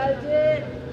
Alcin.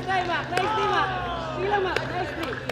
Nice try, Mak. Nice try, Mak. Sige lang, Mak. Nice try.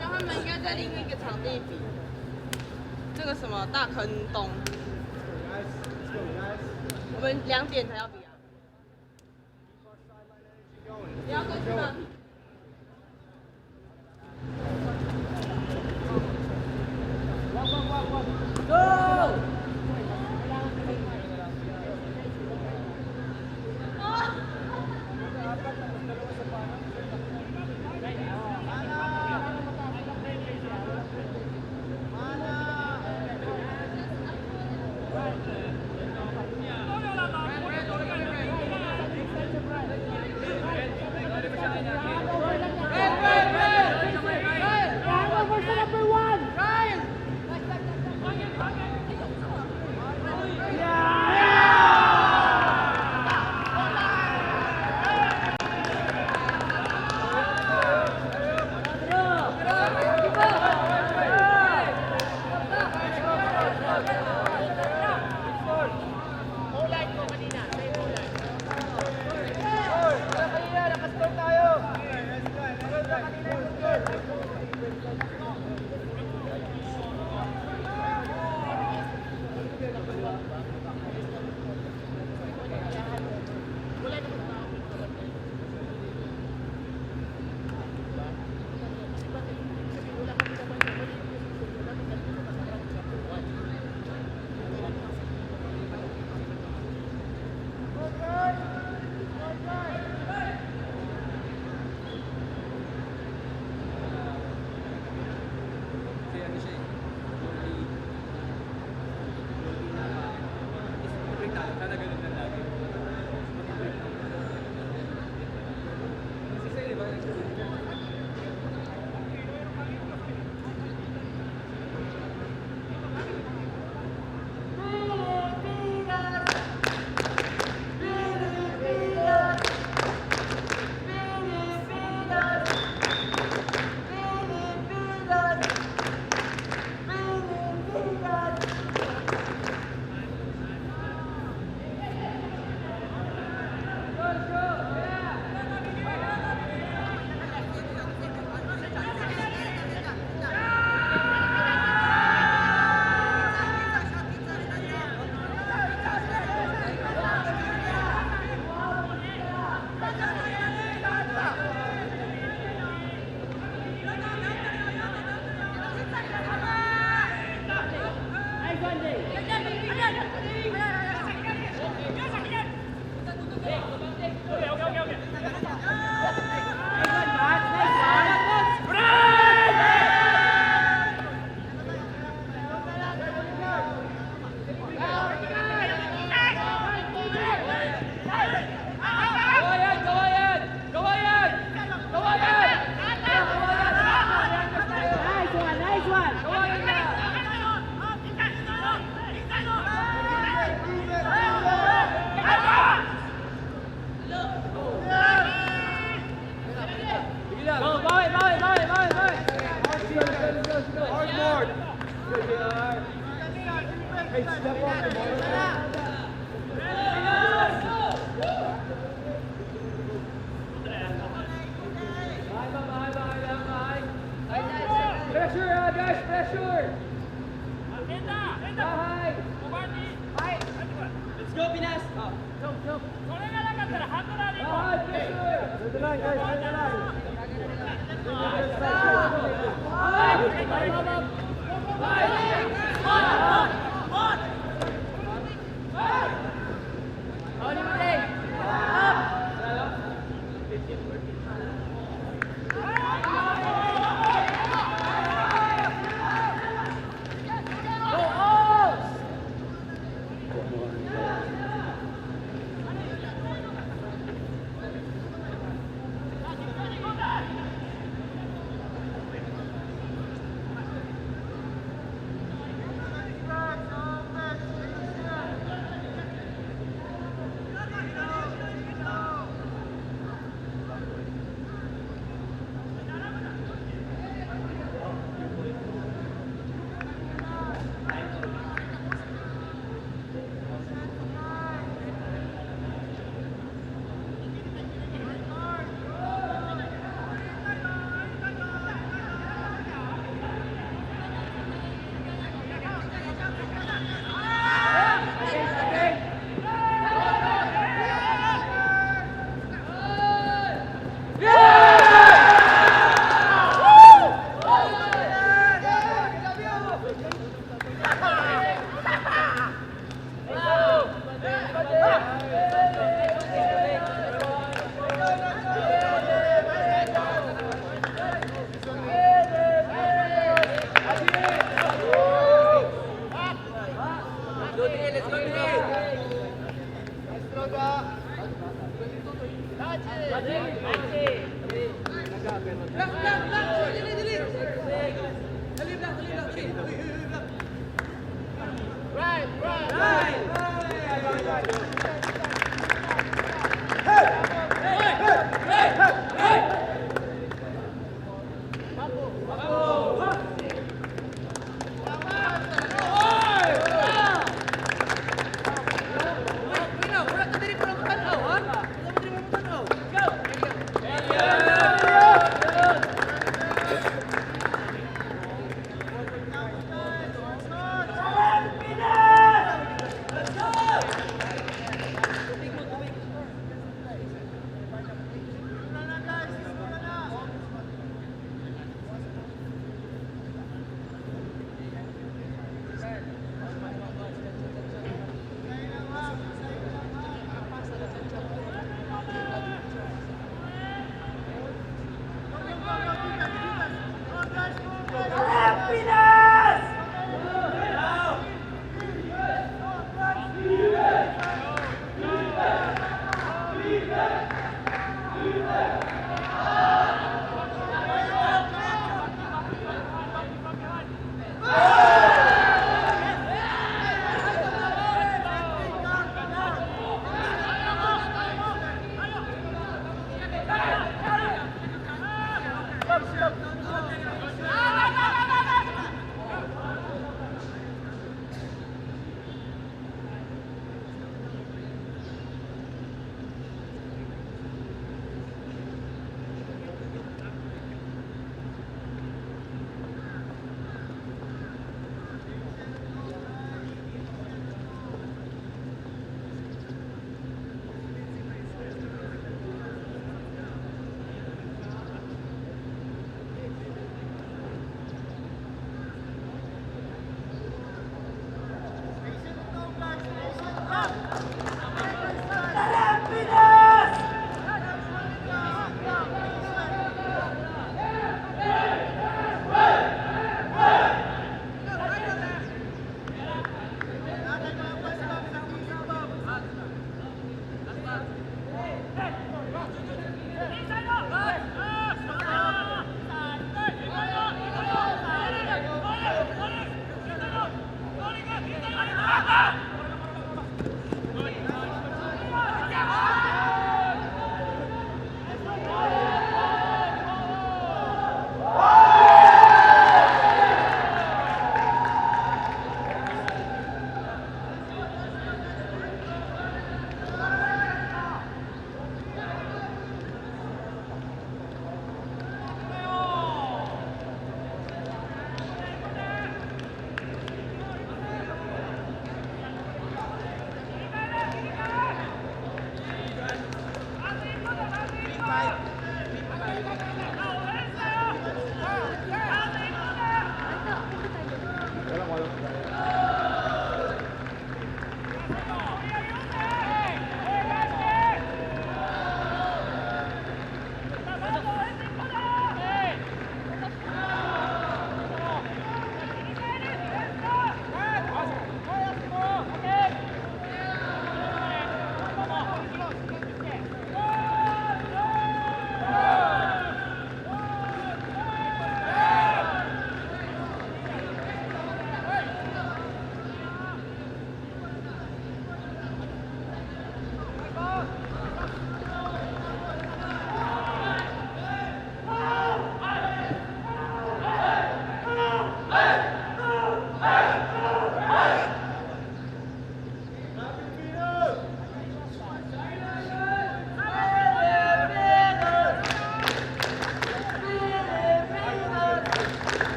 他们应该在另一个场地比，那个什么大坑东，我们2点才要比啊。你要过去吗？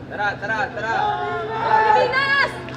Tara, tara, tara. Pilipinas!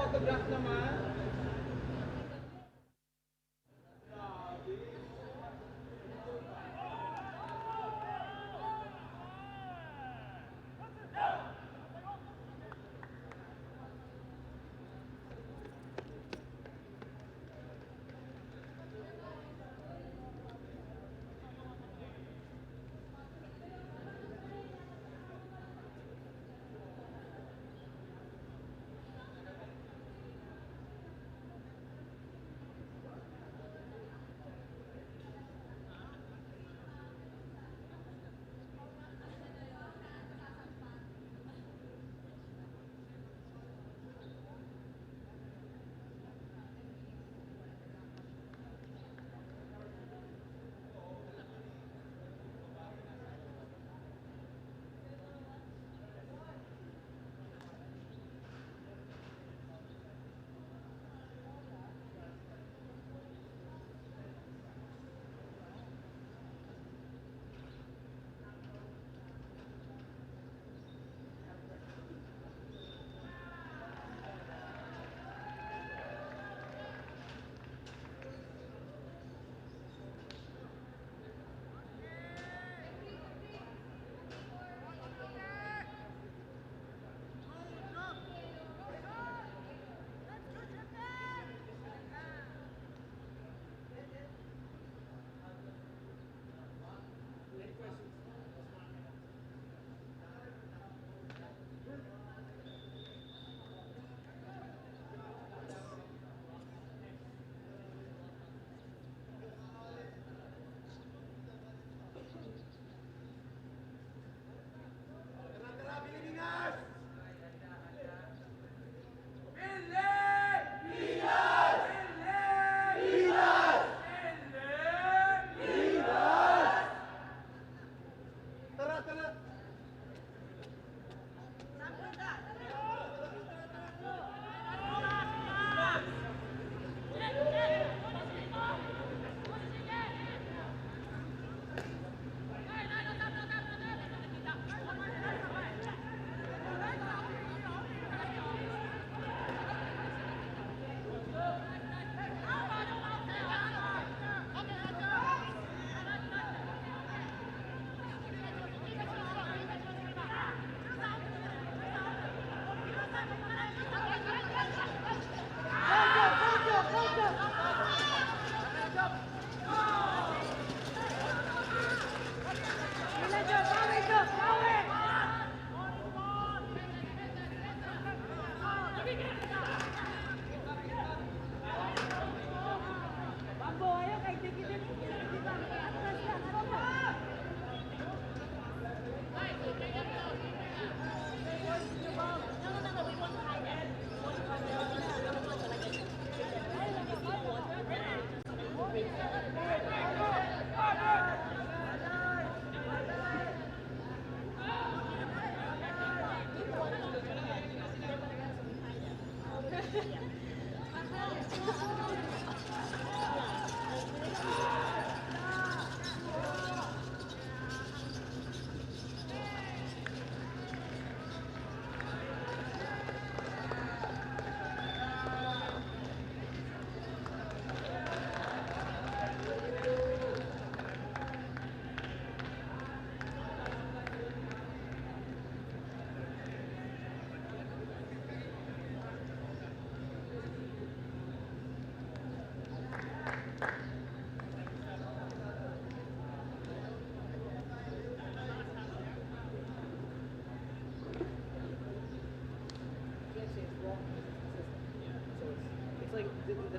autograph naman.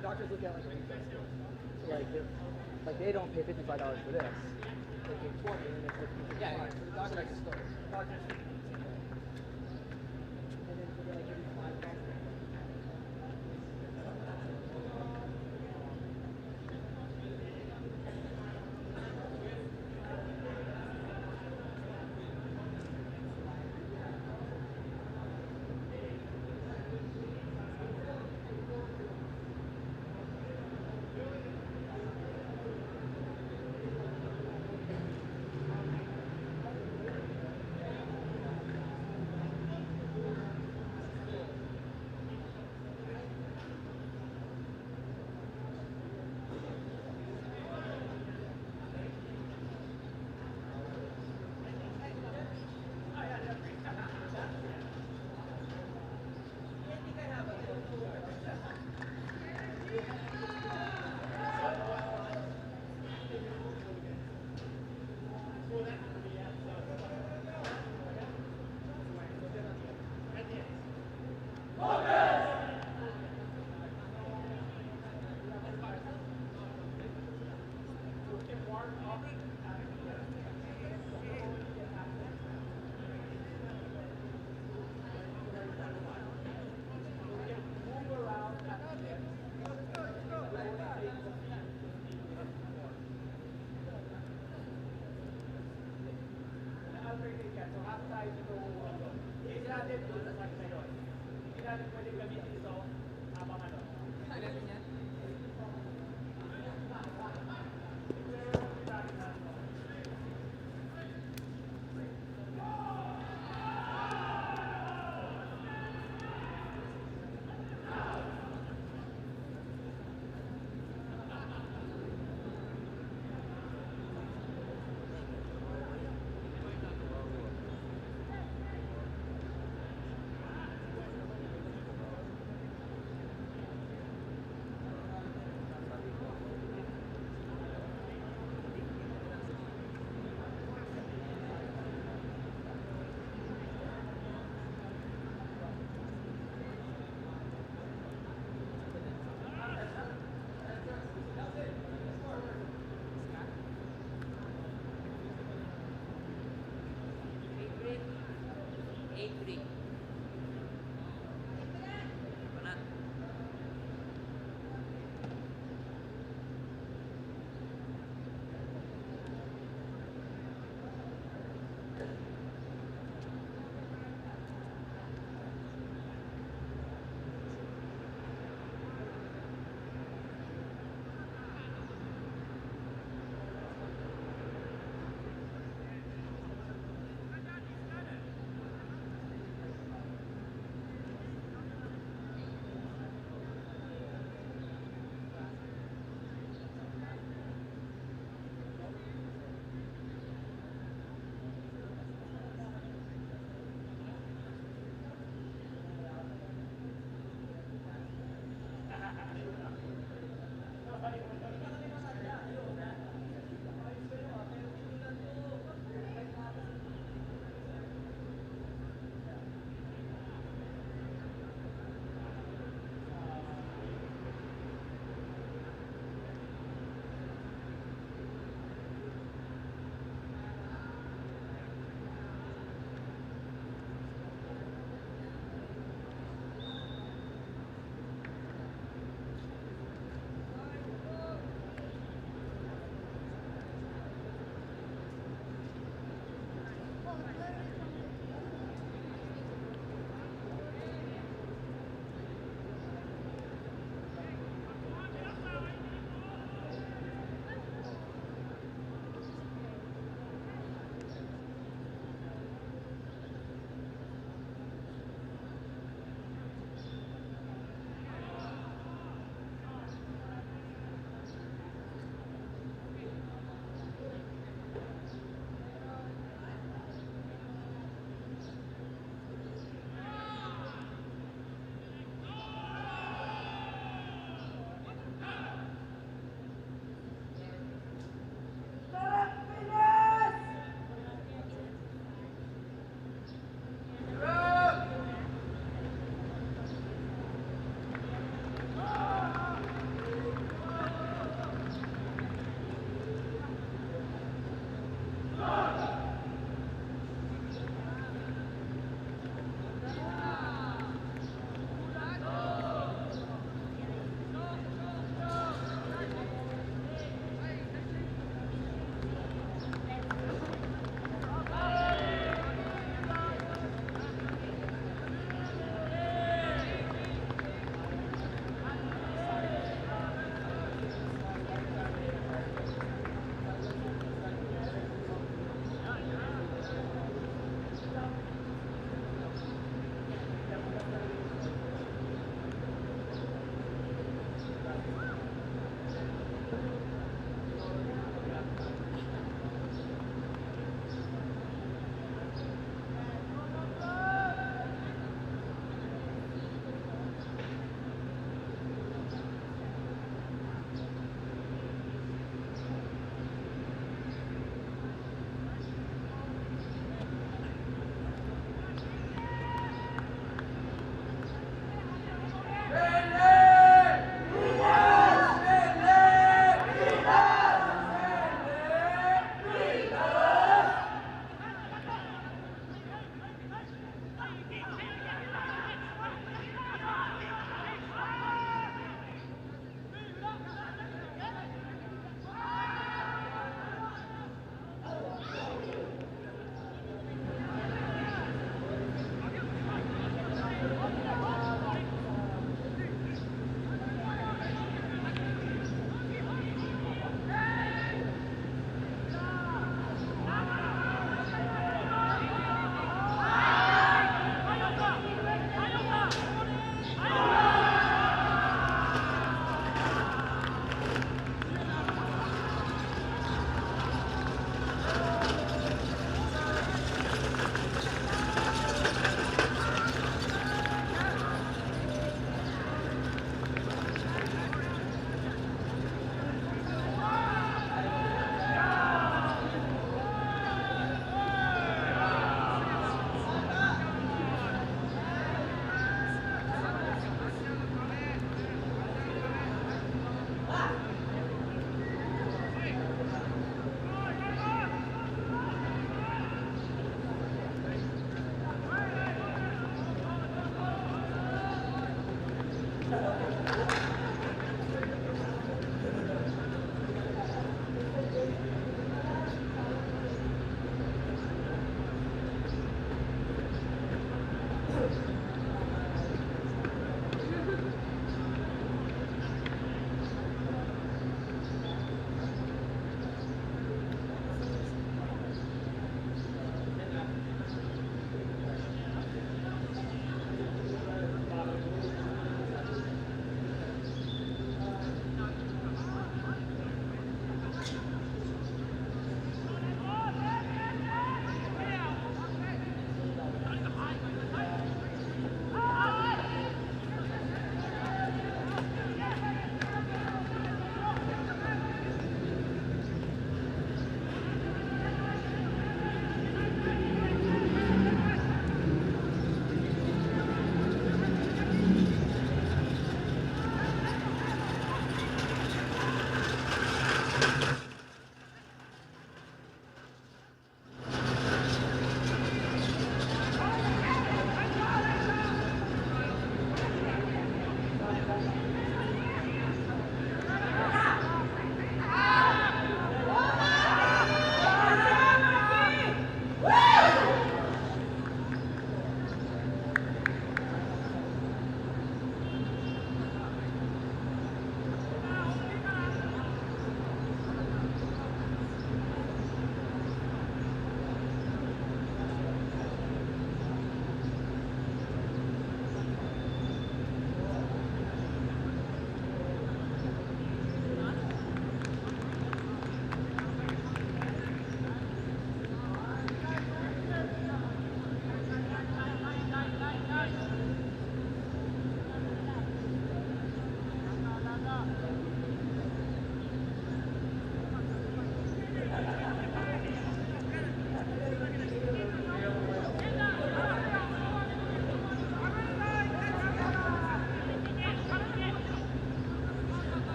The doctors look at like a refund score. So like they don't pay $55 for this. They pay 20 and it's like yeah, so the doctor like store. Doctors and then so they like give you $5. So half size ito uuwan doon. Kasi natin doon sa size na yun. Hindi natin pwede gamitin ito habang ano. Kailan yan?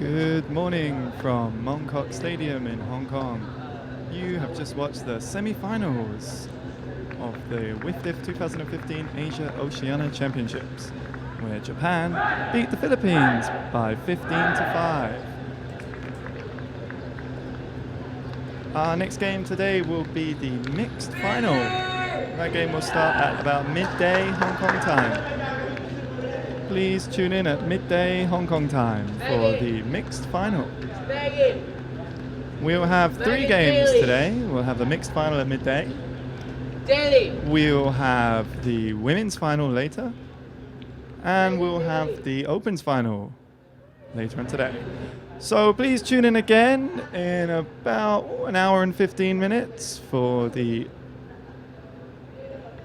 Good morning from Mongkok Stadium in Hong Kong. You have just watched the semi-finals of the Wfdf 2015 Asia Oceanic Championships, where Japan beat the Philippines by 15-5. Our next game today will be the mixed final. That game will start at about midday Hong Kong time. Please tune in at midday Hong Kong time for the mixed final. We'll have 3 games today. We'll have the mixed final at midday. We'll have the women's final later. And we'll have the opens final later on today. So please tune in again in about an hour and 15 minutes for the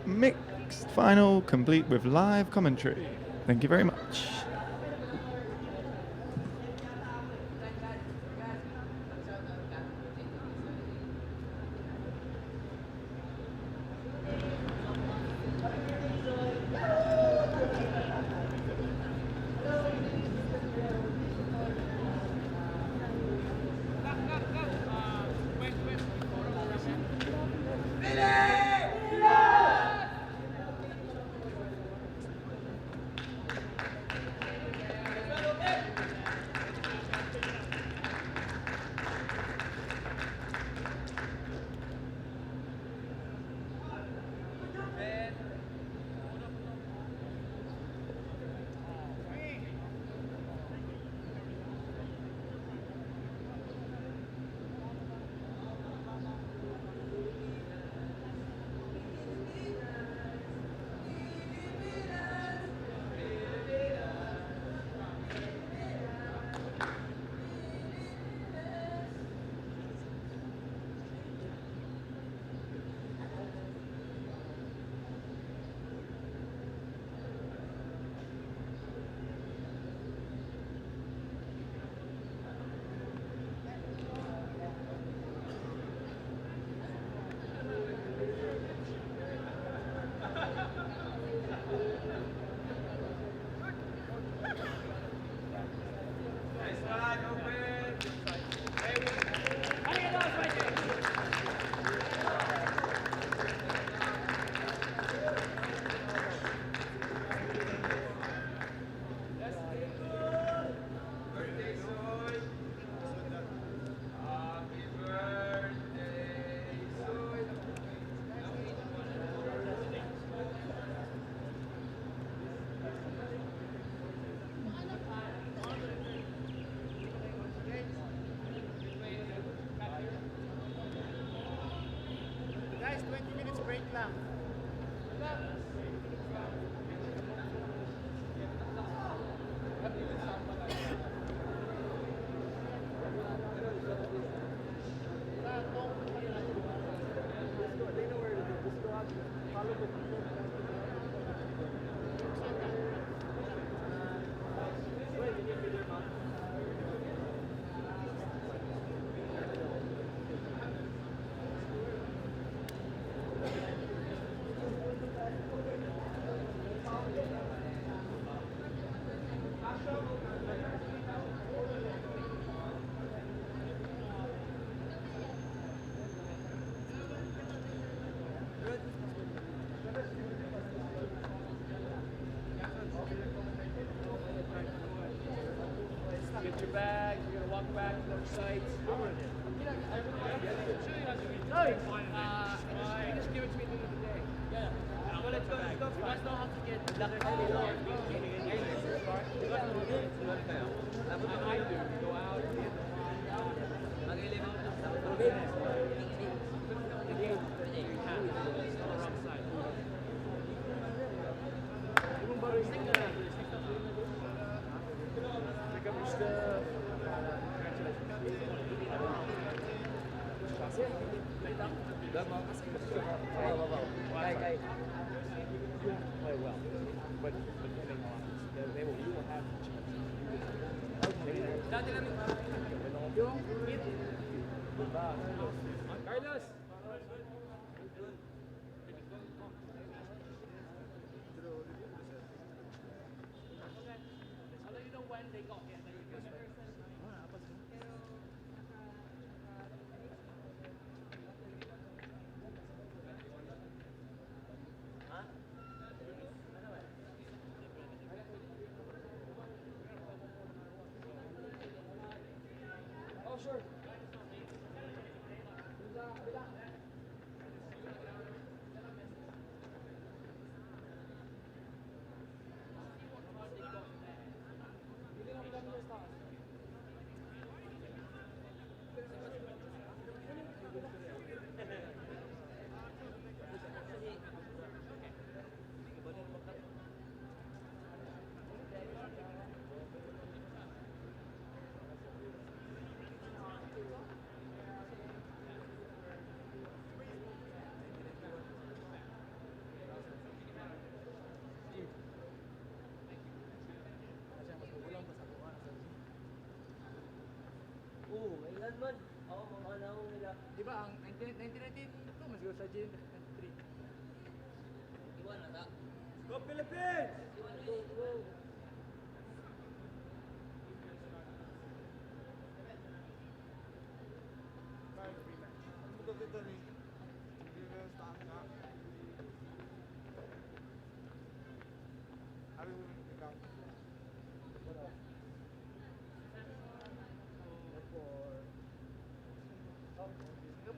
mixed final, complete with live commentary. Thank you very much. Get your bags, you're gonna walk back to those sites. You just give it to me at the end of the day. Yeah. But let's go. You guys know how to get I do. Go out. Pick up your stuff. You have to play well, but they will. You will have Carlos. I'll let you know when they got here. sure. Oo, ilan man. Oo, mga panahon nila. Di ba, ang 1992, mas go sa June 93. Iwan na ta. Go Philippines! Go, go.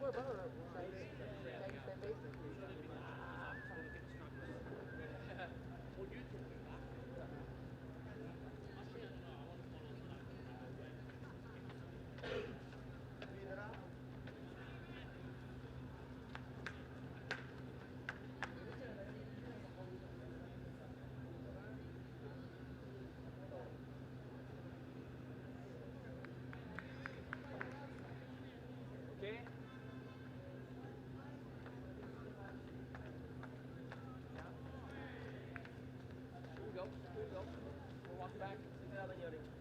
Singapore ba? Or Taipei? Okay? Here we go. Here we go. We'll walk back. Sino natin yun?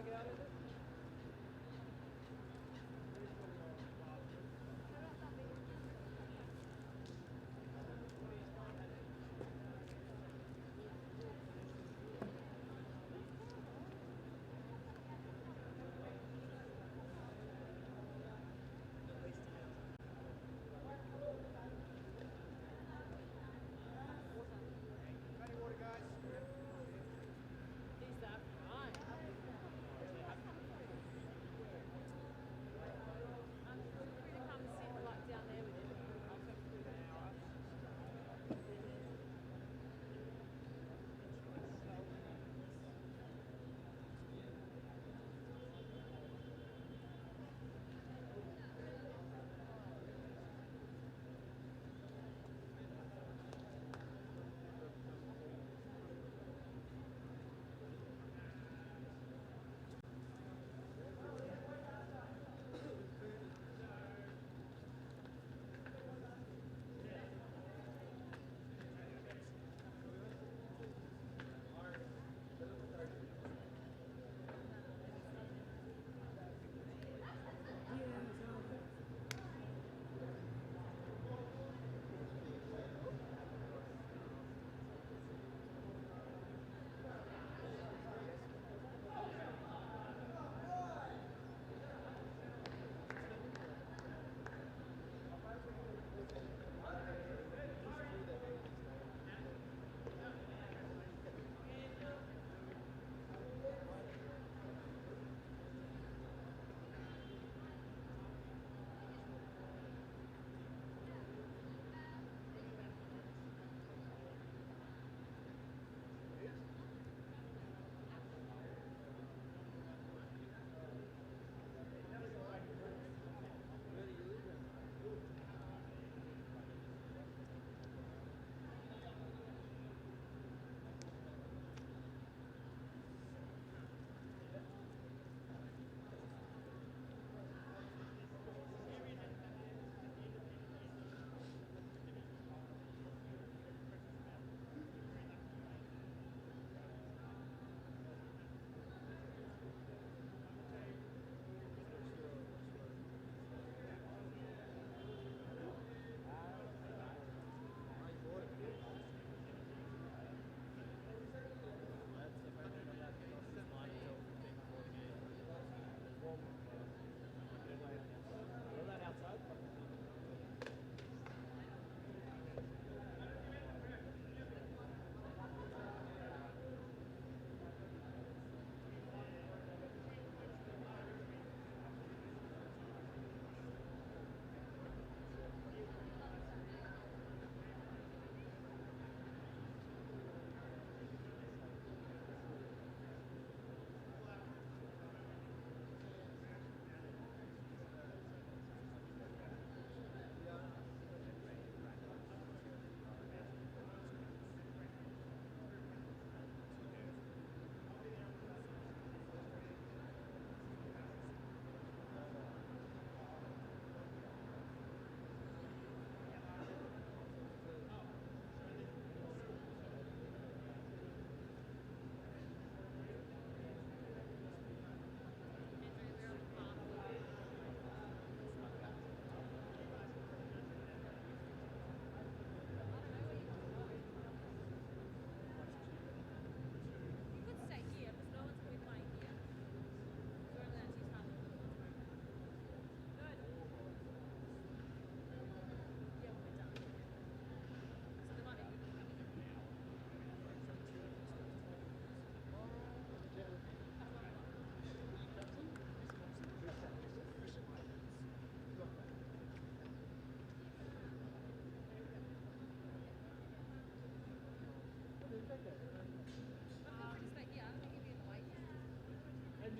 knockout, is it?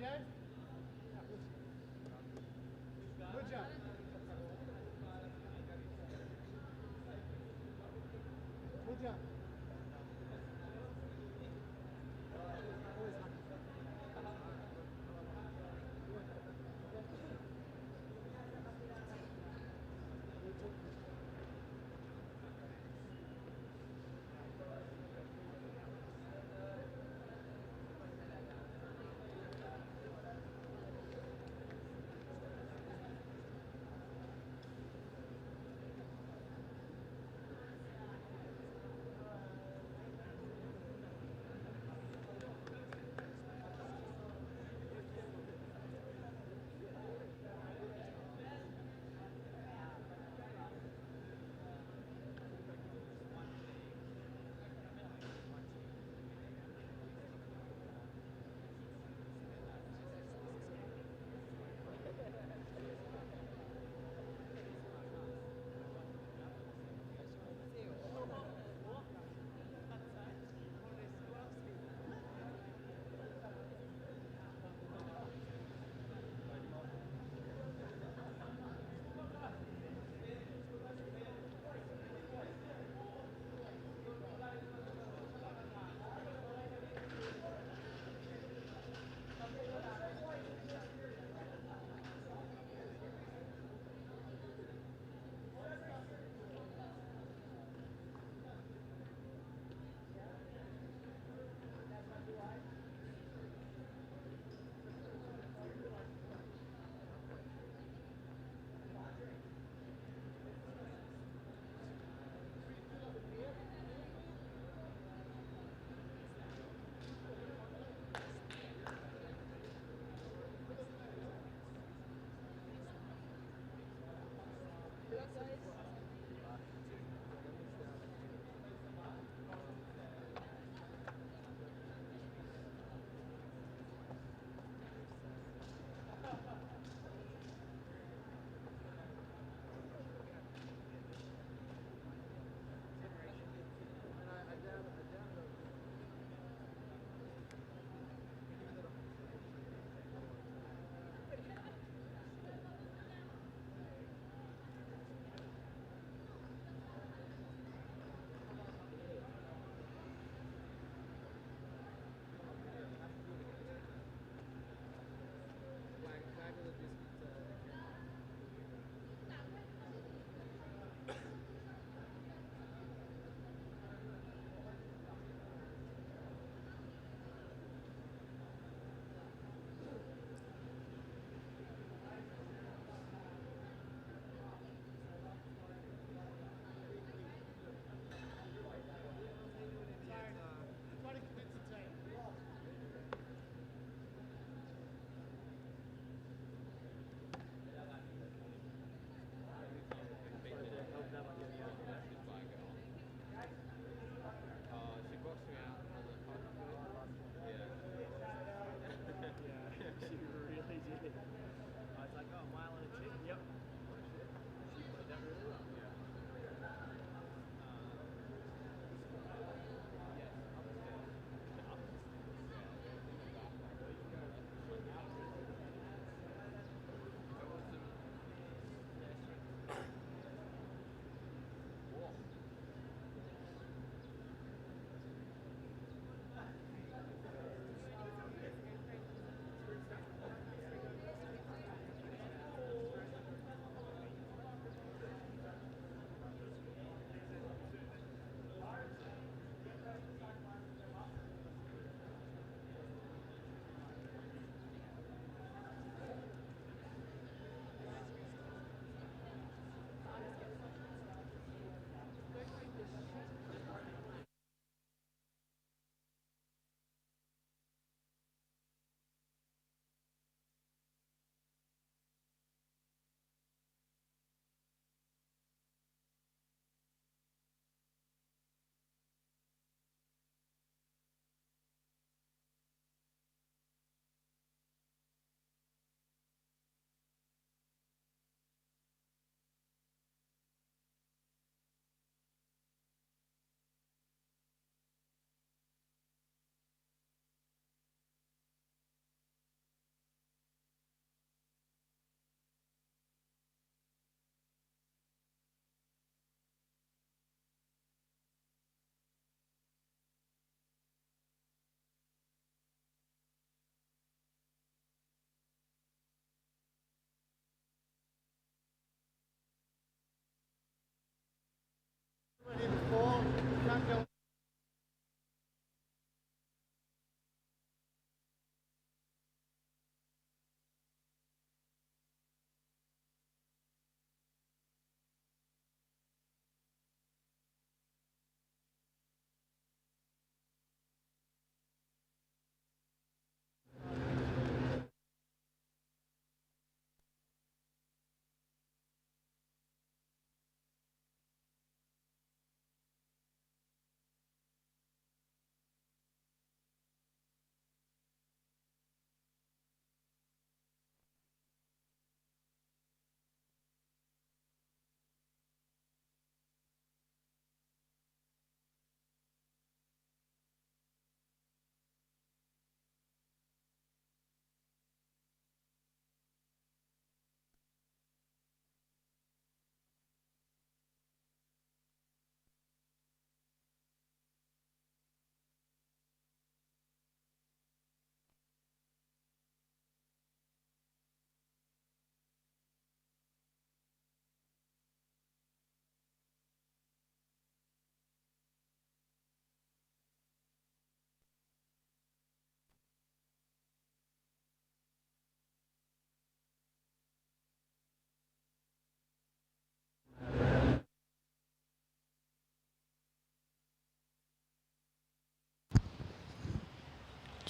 MJ? Good job. Good job.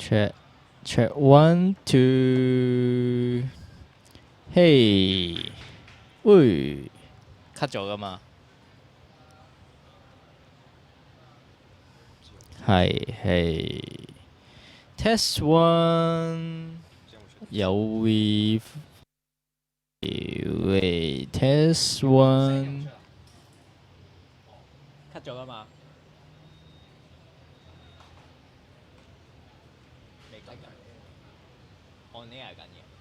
Check. Check 1, 2. Hey. 喂。cut 咗噶嘛。係 test one 有 喂 test one cut 咗噶嘛。未 cut 㗎，on air 緊嘅。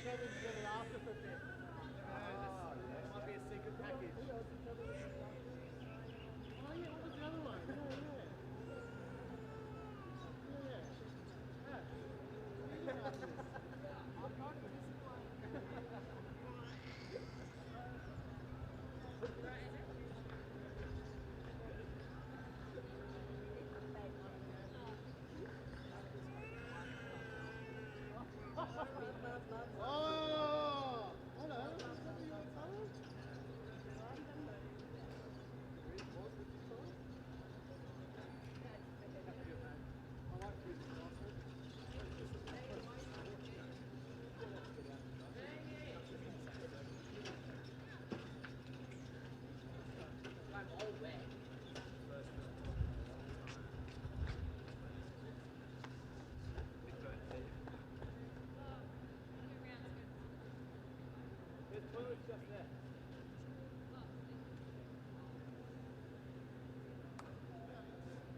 traveling together after for a bit. That might be a secret package. Oh yeah, what was the other one? Oh, hello. Is that your color? I like food. I'm all wet. There's toilets just there.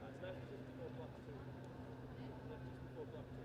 It's left just before block 2. Left just before block 2.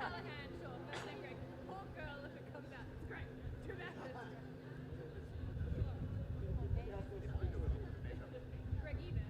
Callahan, sure. First name Greg. Poor girl if it comes out. It's great. Too bad. Greg even.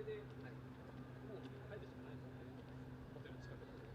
で、もう入るしかないですよね。ホテル近くだと。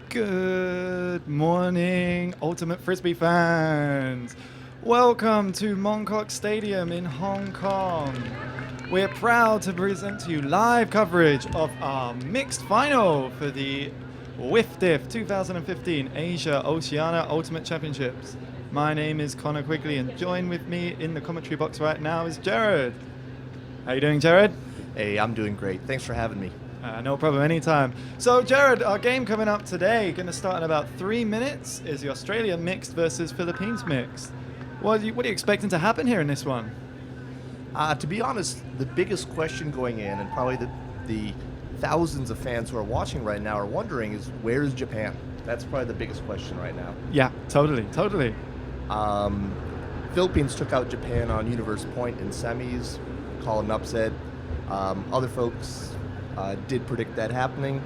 Good morning, Ultimate Frisbee fans. Welcome to Mongkok Stadium in Hong Kong. We're proud to present to you live coverage of our mixed final for the Wfdf 2015 Asia Oceania Ultimate Championships. My name is Connor Quigley, and join with me in the commentary box right now is Jared. How you doing, Jared? Hey, I'm doing great. Thanks for having me. No problem, anytime. So, Jared, our game coming up today, going to start in about 3 minutes, is the Australia mixed versus Philippines mixed. What are you expecting to happen here in this one? To be honest, the biggest question going in, and probably the thousands of fans who are watching right now are wondering, is where is Japan? That's probably the biggest question right now. Yeah, totally. Philippines took out Japan on Universe Point in semis, call an upset. Other folks did predict that happening.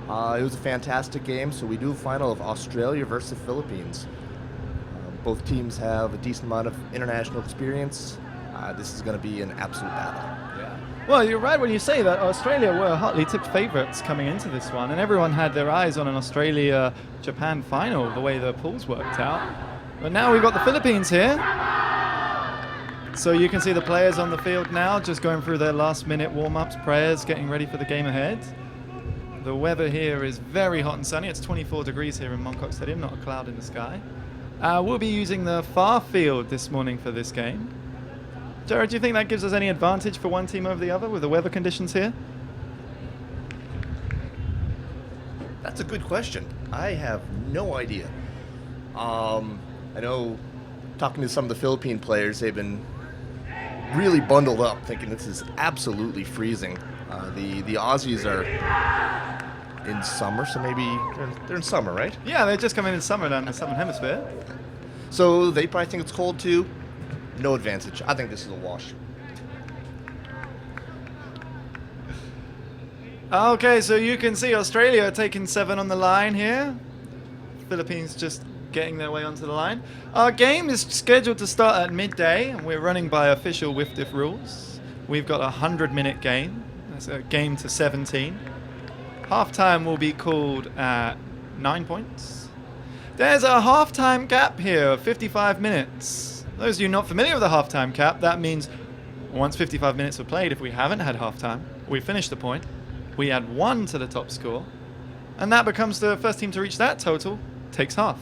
It was a fantastic game, so we do a final of Australia versus Philippines. Both teams have a decent amount of international experience. This is going to be an absolute battle. Yeah. Well, you're right when you say that. Australia were hotly tipped favourites coming into this one, and everyone had their eyes on an Australia-Japan final, the way the pools worked out. But now we've got the Philippines here. So you can see the players on the field now, just going through their last-minute warm-ups, prayers, getting ready for the game ahead. The weather here is very hot and sunny. It's 24 degrees here in Mongkok Stadium, not a cloud in the sky. We'll be using the far field this morning for this game. Jared, do you think that gives us any advantage for one team over the other with the weather conditions here? That's a good question. I have no idea. I know, talking to some of the Philippine players, they've been really bundled up, thinking this is absolutely freezing. The Aussies are in summer, so maybe they're in summer, right? Yeah, they're just coming in summer down in the Southern Hemisphere. So they probably think it's cold too. No advantage. I think this is a wash. Okay, so you can see Australia taking 7 on the line here. Philippines just getting their way onto the line. Our game is scheduled to start at midday, and we're running by official Wfdf rules. We've got a 100-minute game. That's a game to 17. Halftime will be called at 9 points. There's a halftime gap here of 55 minutes. Those of you not familiar with the halftime cap, that means once 55 minutes are played, if we haven't had halftime, we finish the point, we add 1 to the top score, and that becomes the first team to reach that total, takes half.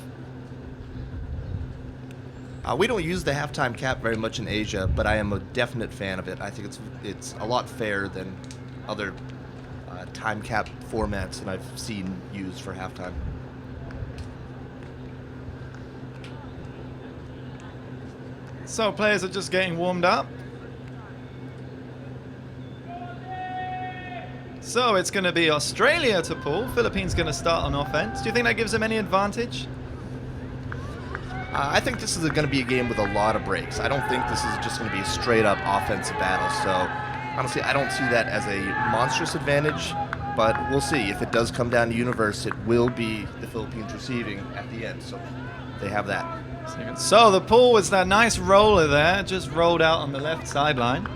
We don't use the halftime cap very much in Asia, but I am a definite fan of it. I think it's a lot fairer than other time cap formats that I've seen used for halftime. So players are just getting warmed up. So it's going to be Australia to pull. Philippines going to start on offense. Do you think that gives them any advantage? I think this is going to be a game with a lot of breaks. I don't think this is just going to be a straight-up offensive battle. So honestly, I don't see that as a monstrous advantage, but we'll see. If it does come down to universe, it will be the Philippines receiving at the end. So they have that. So the pull was that nice roller there, just rolled out on the left sideline.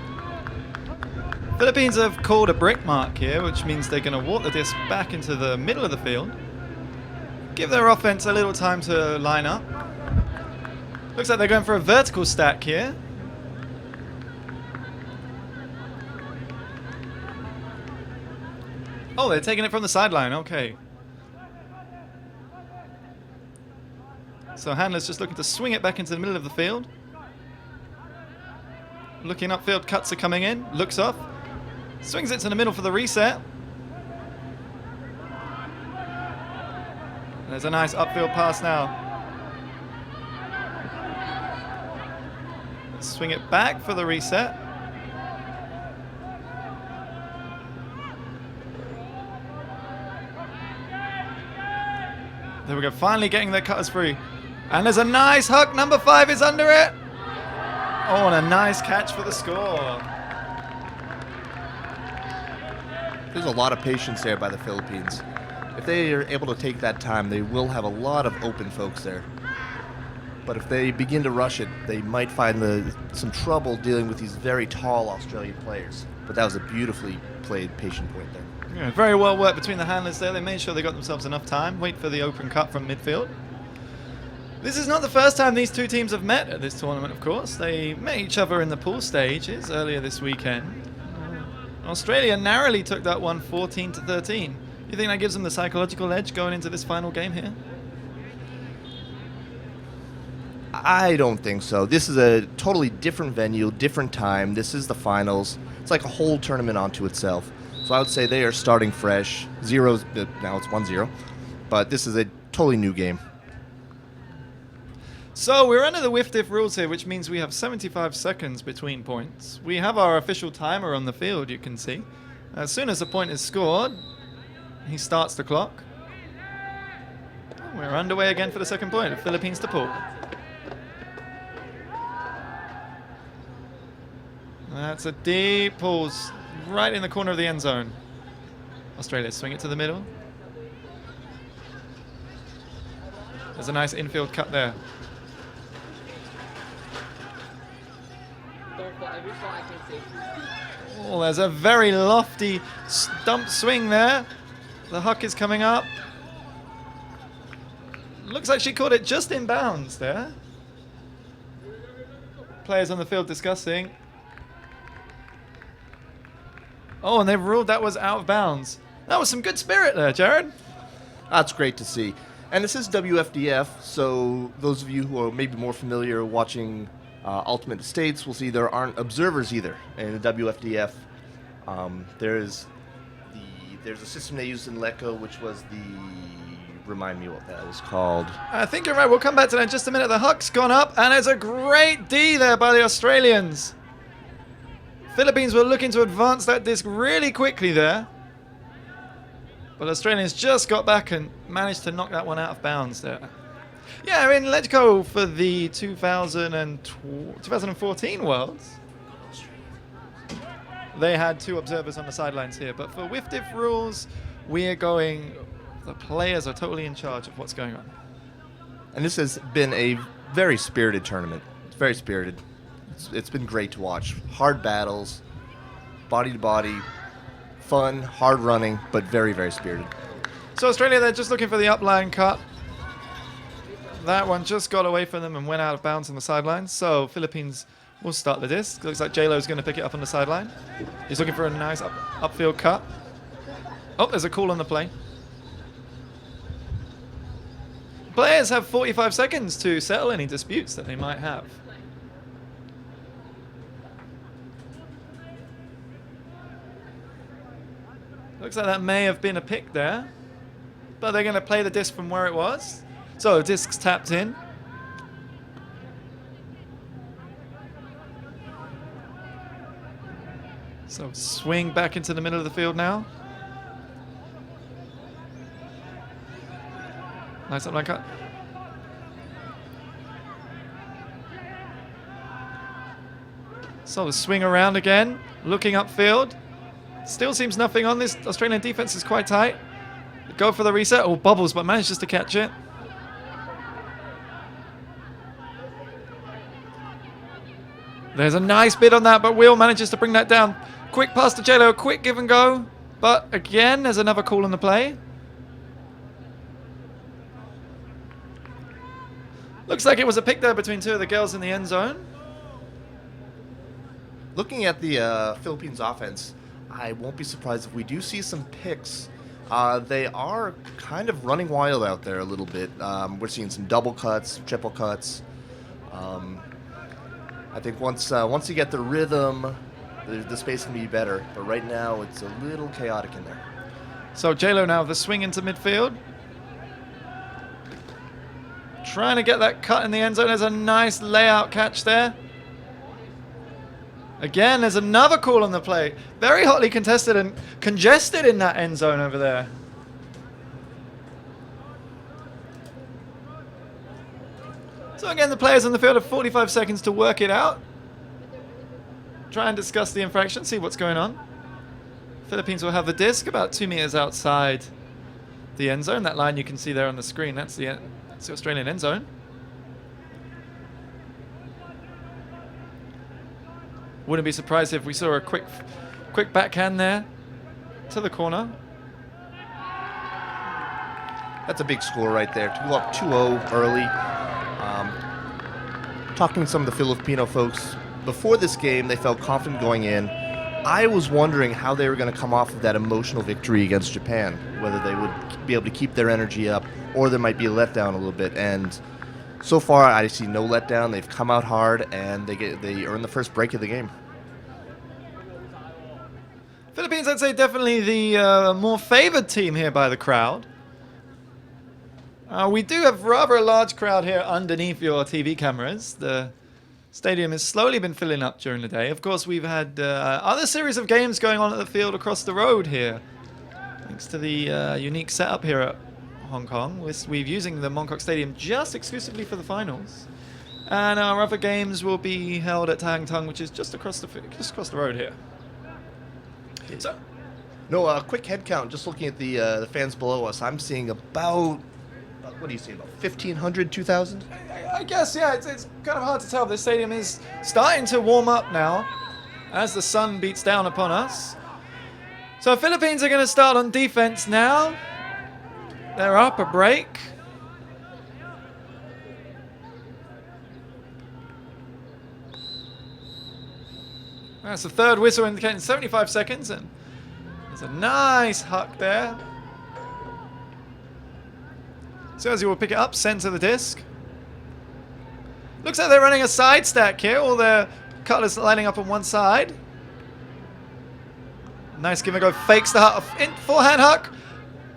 Philippines have called a brick mark here, which means they're going to walk the disc back into the middle of the field. Give their offense a little time to line up. Looks like they're going for a vertical stack here. Oh, they're taking it from the sideline, okay. So Handler's just looking to swing it back into the middle of the field. Looking upfield, cuts are coming in, looks off. Swings it to the middle for the reset. There's a nice upfield pass now. Swing it back for the reset. There we go, finally getting their cutters free. And there's a nice hook, number 5 is under it. Oh, and a nice catch for the score. There's a lot of patience there by the Philippines. If they are able to take that time, they will have a lot of open folks there. But if they begin to rush it, they might find some trouble dealing with these very tall Australian players. But that was a beautifully played patient point there. Yeah, very well worked between the handlers there. They made sure they got themselves enough time. Wait for the open cut from midfield. This is not the first time these two teams have met at this tournament, of course. They met each other in the pool stages earlier this weekend. Australia narrowly took that one 14-13. You think that gives them the psychological edge going into this final game here? I don't think so. This is a totally different venue, different time. This is the finals. It's like a whole tournament onto itself. So I would say they are starting fresh. Zeros, now it's 1-0. But this is a totally new game. So we're under the Wfdf rules here, which means we have 75 seconds between points. We have our official timer on the field, you can see. As soon as a point is scored, he starts the clock. We're underway again for the second point. Philippines to Paul. That's a deep pulls right in the corner of the end zone. Australia swing it to the middle. There's a nice infield cut there. Oh, there's a very lofty stump swing there. The huck is coming up. Looks like she caught it just in bounds there. Players on the field discussing. Oh, and they've ruled that was out of bounds. That was some good spirit there, Jared. That's great to see. And this is WFDF, so those of you who are maybe more familiar watching Ultimate States will see there aren't observers either in the WFDF. There's a system they used in Lecco, which was remind me what that was called. I think you're right. We'll come back to that in just a minute. The huck's gone up, and there's a great D there by the Australians. Philippines were looking to advance that disc really quickly there. But Australians just got back and managed to knock that one out of bounds there. Yeah, in Lecco for the 2014 Worlds, they had 2 observers on the sidelines here. But for Wfdf rules, the players are totally in charge of what's going on. And this has been a very spirited tournament. It's very spirited. It's been great to watch. Hard battles, body to body, fun, hard running, but very, very spirited. So Australia, they're just looking for the upline cut. That one just got away from them and went out of bounds on the sidelines. So Philippines will start the disc. Looks like J-Lo's going to pick it up on the sideline. He's looking for a nice upfield cut. Oh, there's a call on the play. Players have 45 seconds to settle any disputes that they might have. Looks like that may have been a pick there. But they're going to play the disc from where it was. So disc's tapped in. So swing back into the middle of the field now. Nice upline cut. So the swing around again, looking upfield. Still seems nothing on this. Australian defense is quite tight. Go for the reset. Oh, bubbles, but manages to catch it. There's a nice bid on that, but Will manages to bring that down. Quick pass to J-Lo, quick give and go. But again, there's another call on the play. Looks like it was a pick there between 2 of the girls in the end zone. Looking at the Philippines offense, I won't be surprised if we do see some picks. They are kind of running wild out there a little bit. We're seeing some double cuts, triple cuts. I think once you get the rhythm, the space can be better. But right now, it's a little chaotic in there. So J-Lo now, the swing into midfield. Trying to get that cut in the end zone. There's a nice layout catch there. Again, there's another call on the play. Very hotly contested and congested in that end zone over there. So again, the players on the field have 45 seconds to work it out. Try and discuss the infraction, see what's going on. Philippines will have the disc about 2 meters outside the end zone. That line you can see there on the screen, that's the Australian end zone. Wouldn't be surprised if we saw a quick backhand there to the corner. That's a big score right there. To go up 2-0 early. Talking to some of the Filipino folks, before this game, they felt confident going in. I was wondering how they were going to come off of that emotional victory against Japan, whether they would be able to keep their energy up or there might be a letdown a little bit. And so far, I see no letdown. They've come out hard, and they earn the first break of the game. Philippines, I'd say, definitely the more favored team here by the crowd. We do have rather a large crowd here underneath your TV cameras. The stadium has slowly been filling up during the day. Of course, we've had other series of games going on at the field across the road here. Thanks to the unique setup here at Hong Kong. We're using the Mongkok Stadium just exclusively for the finals. And our other games will be held at Tang Tung, which is just across the road here. So, no, quick head count. Just looking at the fans below us, I'm seeing about, what do you say, about 1,500, 2,000? I guess, yeah, it's kind of hard to tell. This stadium is starting to warm up now as the sun beats down upon us. So Philippines are going to start on defense now. They're up a break. That's the third whistle indicating 75 seconds, and there's a nice huck there. Suzy will pick it up, send to the disc. Looks like they're running a side stack here. All their cutlers lining up on one side. Nice give and go. Fakes the forehand huck.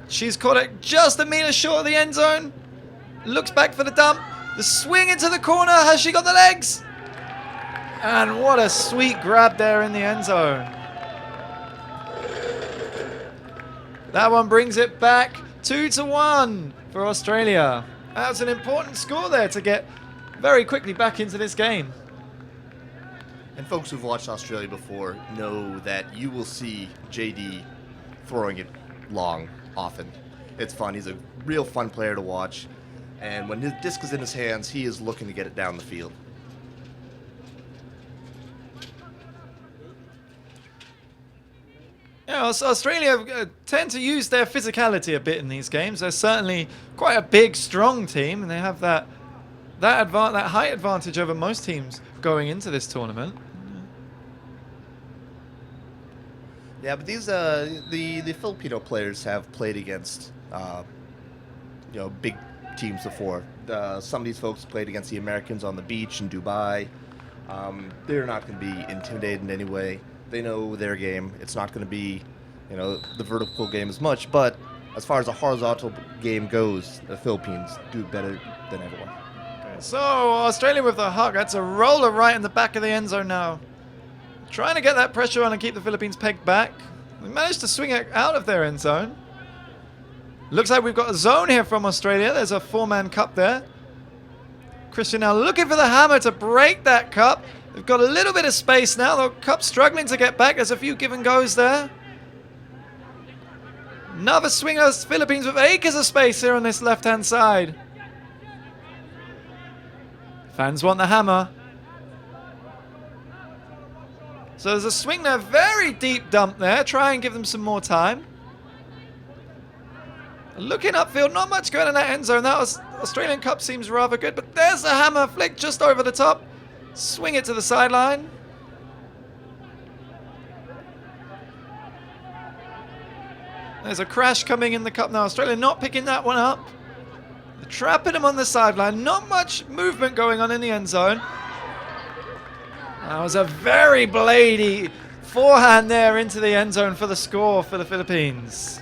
She's caught it just a meter short of the end zone. Looks back for the dump. The swing into the corner. Has she got the legs? And what a sweet grab there in the end zone. That one brings it back 2-1 for Australia. That was an important score there to get very quickly back into this game. And folks who've watched Australia before know that you will see JD throwing it long often. It's fun. He's a real fun player to watch. And when his disc is in his hands, he is looking to get it down the field. Yeah, so Australia tend to use their physicality a bit in these games. They're certainly quite a big, strong team, and they have that height advantage over most teams going into this tournament. Yeah, but these the Filipino players have played against big teams before. Some of these folks played against the Americans on the beach in Dubai. They're not going to be intimidated in any way. They know their game. It's not going to be, the vertical game as much. But as far as a horizontal game goes, the Philippines do better than everyone. So Australia with the hug. That's a roller right in the back of the end zone now. Trying to get that pressure on and keep the Philippines pegged back. They managed to swing it out of their end zone. Looks like we've got a zone here from Australia. There's a 4-man cup there. Christian now looking for the hammer to break that cup. They've got a little bit of space now. The cup's struggling to get back. There's a few give and goes there. Another swing of the Philippines with acres of space here on this left-hand side. Fans want the hammer. So there's a swing there, very deep dump there. Try and give them some more time. Looking upfield, not much going in that end zone. That was Australian Cup seems rather good, but there's the hammer flick just over the top. Swing it to the sideline. There's a crash coming in the cup now. Australia not picking that one up. They're trapping him on the sideline. Not much movement going on in the end zone. That was a very bladey forehand there into the end zone for the score for the Philippines.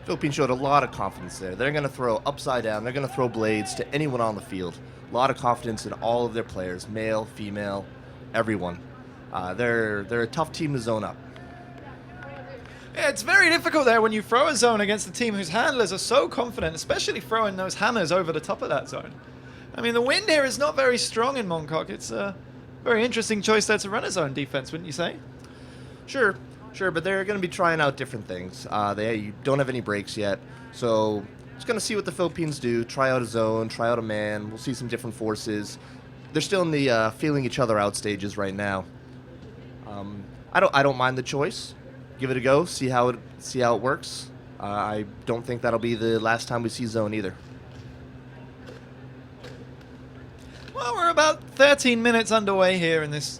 Philippines showed a lot of confidence there. They're going to throw upside down. They're going to throw blades to anyone on the field. A lot of confidence in all of their players, male, female, everyone. They're a tough team to zone up. Yeah, it's very difficult there when you throw a zone against a team whose handlers are so confident, especially throwing those hammers over the top of that zone. I mean, the wind here is not very strong in Mongkok. It's a very interesting choice there to run a zone defense, wouldn't you say? Sure, but they're going to be trying out different things. They don't have any breaks yet, so just going to see what the Philippines do. Try out a zone, try out a man. We'll see some different forces. They're still in the feeling each other out stages right now. I don't mind the choice. give it a go, see how it works. I don't think that'll be the last time we see zone either. Well, we're about 13 minutes underway here in this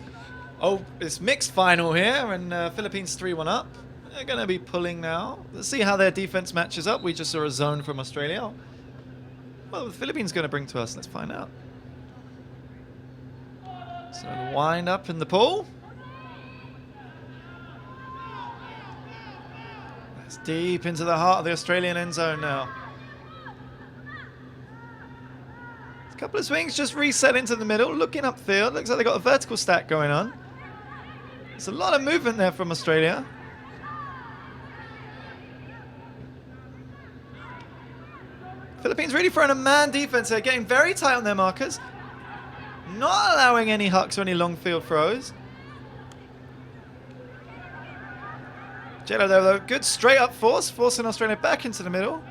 mixed final here, and Philippines 3-1 up. They're going to be pulling now. Let's see how their defense matches up. We just saw a zone from Australia. Well, the Philippines going to bring to us. Let's find out. So the wind up in the pool. That's deep into the heart of the Australian end zone now. A couple of swings just reset into the middle, looking upfield. Looks like they got a vertical stack going on. There's a lot of movement there from Australia. Philippines really throwing a man defense here, getting very tight on their markers. Not allowing any hucks or any long field throws. Jello there though, good straight up forcing Australia back into the middle.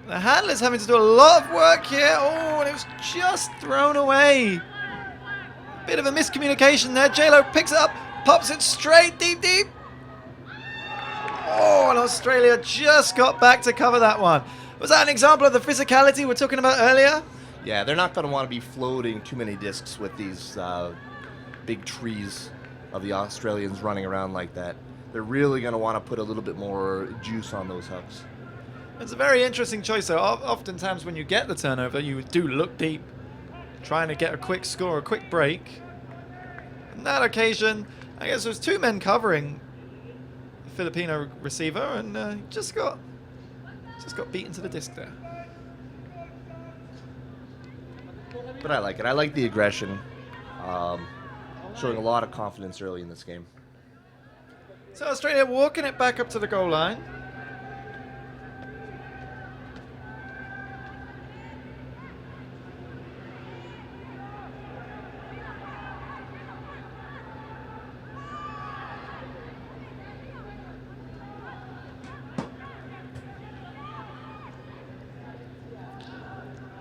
The handler's having to do a lot of work here. Oh, and it was just thrown away. Bit of a miscommunication there. J-Lo picks it up, pops it straight deep. Oh, and Australia just got back to cover that one. Was that an example of the physicality we're talking about earlier? Yeah, they're not going to want to be floating too many discs with these big trees of the Australians running around like that. They're really going to want to put a little bit more juice on those hooks. It's a very interesting choice, though. Oftentimes when you get the turnover, you do look deep, trying to get a quick score, a quick break. On that occasion, I guess there was two men covering the Filipino receiver, and just got beaten to the disc there. But I like it. I like the aggression, showing a lot of confidence early in this game. So Australia walking it back up to the goal line.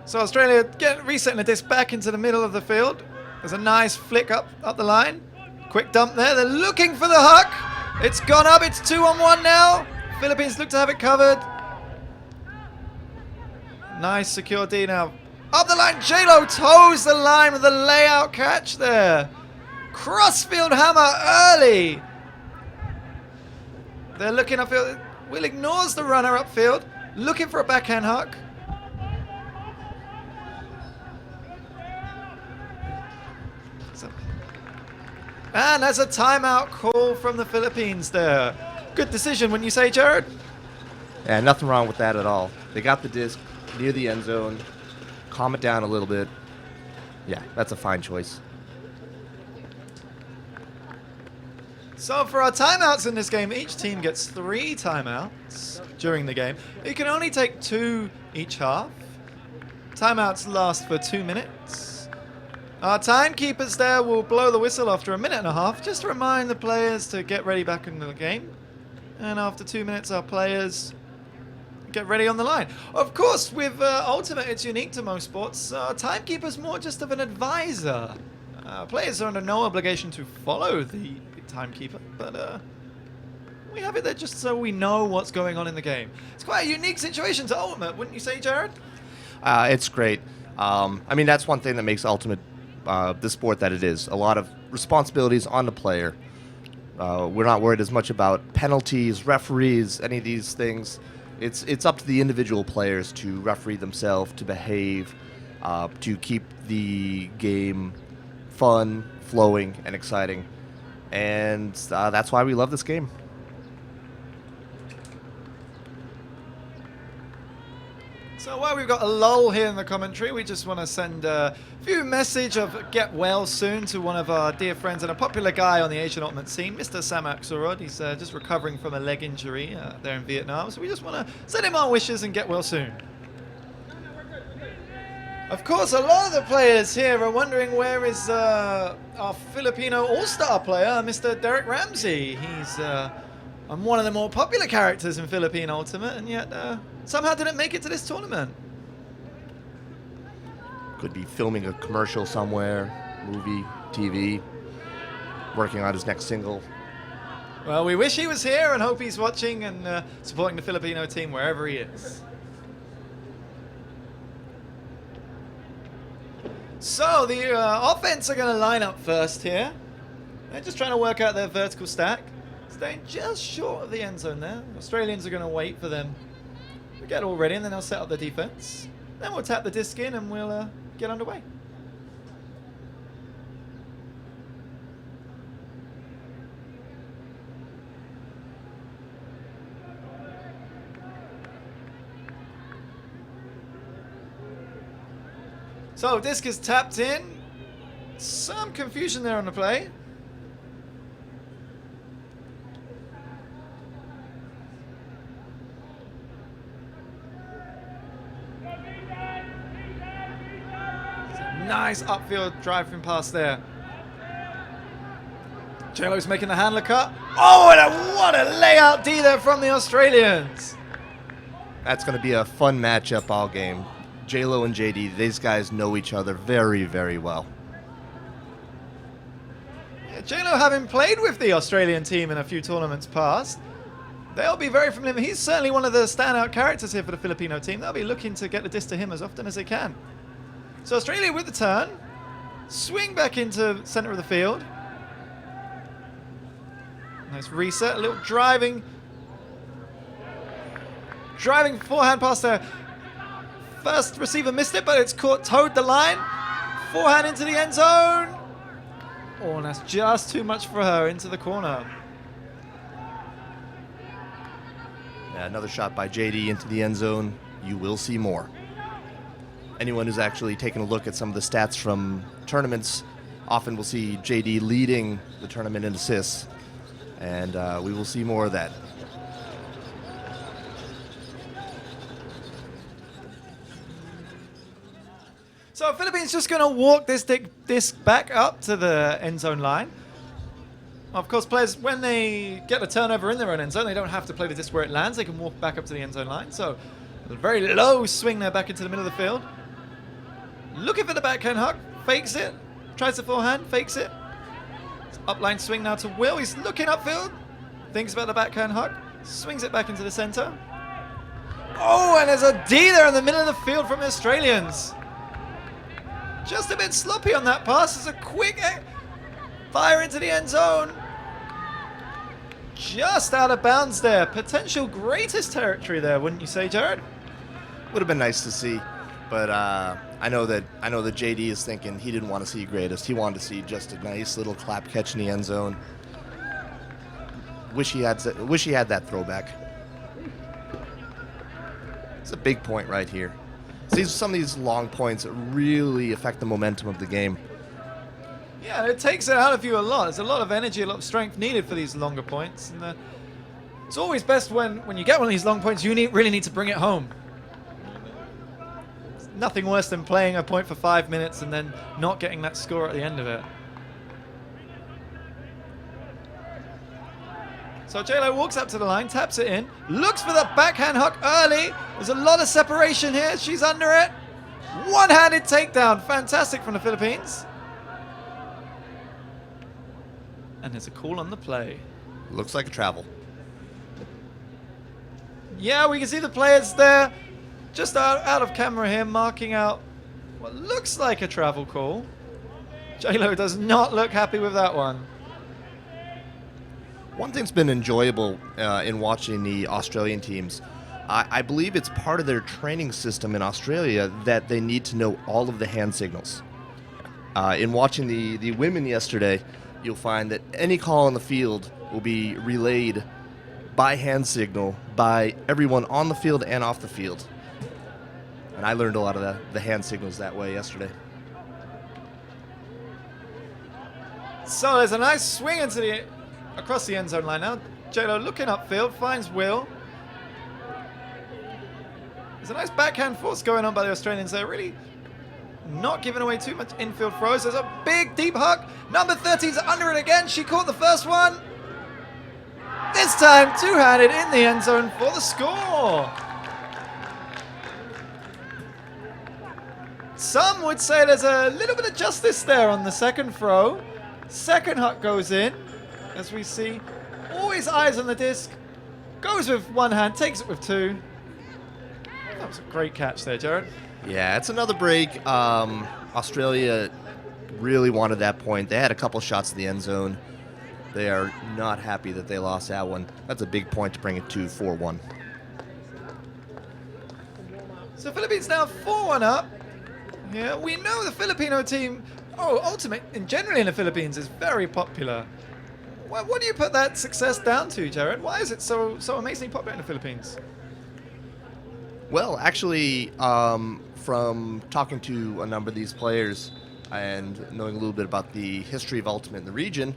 So Australia resetting the disc back into the middle of the field. There's a nice flick up the line. Quick dump there. They're looking for the huck. It's gone up. It's 2-on-1 now. Philippines look to have it covered. Nice secure D now. Up the line. J-Lo toes the line with a layout catch there. Crossfield hammer early. They're looking upfield. Will ignores the runner upfield. Looking for a backhand huck. And there's a timeout call from the Philippines there. Good decision, wouldn't you say, Jared? Yeah, nothing wrong with that at all. They got the disc near the end zone. Calm it down a little bit. Yeah, that's a fine choice. So for our timeouts in this game, each team gets 3 timeouts during the game. You can only take 2 each half. Timeouts last for 2 minutes. Our timekeepers there will blow the whistle after a minute and a half, just to remind the players to get ready back into the game. And after 2 minutes, our players get ready on the line. Of course, with Ultimate, it's unique to most sports. Timekeeper's more just of an advisor. Players are under no obligation to follow the timekeeper, but we have it there just so we know what's going on in the game. It's quite a unique situation to Ultimate, wouldn't you say, Jared? It's great. I mean, that's one thing that makes Ultimate the sport that it is. A lot of responsibilities on the player. We're not worried as much about penalties, referees, any of these things. It's up to the individual players to referee themselves, to behave, to keep the game fun, flowing, and exciting. And that's why we love this game. So while we've got a lull here in the commentary, we just want to send a few message of get well soon to one of our dear friends and a popular guy on the Asian Ultimate scene, Mr. Samak Surod. He's just recovering from a leg injury there in Vietnam. So we just want to send him our wishes and get well soon. Of course, a lot of the players here are wondering where is our Filipino all-star player, Mr. Derek Ramsey. He's one of the more popular characters in Philippine Ultimate, and yet somehow didn't make it to this tournament. Could be filming a commercial somewhere, movie, TV, working on his next single. Well, we wish he was here and hope he's watching and supporting the Filipino team wherever he is. So the offense are going to line up first here. They're just trying to work out their vertical stack. Staying just short of the end zone there. The Australians are going to wait for them to get all ready, and then they'll set up the defense. Then we'll tap the disc in and we'll get underway. So, disc is tapped in. Some confusion there on the play. Nice upfield driving pass there. JLo's making the handler cut. Oh, and what a layout D there from the Australians. That's going to be a fun matchup all game. J-Lo and JD, these guys know each other very, very well. Yeah, J-Lo, having played with the Australian team in a few tournaments past, they'll be very familiar. He's certainly one of the standout characters here for the Filipino team. They'll be looking to get the disc to him as often as they can. So Australia with the turn. Swing back into center of the field. Nice reset. A little driving forehand pass there. First receiver missed it, but it's towed the line. Forehand into the end zone. Oh, and that's just too much for her into the corner. Yeah, another shot by JD into the end zone. You will see more. Anyone who's actually taken a look at some of the stats from tournaments often will see JD leading the tournament in assists. And we will see more of that. So Philippines just going to walk this disc back up to the end zone line. Of course, players, when they get a turnover in their own end zone, they don't have to play the disc where it lands. They can walk back up to the end zone line. So a very low swing there back into the middle of the field. Looking for the backhand hook. Fakes it. Tries the forehand. Fakes it. Upline swing now to Will. He's looking upfield. Thinks about the backhand hook. Swings it back into the center. Oh, and there's a D there in the middle of the field from the Australians. Just a bit sloppy on that pass. It's a quick fire into the end zone. Just out of bounds there. Potential greatest territory there, wouldn't you say, Jared? Would have been nice to see, but I know that JD is thinking he didn't want to see greatest. He wanted to see just a nice little clap catch in the end zone. Wish he had that throwback. It's a big point right here. Some of these long points really affect the momentum of the game. Yeah, it takes it out of you a lot. There's a lot of energy, a lot of strength needed for these longer points. And it's always best when you get one of these long points, you really need to bring it home. It's nothing worse than playing a point for 5 minutes and then not getting that score at the end of it. So J-Lo walks up to the line, taps it in, looks for the backhand hook early. There's a lot of separation here. She's under it. One-handed takedown. Fantastic from the Philippines. And there's a call on the play. Looks like a travel. Yeah, we can see the players there just out of camera here marking out what looks like a travel call. J-Lo does not look happy with that one. One thing's been enjoyable in watching the Australian teams, I believe it's part of their training system in Australia that they need to know all of the hand signals. In watching the women yesterday, you'll find that any call on the field will be relayed by hand signal by everyone on the field and off the field. And I learned a lot of the hand signals that way yesterday. So there's a nice swing across the end zone line now. J-Lo looking upfield, finds Will. There's a nice backhand force going on by the Australians there, really not giving away too much infield throws. There's a big deep hook. Number 13's under it again. She caught the first one. This time two-handed in the end zone for the score. Some would say there's a little bit of justice there on the second throw. Second hook goes in, as we see always eyes on the disc. Goes with one hand, takes it with two. That was a great catch there, Jared. Yeah, it's another break. Australia really wanted that point. They had a couple shots in the end zone. They are not happy that they lost that one. That's a big point to bring it to 4-1. So Philippines now 4-1 up. Yeah, we know the Filipino team, Ultimate, in generally in the Philippines, is very popular. What do you put that success down to, Jared? Why is it so amazingly popular in the Philippines? Well, actually, from talking to a number of these players and knowing a little bit about the history of Ultimate in the region,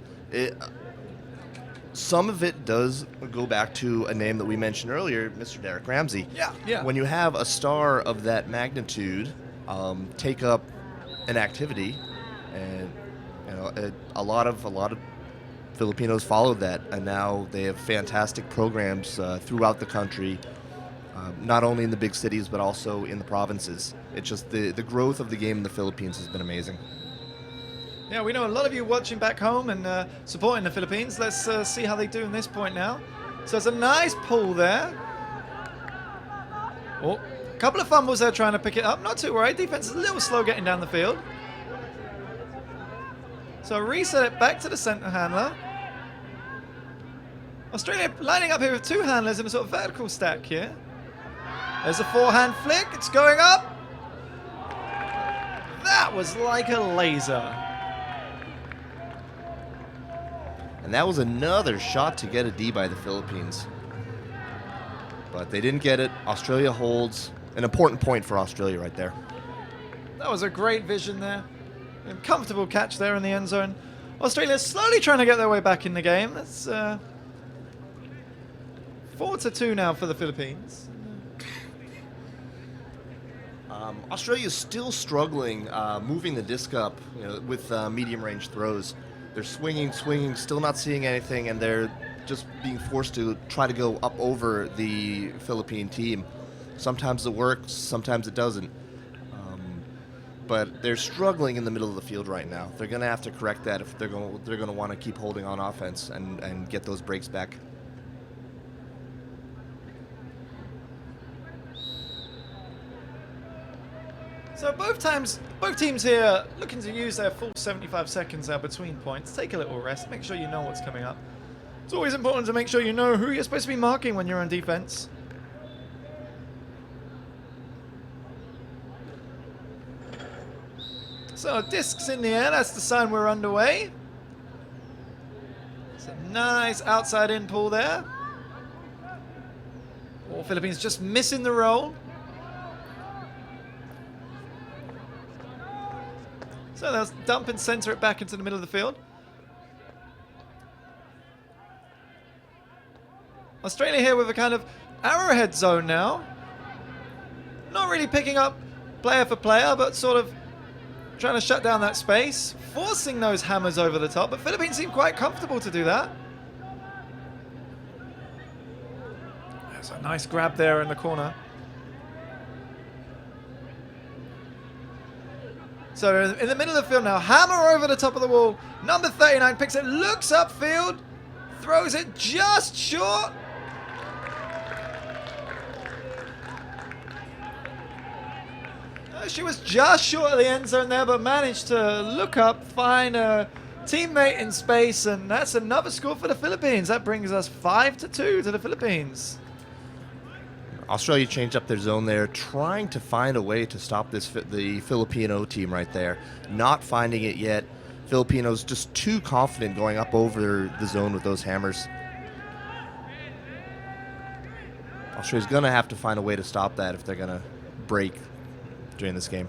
some of it does go back to a name that we mentioned earlier, Mr. Derek Ramsey. Yeah. When you have a star of that magnitude take up an activity, and a lot of Filipinos followed that, and now they have fantastic programs throughout the country, not only in the big cities but also in the provinces. It's just the growth of the game in the Philippines has been amazing. Yeah, we know a lot of you watching back home and supporting the Philippines. Let's see how they do in this point now. So it's a nice pull there. Oh, a couple of fumbles there trying to pick it up. Not too worried. Defense is a little slow getting down the field. So reset it back to the center handler. Australia lining up here with two handlers in a sort of vertical stack here. There's a forehand flick. It's going up. That was like a laser. And that was another shot to get a D by the Philippines. But they didn't get it. Australia holds. An important point for Australia right there. That was a great vision there. A comfortable catch there in the end zone. Australia slowly trying to get their way back in the game. That's 4-2 now for the Philippines. Australia's still struggling moving the disc up with medium range throws. They're swinging, still not seeing anything, and they're just being forced to try to go up over the Philippine team. Sometimes it works, sometimes it doesn't. But they're struggling in the middle of the field right now. They're going to have to correct that if they're going to want to keep holding on offense and get those breaks back. So both teams here looking to use their full 75 seconds now between points. Take a little rest. Make sure you know what's coming up. It's always important to make sure you know who you're supposed to be marking when you're on defense. So discs in the air. That's the sign we're underway. It's a nice outside in pull there. All Philippines just missing the roll. So they'll dump and center it back into the middle of the field. Australia here with a kind of arrowhead zone now. Not really picking up player for player, but sort of trying to shut down that space, forcing those hammers over the top, but Philippines seem quite comfortable to do that. There's a nice grab there in the corner. So in the middle of the field now, hammer over the top of the wall. Number 39 picks it, looks upfield, throws it just short. She was just short of the end zone there, but managed to look up, find a teammate in space, and that's another score for the Philippines. That brings us 5-2 to the Philippines. Australia changed up their zone there, trying to find a way to stop the Filipino team right there. Not finding it yet. Filipinos just too confident going up over the zone with those hammers. Australia's going to have to find a way to stop that if they're going to break during this game.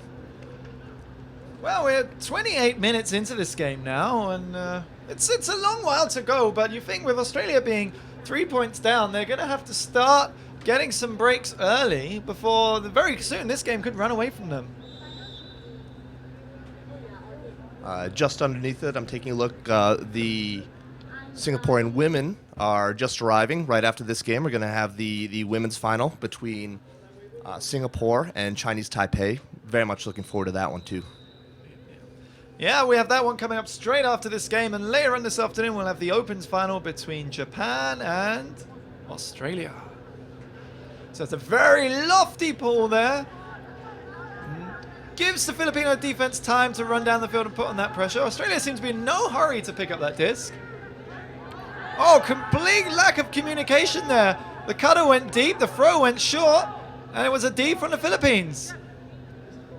Well, we're 28 minutes into this game now, and it's a long while to go, but you think with Australia being 3 points down, they're going to have to start getting some breaks early before very soon this game could run away from them. Just underneath it, I'm taking a look. The Singaporean women are just arriving right after this game. We're going to have the women's final between Singapore and Chinese Taipei. Very much looking forward to that one, too. Yeah, we have that one coming up straight after this game, and later on this afternoon we'll have the Opens final between Japan and Australia. So it's a very lofty pool there. Gives the Filipino defense time to run down the field and put on that pressure. Australia seems to be in no hurry to pick up that disc. Oh, complete lack of communication there. The cutter went deep, the throw went short, and it was a D from the Philippines.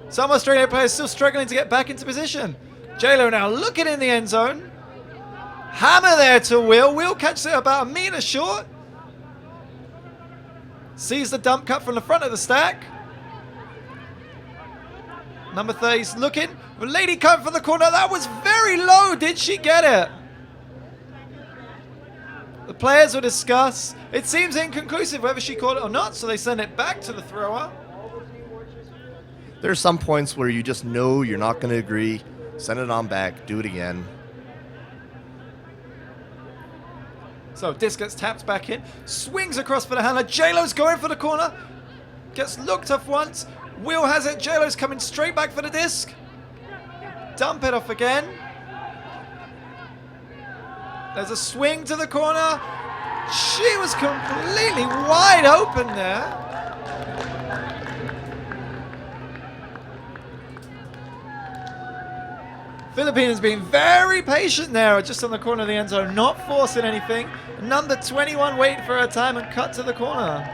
Some Australian players still struggling to get back into position. J-Lo now looking in the end zone. Hammer there to Will. Will catches it about 1 meter short. Sees the dump cut from the front of the stack. Number 30's looking. The lady coming from the corner. That was very low. Did she get it? The players will discuss. It seems inconclusive whether she caught it or not, so they send it back to the thrower. There's some points where you just know you're not going to agree. Send it on back. Do it again. So disc gets tapped back in. Swings across for the handler. J-Lo's going for the corner. Gets looked off once. Will has it. J-Lo's coming straight back for the disc. Dump it off again. There's a swing to the corner. She was completely wide open there. Philippines being very patient there, just on the corner of the end zone, not forcing anything. Number 21 waiting for her time and cut to the corner.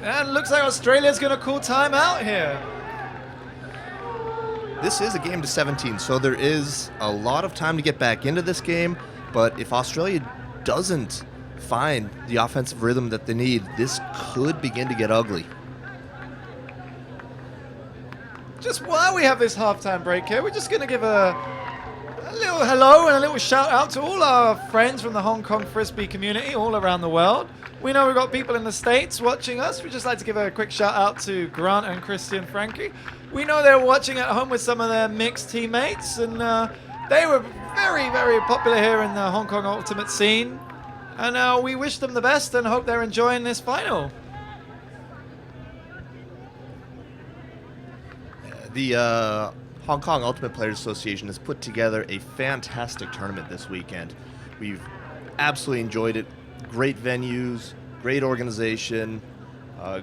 And looks like Australia's going to call timeout here. This is a game to 17, so there is a lot of time to get back into this game. But if Australia doesn't find the offensive rhythm that they need, this could begin to get ugly. Just while we have this halftime break here, we're just going to give a little hello and a little shout out to all our friends from the Hong Kong Frisbee community all around the world. We know we've got people in the States watching us. We'd just like to give a quick shout out to Grant and Christian Frankie. We know they're watching at home with some of their mixed teammates, and they were very, very popular here in the Hong Kong Ultimate scene. And we wish them the best and hope they're enjoying this final. The Hong Kong Ultimate Players Association has put together a fantastic tournament this weekend. We've absolutely enjoyed it. Great venues, great organization,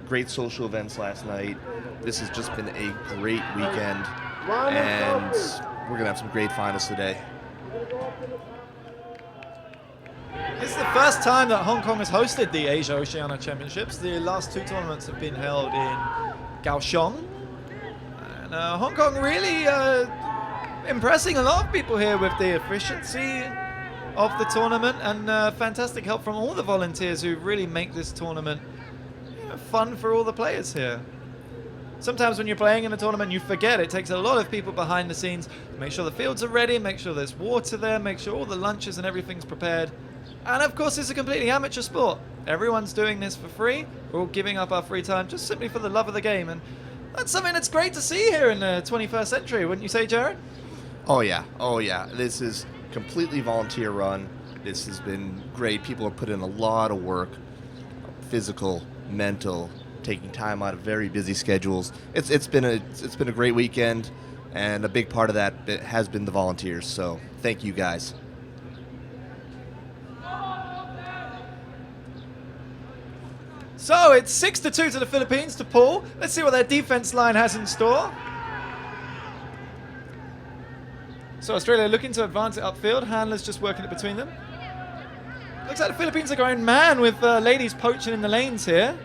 great social events last night. This has just been a great weekend, and we're going to have some great finals today. This is the first time that Hong Kong has hosted the Asia Oceanic Championships. The last two tournaments have been held in Kaohsiung. And Hong Kong really impressing a lot of people here with the efficiency of the tournament, and fantastic help from all the volunteers who really make this tournament fun for all the players here. Sometimes when you're playing in a tournament, you forget it takes a lot of people behind the scenes to make sure the fields are ready, make sure there's water there, make sure all the lunches and everything's prepared. And of course, it's a completely amateur sport. Everyone's doing this for free. We're all giving up our free time just simply for the love of the game. And that's something that's great to see here in the 21st century, wouldn't you say, Jared? Oh yeah, oh yeah. This is completely volunteer run. This has been great. People have put in a lot of work, physical, mental, taking time out of very busy schedules. It's been a great weekend, and a big part of that has been the volunteers. So thank you guys. So it's 6-2 to the Philippines to Paul. Let's see what their defense line has in store. So Australia looking to advance it upfield. Handler's just working it between them. Looks like the Philippines are going man with ladies poaching in the lanes here.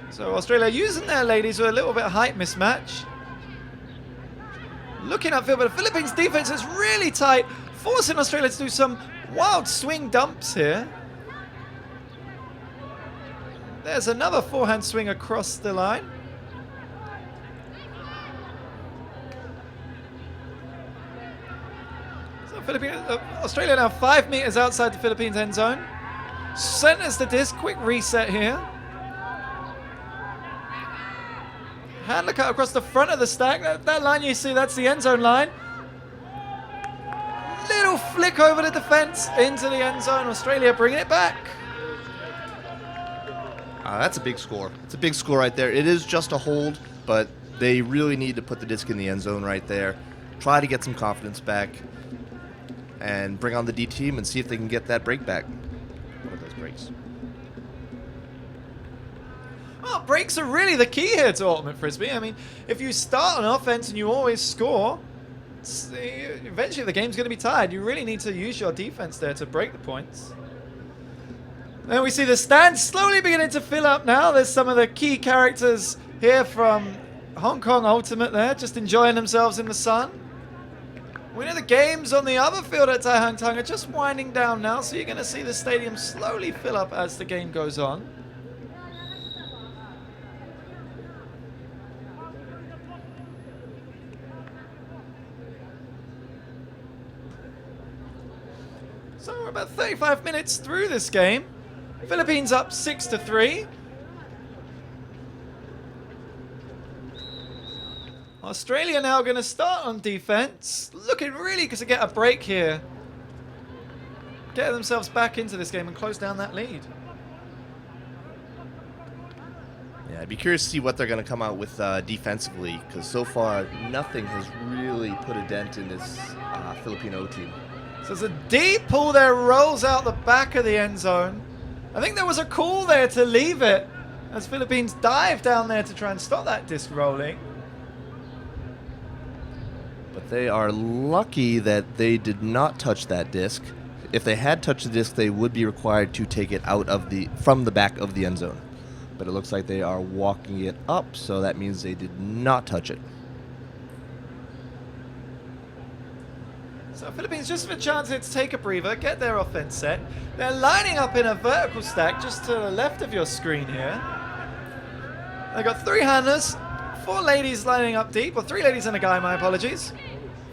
So Australia using their ladies with a little bit of height mismatch. Looking upfield, but the Philippines defense is really tight, forcing Australia to do some wild swing dumps here. There's another forehand swing across the line. So Australia now 5 meters outside the Philippines end zone. Centers the disc, quick reset here. Handler cut across the front of the stack. That line you see, that's the end zone line. Little flick over the defense into the end zone. Australia bringing it back. That's a big score. It's a big score right there. It is just a hold, but they really need to put the disc in the end zone right there. Try to get some confidence back and bring on the D team and see if they can get that break back. One of those breaks. Well, breaks are really the key here to Ultimate Frisbee. I mean, if you start an offense and you always score, eventually the game's going to be tied. You really need to use your defense there to break the points. Then we see the stands slowly beginning to fill up now. There's some of the key characters here from Hong Kong Ultimate there, just enjoying themselves in the sun. We know the games on the other field at Tai Hang Tung are just winding down now, so you're going to see the stadium slowly fill up as the game goes on. So we're about 35 minutes through this game. Philippines up 6-3. Australia now going to start on defense. Looking really to get a break here. Get themselves back into this game and close down that lead. Yeah, I'd be curious to see what they're going to come out with defensively, because so far nothing has really put a dent in this Filipino team. So there's a deep pull there, rolls out the back of the end zone. I think there was a call there to leave it as Philippines dive down there to try and stop that disc rolling. But they are lucky that they did not touch that disc. If they had touched the disc, they would be required to take it out of from the back of the end zone. But it looks like they are walking it up, so that means they did not touch it. So Philippines just have a chance here to take a breather, get their offense set. They're lining up in a vertical stack just to the left of your screen here. They've got 3 handlers, 4 ladies lining up deep, or 3 ladies and a guy, my apologies.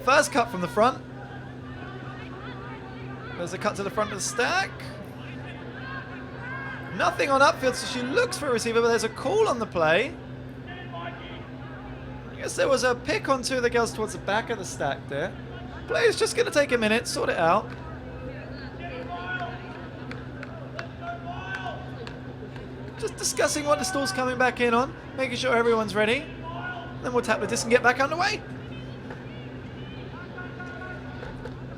First cut from the front. There's a cut to the front of the stack. Nothing on upfield, so she looks for a receiver, but there's a call on the play. I guess there was a pick on 2 of the girls towards the back of the stack there. Player's just going to take a minute, sort it out. Just discussing what the stall's coming back in on, making sure everyone's ready. Then we'll tap the disc and get back underway.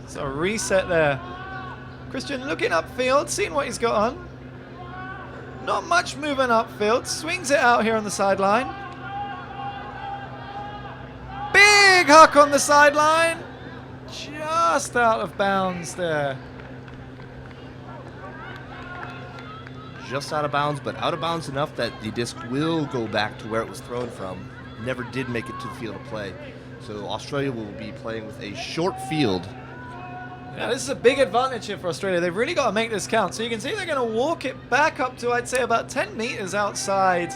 So reset there. Christian looking upfield, seeing what he's got on. Not much movement upfield. Swings it out here on the sideline. Big huck on the sideline. Just out of bounds there. Just out of bounds, but out of bounds enough that the disc will go back to where it was thrown from. Never did make it to the field of play. So Australia will be playing with a short field. Yeah, this is a big advantage here for Australia. They've really got to make this count. So you can see they're going to walk it back up to, I'd say, about 10 meters outside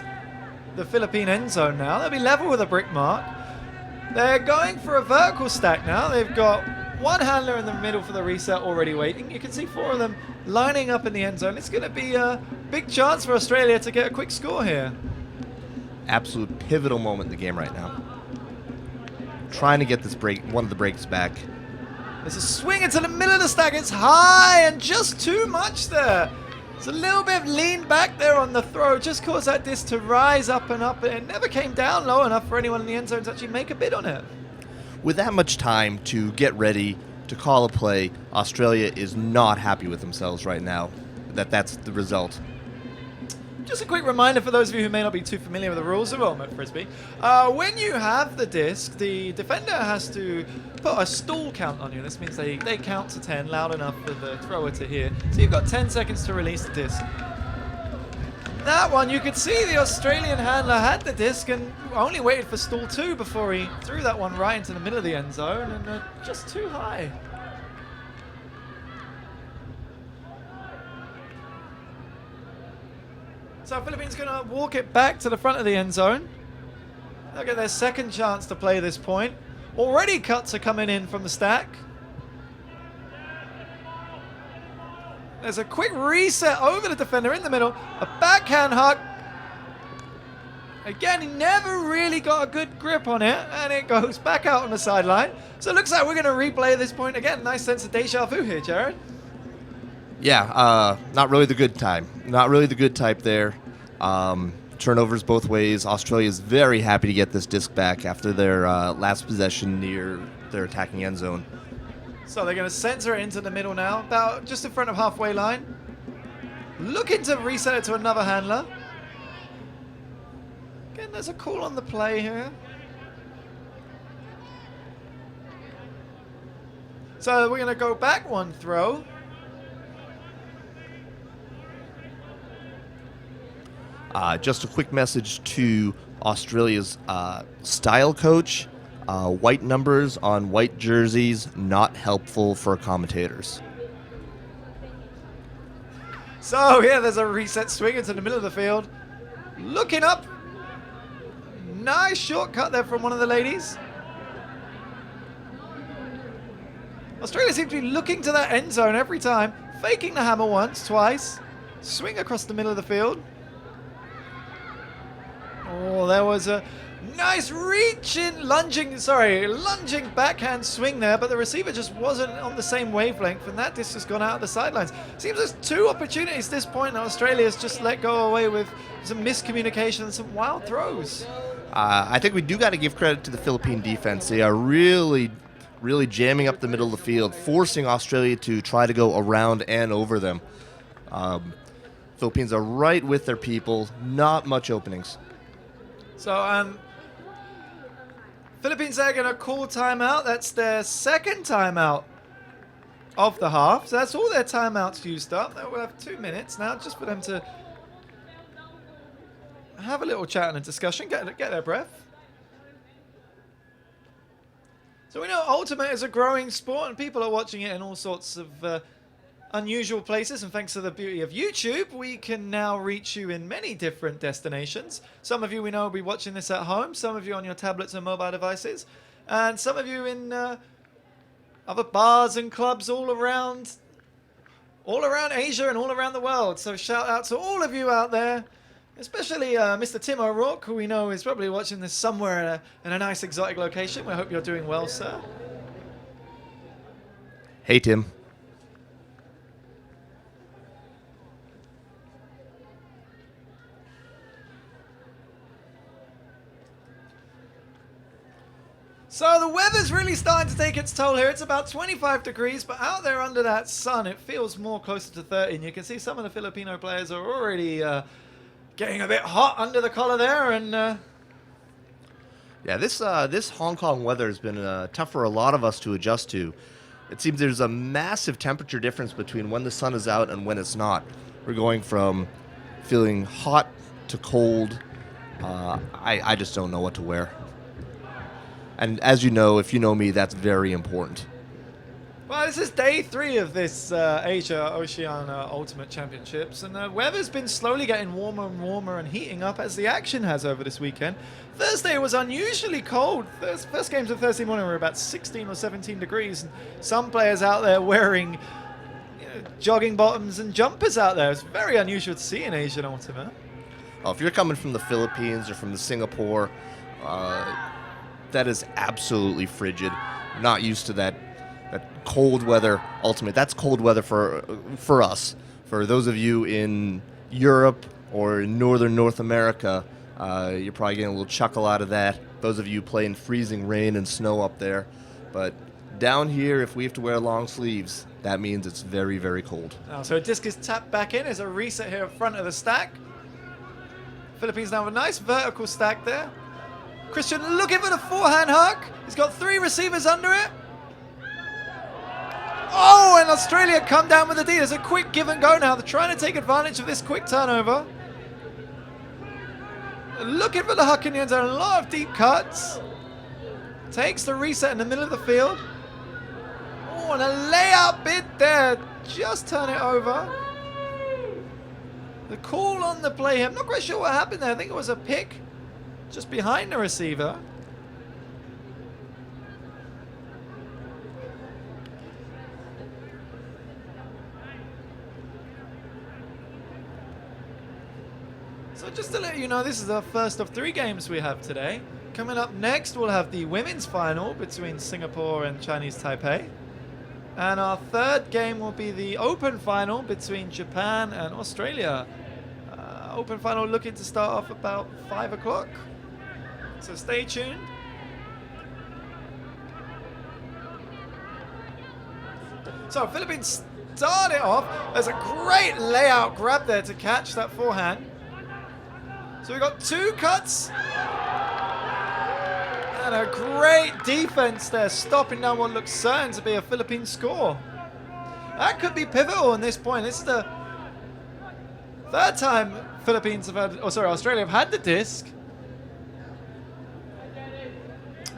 the Philippine end zone now. They'll be level with a brick mark. They're going for a vertical stack now. They've got 1 handler in the middle for the reset already waiting. You can see 4 of them lining up in the end zone. It's going to be a big chance for Australia to get a quick score here. Absolute pivotal moment in the game right now. Trying to get this break, one of the breaks back. There's a swing into the middle of the stack. It's high and just too much there. It's a little bit of lean back there on the throw. Just caused that disc to rise up and up. It never came down low enough for anyone in the end zone to actually make a bid on it. With that much time to get ready to call a play, Australia is not happy with themselves right now. That's the result. Just a quick reminder for those of you who may not be too familiar with the rules of Ultimate Frisbee. When you have the disc, the defender has to put a stall count on you. This means they count to 10 loud enough for the thrower to hear. So you've got 10 seconds to release the disc. That one, you could see the Australian handler had the disc and only waited for stall 2 before he threw that one right into the middle of the end zone, and just too high. So Philippines going to walk it back to the front of the end zone. They'll get their second chance to play this point. Already cuts are coming in from the stack. There's a quick reset over the defender in the middle. A backhand huck. Again, he never really got a good grip on it, and it goes back out on the sideline. So it looks like we're going to replay this point again. Nice sense of deja vu here, Jared. Yeah, not really the good time. Not really the good type there. Turnovers both ways. Australia is very happy to get this disc back after their last possession near their attacking end zone. So they're going to center it into the middle now, about just in front of halfway line. Looking to reset it to another handler. Again, there's a call on the play here. So we're going to go back one throw. Just a quick message to Australia's style coach. White numbers on white jerseys, not helpful for commentators. So yeah, there's a reset swing into the middle of the field. Looking up. Nice shortcut there from one of the ladies. Australia seems to be looking to that end zone every time. Faking the hammer once, twice. Swing across the middle of the field. Oh, there was a nice lunging backhand swing there, but the receiver just wasn't on the same wavelength, and that disc has gone out of the sidelines. Seems there's two opportunities at this point, and Australia's just let go away with some miscommunication and some wild throws. I think we do got to give credit to the Philippine defense. They are really jamming up the middle of the field, forcing Australia to try to go around and over them. Philippines are right with their people, not much openings. So, Philippines are going to call timeout. That's their second timeout of the half. So that's all their timeouts used up. We'll have 2 minutes now just for them to have a little chat and a discussion, get their breath. So we know Ultimate is a growing sport and people are watching it in all sorts of unusual places, and thanks to the beauty of YouTube, we can now reach you in many different destinations. Some of you we know will be watching this at home, some of you on your tablets and mobile devices, and some of you in other bars and clubs all around Asia and all around the world. So shout out to all of you out there, especially Mr. Tim O'Rourke, who we know is probably watching this somewhere in a nice exotic location. We hope you're doing well, sir. Hey, Tim. So the weather's really starting to take its toll here. It's about 25 degrees, but out there under that sun, it feels more closer to 30. And you can see some of the Filipino players are already getting a bit hot under the collar there. And yeah, this Hong Kong weather has been tough for a lot of us to adjust to. It seems there's a massive temperature difference between when the sun is out and when it's not. We're going from feeling hot to cold. I just don't know what to wear. And as you know, if you know me, that's very important. well, this is day 3 of this Asia Oceania Ultimate Championships, and the weather's been slowly getting warmer and warmer and heating up as the action has over this weekend. Thursday was unusually cold. First games of Thursday morning were about 16 or 17 degrees, and some players out there wearing jogging bottoms and jumpers out there. It's very unusual to see in Asian Ultimate. Oh, if you're coming from the Philippines or from Singapore, that is absolutely frigid. Not used to that cold weather Ultimate. That's cold weather for us. For those of you in Europe or in northern North America, you're probably getting a little chuckle out of that. Those of you playing freezing rain and snow up there. But down here, if we have to wear long sleeves, that means it's very, very cold. So a disc is tapped back in. There's a reset here in front of the stack. Philippines now have a nice vertical stack there. Christian looking for the forehand hook. He's got 3 receivers under it. Oh, and Australia come down with the D. There's a quick give and go now. They're trying to take advantage of this quick turnover. Looking for the hook in the end zone. A lot of deep cuts. Takes the reset in the middle of the field. Oh, and a layout bid there. Just turn it over. The call on the play here. I'm not quite sure what happened there. I think it was a pick just behind the receiver. So just to let you know, this is the first of 3 games we have today. Coming up next, we'll have the women's final between Singapore and Chinese Taipei. And our third game will be the open final between Japan and Australia. Open final looking to start off about 5 o'clock. So stay tuned. So Philippines start it off. There's a great layout grab there to catch that forehand. So we've got 2 cuts. And a great defense there, stopping down what looks certain to be a Philippine score. That could be pivotal in this point. This is the 3rd time Australia have had the disc.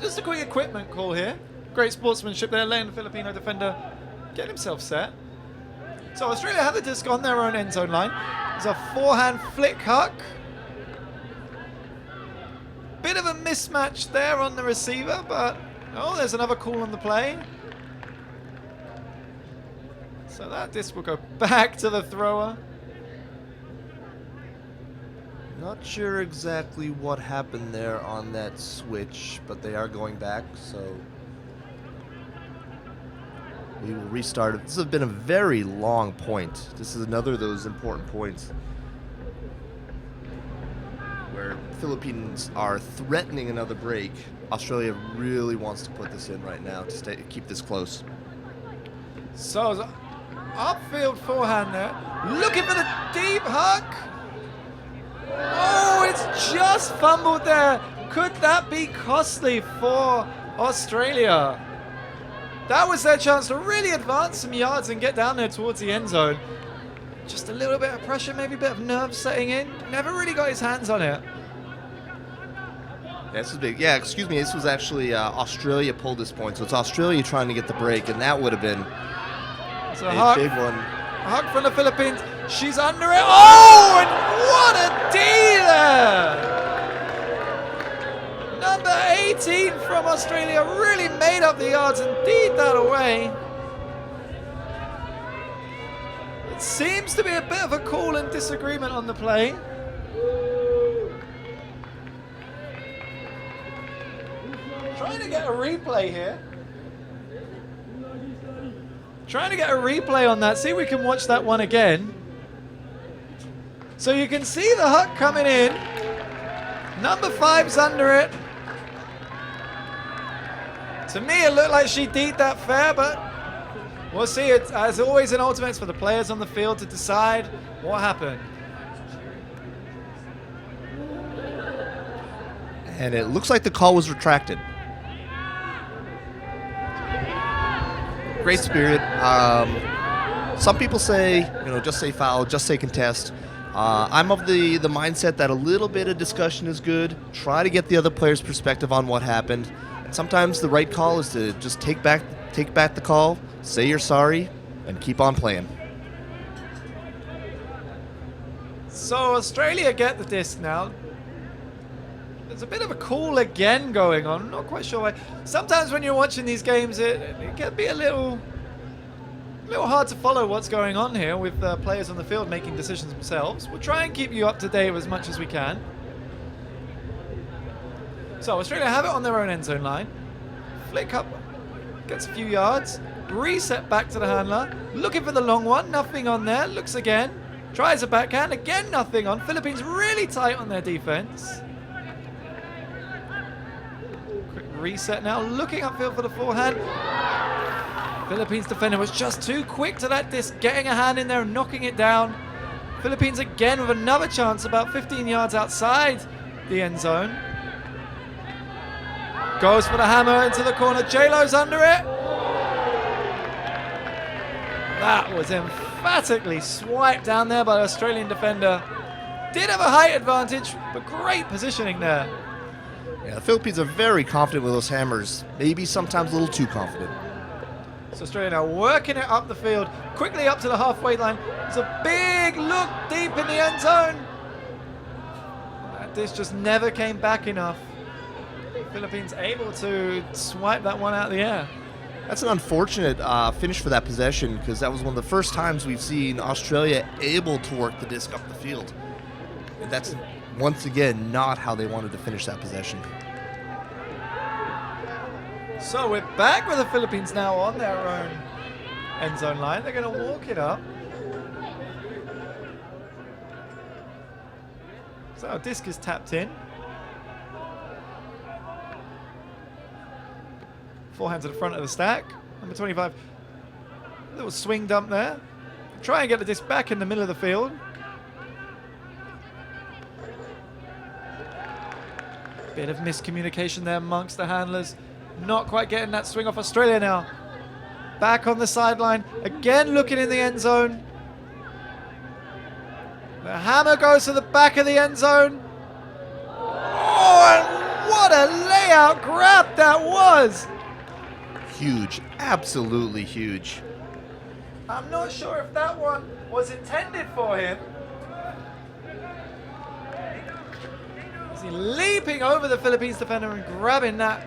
Just a quick equipment call here. Great sportsmanship there, letting the Filipino defender get himself set. So Australia have the disc on their own end zone line. There's a forehand flick huck. Bit of a mismatch there on the receiver, but oh, there's another call on the play. So that disc will go back to the thrower. Not sure exactly what happened there on that switch, but they are going back, so we will restart it. This has been a very long point. This is another of those important points where Philippines are threatening another break. Australia really wants to put this in right now to keep this close. So upfield forehand there, looking for the deep huck. Oh, it's just fumbled there. Could that be costly for Australia? That was their chance to really advance some yards and get down there towards the end zone. Just a little bit of pressure, maybe a bit of nerve setting in. Never really got his hands on it. Yeah, this is big. Yeah, excuse me. This was actually Australia pulled this point, so it's Australia trying to get the break, and that would have been a big one. A hug from the Philippines. She's under it. Oh, and what a D there! Number 18 from Australia really made up the yards and D'd that away. It seems to be a bit of a call and disagreement on the play. Trying to get a replay here. Trying to get a replay on that. See if we can watch that one again. So you can see the huck coming in. Number 5's under it. To me, it looked like she D'd that fair, but we'll see. It as always in ultimates for the players on the field to decide what happened. And it looks like the call was retracted. Great spirit. Some people say, just say foul, just say contest. I'm of the mindset that a little bit of discussion is good. Try to get the other player's perspective on what happened. And sometimes the right call is to just take back the call, say you're sorry, and keep on playing. So Australia get the disc now. There's a bit of a call again going on. I'm not quite sure why. Sometimes when you're watching these games, it can be a little hard to follow what's going on here with players on the field making decisions themselves. We'll try and keep you up to date as much as we can. So Australia have it on their own end zone line. Flick up, gets a few yards. Reset back to the handler. Looking for the long one, nothing on there. Looks again. Tries a backhand, again nothing on. Philippines really tight on their defense. Quick reset now, looking upfield for the forehand. Philippines defender was just too quick to that disc, getting a hand in there and knocking it down. Philippines again with another chance about 15 yards outside the end zone. Goes for the hammer into the corner. J-Lo's under it. That was emphatically swiped down there by the Australian defender. Did have a height advantage, but great positioning there. Yeah, the Philippines are very confident with those hammers. Maybe sometimes a little too confident. So Australia now working it up the field, quickly up to the halfway line. It's a big look deep in the end zone. This just never came back enough. Philippines able to swipe that one out of the air. That's an unfortunate finish for that possession, because that was one of the first times we've seen Australia able to work the disc up the field. And that's, once again, not how they wanted to finish that possession. So we're back with the Philippines now on their own end zone line. They're going to walk it up. So disc is tapped in. Forehand to the front of the stack. Number 25. Little swing dump there. Try and get the disc back in the middle of the field. Bit of miscommunication there amongst the handlers. Not quite getting that swing off. Australia now. Back on the sideline. Again looking in the end zone. The hammer goes to the back of the end zone. Oh, and what a layout grab that was. Huge. Absolutely huge. I'm not sure if that one was intended for him. Is he leaping over the Philippines defender and grabbing that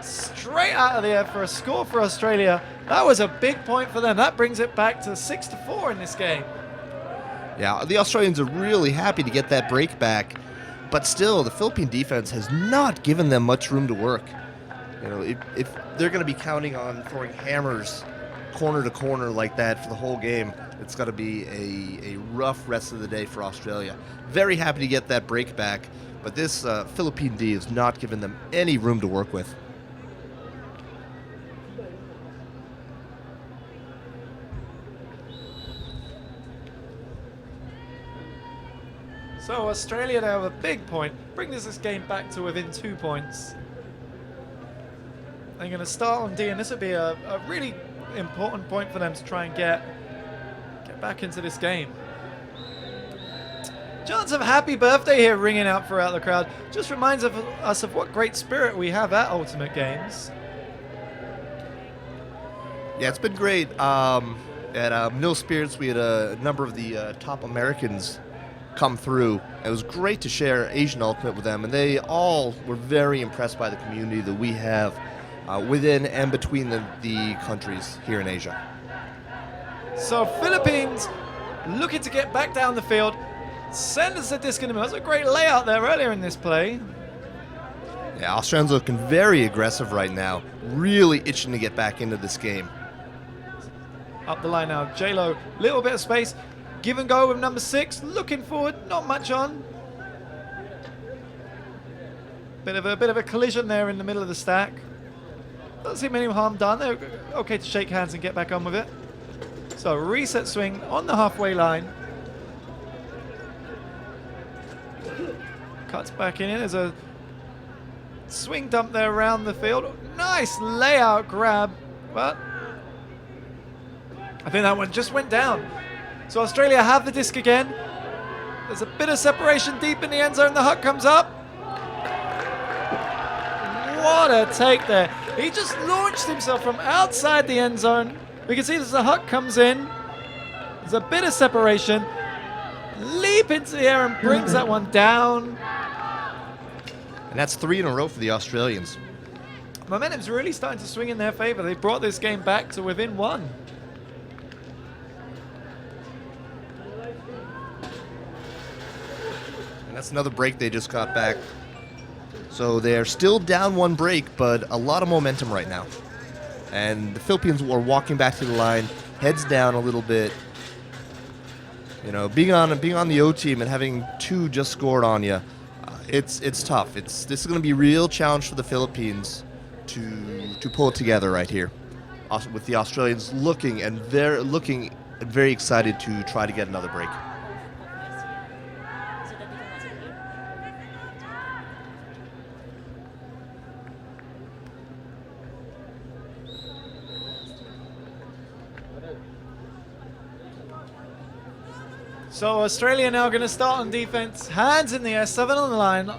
straight out of the air for a score for Australia? That was a big point for them. That brings it back to 6-4 in this game. Yeah, the Australians are really happy to get that break back, but still, the Philippine defense has not given them much room to work. You know, if they're going to be counting on throwing hammers corner to corner like that for the whole game, it's got to be a rough rest of the day for Australia. Very happy to get that break back, but this Philippine D has not given them any room to work with. So Australia now have a big point, bring this game back to within 2 points. They're going to start on D, and this would be a really important point for them to try and get back into this game. Chants of happy birthday here ringing out throughout the crowd. Just reminds us of what great spirit we have at Ultimate Games. Yeah, it's been great. At Mill Spirits, we had a number of the top Americans come through. It was great to share Asian Ultimate with them, and they all were very impressed by the community that we have within and between the countries here in Asia. So Philippines looking to get back down the field. Send us the disc in the middle. That's a great layout there earlier in this play. Yeah, Australians looking very aggressive right now. Really itching to get back into this game. Up the line now. J-Lo, little bit of space. Give and go with number 6. Looking forward, not much on. Bit of a collision there in the middle of the stack. Doesn't seem any harm done. They're okay to shake hands and get back on with it. So reset swing on the halfway line. Cuts back in. There's a swing dump there around the field. Nice layout grab, but I think that one just went down. So Australia have the disc again. There's a bit of separation deep in the end zone. The huck comes up. What a take there. He just launched himself from outside the end zone. We can see as the huck comes in. There's a bit of separation. Leap into the air and brings that one down. And that's 3 in a row for the Australians. Momentum's really starting to swing in their favor. They brought this game back to within 1. And that's another break they just got back. So they're still down 1 break, but a lot of momentum right now. And the Philippines are walking back to the line, heads down a little bit. You know, being on the O team and having 2 just scored on you, it's tough. This is going to be a real challenge for the Philippines to pull it together right here, with the Australians looking very excited to try to get another break. So Australia now going to start on defense. Hands in the air, 7 on the line.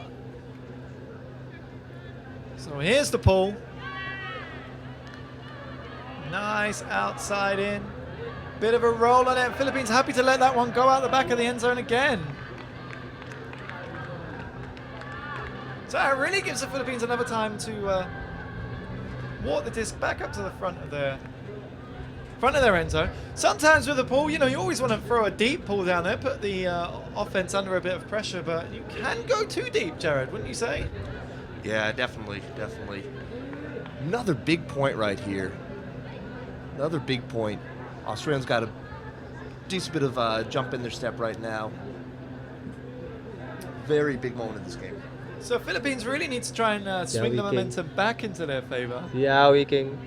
So here's the pull. Nice outside in. Bit of a roll on it. Philippines happy to let that one go out the back of the end zone again. So it really gives the Philippines another time to walk the disc back up to the front of their end zone. Sometimes with a pull, you know, you always want to throw a deep pull down there, put the offense under a bit of pressure, but you can go too deep, Jared, wouldn't you say? Yeah, definitely. Another big point right here. Another big point. Australians got a decent bit of jump in their step right now. very big moment in this game. So Philippines really need to try and swing the we can. momentum back into their favor. Yeah, we can.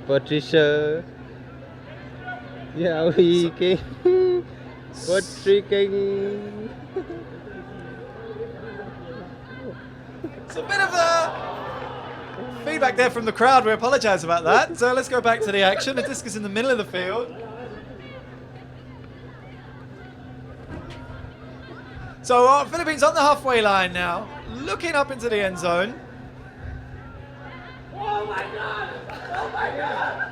Patricia. Yeah, we can. Patrick. It's a bit of feedback there from the crowd. We apologize about that. So let's go back to the action. The disc is in the middle of the field. So Philippines on the halfway line now, looking up into the end zone. Oh my God! Oh my God!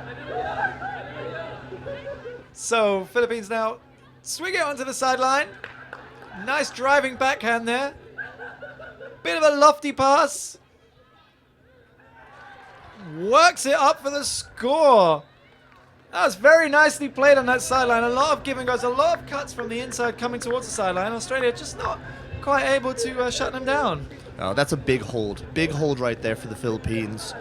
So Philippines now swing it onto the sideline. Nice driving backhand there. Bit of a lofty pass. Works it up for the score. That was very nicely played on that sideline. A lot of give and goes, a lot of cuts from the inside coming towards the sideline. Australia just not quite able to shut them down. Oh, that's a big hold. Big hold right there for the Philippines.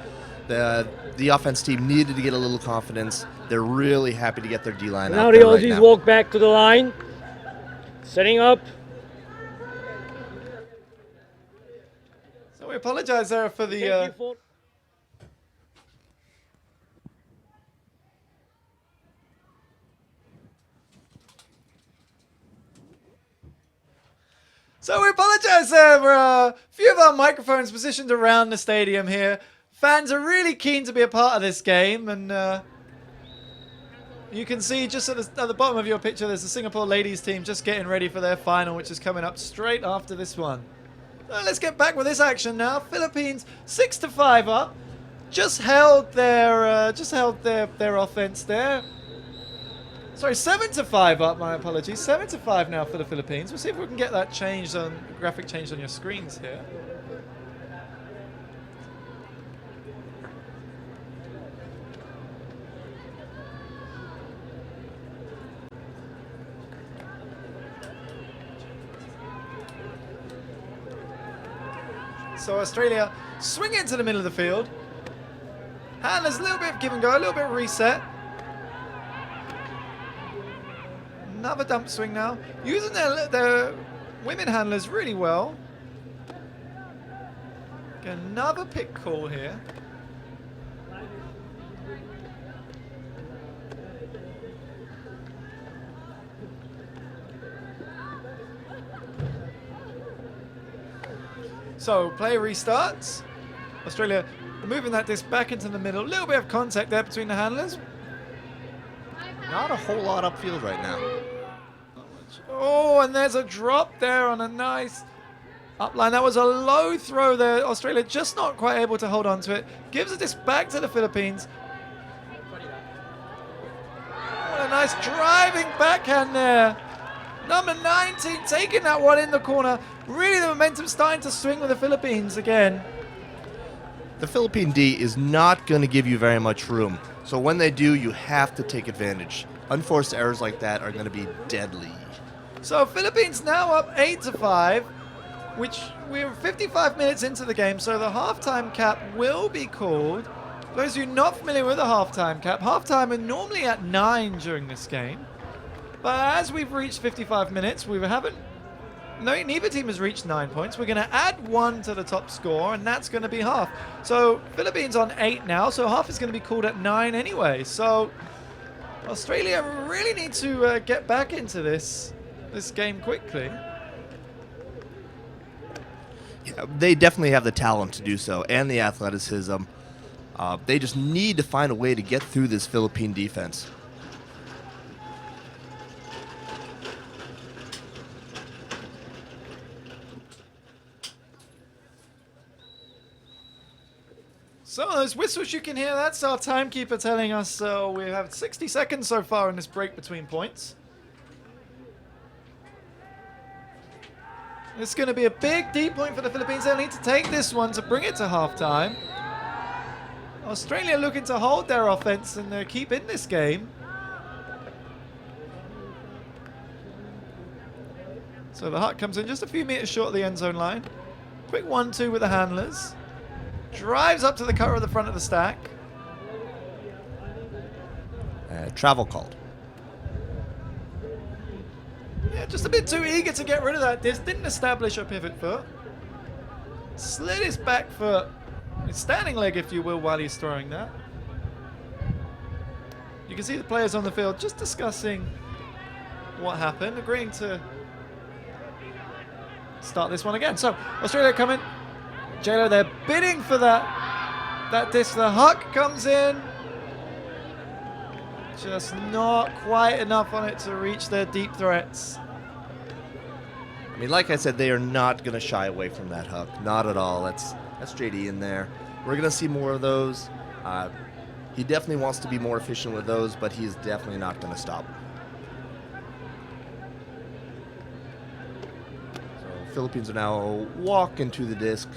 The offense team needed to get a little confidence. They're really happy to get their D-line Now out the there right Aussies now. walk back to the line. Setting up. So we apologize there for the... Thank you for So we apologize there for a few of our microphones positioned around the stadium here. Fans are really keen to be a part of this game, and you can see just at the bottom of your picture there's the Singapore ladies team just getting ready for their final, which is coming up straight after this one. Let's get back with this action now. Philippines 6-5 up. Just held their offense there. Sorry, 7-5 up, my apologies. 7-5 now for the Philippines. We'll see if we can get that changed on graphic changed on your screens here. So Australia swing into the middle of the field. Handlers a little bit of give and go, a little bit of reset. Another dump swing now. Using their women handlers really well. Get another pick call here. So play restarts. Australia moving that disc back into the middle. A little bit of contact there between the handlers. Not a whole lot upfield right now. Oh, and there's a drop there on a nice upline. That was a low throw there. Australia just not quite able to hold on to it. Gives the disc back to the Philippines. What a nice driving backhand there. Number 19 taking that one in the corner. Really the momentum starting to swing with the Philippines again. The Philippine D is not going to give you very much room. So when they do, you have to take advantage. Unforced errors like that are going to be deadly. So Philippines now up 8-5, which we're 55 minutes into the game, so the halftime cap will be called. Those of you not familiar with the halftime cap, halftime are normally at 9 during this game. But as we've reached 55 minutes, neither team has reached 9 points. We're going to add 1 to the top score, and that's going to be half. So Philippines on 8 now, so half is going to be called at 9 anyway. So Australia really need to get back into this game quickly. Yeah, they definitely have the talent to do so, and the athleticism. They just need to find a way to get through this Philippine defense. So those whistles you can hear, that's our timekeeper telling us we have 60 seconds so far in this break between points. It's going to be a big D point for the Philippines. They'll need to take this one to bring it to halftime. Australia looking to hold their offense and keep in this game. So the Hut comes in just a few meters short of the end zone line. Quick 1-2 with the handlers. Drives up to the cutter at the front of the stack. Travel called. Yeah, just a bit too eager to get rid of that disc. Didn't establish a pivot foot. Slid his back foot, his standing leg, if you will, while he's throwing that. You can see the players on the field just discussing what happened, agreeing to start this one again. So, Australia coming. JLo, they're bidding for that disc. The huck comes in. Just not quite enough on it to reach their deep threats. I mean, like I said, they are not going to shy away from that huck. Not at all. That's JD in there. We're going to see more of those. He definitely wants to be more efficient with those, but he's definitely not going to stop. So Philippines are now walking to the disc,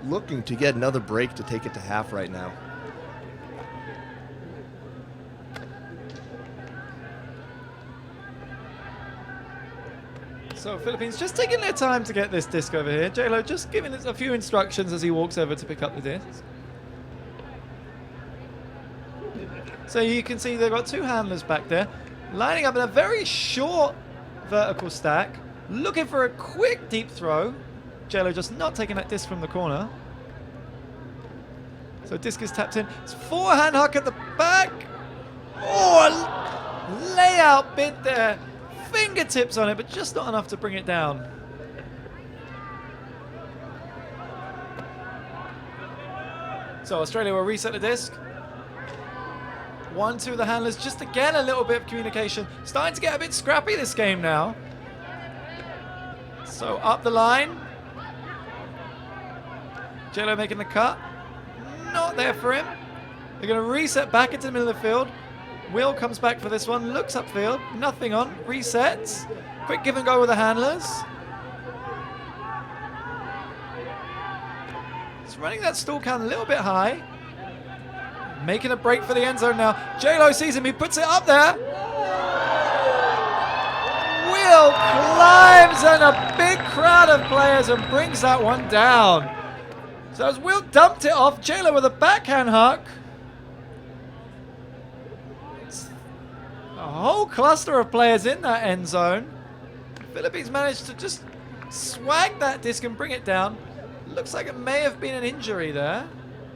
looking to get another break to take it to half right now. So Philippines just taking their time to get this disc over here. JLo just giving us a few instructions as he walks over to pick up the disc. So you can see they've got two handlers back there, lining up in a very short vertical stack, looking for a quick deep throw. JLo just not taking that disc from the corner. So disc is tapped in. It's forehand huck at the back. Oh, a layout bid there. Fingertips on it, but just not enough to bring it down. So Australia will reset the disc. 1-2 the handlers. Just again a little bit of communication. Starting to get a bit scrappy this game now. So up the line. JLo making the cut. Not there for him. They're going to reset back into the middle of the field. Will comes back for this one, looks upfield, nothing on, resets. Quick give and go with the handlers. It's running that stall count a little bit high. Making a break for the end zone now. JLo sees him, he puts it up there. Will climbs and a big crowd of players and brings that one down. So as Will dumped it off, JLo with a backhand huck. A whole cluster of players in that end zone. Philippines managed to just swag that disc and bring it down. Looks like it may have been an injury there.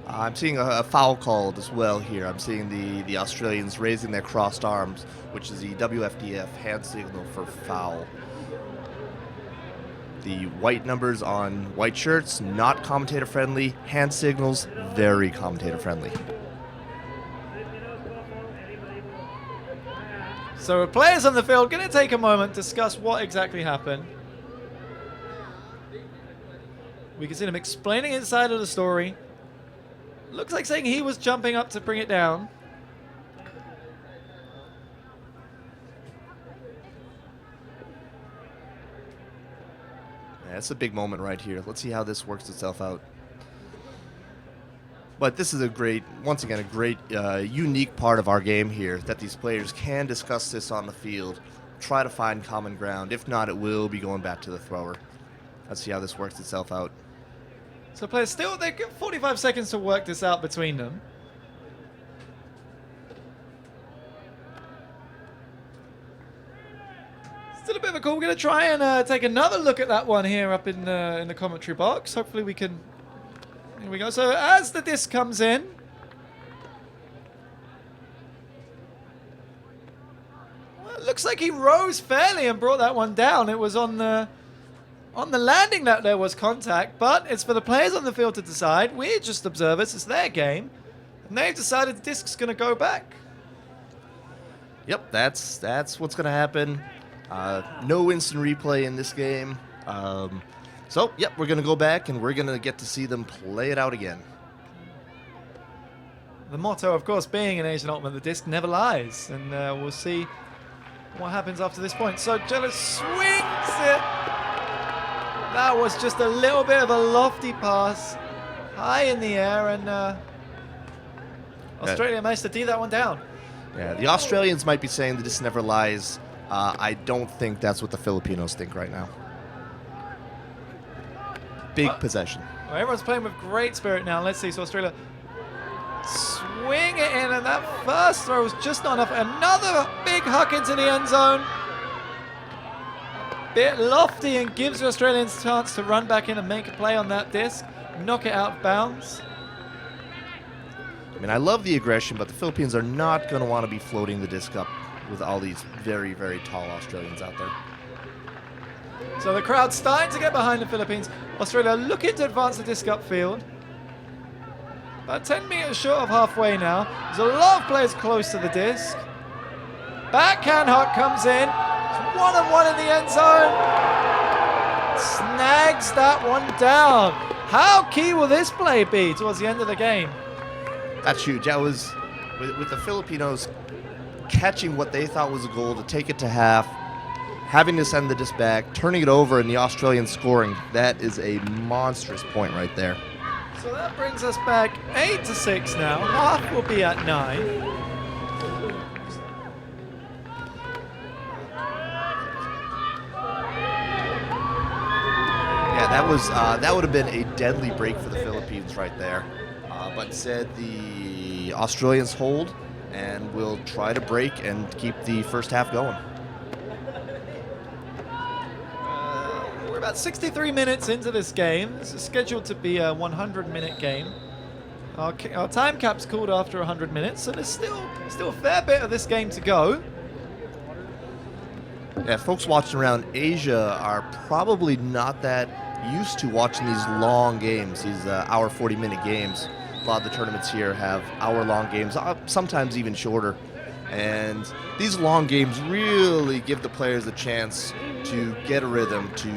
I'm seeing a foul called as well here. I'm seeing the Australians raising their crossed arms, which is the Wfdf hand signal for foul. The white numbers on white shirts, not commentator friendly. Hand signals, very commentator friendly. So players on the field going to take a moment to discuss what exactly happened. We can see them explaining his side of the story. Looks like saying he was jumping up to bring it down. Yeah, that's a big moment right here. Let's see how this works itself out. But this is a great, once again, a great, unique part of our game here, that these players can discuss this on the field, try to find common ground. If not, it will be going back to the thrower. Let's see how this works itself out. So players still, they get 45 seconds to work this out between them. Still a bit of a call. We're going to try and take another look at that one here up in the commentary box. Hopefully we can... Here we go. So as the disc comes in, well, it looks like he rose fairly and brought that one down. It was on the landing that there was contact, but it's for the players on the field to decide. We're just observers. It's their game, and they've decided the disc's going to go back. Yep, that's what's going to happen. No instant replay in this game. So, yep, we're going to go back and we're going to get to see them play it out again. The motto, of course, being in Asian Ultimate, the disc never lies. And we'll see what happens after this point. So, JLo swings it. That was just a little bit of a lofty pass. High in the air. And Australia managed to tee that one down. Yeah, the Australians might be saying the disc never lies. I don't think that's what the Filipinos think right now. Big possession. Well, everyone's playing with great spirit now. Let's see. So Australia swing it in, and that first throw was just not enough. Another big huck into the end zone. bit lofty and gives the Australians a chance to run back in and make a play on that disc, knock it out of bounds. I mean, I love the aggression, but the Philippines are not going to want to be floating the disc up with all these very, very tall Australians out there. So the crowd's starting to get behind the Philippines. Australia looking to advance the disc upfield. About 10 meters short of halfway now. There's a lot of players close to the disc. Backhand hook comes in. It's 1-on-1 in the end zone. Snags that one down. How key will this play be towards the end of the game? That's huge. That was, with the Filipinos catching what they thought was a goal to take it to half, having to send the disc back, turning it over, and the Australians scoring. That is a monstrous point right there. So that brings us back 8-6 now. Half will be at 9. Yeah, that would have been a deadly break for the Philippines right there. But instead, the Australians hold and will try to break and keep the first half going. We're about 63 minutes into this game. This is scheduled to be a 100-minute game. Our time cap's called after 100 minutes, so there's still a fair bit of this game to go. Yeah, folks watching around Asia are probably not that used to watching these long games, these hour 40-minute games. A lot of the tournaments here have hour-long games, sometimes even shorter. And these long games really give the players a chance to get a rhythm, to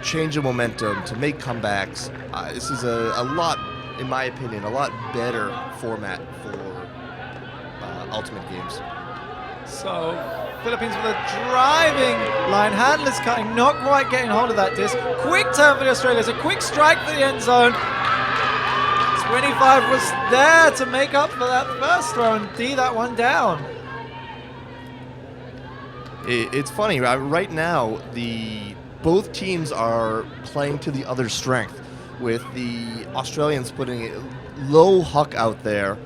change the momentum, to make comebacks. This is a lot, in my opinion, a lot better format for Ultimate games. So, Philippines with a driving line. Handlers cutting, not quite getting hold of that disc. Quick turn for the Australians, a quick strike for the end zone. 25 was there to make up for that first throw and D that one down. It's funny, right now, both teams are playing to the other's strength, with the Australians putting a low huck out there,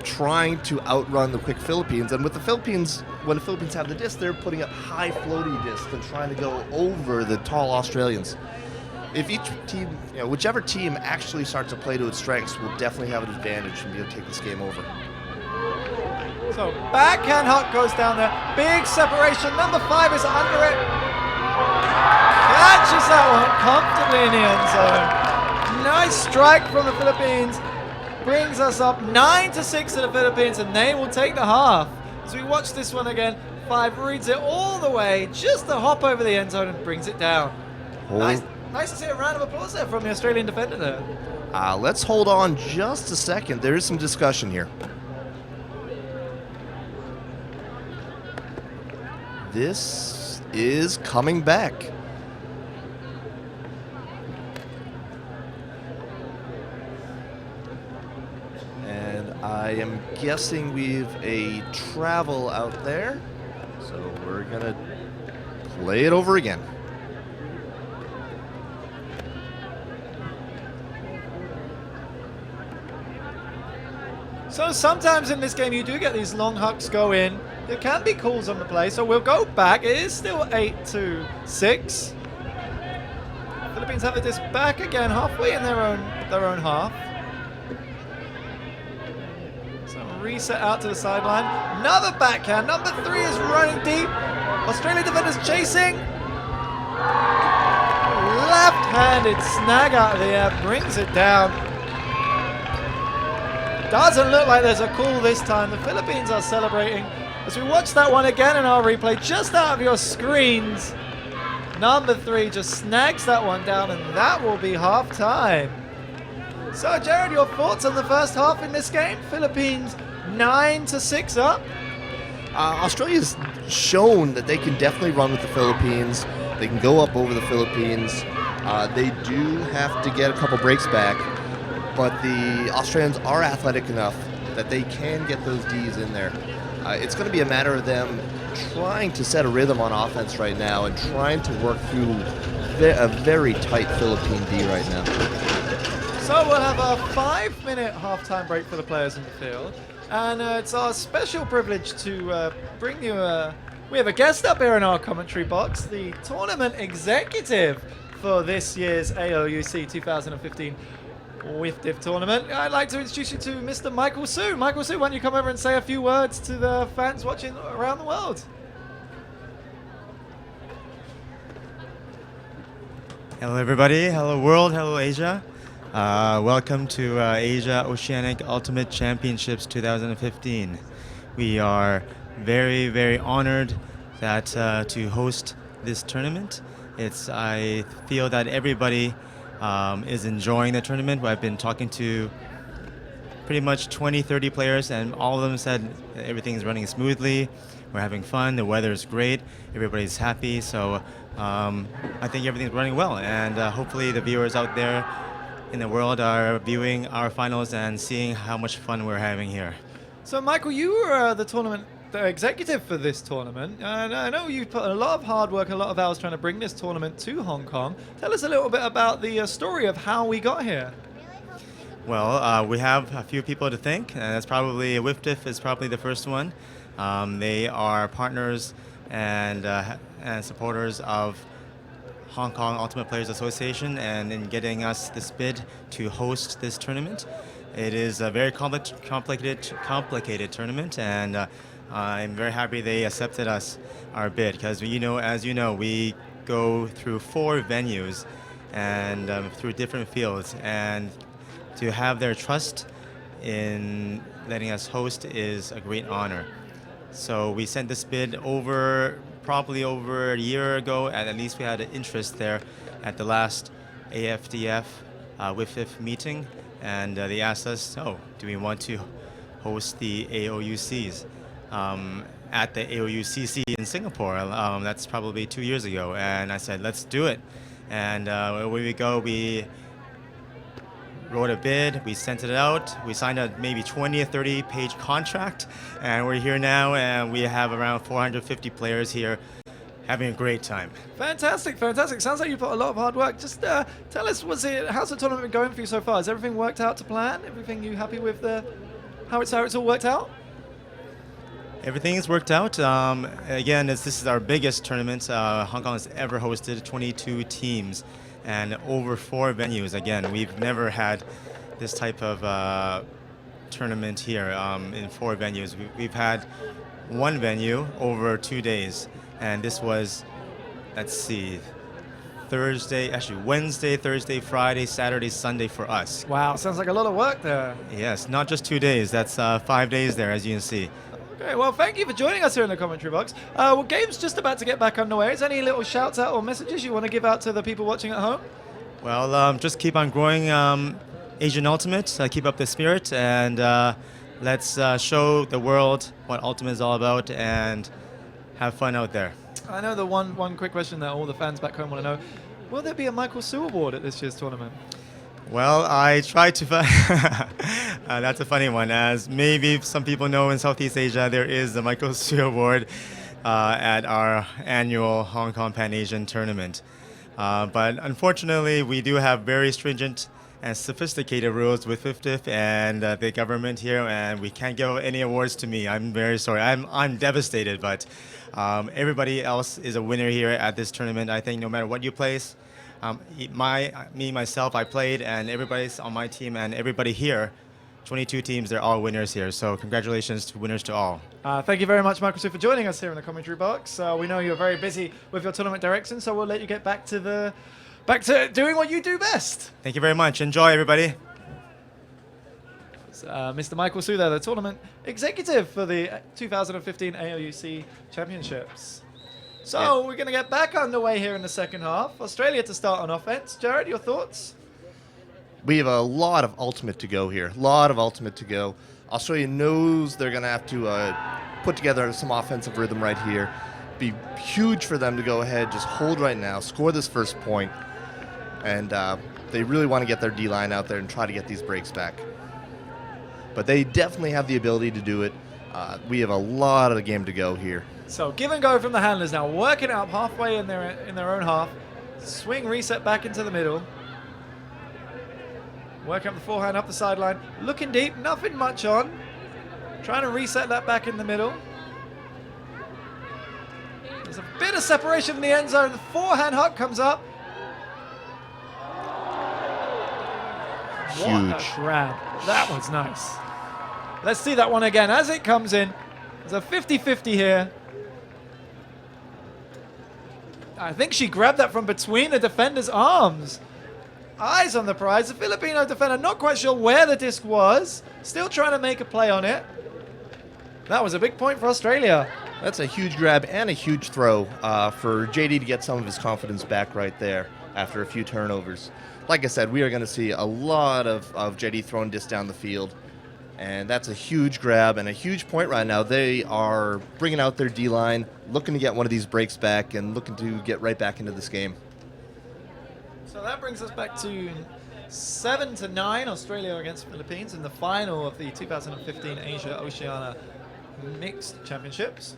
trying to outrun the quick Philippines. And with the Philippines, when the Philippines have the disc, they're putting up high floaty discs and trying to go over the tall Australians. If each team, whichever team actually starts to play to its strengths, will definitely have an advantage and be able to take this game over. So backhand hook goes down there. Big separation. Number 5 is under it. Catches that one comfortably in the end zone. Nice strike from the Philippines. Brings us up 9-6 to the Philippines, and they will take the half. As we watch this one again, 5 reads it all the way, just to hop over the end zone and brings it down. Nice to see a round of applause there from the Australian defender there. Let's hold on just a second. There is some discussion here. This is coming back. And I am guessing we've a travel out there. So we're going to play it over again. So sometimes in this game you do get these long hucks go in. There can be calls on the play, so we'll go back. It is still 8-6. Philippines have this back again, halfway in their own half. So reset out to the sideline. Another backhand. Number 3 is running deep. Australian defenders chasing. Left-handed snag out of the air, brings it down. Doesn't look like there's a call this time. The Philippines are celebrating. As we watch that one again in our replay, just out of your screens, number 3 just snags that one down, and that will be half time. So, Jared, your thoughts on the first half in this game? Philippines 9-6 up. Australia's shown that they can definitely run with the Philippines. They can go up over the Philippines. They do have to get a couple breaks back, but the Australians are athletic enough that they can get those Ds in there. It's going to be a matter of them trying to set a rhythm on offense right now and trying to work through a very tight Philippine D right now. So we'll have a 5-minute halftime break for the players in the field. And it's our special privilege to bring you a We have a guest up here in our commentary box, the tournament executive for this year's AOUC 2015 Wfdf tournament. I'd like to introduce you to Mr. Michael Su. Michael Su, why don't you come over and say a few words to the fans watching around the world? Hello everybody, hello world, hello Asia. Welcome to Asia Oceanic Ultimate Championships 2015. We are very, very honored that to host this tournament. I feel that everybody is enjoying the tournament. I've been talking to pretty much 20, 30 players, and all of them said everything's running smoothly. We're having fun. The weather is great. Everybody's happy. So I think everything's running well, and hopefully the viewers out there in the world are viewing our finals and seeing how much fun we're having here. So, Michael, you were the executive for this tournament, and I know you put a lot of hard work, a lot of hours trying to bring this tournament to Hong Kong. Tell us a little bit about the story of how we got here. Well, we have a few people to thank, and that's probably Wfdf is probably the first one. They are partners and supporters of Hong Kong Ultimate Players Association, and in getting us this bid to host this tournament. It is a very complicated tournament, and I'm very happy they accepted our bid, because as you know, we go through 4 venues and through different fields, and to have their trust in letting us host is a great honor. So we sent this bid probably over a year ago, and at least we had an interest there at the last AFDF Wfdf meeting, and they asked us, do we want to host the AOUCs at the AOUCC in Singapore? That's probably 2 years ago, and I said, let's do it. And when we go, we wrote a bid, we sent it out, we signed a maybe 20 or 30 page contract, and we're here now, and we have around 450 players here having a great time. Fantastic, fantastic. Sounds like you put a lot of hard work. Just tell us, how's the tournament been going for you so far? Has everything worked out to plan? Everything you happy with how it's all worked out? Everything has worked out. Again, this is our biggest tournament Hong Kong has ever hosted, 22 teams and over 4 venues. Again, we've never had this type of tournament here in 4 venues. We've had 1 venue over 2 days, and this was, let's see, Wednesday, Thursday, Friday, Saturday, Sunday for us. Wow, sounds like a lot of work there. Yes, not just 2 days, that's 5 days there, as you can see. Okay, well, thank you for joining us here in the commentary box. Well, game's just about to get back underway. Is there any little shouts out or messages you want to give out to the people watching at home? Well, just keep on growing Asian Ultimate, keep up the spirit, and let's show the world what Ultimate is all about and have fun out there. I know the one quick question that all the fans back home want to know. Will there be a Michael Su Award at this year's tournament? Well, I tried to that's a funny one. As maybe some people know, in Southeast Asia, there is the Michael Su Award at our annual Hong Kong Pan-Asian tournament. But unfortunately, we do have very stringent and sophisticated rules with Wfdf and the government here, and we can't give any awards to me. I'm very sorry. I'm devastated, but everybody else is a winner here at this tournament. I think no matter what you place, myself, I played, and everybody's on my team, and everybody here, 22 teams, they're all winners here. So congratulations to winners to all. Thank you very much, Michael Su, for joining us here in the commentary box. We know you're very busy with your tournament direction, so we'll let you get back to doing what you do best. Thank you very much. Enjoy, everybody. Mr. Michael Su there, the tournament executive for the 2015 AOUC Championships. So we're going to get back underway here in the second half. Australia to start on offense. Jared, your thoughts? We have a lot of ultimate to go here. Australia knows they're going to have to put together some offensive rhythm right here. Be huge for them to go ahead, just hold right now, score this first point, and they really want to get their D-line out there and try to get these breaks back. But they definitely have the ability to do it. We have a lot of the game to go here. So give and go from the handlers now, working out halfway in their own half. Swing, reset back into the middle. Work up the forehand up the sideline. Looking deep, nothing much on. Trying to reset that back in the middle. There's a bit of separation in the end zone. The forehand hook comes up. Huge. What a grab. That was nice. Let's see that one again as it comes in. There's a 50-50 here. I think she grabbed that from between the defender's arms. Eyes on the prize. The Filipino defender not quite sure where the disc was. Still trying to make a play on it. That was a big point for Australia. That's a huge grab and a huge throw for JD to get some of his confidence back right there after a few turnovers. Like I said, we are going to see a lot of JD throwing discs down the field. And that's a huge grab and a huge point right now. They are bringing out their D-line, looking to get one of these breaks back and looking to get right back into this game. So that brings us back to 7-9, Australia against Philippines in the final of the 2015 Asia Oceania Mixed Championships.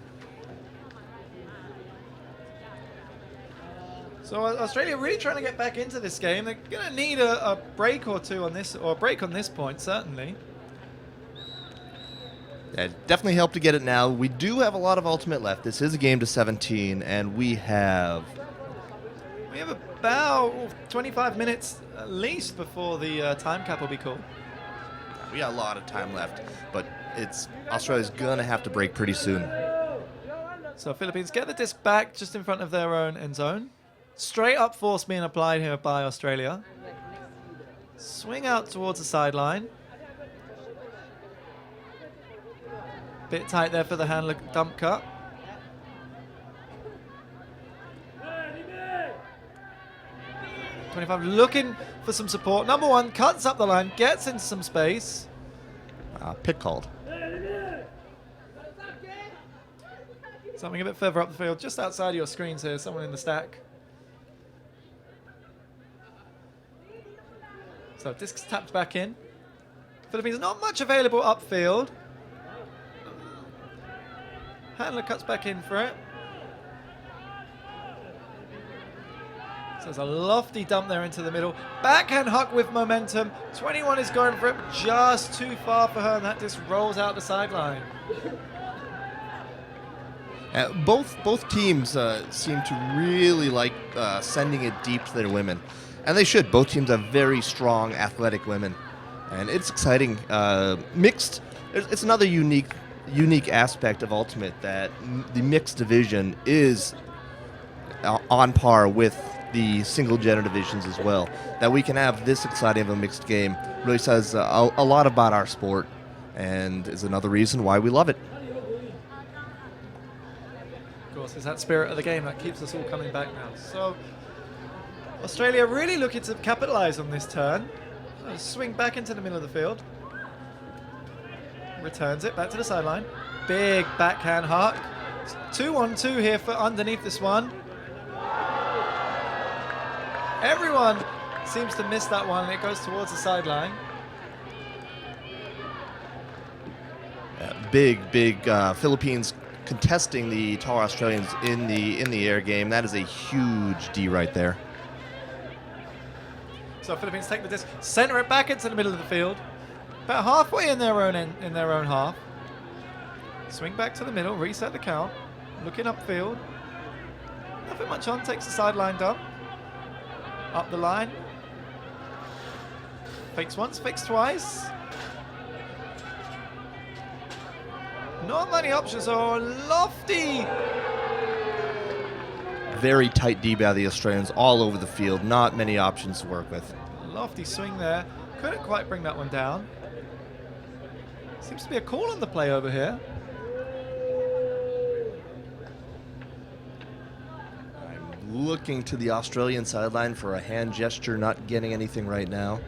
So Australia really trying to get back into this game. They're going to need a break or two on this, or a break on this point, certainly. Yeah, definitely help to get it now. We do have a lot of ultimate left. This is a game to 17, and we have about 25 minutes at least before the time cap will be called. We got a lot of time left, but Australia's gonna have to break pretty soon. So Philippines get the disc back just in front of their own end zone. Straight up force being applied here by Australia. Swing out towards the sideline. Bit tight there for the handler dump cut. .25 looking for some support. Number one cuts up the line, gets into some space. Pick called. Something a bit further up the field, just outside of your screens here, someone in the stack. So disc's tapped back in. Philippines not much available upfield. Handler cuts back in for it. So there's a lofty dump there into the middle. Backhand hook with momentum. 21 is going for it, just too far for her, and that just rolls out the sideline. Both teams seem to really like sending it deep to their women. And they should. Both teams have very strong, athletic women. And it's exciting. Mixed, it's another unique aspect of Ultimate that the mixed division is on par with the single gender divisions as well. That we can have this exciting of a mixed game really says a lot about our sport and is another reason why we love it. Of course, it's that spirit of the game that keeps us all coming back now. So Australia really looking to capitalize on this turn. Swing back into the middle of the field. Returns it back to the sideline. Big backhand hook. 2-on-2 here for underneath this one. Everyone seems to miss that one, and it goes towards the sideline. Big Philippines contesting the tall Australians in the air game. That is a huge D right there. So Philippines take the disc, center it back into the middle of the field. About halfway in their own half. Swing back to the middle, reset the count. Looking upfield. Nothing much on, takes the sideline dump. Up the line. Fakes once, fakes twice. Not many options. Oh, lofty. Very tight D by the Australians all over the field. Not many options to work with. Lofty swing there. Couldn't quite bring that one down. Seems to be a call on the play over here. I'm looking to the Australian sideline for a hand gesture, not getting anything right now.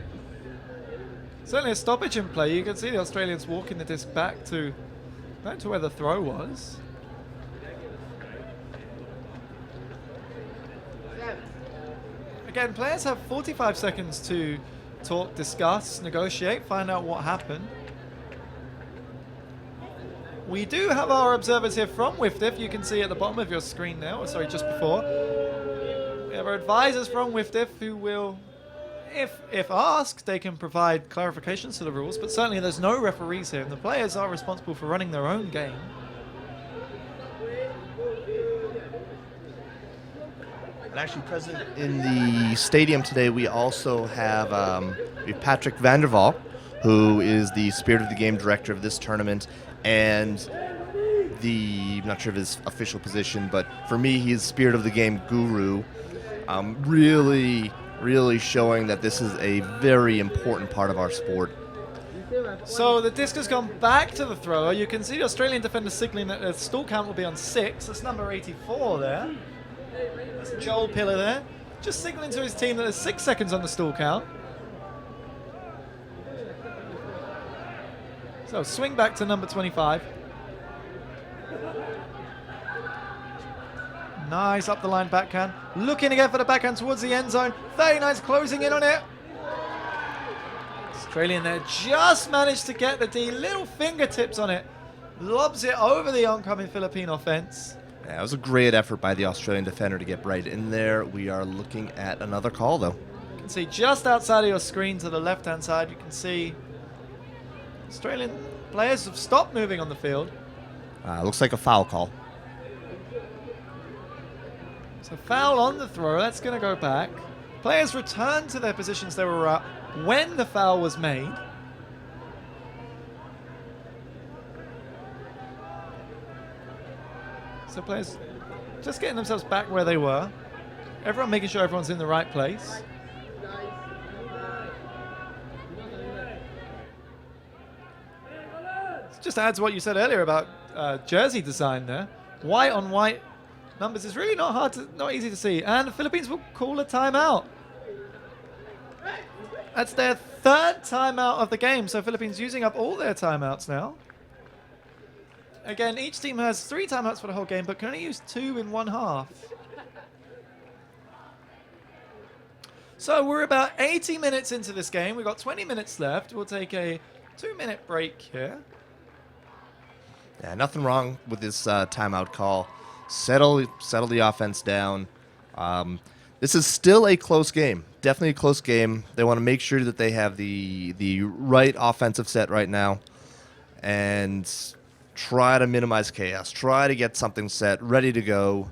Certainly a stoppage in play. You can see the Australians walking the disc back to where the throw was. Again, players have 45 seconds to talk, discuss, negotiate, find out what happened. We do have our observers here from Wfdf. You can see at the bottom of your screen now, or sorry, just before. We have our advisors from Wfdf who will, if asked, they can provide clarifications to the rules, but certainly there's no referees here, and the players are responsible for running their own game. And actually present in the stadium today, we also have Patrick Vanderval, who is the Spirit of the Game director of this tournament, and I'm not sure of his official position, but for me, he's Spirit of the Game guru. Really showing that this is a very important part of our sport. So the disc has gone back to the thrower. You can see the Australian defender signaling that the stall count will be on 6. That's number 84 there. That's Joel Pillar there. Just signaling to his team that there's 6 seconds on the stall count. So swing back to number 25. Nice up the line backhand. Looking again for the backhand towards the end zone. 39's closing in on it. Australian there just managed to get the D. Little fingertips on it. Lobs it over the oncoming Philippine offense. Yeah, it was a great effort by the Australian defender to get right in there. We are looking at another call, though. You can see just outside of your screen to the left-hand side, you can see Australian players have stopped moving on the field. Looks like a foul call. So foul on the thrower. That's going to go back. Players return to their positions they were at when the foul was made. So players just getting themselves back where they were. Everyone making sure everyone's in the right place. This just adds what you said earlier about jersey design there. White on white numbers is really not easy to see. And the Philippines will call a timeout. That's their 3rd timeout of the game. So Philippines using up all their timeouts now. Again, each team has 3 timeouts for the whole game, but can only use 2 in one half. So we're about 80 minutes into this game. We've got 20 minutes left. We'll take a 2-minute break here. Yeah, nothing wrong with this timeout call. Settle the offense down. This is still a close game. Definitely a close game. They want to make sure that they have the right offensive set right now and try to minimize chaos. Try to get something set, ready to go.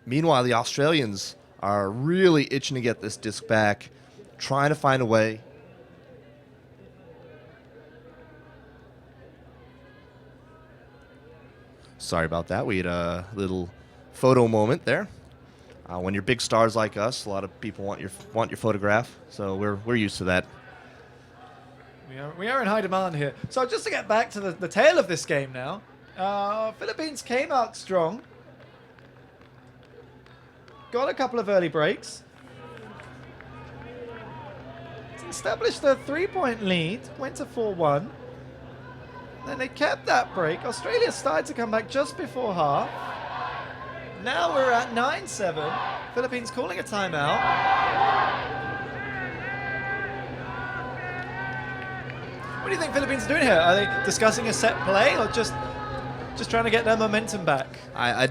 Meanwhile, the Australians are really itching to get this disc back, trying to find a way. Sorry about that. We had a little photo moment there. When you're big stars like us, a lot of people want your photograph, so we're used to that. We are in high demand here. So just to get back to the tail of this game now, Philippines came out strong. Got a couple of early breaks. Established a 3-point lead, went to 4-1. Then they kept that break. Australia started to come back just before half. Now we're at 9-7. Philippines calling a timeout. What do you think Philippines are doing here? Are they discussing a set play or just trying to get their momentum back?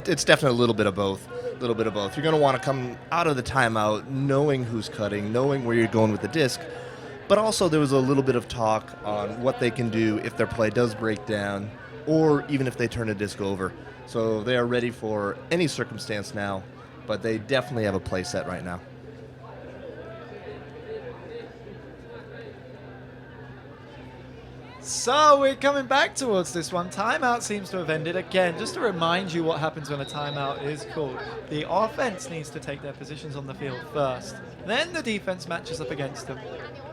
It's definitely a little bit of both. You're going to want to come out of the timeout knowing who's cutting, knowing where you're going with the disc. But also there was a little bit of talk on what they can do if their play does break down or even if they turn a disc over. So they are ready for any circumstance now, but they definitely have a play set right now. So we're coming back towards this one. Timeout seems to have ended. Again, just to remind you what happens when a timeout is called. The offense needs to take their positions on the field first. Then the defense matches up against them.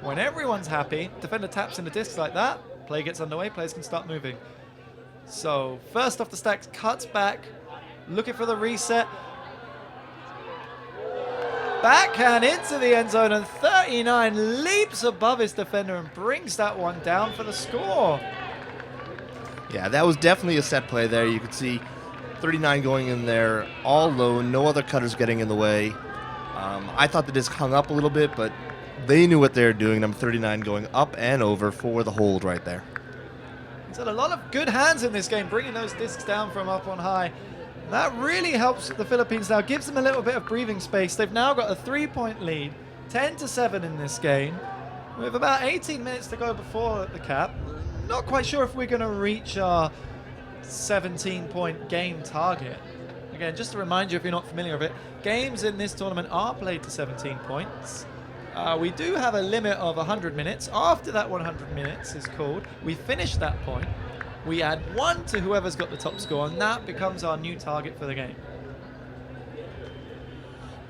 When everyone's happy, defender taps in the discs like that, play gets underway, players can start moving. So first off the stacks, cuts back, looking for the reset. Backhand into the end zone, and 39 leaps above his defender and brings that one down for the score. Yeah, that was definitely a set play there. You could see 39 going in there all low, no other cutters getting in the way. I thought the disc hung up a little bit, but they knew what they were doing. Number 39 going up and over for the hold right there. He's had a lot of good hands in this game, bringing those discs down from up on high. That really helps the Philippines now, gives them a little bit of breathing space. They've now got a 3-point lead, 10-7 in this game. With about 18 minutes to go before the cap. Not quite sure if we're going to reach our 17-point game target. Again, just to remind you if you're not familiar with it, games in this tournament are played to 17 points. We do have a limit of 100 minutes. After that 100 minutes is called, we finish that point. We add 1 to whoever's got the top score, and that becomes our new target for the game.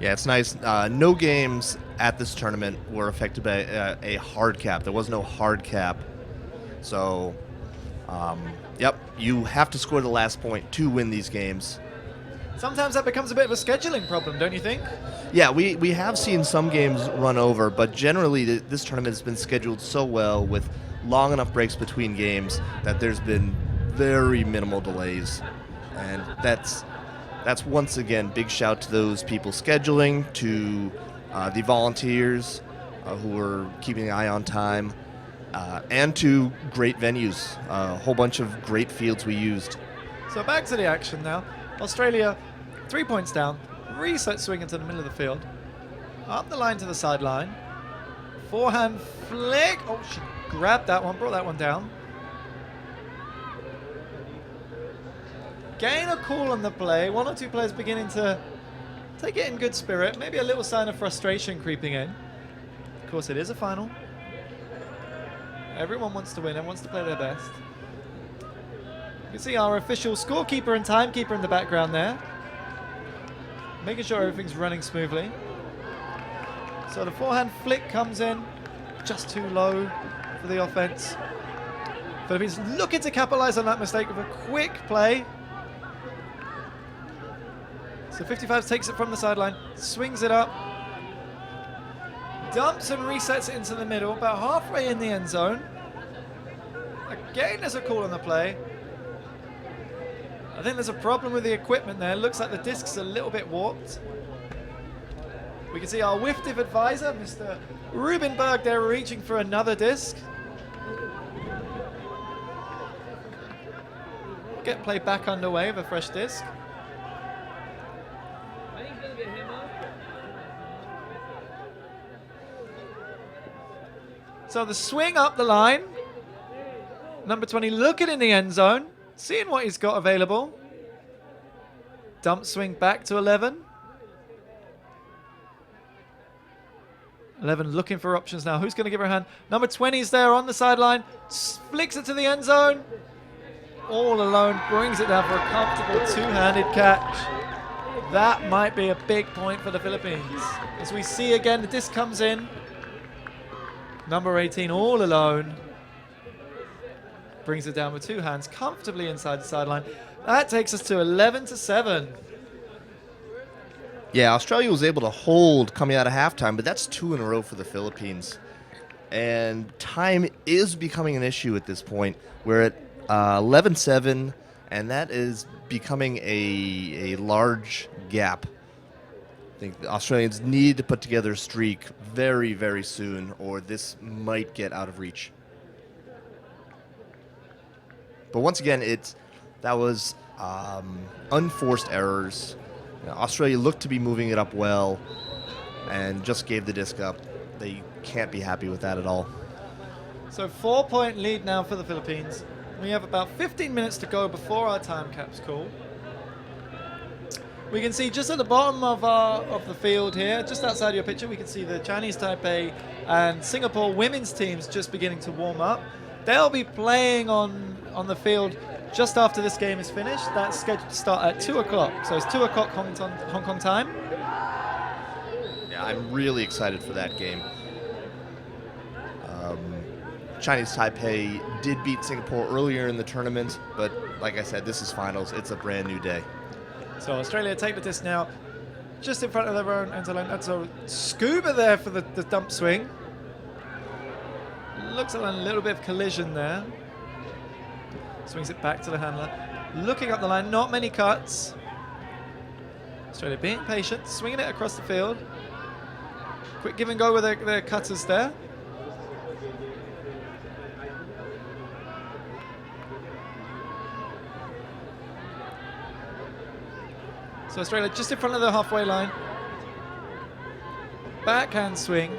Yeah, it's nice. No games at this tournament were affected by a hard cap. There was no hard cap. So, yep, you have to score the last point to win these games. Sometimes that becomes a bit of a scheduling problem, don't you think? Yeah, we have seen some games run over, but generally this tournament has been scheduled so well with long enough breaks between games that there's been very minimal delays. And that's once again big shout to those people scheduling, to the volunteers who are keeping an eye on time, and to great venues. A whole bunch of great fields we used. So back to the action now. Australia, 3 points down. Reset swing into the middle of the field. Up the line to the sideline. Forehand flick. Oh, she grabbed that one, brought that one down. Gain a call on the play. 1 or 2 players beginning to take it in good spirit. Maybe a little sign of frustration creeping in. Of course, it is a final. Everyone wants to win and wants to play their best. You can see our official scorekeeper and timekeeper in the background there, making sure everything's running smoothly. So the forehand flick comes in, just too low for the offense. Philippines looking to capitalize on that mistake with a quick play. So 55 takes it from the sideline, swings it up, dumps and resets it into the middle, about halfway in the end zone. Again, there's a call on the play. I think there's a problem with the equipment there. Looks like the disc's a little bit warped. We can see our Wfdf advisor, Mr. Rubenberg, there reaching for another disc. Get play back underway with a fresh disc. So the swing up the line. Number 20 looking in the end zone, seeing what he's got available. Dump swing back to 11. 11 looking for options now. Who's going to give her a hand? Number 20 is there on the sideline. Flicks it to the end zone. All alone. Brings it down for a comfortable two-handed catch. That might be a big point for the Philippines. As we see again, the disc comes in. Number 18 all alone. Brings it down with 2 hands comfortably inside the sideline. That takes us to 11-7. Yeah, Australia was able to hold coming out of halftime, but that's 2 in a row for the Philippines. And time is becoming an issue at this point. We're at 11-7, and that is becoming a large gap. I think the Australians need to put together a streak very, very soon, or this might get out of reach. But once again, that was unforced errors. Australia looked to be moving it up well and just gave the disc up. They can't be happy with that at all. So 4-point lead now for the Philippines. We have about 15 minutes to go before our time cap's call. We can see just at the bottom of the field here, just outside your picture, we can see the Chinese Taipei and Singapore women's teams just beginning to warm up. They'll be playing on the field just after this game is finished. That's scheduled to start at 2 o'clock. So it's 2 o'clock Hong Kong time. Yeah, I'm really excited for that game. Chinese Taipei did beat Singapore earlier in the tournament, but like I said, this is finals. It's a brand new day. So Australia take the disc now just in front of their own end line. That's a scuba there for the dump swing. Looks like a little bit of collision there. Swings it back to the handler. Looking up the line, not many cuts. Australia being patient, swinging it across the field. Quick give and go with their cutters there. So Australia just in front of the halfway line. Backhand swing.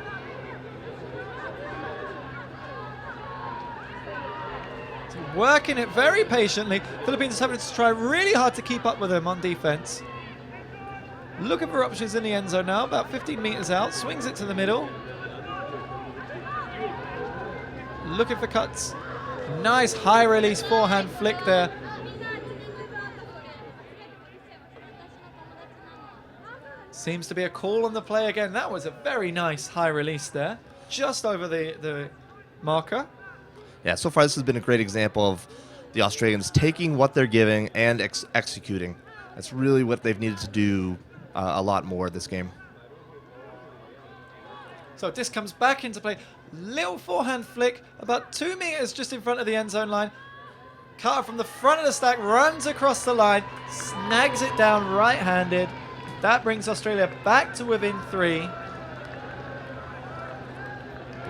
So working it very patiently. Philippines is having to try really hard to keep up with them on defense. Looking for options in the end zone now, about 15 meters out. Swings it to the middle. Looking for cuts. Nice high release forehand flick there. Seems to be a call on the play again. That was a very nice high release there. Just over the marker. Yeah, so far this has been a great example of the Australians taking what they're giving and executing. That's really what they've needed to do a lot more this game. So this comes back into play. Little forehand flick, about 2 meters just in front of the end zone line. Carter from the front of the stack runs across the line, snags it down right-handed. That brings Australia back to within 3.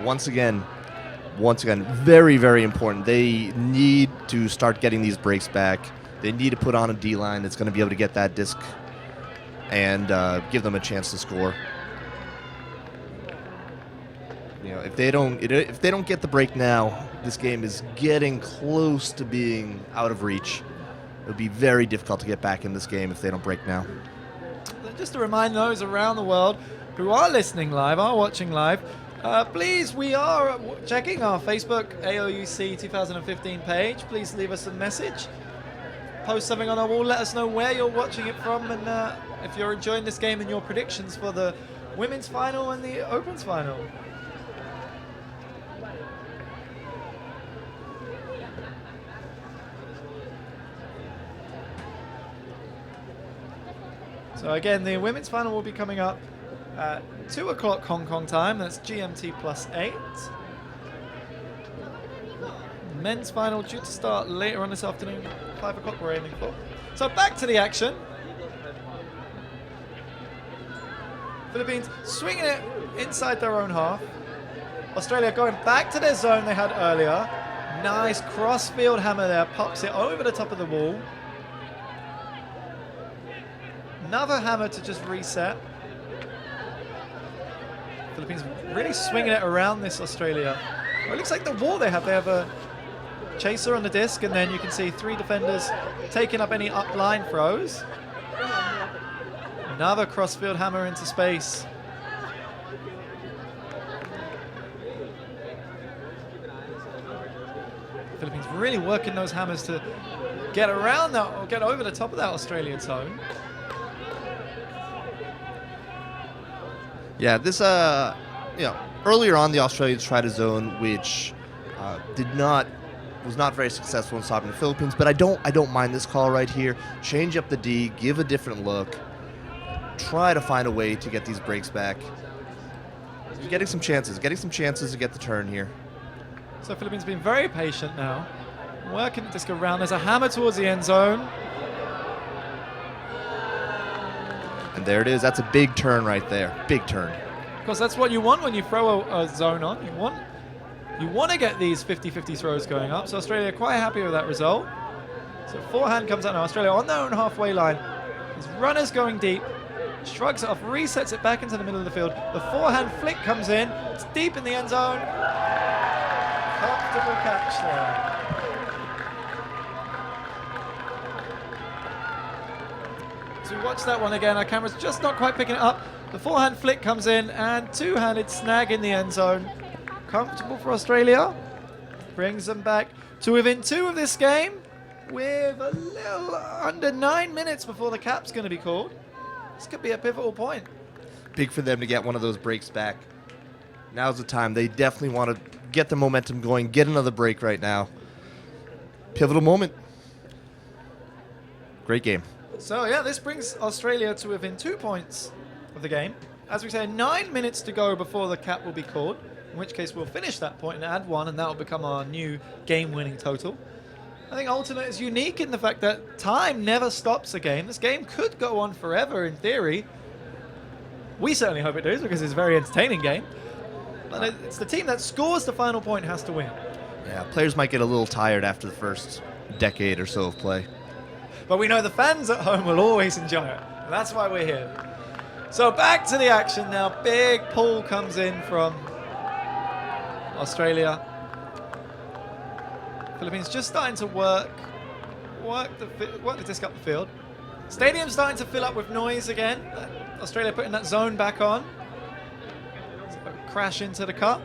Once again, very, very important. They need to start getting these breaks back. They need to put on a D-line that's going to be able to get that disc and give them a chance to score. You know, if they don't get the break now, this game is getting close to being out of reach. It would be very difficult to get back in this game if they don't break now. Just to remind those around the world who are listening live, are watching live, please, we are checking our Facebook AOUC 2015 page. Please leave us a message. Post something on our wall. Let us know where you're watching it from and if you're enjoying this game and your predictions for the women's final and the Opens final. So again, the women's final will be coming up at 2 o'clock Hong Kong time. That's GMT +8. Men's final due to start later on this afternoon, 5 o'clock we're aiming for. So back to the action. Philippines swinging it inside their own half. Australia going back to their zone they had earlier. Nice cross-field hammer there, pops it over the top of the wall. Another hammer to just reset. Philippines really swinging it around this Australia. Well, it looks like the wall they have a chaser on the disc, and then you can see 3 defenders taking up any up-line throws. Another crossfield hammer into space. Philippines really working those hammers to get around that, or get over the top of that Australian zone. Yeah, this earlier on the Australians tried a zone which was not very successful in stopping the Philippines, but I don't mind this call right here. Change up the D, give a different look, try to find a way to get these breaks back. Getting some chances to get the turn here. So Philippines being very patient now, working the disc around. There's a hammer towards the end zone. And there it is. That's a big turn right there. Big turn. Of course, that's what you want when you throw a zone on. You want to get these 50-50 throws going up. So Australia are quite happy with that result. So forehand comes out now. Australia on their own halfway line. His runner's going deep. Shrugs it off, resets it back into the middle of the field. The forehand flick comes in. It's deep in the end zone. Comfortable catch there. So we watch that one again. Our camera's just not quite picking it up. The forehand flick comes in and two-handed snag in the end zone. Comfortable for Australia. Brings them back to within 2 of this game with a little under 9 minutes before the cap's going to be called. This could be a pivotal point. Big for them to get one of those breaks back. Now's the time. They definitely want to get the momentum going, get another break right now. Pivotal moment. Great game. So yeah, this brings Australia to within 2 points of the game. As we say, 9 minutes to go before the cap will be called, in which case we'll finish that point and add 1, and that will become our new game-winning total. I think Alternate is unique in the fact that time never stops a game. This game could go on forever in theory. We certainly hope it does because it's a very entertaining game. But it's the team that scores the final point has to win. Yeah, players might get a little tired after the first decade or so of play. But we know the fans at home will always enjoy it. And that's why we're here. So back to the action now. Big pull comes in from Australia. Philippines just starting to work the disc up the field. Stadium's starting to fill up with noise again. Australia putting that zone back on. Crash into the cup.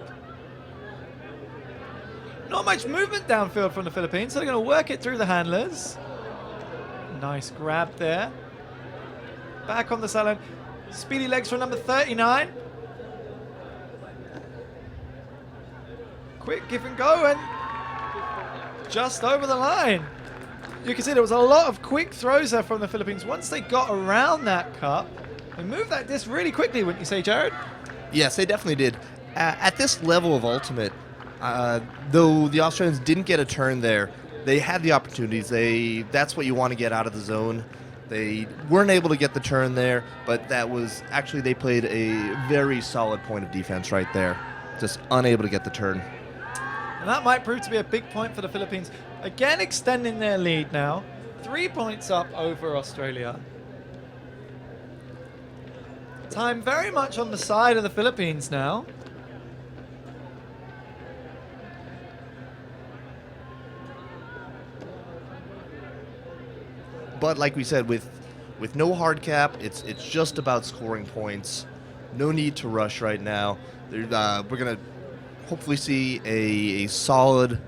Not much movement downfield from the Philippines, so they're going to work it through the handlers. Nice grab there. Back on the sideline. Speedy legs from number 39. Quick give and go, and just over the line. You can see there was a lot of quick throws there from the Philippines. Once they got around that cup, they moved that disc really quickly, wouldn't you say, Jared? Yes, they definitely did. At this level of Ultimate, though the Australians didn't get a turn there, they had the opportunities. That's what you want to get out of the zone. They weren't able to get the turn there, but that was actually, they played a very solid point of defense right there. Just unable to get the turn. And that might prove to be a big point for the Philippines. Again, extending their lead now. 3 points up over Australia. Time very much on the side of the Philippines now. But like we said, with no hard cap, it's just about scoring points. No need to rush right now. We're going to hopefully see a solid,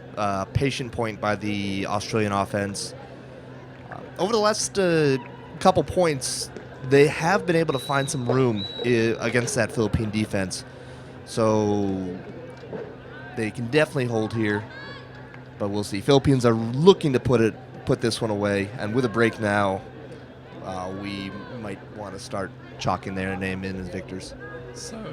patient point by the Australian offense. Over the last couple points, they have been able to find some room against that Philippine defense. So they can definitely hold here, but we'll see. Philippines are looking to put this one away, and with a break now, we might want to start chalking their name in as victors. So,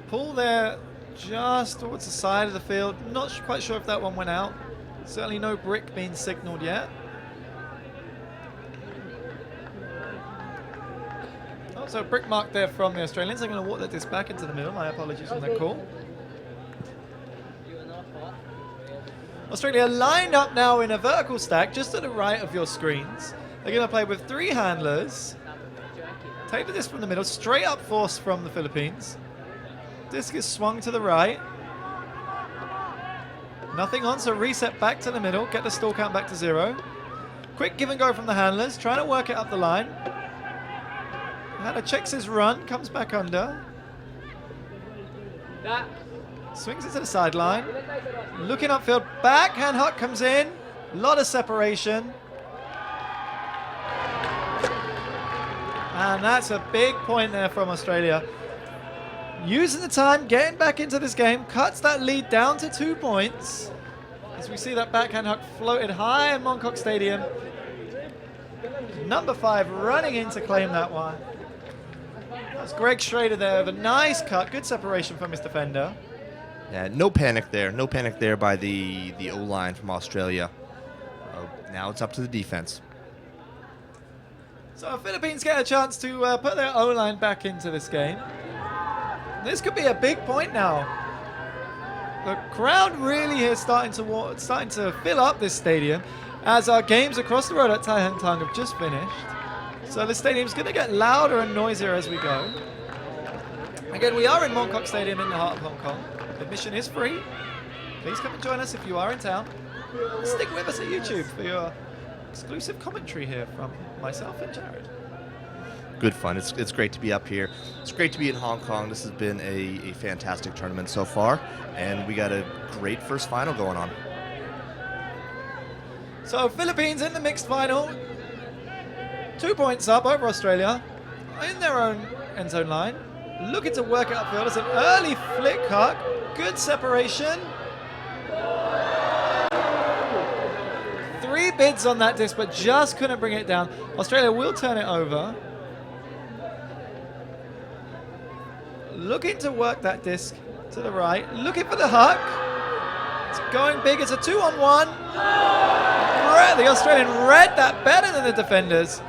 pull there just towards the side of the field. Not quite sure if that one went out. Certainly no brick being signaled yet. Oh, so a brick mark there from the Australians. They're going to walk that disc back into the middle. My apologies on that call. Australia lined up now in a vertical stack just to the right of your screens. They're going to play with 3 handlers. Take the disc from the middle, straight up force from the Philippines. Disc is swung to the right. Nothing on, so reset back to the middle, get the stall count back to 0. Quick give and go from the handlers, trying to work it up the line. Handler checks his run, comes back under. Swings it to the sideline. Looking upfield, backhand hook comes in. A lot of separation. And that's a big point there from Australia. Using the time, getting back into this game, cuts that lead down to 2 points. As we see that backhand hook floated high in Mongkok Stadium. Number 5 running in to claim that one. That's Greg Schrader there with a nice cut. Good separation from his defender. Yeah, no panic there. No panic there by the O-line from Australia. Now it's up to the defense. So Philippines get a chance to put their O-line back into this game. This could be a big point now. The crowd really here starting to fill up this stadium as our games across the road at Tai Hang Tung have just finished. So the stadium's going to get louder and noisier as we go. Again, we are in Mongkok Stadium in the heart of Hong Kong. Admission is free. Please come and join us if you are in town. Stick with us at YouTube for your exclusive commentary here from myself and Jared. Good fun. It's great to be up here. It's great to be in Hong Kong. This has been a fantastic tournament so far, and we got a great first final going on. So Philippines in the mixed final. 2 points up over Australia in their own end zone line. Looking to work it upfield. It's an early flick hook. Good separation. 3 bids on that disc, but just couldn't bring it down. Australia will turn it over. Looking to work that disc to the right. Looking for the hook. It's going big. It's a 2-on-1. The Australian read that better than the defenders.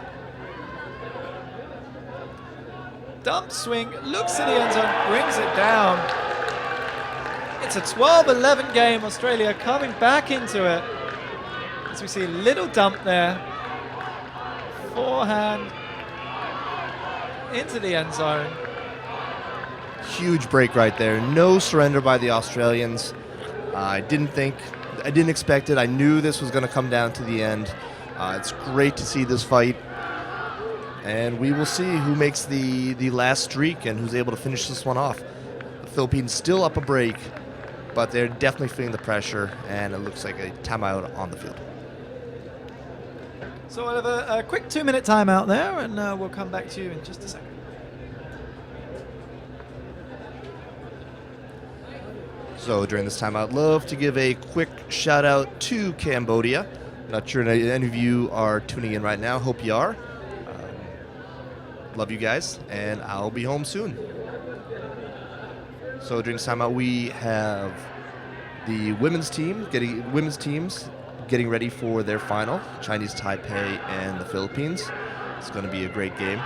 Dump swing, looks at the end zone, brings it down. It's a 12-11 game. Australia coming back into it. As we see a little dump there. Forehand into the end zone. Huge break right there. No surrender by the Australians. I didn't expect it. I knew this was going to come down to the end. It's great to see this fight. and we will see who makes the last streak and who's able to finish this one off. The Philippines still up a break, but they're definitely feeling the pressure, and it looks like a timeout on the field. So we'll have a quick 2-minute timeout there, and we'll come back to you in just a second. So during this time, I'd love to give a quick shout out to Cambodia. Not sure any of you are tuning in right now. Hope you are. Love you guys, and I'll be home soon. So during this timeout, we have the women's teams getting ready for their final, Chinese Taipei and the Philippines. It's going to be a great game.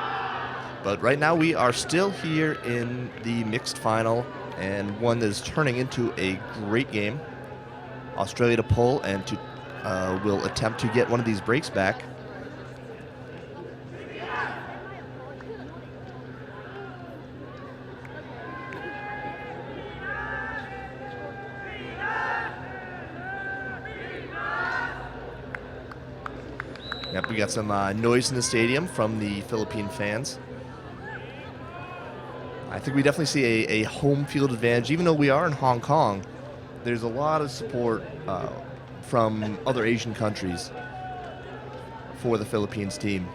But right now, we are still here in the mixed final, and one that is turning into a great game. Australia to pull and will attempt to get one of these breaks back. Yep, we got some noise in the stadium from the Philippine fans. I think we definitely see a home field advantage. Even though we are in Hong Kong, there's a lot of support from other Asian countries for the Philippines team.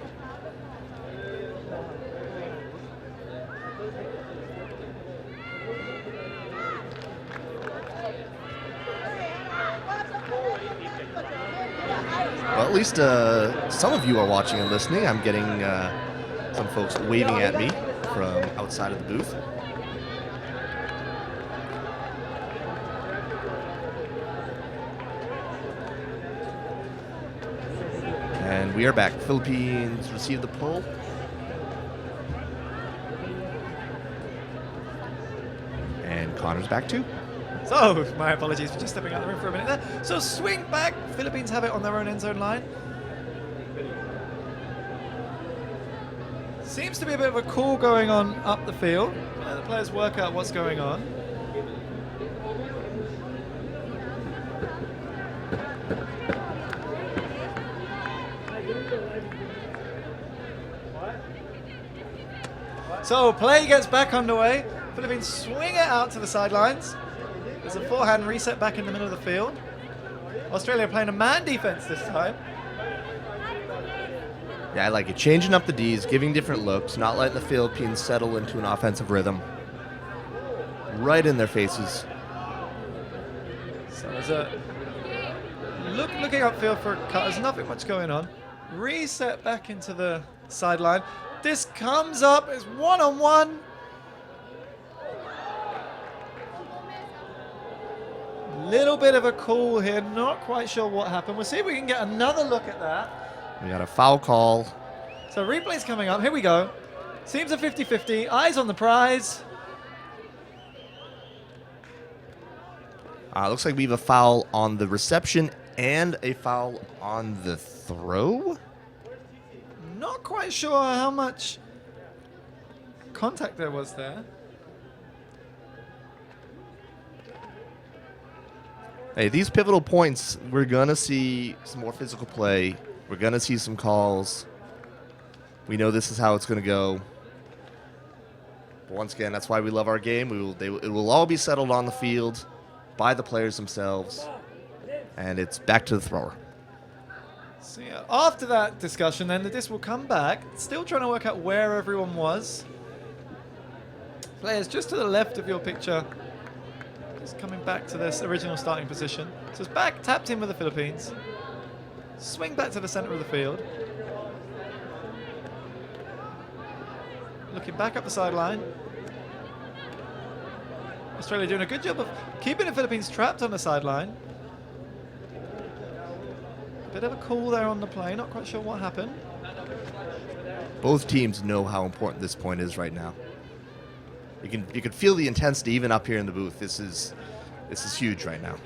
Well, at least some of you are watching and listening. I'm getting some folks waving at me from outside of the booth. And we are back. Philippines receive the pull. And Connor's back too. So, my apologies for just stepping out of the room for a minute there. So, swing back. Philippines have it on their own end zone line. Seems to be a bit of a call going on up the field. The players work out what's going on. So, play gets back underway. Philippines swing it out to the sidelines. There's a forehand reset back in the middle of the field. Australia playing a man defense this time. Yeah, I like it. Changing up the Ds, giving different looks, not letting the Philippines settle into an offensive rhythm. Right in their faces. So there's a looking upfield for a cut. There's nothing much going on. Reset back into the sideline. This comes up. It's one-on-one. Little bit of a call here. Not quite sure what happened. We'll see if we can get another look at that. We got a foul call. So replay's coming up. Here we go. Seems a 50-50. Eyes on the prize. Looks like we have a foul on the reception and a foul on the throw. Not quite sure how much contact there was there. Hey, these pivotal points, we're going to see some more physical play. We're going to see some calls. We know this is how it's going to go. But once again, that's why we love our game. It will all be settled on the field by the players themselves. And it's back to the thrower. So yeah, after that discussion, then the disc will come back. Still trying to work out where everyone was. Players just to the left of your picture. Just coming back to this original starting position. So it's back, tapped in with the Philippines. Swing back to the center of the field. Looking back up the sideline. Australia doing a good job of keeping the Philippines trapped on the sideline. Bit of a call there on the play, not quite sure what happened. Both teams know how important this point is right now. You can feel the intensity even up here in the booth. This is huge right now.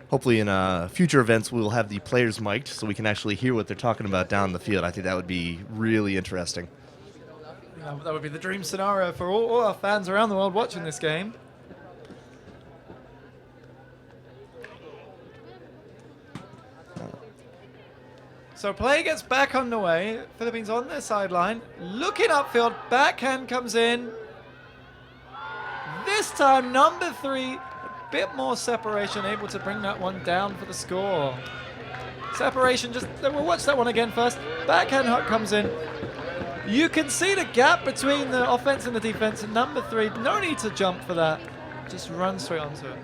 Hopefully in future events we will have the players mic'd so we can actually hear what they're talking about down the field. I think that would be really interesting. That would be the dream scenario for all our fans around the world watching this game. So play gets back underway. Philippines on their sideline. Looking upfield. Backhand comes in. This time, number 3. A bit more separation. Able to bring that one down for the score. Separation. We'll watch that one again first. Backhand hook comes in. You can see the gap between the offense and the defense. Number 3. No need to jump for that. Just run straight onto it.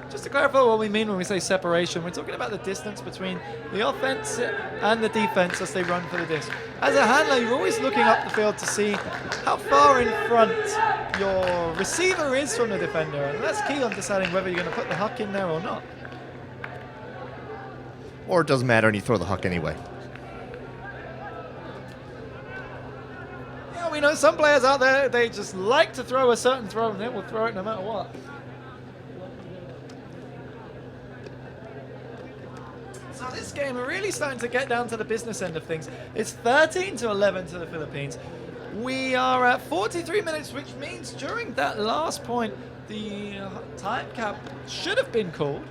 Just to clarify what we mean when we say separation, we're talking about the distance between the offense and the defense as they run for the disc. As a handler, you're always looking up the field to see how far in front your receiver is from the defender, and that's key on deciding whether you're going to put the huck in there or not. Or it doesn't matter and you throw the huck anyway. Yeah, we know some players out there, they just like to throw a certain throw and they will throw it no matter what. So this game, we're really starting to get down to the business end of things. It's 13-11 to the Philippines. We are at 43 minutes, which means during that last point, the time cap should have been called,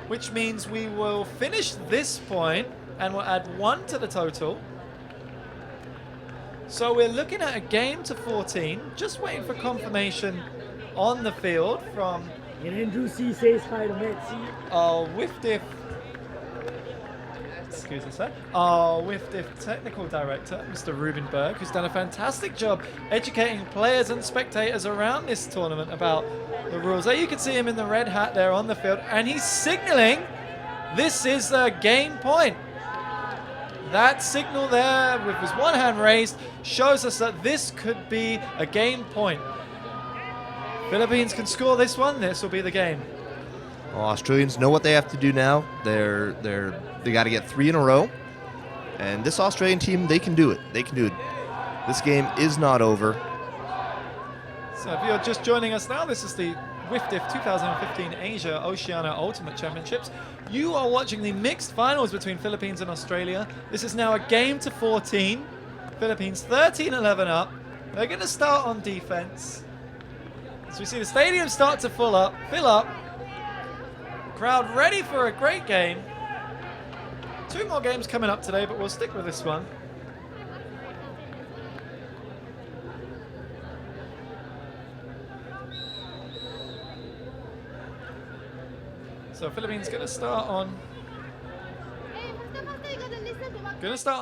which means we will finish this point and we'll add 1 to the total. So we're looking at a game to 14, just waiting for confirmation on the field from Wfdf. Excuse us, sir. Our Wfdf technical director, Mr. Rubenberg, who's done a fantastic job educating players and spectators around this tournament about the rules. There you can see him in the red hat there on the field, and he's signaling this is a game point. That signal there with his one hand raised shows us that this could be a game point. Philippines can score this one, this will be the game. Well, Australians know what they have to do now. They got to get 3 in a row. And this Australian team, they can do it. They can do it. This game is not over. So if you're just joining us now, this is the Wfdf 2015 Asia Oceania Ultimate Championships. You are watching the mixed finals between Philippines and Australia. This is now a game to 14. Philippines 13-11 up. They're going to start on defense. As we see the stadium start to fill up. Crowd ready for a great game. 2 more games coming up today, but we'll stick with this one. So Philippines going to start on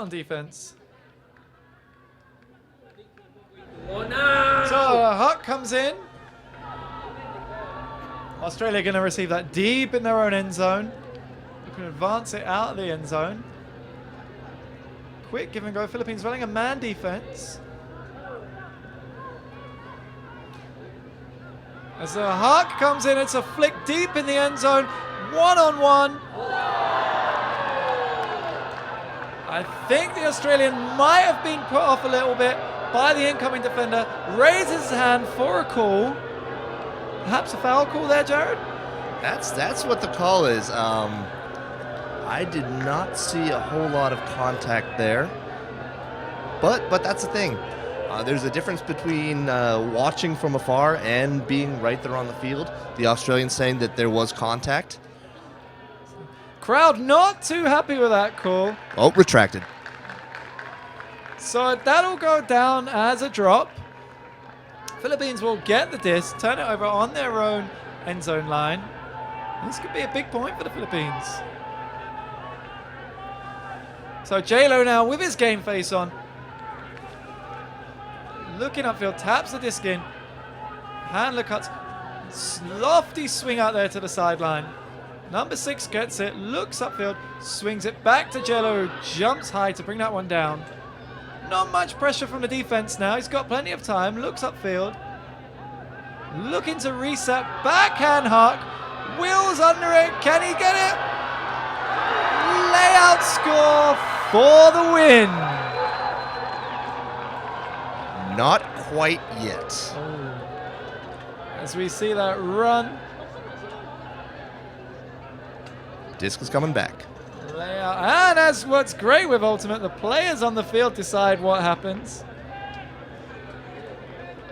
defense. So Huck comes in. Australia going to receive that deep in their own end zone. They can advance it out of the end zone. Quick give and go. Philippines running a man defense. As the Huck comes in, it's a flick deep in the end zone. 1-on-1. I think the Australian might have been put off a little bit by the incoming defender. Raises his hand for a call. Perhaps a foul call there, Jared? That's what the call is. I did not see a whole lot of contact there. But that's the thing. There's a difference between watching from afar and being right there on the field. The Australians saying that there was contact. Crowd not too happy with that call. Oh, retracted. So that'll go down as a drop. Philippines will get the disc, turn it over on their own end zone line. This could be a big point for the Philippines. So J-Lo now with his game face on. Looking upfield, taps the disc in. Handler cuts. Lofty swing out there to the sideline. Number 6 gets it, looks upfield, swings it back to J-Lo, who jumps high to bring that one down. Not much pressure from the defense now. He's got plenty of time. Looks upfield. Looking to reset. Backhand Huck. Wheels under it. Can he get it? Layout score for the win. Not quite yet. Oh. As we see that run. Disc is coming back. Layout. And as what's great with Ultimate, the players on the field decide what happens.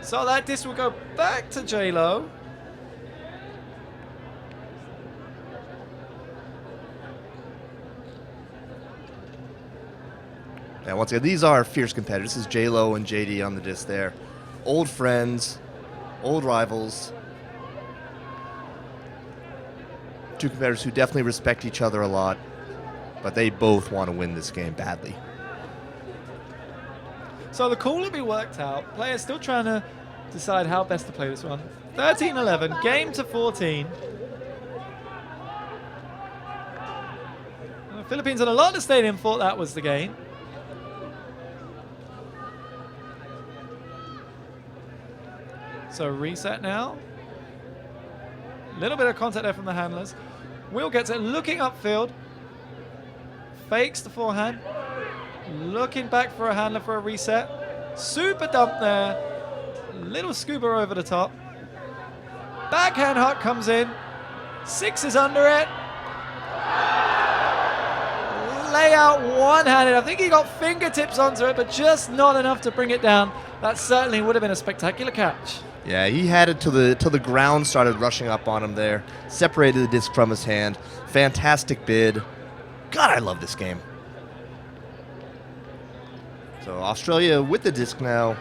So that disc will go back to J-Lo. And once again, these are fierce competitors. This is J-Lo and JD on the disc there. Old friends, old rivals. Two competitors who definitely respect each other a lot, but they both want to win this game badly. So the call will be worked out. Players still trying to decide how best to play this one. 13-11, game to 14. The Philippines and a lot of the stadium thought that was the game. So reset now. A little bit of contact there from the handlers. Will gets it, looking upfield. Fakes the forehand. Looking back for a handler for a reset. Super dump there. Little scuba over the top. Backhand hook comes in. 6 is under it. Layout one-handed. I think he got fingertips onto it, but just not enough to bring it down. That certainly would have been a spectacular catch. Yeah, he had it till the ground started rushing up on him there. Separated the disc from his hand. Fantastic bid. God, I love this game. So Australia with the disc now.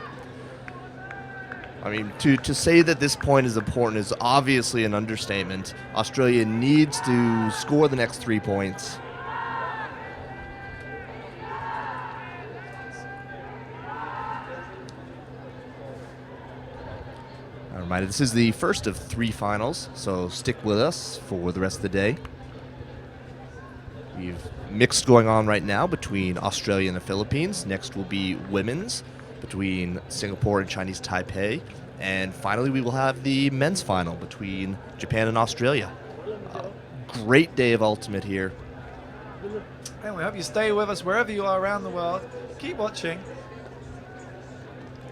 I mean, to say that this point is important is obviously an understatement. Australia needs to score the next 3 points. A reminder, this is the first of 3 finals, so stick with us for the rest of the day. We've mixed going on right now between Australia and the Philippines. Next will be women's between Singapore and Chinese Taipei. And finally, we will have the men's final between Japan and Australia. Great day of Ultimate here. And we hope you stay with us wherever you are around the world. Keep watching.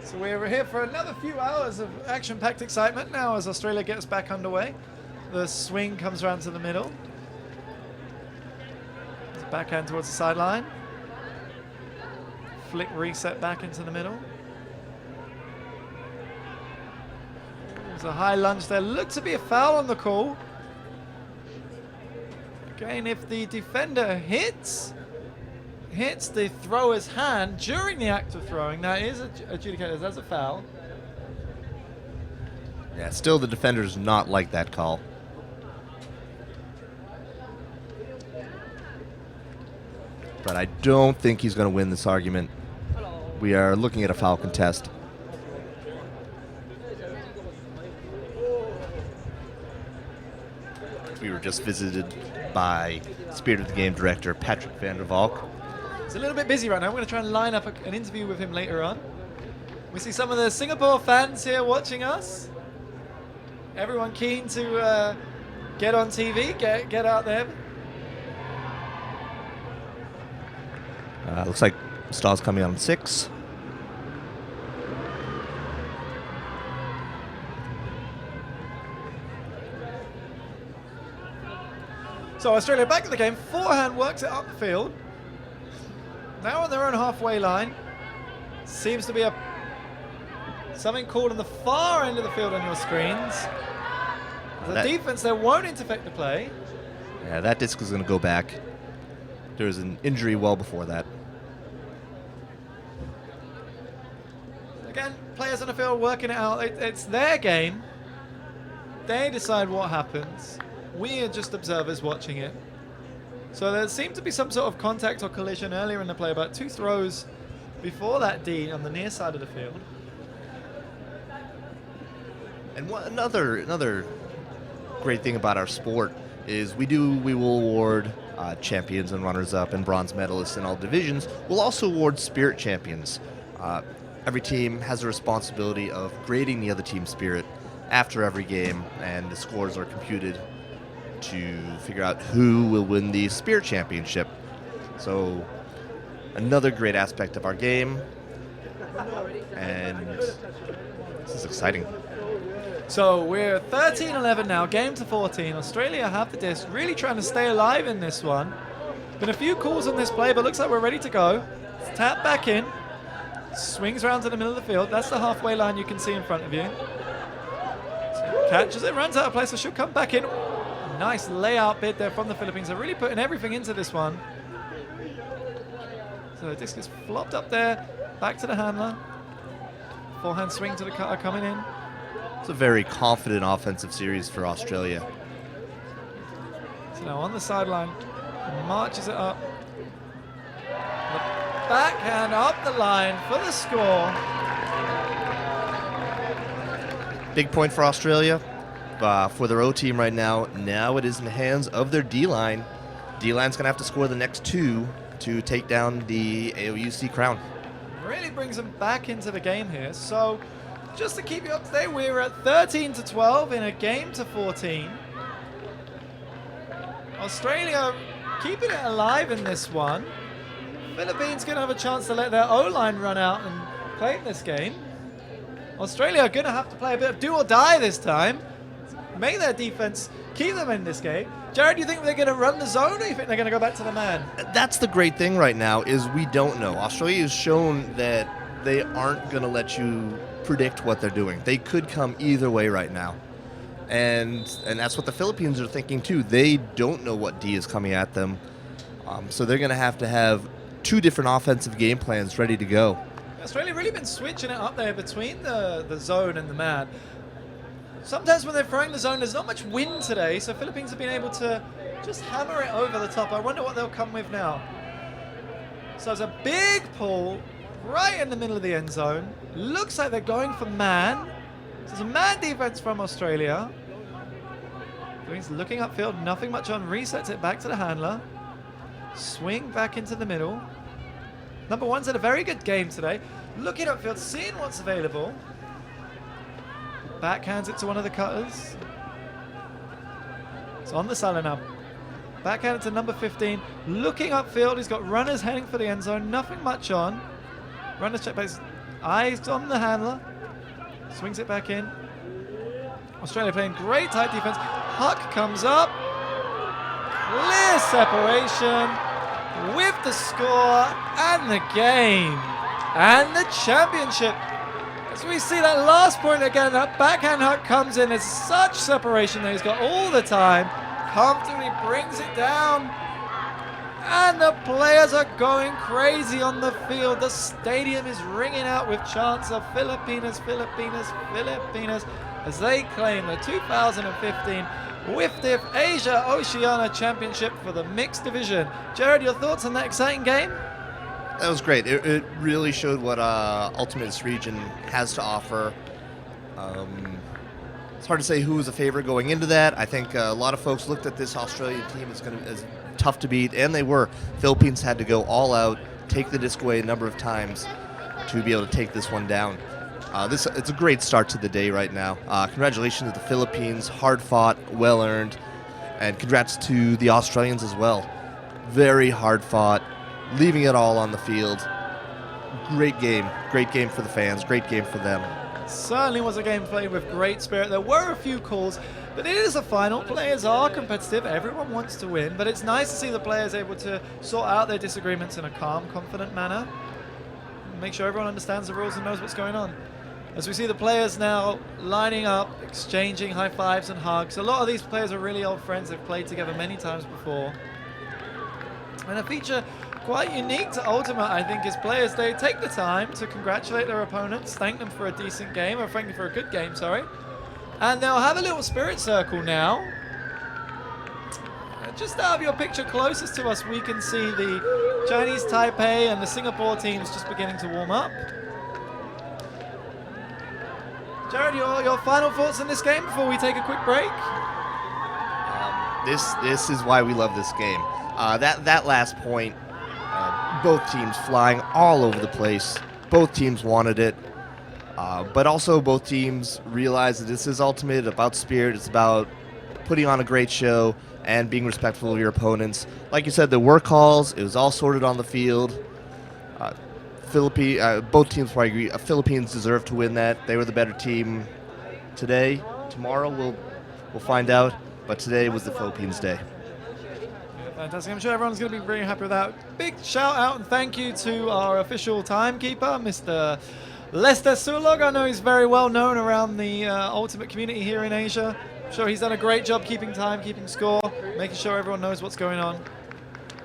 So we're here for another few hours of action-packed excitement now as Australia gets back underway. The swing comes around to the middle. There's a backhand towards the sideline. Flick reset back into the middle. There's a high lunge there. Looked to be a foul on the call. Again, if the defender hits the thrower's hand during the act of throwing, that is adjudicated as a foul. Yeah, still the defender's not like that call. But I don't think he's going to win this argument. We are looking at a foul contest. We were just visited by Spirit of the Game director Patrick van der Valk. He's a little bit busy right now. We're going to try and line up an interview with him later on. We see some of the Singapore fans here watching us. Everyone keen to get on TV, get out there. Looks like Stall's coming on 6. So Australia back in the game. Forehand works it up the field. Now on their own halfway line. Seems to be something called on the far end of the field on your screens. The defense there won't interfere the play. Yeah, that disc is going to go back. There was an injury well before that. Again, players on the field working it out. It's their game. They decide what happens. We are just observers watching it. So there seemed to be some sort of contact or collision earlier in the play, about 2 throws before that D on the near side of the field. And another great thing about our sport is we will award champions and runners-up and bronze medalists in all divisions. We'll also award spirit champions. Every team has a responsibility of grading the other team's spirit after every game, and the scores are computed to figure out who will win the Spirit Championship. So another great aspect of our game, and this is exciting. So we're 13-11 now, game to 14. Australia have the disc, really trying to stay alive in this one. Been a few calls on this play, but looks like we're ready to go. It's tapped back in, swings around to the middle of the field. That's the halfway line you can see in front of you. So catches it, runs out of play, so she'll come back in. Nice layout bid there from the Philippines. They're really putting everything into this one. So disc is flopped up there, back to the handler. Forehand swing to the cutter coming in. It's a very confident offensive series for Australia. So now on the sideline, marches it up. The backhand up the line for the score. Big point for Australia. For their O team right now, now it is in the hands of their D-line. D-line's going to have to score the next 2 to take down the AOUC crown. Really brings them back into the game here. So just to keep you up to date, we're at 13-12 in a game to 14. Australia keeping it alive in this one. Philippines going to have a chance to let their O-line run out and play in this game. Australia are going to have to play a bit of do or die this time. Make their defense keep them in this game. Jared, do you think they're going to run the zone, or do you think they're going to go back to the man? That's the great thing right now is we don't know. Australia has shown that they aren't going to let you predict what they're doing. They could come either way right now. And that's what the Philippines are thinking too. They don't know what D is coming at them. So they're going to have 2 different offensive game plans ready to go. Australia really been switching it up there between the zone and the man. Sometimes when they're throwing the zone, there's not much wind today, so Philippines have been able to just hammer it over the top. I wonder what they'll come with now. So it's a big pull right in the middle of the end zone. Looks like they're going for man. So it's a man defense from Australia. He's looking upfield, nothing much on, resets it back to the handler. Swing back into the middle. Number 1's had a very good game today. Looking upfield, seeing what's available. Backhands it to one of the cutters. It's on the sideline now. Backhand it to number 15. Looking upfield, he's got runners heading for the end zone. Nothing much on. Runners check base. Eyes on the handler. Swings it back in. Australia playing great tight defense. Huck comes up. Clear separation. With the score and the game and the championship. As we see that last point again, that backhand hook comes in. There's such separation that he's got all the time. Comfortably brings it down. And the players are going crazy on the field. The stadium is ringing out with chants of Filipinas, Filipinas, Filipinas as they claim the 2015 Wfdf Asia Oceania Championship for the mixed division. Jared, your thoughts on that exciting game? That was great. It really showed what Ultimate this region has to offer. It's hard to say who was a favorite going into that. I think a lot of folks looked at this Australian team as tough to beat, and they were. Philippines had to go all out, take the disc away a number of times to be able to take this one down. It's a great start to the day right now. Congratulations to the Philippines, hard fought, well earned, and congrats to the Australians as well. Very hard fought, leaving it all on the field. Great game for the fans, great game for them. Certainly was a game played with great spirit. There were a few calls, but it is a final. Players are competitive. Everyone wants to win, but it's nice to see the players able to sort out their disagreements in a calm, confident manner. Make sure everyone understands the rules and knows what's going on. As we see the players now lining up, exchanging high fives and hugs. A lot of these players are really old friends. They've played together many times before. And a feature quite unique to Ultimate, I think, is players, they take the time to congratulate their opponents, thank them for a decent game, or thank them for a good game, sorry. And they'll have a little spirit circle now. Just out of your picture closest to us, we can see the Chinese Taipei and the Singapore teams just beginning to warm up. Jared, your final thoughts on this game before we take a quick break? This is why we love this game. That last point, both teams flying all over the place. Both teams wanted it. But also both teams realized that this is Ultimate, about spirit. It's about putting on a great show and being respectful of your opponents. Like you said, there were calls. It was all sorted on the field. Both teams probably agree. Philippines deserve to win that. They were the better team today. Tomorrow we'll find out. But today was the Philippines' day. Fantastic. I'm sure everyone's going to be very happy with that. Big shout out and thank you to our official timekeeper, Mr. Lester Sulog. I know he's very well known around the Ultimate community here in Asia. I'm sure he's done a great job keeping time, keeping score, making sure everyone knows what's going on.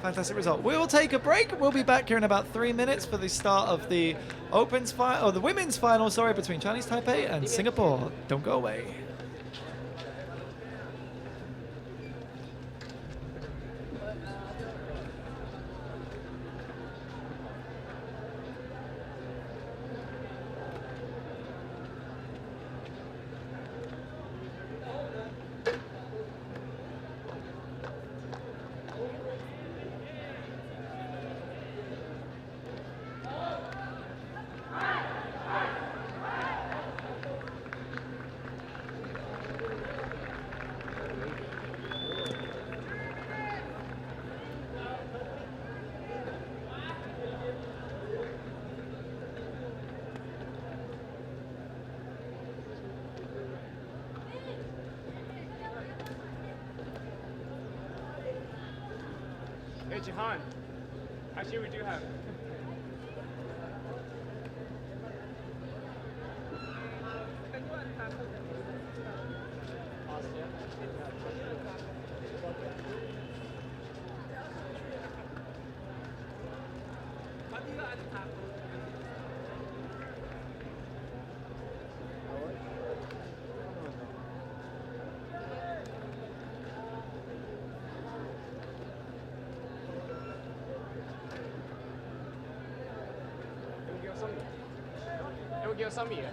Fantastic result. We'll take a break. We'll be back here in about 3 minutes for the start of the Opens final, or the women's final, sorry, between Chinese Taipei and Singapore. Don't go away. Hey, Jihan. Actually, we do have. Give some here.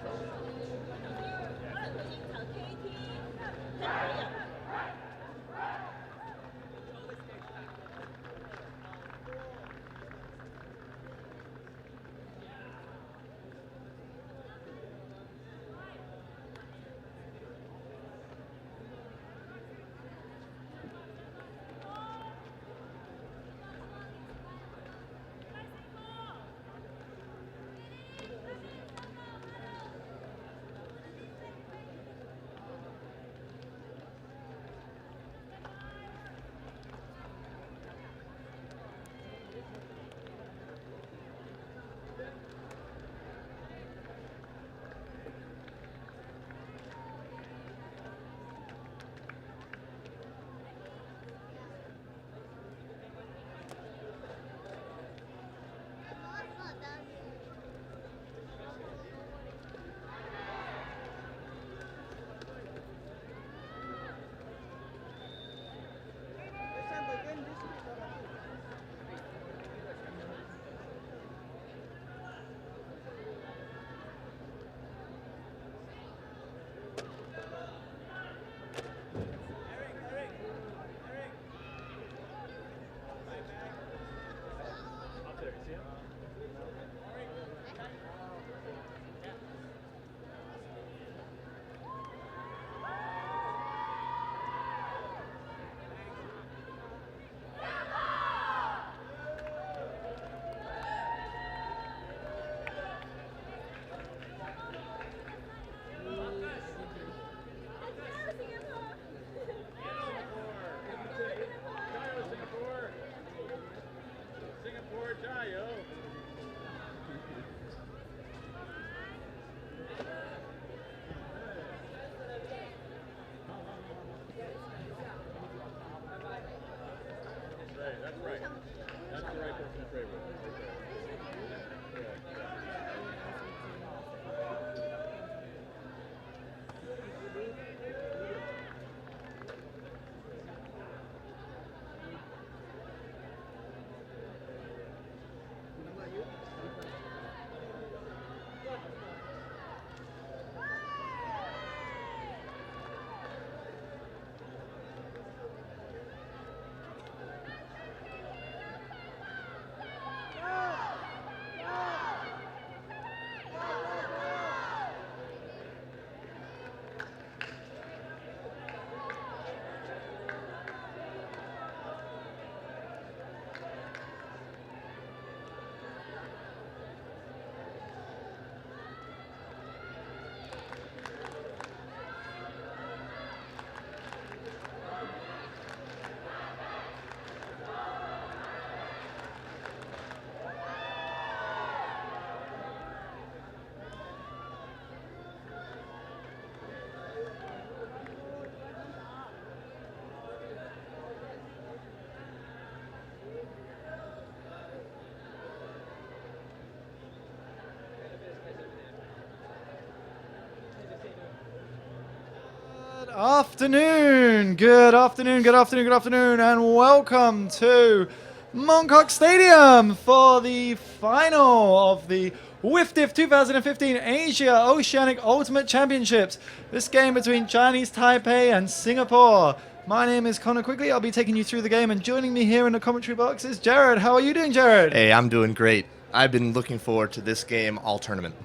Afternoon, good afternoon, good afternoon, good afternoon, and welcome to Mongkok Stadium for the final of the Wfdf 2015 Asia Oceanic Ultimate Championships. This game between Chinese Taipei and Singapore. My name is Connor Quigley. I'll be taking you through the game, and joining me here in the commentary box is Jared. How are you doing, Jared? Hey, I'm doing great. I've been looking forward to this game all tournament.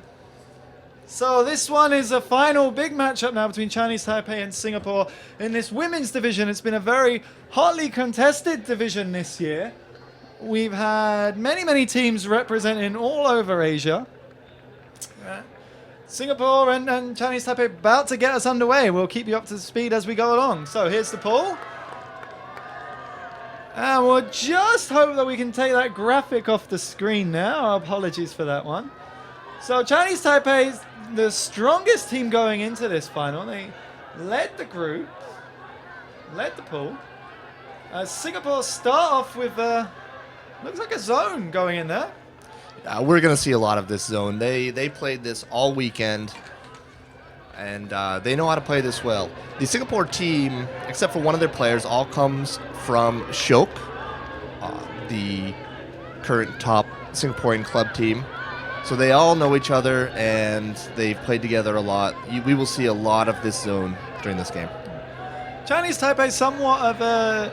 So this one is a final big matchup now between Chinese Taipei and Singapore in this women's division. It's been a very hotly contested division this year. We've had many teams representing all over Asia. Singapore and Chinese Taipei about to get us underway. We'll keep you up to speed as we go along. So here's the pool. And we'll just hope that we can take that graphic off the screen now. Apologies for that one. So Chinese Taipei is the strongest team going into this final. They led the group, led the pool. Singapore start off with, looks like a zone going in there. We're going to see a lot of this zone. They played this all weekend, and they know how to play this well. The Singapore team, except for one of their players, all comes from Aouc, the current top Singaporean club team. So they all know each other, and they've played together a lot. We will see a lot of this zone during this game. Chinese Taipei somewhat of a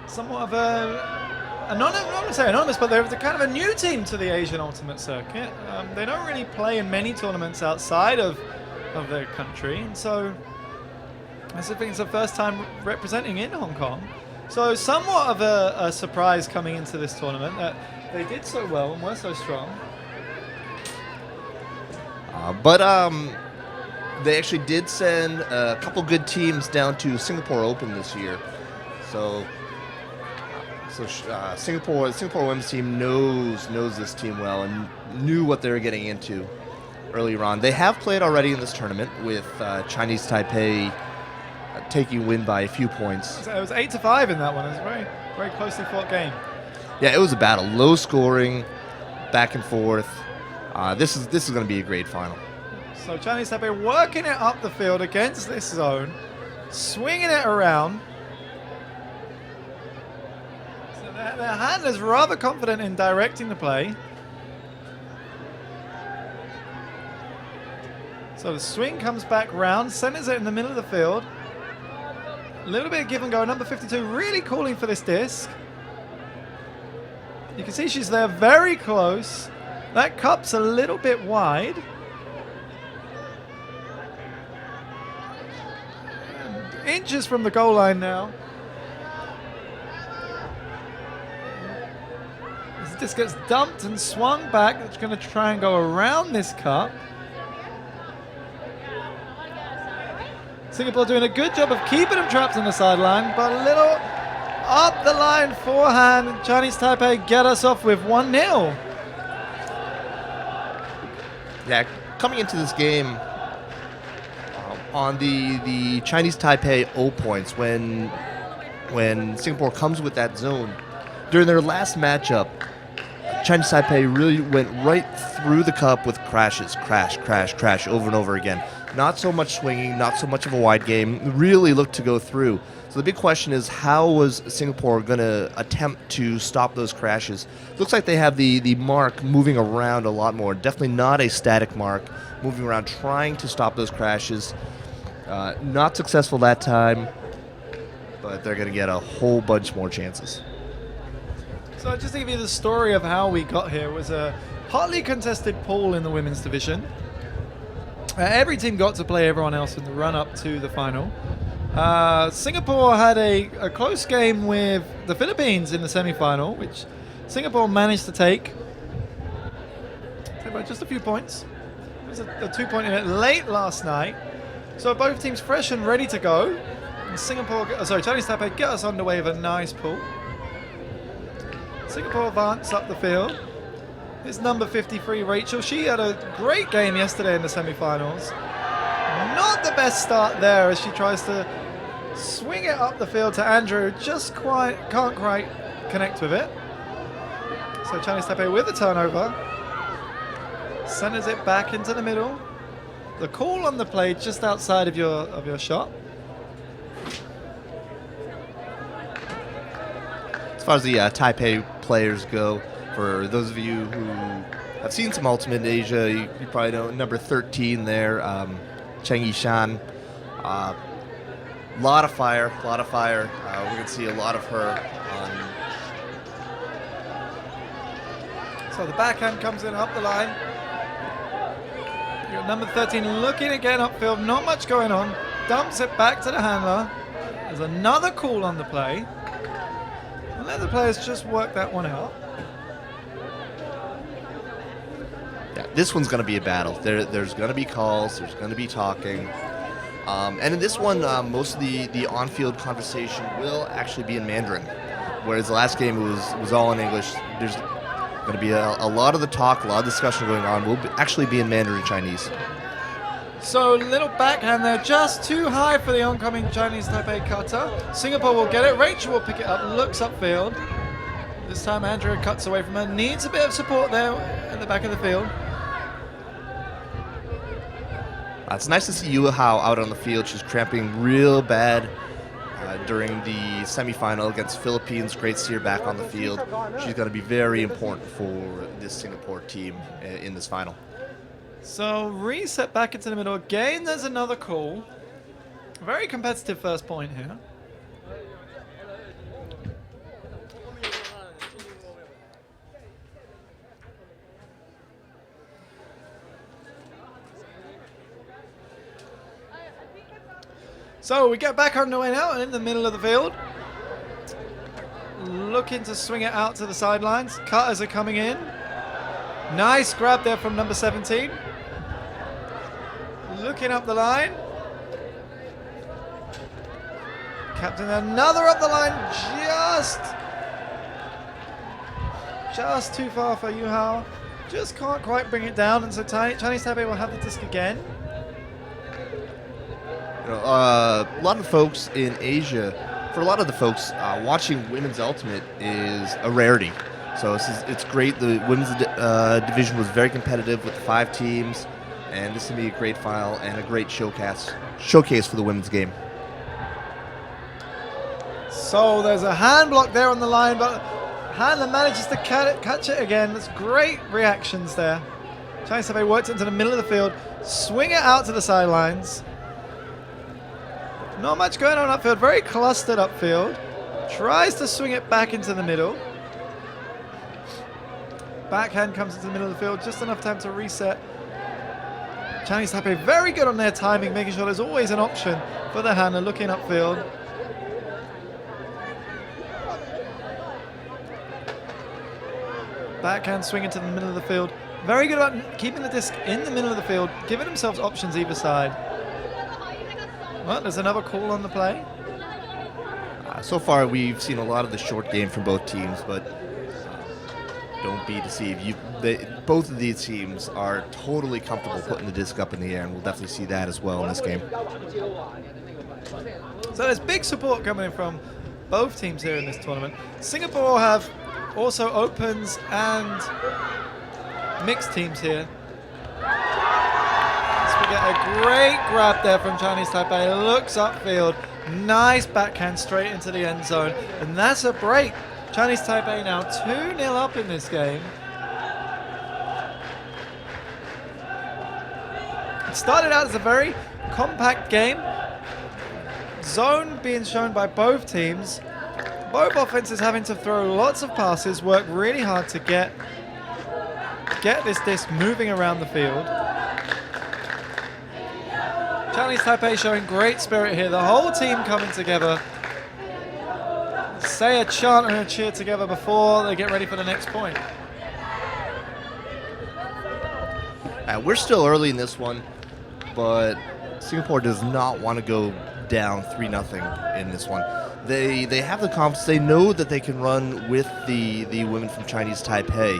I don't want to say anonymous, but they're kind of a new team to the Asian Ultimate Circuit. They don't really play in many tournaments outside of their country, and so I think it's the first time representing in Hong Kong. So somewhat of a surprise coming into this tournament that they did so well and were so strong. But they actually did send a couple good teams down to Singapore Open this year. So Singapore women's team knows this team well and knew what they were getting into earlier on. They have played already in this tournament with Chinese Taipei taking win by a few points. It was 8-5 in that one. It was a very closely fought game. Yeah, it was a battle. Low scoring, back and forth. This is going to be a great final. So Chinese Taipei working it up the field against this zone, swinging it around. So their hand is rather confident in directing the play. So the swing comes back round, centers it in the middle of the field. A little bit of give and go. Number 52 really calling for this disc. You can see she's there very close. That cup's a little bit wide. And inches from the goal line now. This disc gets dumped and swung back. It's going to try and go around this cup. Singapore doing a good job of keeping them trapped on the sideline, but a little up the line forehand. Chinese Taipei get us off with 1-0. Yeah, coming into this game on the Chinese Taipei 0 points, when Singapore comes with that zone, during their last matchup, Chinese Taipei really went right through the cup with crashes, crash, over and over again. Not so much swinging, not so much of a wide game, really looked to go through. So the big question is, how was Singapore going to attempt to stop those crashes? Looks like they have the mark moving around a lot more. Definitely not a static mark, moving around, trying to stop those crashes. Not successful that time, but they're going to get a whole bunch more chances. So just to give you the story of how we got here, it was a hotly contested pool in the women's division. Every team got to play everyone else in the run-up to the final. Singapore had a close game with the Philippines in the semi-final, which Singapore managed to take by just a few points. It was a 2-point in it late last night. So both teams fresh and ready to go. And Chinese Taipei get us underway with a nice pull. Singapore advance up the field. It's number 53, Rachel. She had a great game yesterday in the semi-finals. Not the best start there as she tries to swing it up the field to Andrew. Just can't quite connect with it. So Chinese Taipei with the turnover. Centers it back into the middle. the call on the play just outside of your shot. As far as the Taipei players go, for those of you who have seen some Ultimate in Asia, you probably know number 13 there, Cheng Yishan. Lot of fire. We're going to see a lot of her. So the backhand comes in up the line. You got number 13 looking again upfield, not much going on. Dumps it back to the handler. There's another call on the play. And let the players just work that one out. Yeah, this one's going to be a battle. There's going to be calls. There's going to be talking. And in this one, most of the on-field conversation will actually be in Mandarin, whereas the last game was all in English. There's going to be a lot of the talk, a lot of discussion going on will actually be in Mandarin Chinese. So little backhand there, just too high for the oncoming Chinese Taipei cutter. Singapore will get it. Rachel will pick it up, looks upfield. This time Andrea cuts away from her. Needs a bit of support there at the back of the field. It's nice to see Yu Hao out on the field. She's cramping real bad during the semifinal against Philippines. Great to see her back on the field. She's going to be very important for this Singapore team in this final. So reset back into the middle. Again, there's another call. Very competitive first point here. So we get back underway now in the middle of the field. Looking to swing it out to the sidelines. Cutters are coming in. Nice grab there from number 17. Looking up the line. Captain another up the line. Just too far for Yu Hao. Just can't quite bring it down. And so Chinese Taipei will have the disc again. You know, a lot of folks in Asia, for a lot of the folks, watching women's ultimate is a rarity. So it's great. The women's division was very competitive with 5 teams, and this will be a great final and a great showcase for the women's game. So there's a hand block there on the line, but handler manages to catch it again. That's great reactions there. Chinese Taipei works into the middle of the field, swing it out to the sidelines. Not much going on upfield, very clustered upfield. Tries to swing it back into the middle. Backhand comes into the middle of the field, just enough time to reset. Chinese Taipei very good on their timing, making sure there's always an option for the handler looking upfield. Backhand swing into the middle of the field. Very good about keeping the disc in the middle of the field, giving themselves options either side. Well, there's another call on the play. So far, we've seen a lot of the short game from both teams, but don't be deceived. Both of these teams are totally comfortable putting the disc up in the air, and we'll definitely see that as well in this game. So there's big support coming in from both teams here in this tournament. Singapore have also opens and mixed teams here. We get a great grab there from Chinese Taipei. Looks upfield. Nice backhand straight into the end zone. And that's a break. Chinese Taipei now 2-0 up in this game. It started out as a very compact game. Zone being shown by both teams. Both offenses having to throw lots of passes, work really hard to get this disc moving around the field. Chinese Taipei showing great spirit here. The whole team coming together. Say a chant and a cheer together before they get ready for the next point. We're still early in this one, but Singapore does not want to go down 3-0 in this one. They have the confidence. They know that they can run with the women from Chinese Taipei.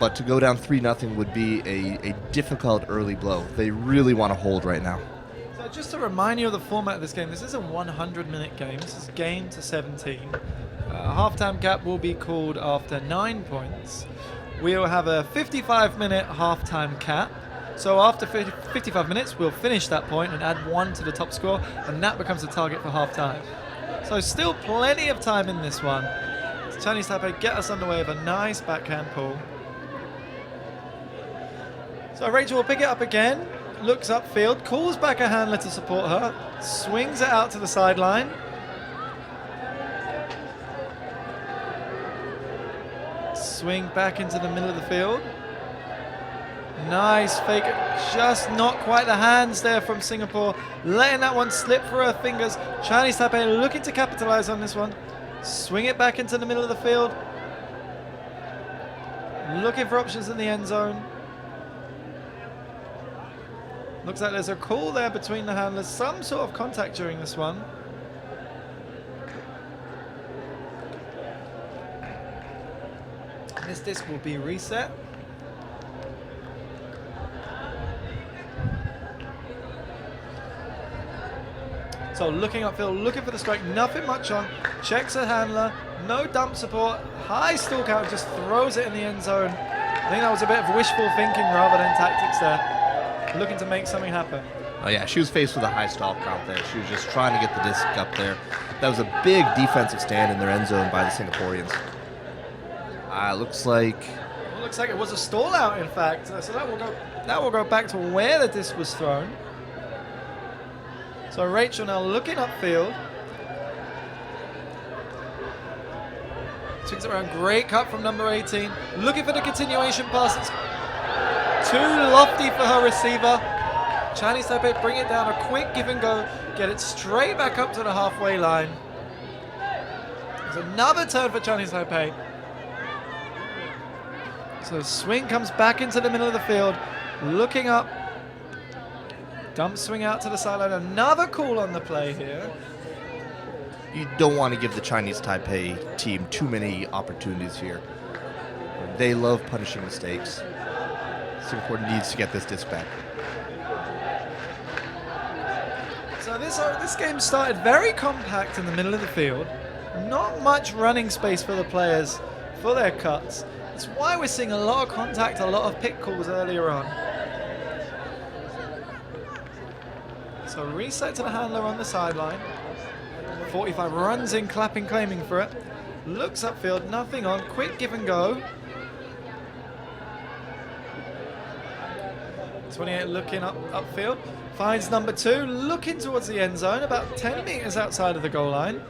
But to go down 3-0 would be a difficult early blow. They really want to hold right now. So just to remind you of the format of this game, this is a 100-minute game. This is game to 17. Halftime cap will be called after 9 points. We'll have a 55-minute halftime cap. So after 55 minutes, we'll finish that point and add 1 to the top score, and that becomes the target for half time. So still plenty of time in this one. Chinese Taipei get us underway with a nice backhand pull. So Rachel will pick it up again, looks upfield, calls back a handler to support her, swings it out to the sideline. Swing back into the middle of the field. Nice fake, just not quite the hands there from Singapore, letting that one slip through her fingers. Chinese Taipei looking to capitalize on this one. Swing it back into the middle of the field. Looking for options in the end zone. Looks like there's a call there between the handlers, some sort of contact during this one. This disc will be reset. So looking upfield, looking for the strike, nothing much on. Checks a handler, no dump support, high stall count, just throws it in the end zone. I think that was a bit of wishful thinking rather than tactics there. Looking to make something happen. Oh yeah, she was faced with a high stall count there. She was just trying to get the disc up there. That was a big defensive stand in their end zone by the Singaporeans. Looks like It was a stall out, in fact. So that will go back to where the disc was thrown. So Rachel now looking upfield. Swings it around, great cut from number 18. Looking for the continuation pass. It's too lofty for her receiver. Chinese Taipei bring it down, a quick give and go. Get it straight back up to the halfway line. There's another turn for Chinese Taipei. So swing comes back into the middle of the field. Looking up. Dump swing out to the sideline. Another call on the play here. you don't want to give the Chinese Taipei team too many opportunities here. They love punishing mistakes. Singapore needs to get this disc back. So this game started very compact in the middle of the field. Not much running space for the players for their cuts. That's why we're seeing a lot of contact, a lot of pick calls earlier on. So reset to the handler on the sideline. 45 runs in, clapping, claiming for it. Looks upfield, nothing on. Quick give and go. 28 looking upfield. Finds number 2, looking towards the end zone, about 10 meters outside of the goal line.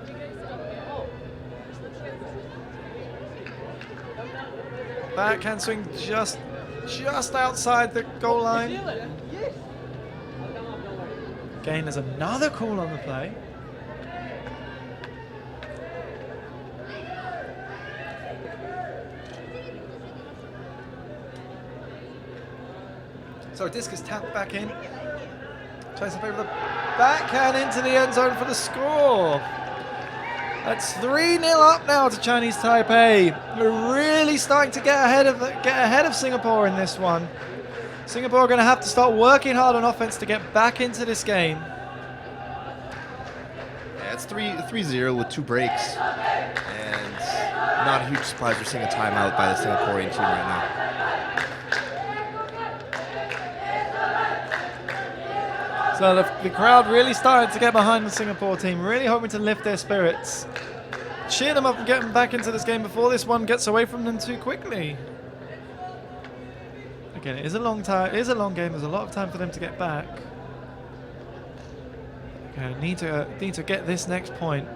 Backhand swing just outside the goal line. Again, there's another call on the play. So disc is tapped back in. Tries to play with the backhand into the end zone for the score. That's 3-0 up now to Chinese Taipei. We're really starting to get ahead of Singapore in this one. Singapore are going to have to start working hard on offense to get back into this game. Yeah, it's 3-0 with 2 breaks, and not a huge surprise we're seeing a timeout by the Singaporean team right now. So the crowd really started to get behind the Singapore team, really hoping to lift their spirits. Cheer them up and get them back into this game before this one gets away from them too quickly. Again, it is a long time. It is a long game. There's a lot of time for them to get back. Okay, need to get this next point.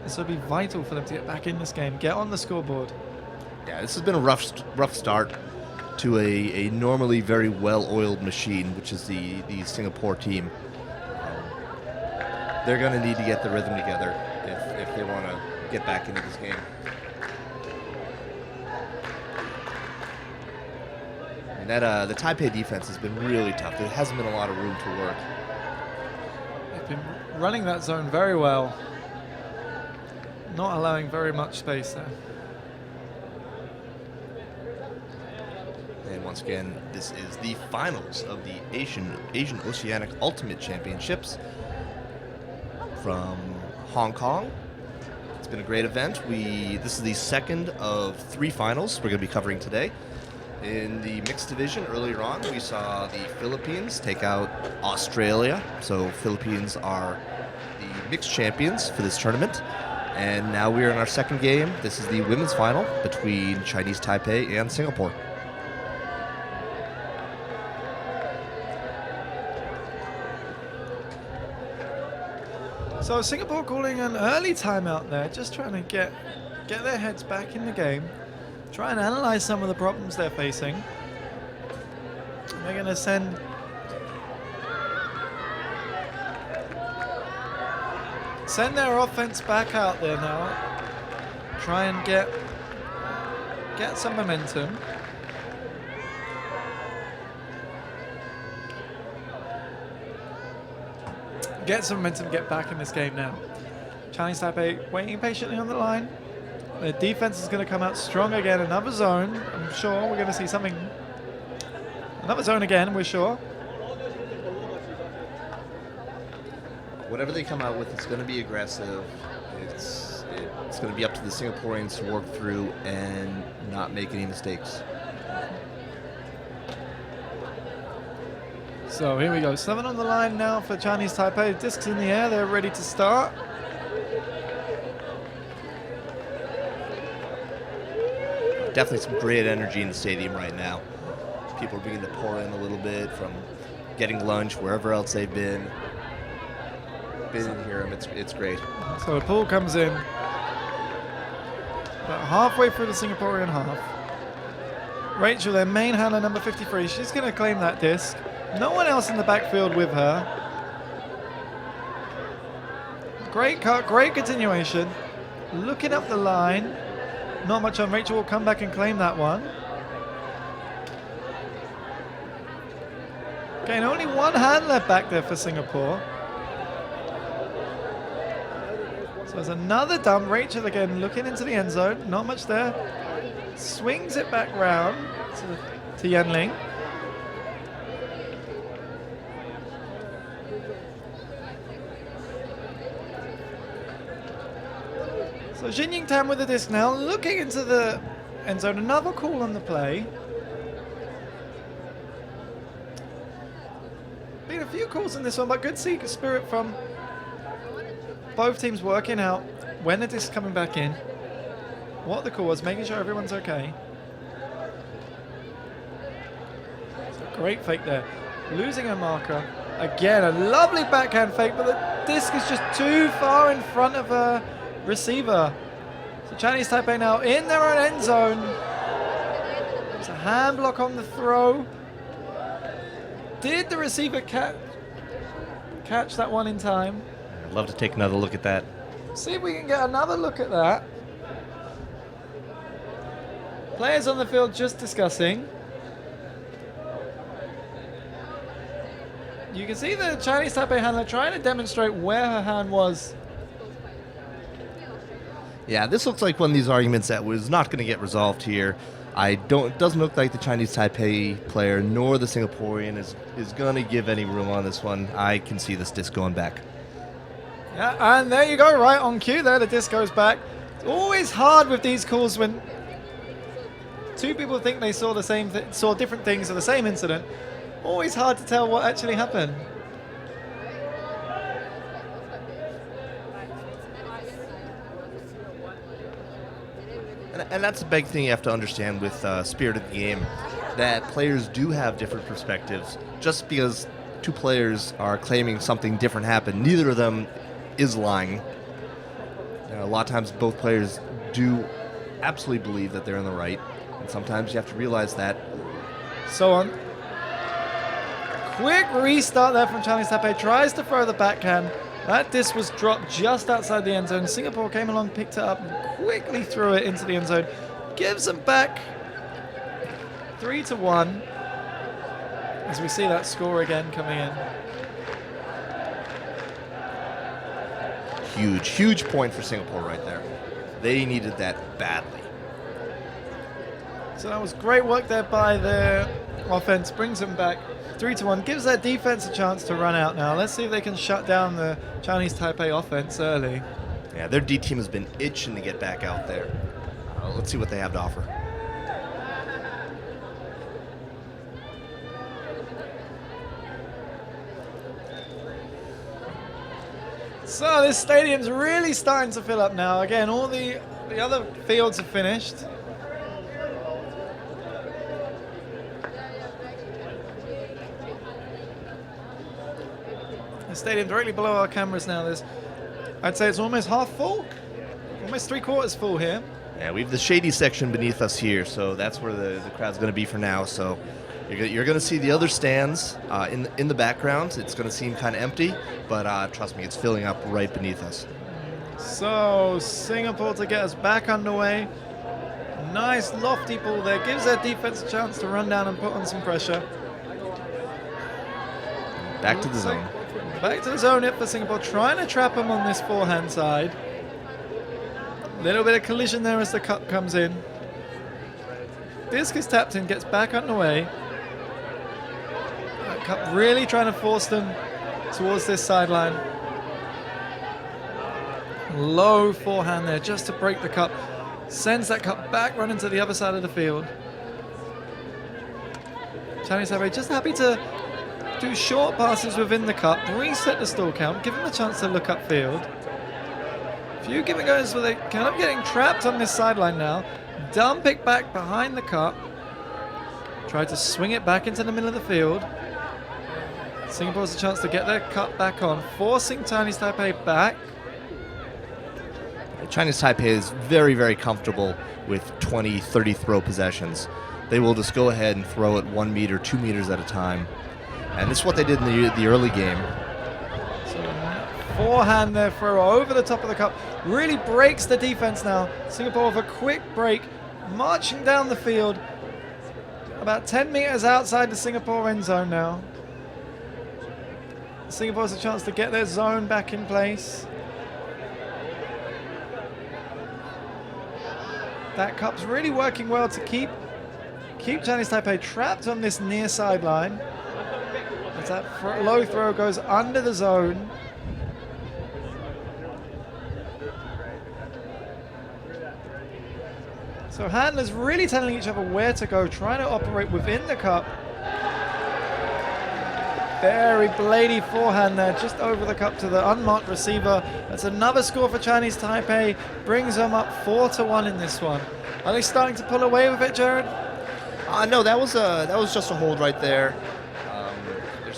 This will be vital for them to get back in this game, get on the scoreboard. Yeah, this has been a rough start to a normally very well-oiled machine, which is the Singapore team. They're going to need to get the rhythm together if they want to get back into this game. And that the Taipei defense has been really tough. There hasn't been a lot of room to work. They've been running that zone very well, not allowing very much space there. And once again, this is the finals of the Asian Oceanic Ultimate Championships from Hong Kong. It's been a great event. This is the second of 3 finals we're going to be covering today. In the mixed division earlier on, we saw the Philippines take out Australia. So Philippines are the mixed champions for this tournament. And now we are in our second game. This is the women's final between Chinese Taipei and Singapore. So Singapore calling an early timeout there, just trying to get their heads back in the game, try and analyze some of the problems they're facing. They're going to send their offense back out there now, try and get some momentum. Get some momentum, get back in this game now. Chinese Taipei waiting patiently on the line. Their defense is going to come out strong again. Another zone. I'm sure we're going to see something. Another zone again, we're sure. Whatever they come out with, it's going to be aggressive. It's going to be up to the Singaporeans to work through and not make any mistakes. So here we go. 7 on the line now for Chinese Taipei. Discs in the air. They're ready to start. Definitely some great energy in the stadium right now. People are beginning to pour in a little bit from getting lunch, wherever else they've been. Been here, it's great. So the pool comes in about halfway through the Singaporean half. Rachel, their main handler, number 53, she's going to claim that disc. No one else in the backfield with her. Great cut, great continuation. Looking up the line. Not much on. Rachel will come back and claim that one. Okay, and only one handler back there for Singapore. So there's another dump. Rachel again looking into the end zone. Not much there. Swings it back round to Yanling. So Jin Ying Tan with the disc now, looking into the end zone. Another call on the play. Been a few calls in this one, but good seeker spirit from both teams working out when the disc coming back in, what the call was, making sure everyone's okay. So great fake there. Losing a marker. Again, a lovely backhand fake, but the disc is just too far in front of a receiver. So Chinese Taipei now in their own end zone. There's a hand block on the throw. Did the receiver catch that one in time? I'd love to take another look at that. See if we can get another look at that. Players on the field just discussing. You can see the Chinese Taipei handler trying to demonstrate where her hand was. Yeah, this looks like one of these arguments that was not going to get resolved here. It doesn't look like the Chinese Taipei player nor the Singaporean is going to give any room on this one. I can see this disc going back. Yeah, and there you go, right on cue there, the disc goes back. It's always hard with these calls when two people think they saw saw different things of the same incident. Always hard to tell what actually happened. And that's a big thing you have to understand with Spirit of the Game, that players do have different perspectives. Just because two players are claiming something different happened, neither of them is lying. A lot of times both players do absolutely believe that they're in the right, and sometimes you have to realize that. So on. Quick restart there from Chinese Taipei. Tries to throw the backhand. That disc was dropped just outside the end zone. Singapore came along, picked it up, and quickly threw it into the end zone. Gives them back 3-1. As we see that score again coming in. Huge point for Singapore right there. They needed that badly. So that was great work there by their offense. Brings them back 3-1. Gives their defense a chance to run out now. Let's see if they can shut down the Chinese Taipei offense early. Yeah, their D team has been itching to get back out there. Let's see what they have to offer. So this stadium's really starting to fill up now. Again, all the other fields are finished. The stadium directly below our cameras now. I'd say it's almost half full, almost 3/4 full here. Yeah, we have the shady section beneath us here, so that's where the crowd's going to be for now. So you're going to see the other stands in the background. It's going to seem kind of empty, but trust me, it's filling up right beneath us. So Singapore to get us back underway. Nice lofty ball there, gives their defense a chance to run down and put on some pressure. Back to the zone. Back to the zone here for Singapore, trying to trap them on this forehand side. Little bit of collision there as the cup comes in. Disc is tapped in, gets back underway. That cup really trying to force them towards this sideline. Low forehand there just to break the cup. Sends that cup back running to the other side of the field. Chinese Taipei just happy to do short passes within the cup, reset the stall count, give them a chance to look upfield. Few give and goes where they kind of getting trapped on this sideline now. Dump it back behind the cup. Try to swing it back into the middle of the field. Singapore has a chance to get their cup back on, forcing Chinese Taipei back. Chinese Taipei is very, very comfortable with 20, 30 throw possessions. They will just go ahead and throw it 1 meter, 2 meters at a time. And this is what they did in the early game. So forehand there, throw over the top of the cup. Really breaks the defense now. Singapore with a quick break, marching down the field. About 10 meters outside the Singapore end zone now. Singapore has a chance to get their zone back in place. That cup's really working well to keep Chinese Taipei trapped on this near sideline. As that low throw goes under the zone. So handlers really telling each other where to go, trying to operate within the cup. Very blady forehand there, just over the cup to the unmarked receiver. That's another score for Chinese Taipei. Brings them up 4-1 in this one. Are they starting to pull away with it, Jared? No, that was just a hold right there. They're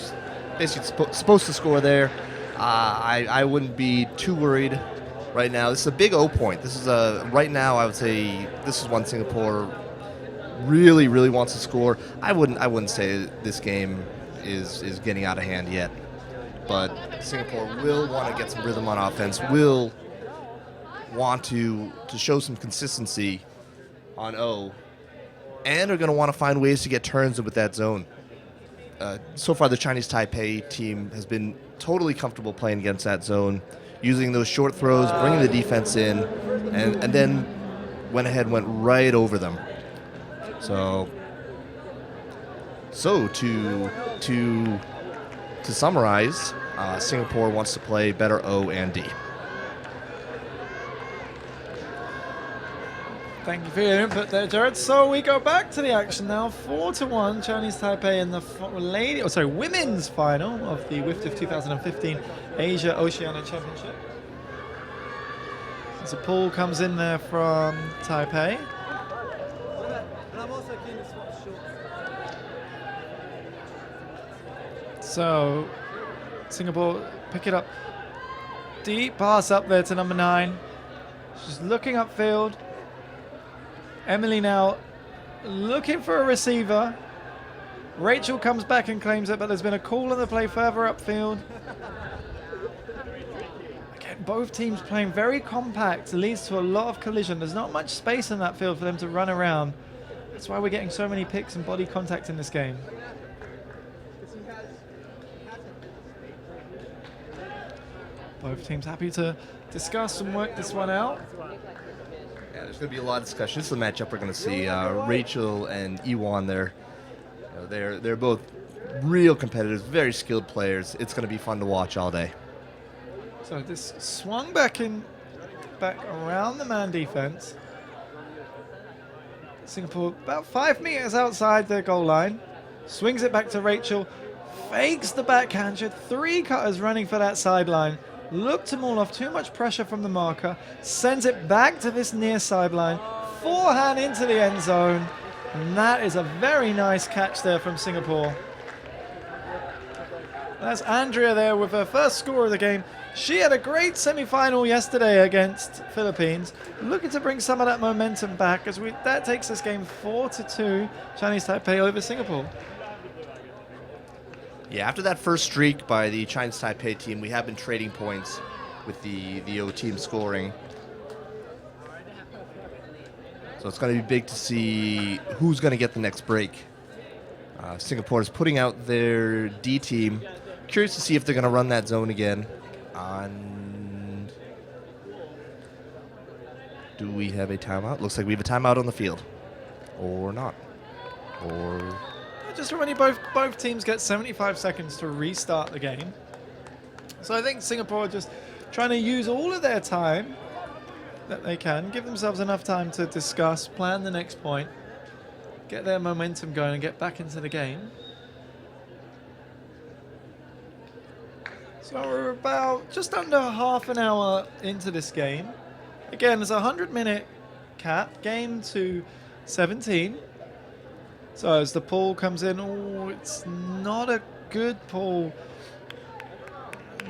basically supposed to score there. I wouldn't be too worried right now. This is a big O point. This is right now I would say this is one Singapore really, really wants to score. I wouldn't say this game is getting out of hand yet. But Singapore will want to get some rhythm on offense, will want to show some consistency on O, and are going to want to find ways to get turns with that zone. So far, the Chinese Taipei team has been totally comfortable playing against that zone, using those short throws, bringing the defense in, and then went ahead and went right over them. So to summarize, Singapore wants to play better O and D. Thank you for your input there, Jared. So we go back to the action now. 4-1, Chinese Taipei in the women's final of the Wfdf 2015 Asia Oceanic Championship. As a pull comes in there from Taipei. So Singapore pick it up. Deep pass up there to number 9. She's looking upfield. Emily now looking for a receiver. Rachel comes back and claims it, but there's been a call on the play further upfield. Again, both teams playing very compact. It leads to a lot of collision. There's not much space in that field for them to run around. That's why we're getting so many picks and body contact in this game. Both teams happy to discuss and work this one out. Yeah, there's going to be a lot of discussion. This is the matchup we're going to see. Rachel and Ewan, they're both real competitors, very skilled players. It's going to be fun to watch all day. So this swung back around the man defense. Singapore about 5 meters outside their goal line. Swings it back to Rachel. Fakes the backhand. She had 3 cutters running for that sideline. looked to maul off, too much pressure from the marker, sends it back to this near sideline, forehand into the end zone, and that is a very nice catch there from Singapore. That's Andrea there with her first score of the game. She had a great semi-final yesterday against Philippines, looking to bring some of that momentum back as that takes this game 4-2, Chinese Taipei over Singapore. Yeah, after that first streak by the Chinese Taipei team, we have been trading points with the O team scoring. So it's going to be big to see who's going to get the next break. Singapore is putting out their D team. Curious to see if they're going to run that zone again. And do we have a timeout? Looks like we have a timeout on the field. Or not. Or... Just reminding both teams get 75 seconds to restart the game. So I think Singapore are just trying to use all of their time that they can, give themselves enough time to discuss, plan the next point, get their momentum going and get back into the game. So we're about just under half an hour into this game. Again, there's a 100-minute cap, game to 17. So as the pull comes in, oh, it's not a good pull.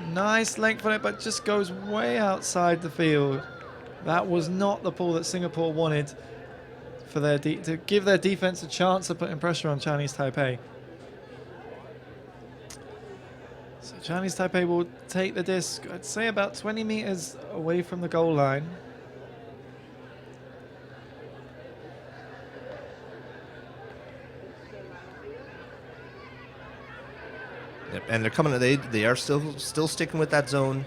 Nice length on it, but just goes way outside the field. That was not the pull that Singapore wanted for their to give their defense a chance of putting pressure on Chinese Taipei. So Chinese Taipei will take the disc, I'd say about 20 meters away from the goal line. Yep, and they're coming. They are still sticking with that zone.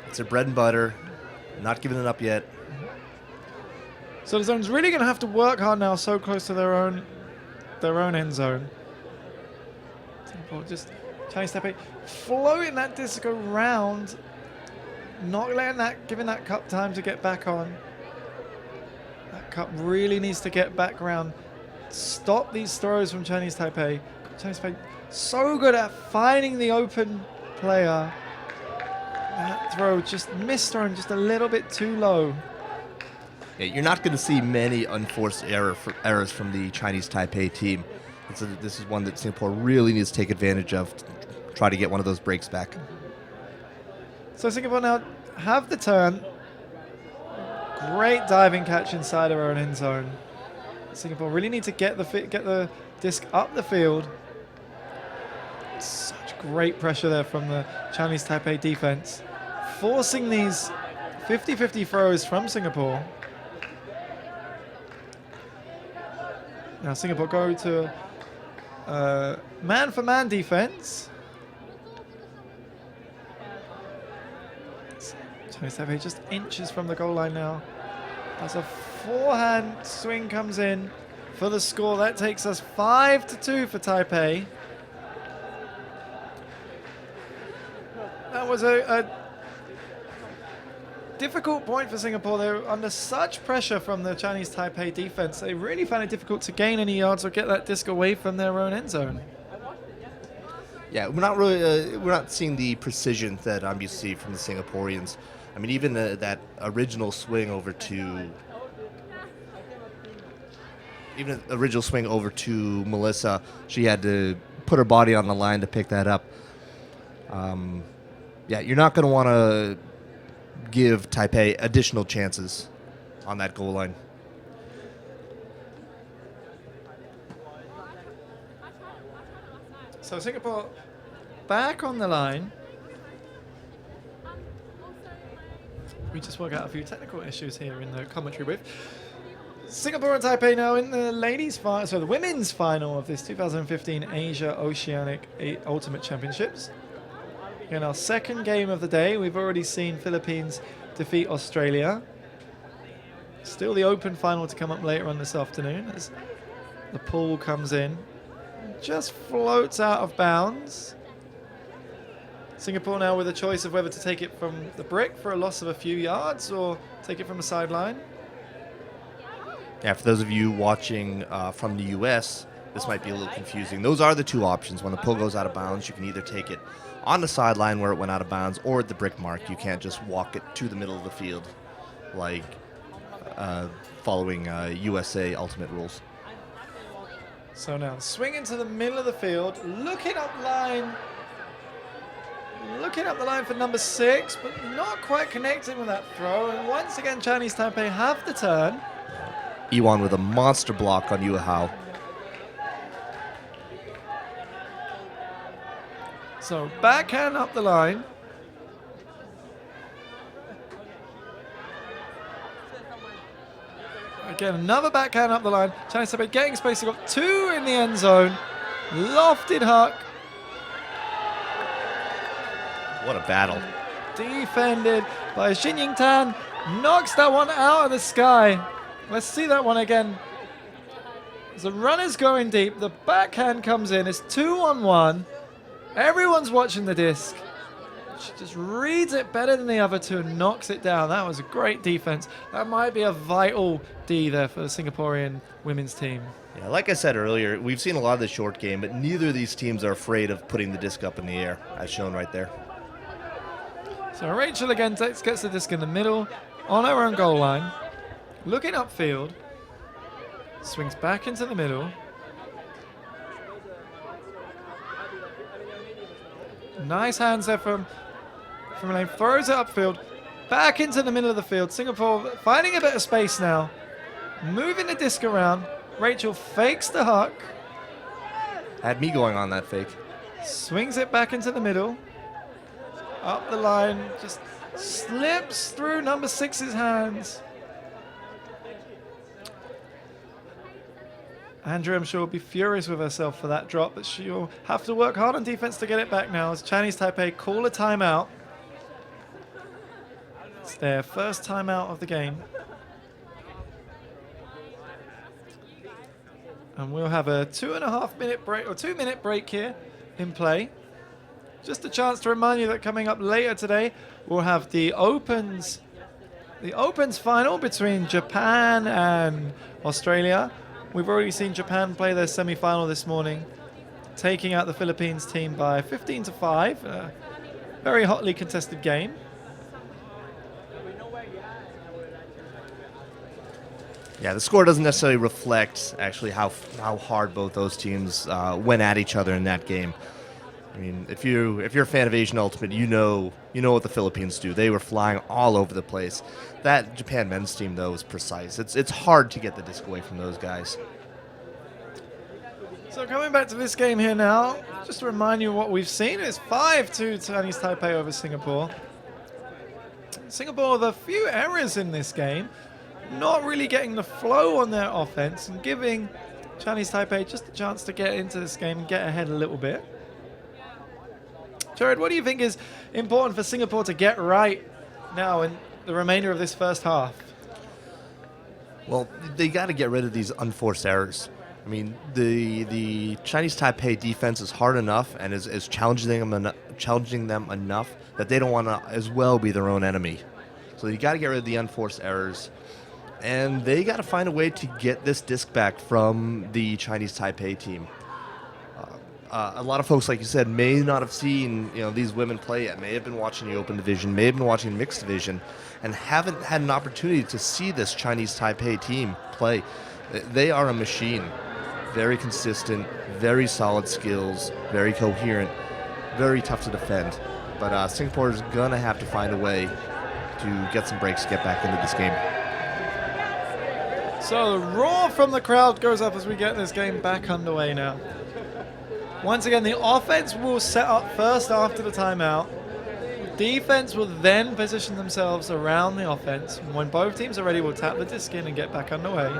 It's their bread and butter. Not giving it up yet. So the zone's really going to have to work hard now, so close to their own end zone. Just Chinese Taipei floating that disc around, not giving that cup time to get back on. That cup really needs to get back around. Stop these throws from Chinese Taipei. Chinese Taipei so good at finding the open player. That throw just missed thrown just a little bit too low. Yeah, you're not going to see many unforced errors from the Chinese Taipei team. This is one that Singapore really needs to take advantage of to try to get one of those breaks back. So Singapore now have the turn. Great diving catch inside of our own end zone. Singapore really need to get the disc up the field. Such great pressure there from the Chinese Taipei defense, forcing these 50-50 throws from Singapore. Now Singapore go to man-for-man defense. Chinese Taipei just inches from the goal line now. As a forehand swing comes in for the score, that takes us 5-2 for Taipei. That was a difficult point for Singapore. They were under such pressure from the Chinese Taipei defense. They really found it difficult to gain any yards or get that disc away from their own end zone. Yeah, we're not seeing the precision that I'm used to see from the Singaporeans. I mean, even that original swing over to Melissa, she had to put her body on the line to pick that up. Yeah, you're not going to want to give Taipei additional chances on that goal line. So Singapore back on the line. We just work out a few technical issues here in the commentary booth. Singapore and Taipei now in the the women's final of this 2015 Asia Oceanic Ultimate Championships. In our second game of the day, we've already seen Philippines defeat Australia. Still the open final to come up later on this afternoon as the pull comes in. Just floats out of bounds. Singapore now with a choice of whether to take it from the brick for a loss of a few yards or take it from a sideline. Yeah, for those of you watching from the U.S., this might be a little confusing. Those are the two options. When the pull goes out of bounds, you can either take it on the sideline where it went out of bounds or at the brick mark. You can't just walk it to the middle of the field like following USA Ultimate rules. So now swing into the middle of the field, looking up the line for number 6, but not quite connecting with that throw. And once again, Chinese Taipei have the turn. Iwan with a monster block on Yuhao. So backhand up the line. Again, another backhand up the line. Chinese Taipei getting space. They've got 2 in the end zone. Lofted huck. What a battle. Defended by Xin Yingtan. Knocks that one out of the sky. Let's see that one again. As the runner's going deep, the backhand comes in. It's 2-on-1. Everyone's watching the disc. She just reads it better than the other two and knocks it down. That was a great defense. That might be a vital D there for the Singaporean women's team. Yeah, like I said earlier, we've seen a lot of the short game, but neither of these teams are afraid of putting the disc up in the air, as shown right there. So Rachel again gets the disc in the middle, on her own goal line, looking upfield, swings back into the middle. Nice hands there from Elaine, throws it upfield, back into the middle of the field. Singapore finding a bit of space now, moving the disc around. Rachel fakes the huck. Had me going on that fake. Swings it back into the middle. Up the line, just slips through number 6's hands. Andrea, I'm sure, will be furious with herself for that drop, but she'll have to work hard on defense to get it back now as Chinese Taipei call a timeout. It's their first timeout of the game. And we'll have a 2.5-minute break, or 2-minute break here in play. Just a chance to remind you that coming up later today, we'll have the Opens final between Japan and Australia. We've already seen Japan play their semi-final this morning, taking out the Philippines team by 15-5. A very hotly contested game. Yeah, the score doesn't necessarily reflect actually how hard both those teams went at each other in that game. I mean, if you're a fan of Asian Ultimate, you know what the Philippines do. They were flying all over the place. That Japan men's team, though, is precise. It's hard to get the disc away from those guys. So coming back to this game here now, just to remind you what we've seen, it's 5-2 Chinese Taipei over Singapore. Singapore with a few errors in this game, not really getting the flow on their offense and giving Chinese Taipei just a chance to get into this game and get ahead a little bit. Jared, what do you think is important for Singapore to get right now in the remainder of this first half? Well, they got to get rid of these unforced errors. I mean, the Chinese Taipei defense is hard enough and is challenging them enough that they don't want to as well be their own enemy. So you got to get rid of the unforced errors, and they got to find a way to get this disc back from the Chinese Taipei team. A lot of folks, like you said, may not have seen these women play yet, may have been watching the Open Division, may have been watching the Mixed Division, and haven't had an opportunity to see this Chinese Taipei team play. They are a machine. Very consistent, very solid skills, very coherent, very tough to defend. But Singapore is going to have to find a way to get some breaks to get back into this game. So the roar from the crowd goes up as we get this game back underway now. Once again, the offense will set up first after the timeout. Defense will then position themselves around the offense. And when both teams are ready, we'll tap the disc in and get back underway.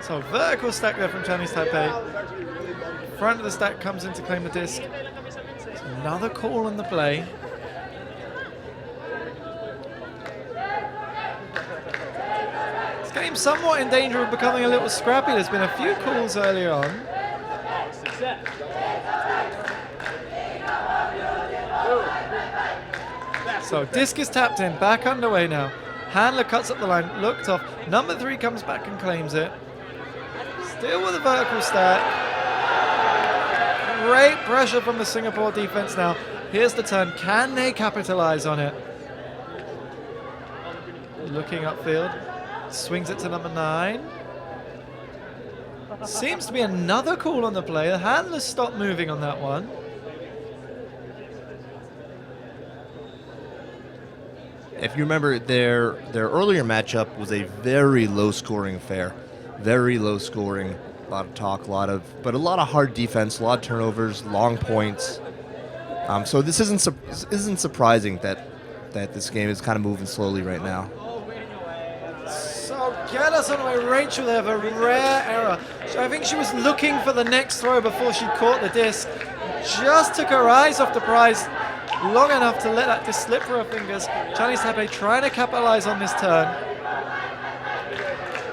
So vertical stack there from Chinese Taipei. Front of the stack comes in to claim the disc. So another call on the play. This game's somewhat in danger of becoming a little scrappy. There's been a few calls earlier on. So disc is tapped in, back underway now. Handler cuts up the line, looked off. Number 3 comes back and claims it. Still with a vertical stack. great pressure from the Singapore defense now. Here's the turn. Can they capitalize on it? Looking upfield. Swings it to number 9. Seems to be another call on the play. The handlers stopped moving on that one. If you remember, their earlier matchup was a very low-scoring affair. Very low-scoring. A lot of talk, but a lot of hard defense, a lot of turnovers, long points. So this isn't surprising that this game is kind of moving slowly right now. So get us on the way. Rachel there, a rare error. So I think she was looking for the next throw before she caught the disc. Just took her eyes off the prize long enough to let that disc slip through her fingers. Chinese Taipei trying to capitalize on this turn.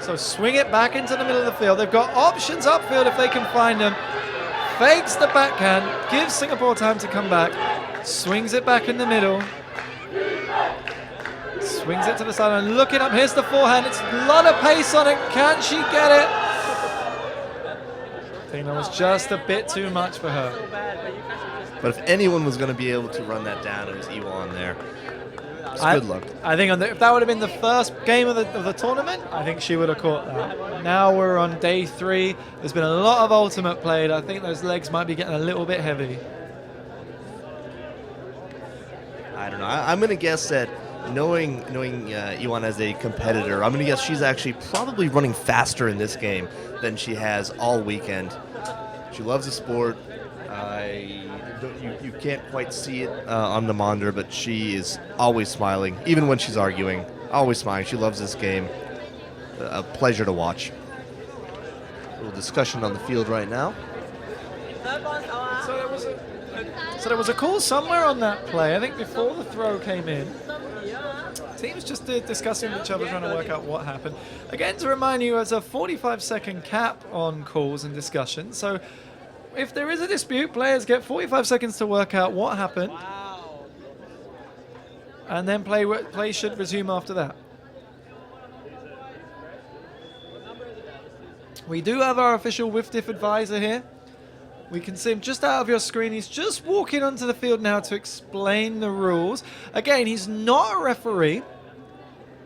So swing it back into the middle of the field. They've got options upfield if they can find them. Fakes the backhand, gives Singapore time to come back. Swings it back in the middle. Swings it to the sideline. Looking up, here's the forehand. It's a lot of pace on it. Can she get it? I think that was just a bit too much for her. But if anyone was going to be able to run that down, it was Iwan there. Good luck. I think if that would have been the first game of the tournament, I think she would have caught that. Now we're on day 3. There's been a lot of ultimate played. I think those legs might be getting a little bit heavy. I don't know. I'm going to guess that knowing Iwan as a competitor, I'm going to guess she's actually probably running faster in this game than she has all weekend. She loves the sport. You can't quite see it on the monitor, but she is always smiling, even when she's arguing. Always smiling. She loves this game. A pleasure to watch. A little discussion on the field right now. So there was a call somewhere on that play, I think before the throw came in. Teams just discussing with each other, trying to work out what happened. Again, to remind you, it's a 45-second cap on calls and discussions. So if there is a dispute, players get 45 seconds to work out what happened. And then play should resume after that. We do have our official Wfdf advisor here. We can see him just out of your screen. He's just walking onto the field now to explain the rules. Again, he's not a referee.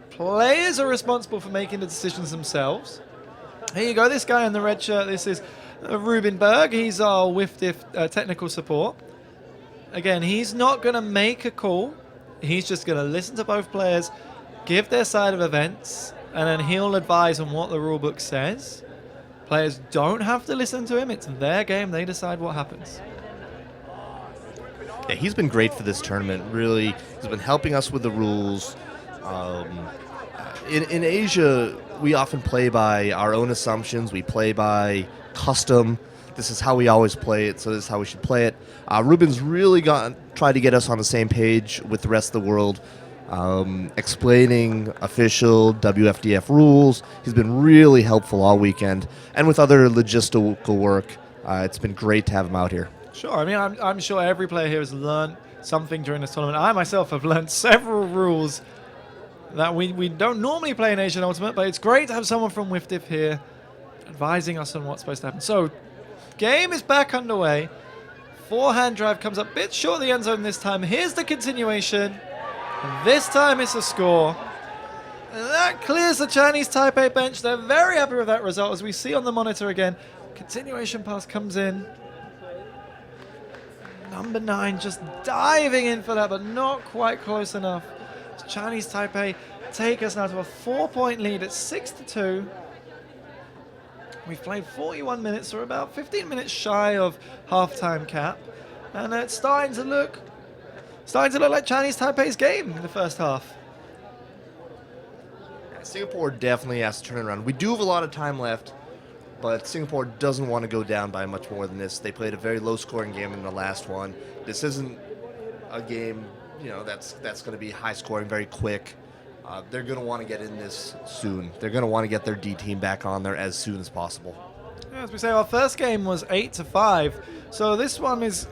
Players are responsible for making the decisions themselves. Here you go, this guy in the red shirt, this is Ruben Berg. He's our Wfdf technical support. Again, he's not going to make a call. He's just going to listen to both players, give their side of events, and then he'll advise on what the rulebook says. Players don't have to listen to him. It's their game. They decide what happens. Yeah, he's been great for this tournament, really. He's been helping us with the rules. In Asia, we often play by our own assumptions. We play by custom. This is how we always play it, so this is how we should play it. Ruben's really tried to get us on the same page with the rest of the world, explaining official Wfdf rules. He's been really helpful all weekend, and with other logistical work, it's been great to have him out here. Sure, I mean, I'm sure every player here has learned something during this tournament. I myself have learned several rules that we don't normally play in Asian Ultimate, but it's great to have someone from Wfdf here advising us on what's supposed to happen. So, game is back underway. Forehand drive comes up a bit short of the end zone this time. Here's the continuation. This time it's a score. And that clears the Chinese Taipei bench. They're very happy with that result, as we see on the monitor again. Continuation pass comes in. Number 9 just diving in for that, but not quite close enough. Chinese Taipei take us now to a 4-point lead at 6-2. We've played 41 minutes, or about 15 minutes shy of halftime cap, and it's starting to look like Chinese Taipei's game in the first half. Singapore definitely has to turn it around. We do have a lot of time left, but Singapore doesn't want to go down by much more than this. They played a very low-scoring game in the last one. This isn't a game, that's going to be high-scoring, very quick. They're going to want to get in this soon. They're going to want to get their D team back on there as soon as possible. As we say, our first game was 8-5, so this one is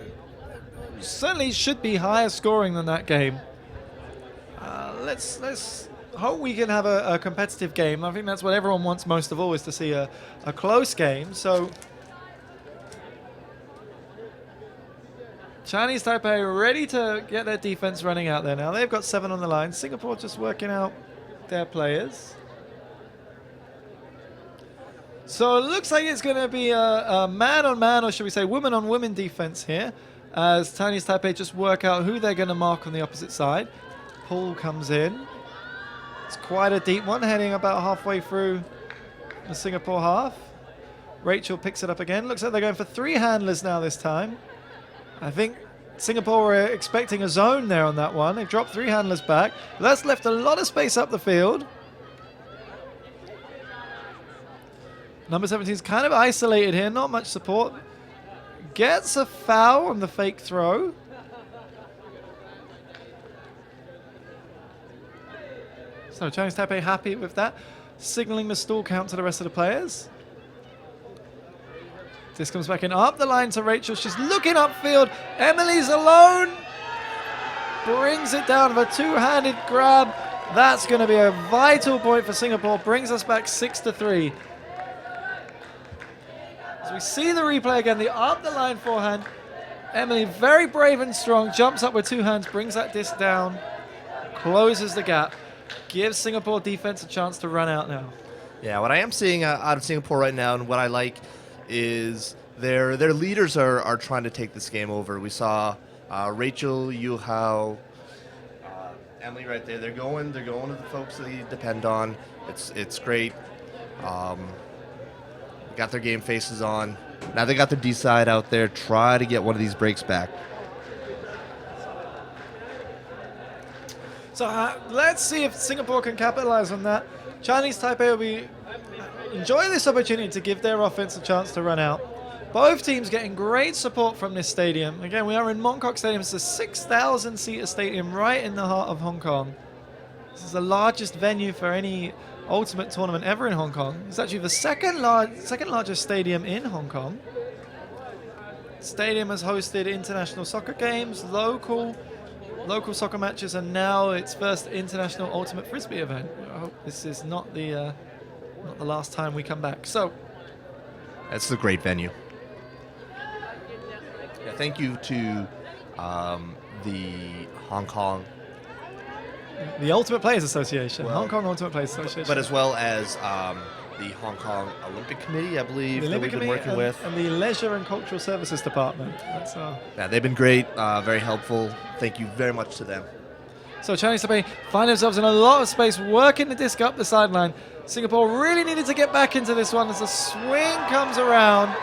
certainly should be higher scoring than that game. Let's hope we can have a competitive game. I think that's what everyone wants most of all, is to see a close game. So Chinese Taipei ready to get their defense running out there now. They've got 7 on the line. Singapore just working out their players. So it looks like it's going to be a man-on-man, or should we say woman-on-woman defense here, as Chinese Taipei just work out who they're going to mark on the opposite side. Pull comes in. It's quite a deep one, heading about halfway through the Singapore half. Rachel picks it up again. Looks like they're going for 3 handlers now this time. I think Singapore were expecting a zone there on that one. They've dropped 3 handlers back. But that's left a lot of space up the field. Number 17 is kind of isolated here. Not much support. Gets a foul on the fake throw. So Chinese Taipei happy with that. Signaling the stall count to the rest of the players. This comes back in up the line to Rachel. She's looking upfield. Emily's alone. Brings it down with a 2-handed grab. That's going to be a vital point for Singapore. Brings us back 6-3. As we see the replay again, the up the line forehand. Emily, very brave and strong, jumps up with 2 hands, brings that disc down, closes the gap, gives Singapore defense a chance to run out now. Yeah, what I am seeing out of Singapore right now, and what I like, is their leaders are trying to take this game over. We saw Rachel, Yu Hao, Emily right there. They're going to the folks that they depend on. It's great. Got their game faces on. Now they got their D side out there. Try to get one of these breaks back. So let's see if Singapore can capitalize on that. Chinese Taipei will be enjoy this opportunity to give their offense a chance to run out. Both teams getting great support from this stadium. Again, we are in Mongkok Stadium. It's a 6,000-seater stadium right in the heart of Hong Kong. This is the largest venue for any Ultimate tournament ever in Hong Kong. It's actually the second largest stadium in Hong Kong. The stadium has hosted international soccer games, local soccer matches, and now its first international Ultimate Frisbee event. I hope this is not the last time we come back. So, that's a great venue. Yeah, thank you to the Hong Kong. The Ultimate Players Association, Hong Kong Ultimate Players Association. But as well as the Hong Kong Olympic Committee, I believe, the that we've been working with. And the Leisure and Cultural Services Department. Yeah, they've been great, very helpful. Thank you very much to them. So Chinese Taipei find themselves in a lot of space, working the disc up the sideline. Singapore really needed to get back into this one as the swing comes around.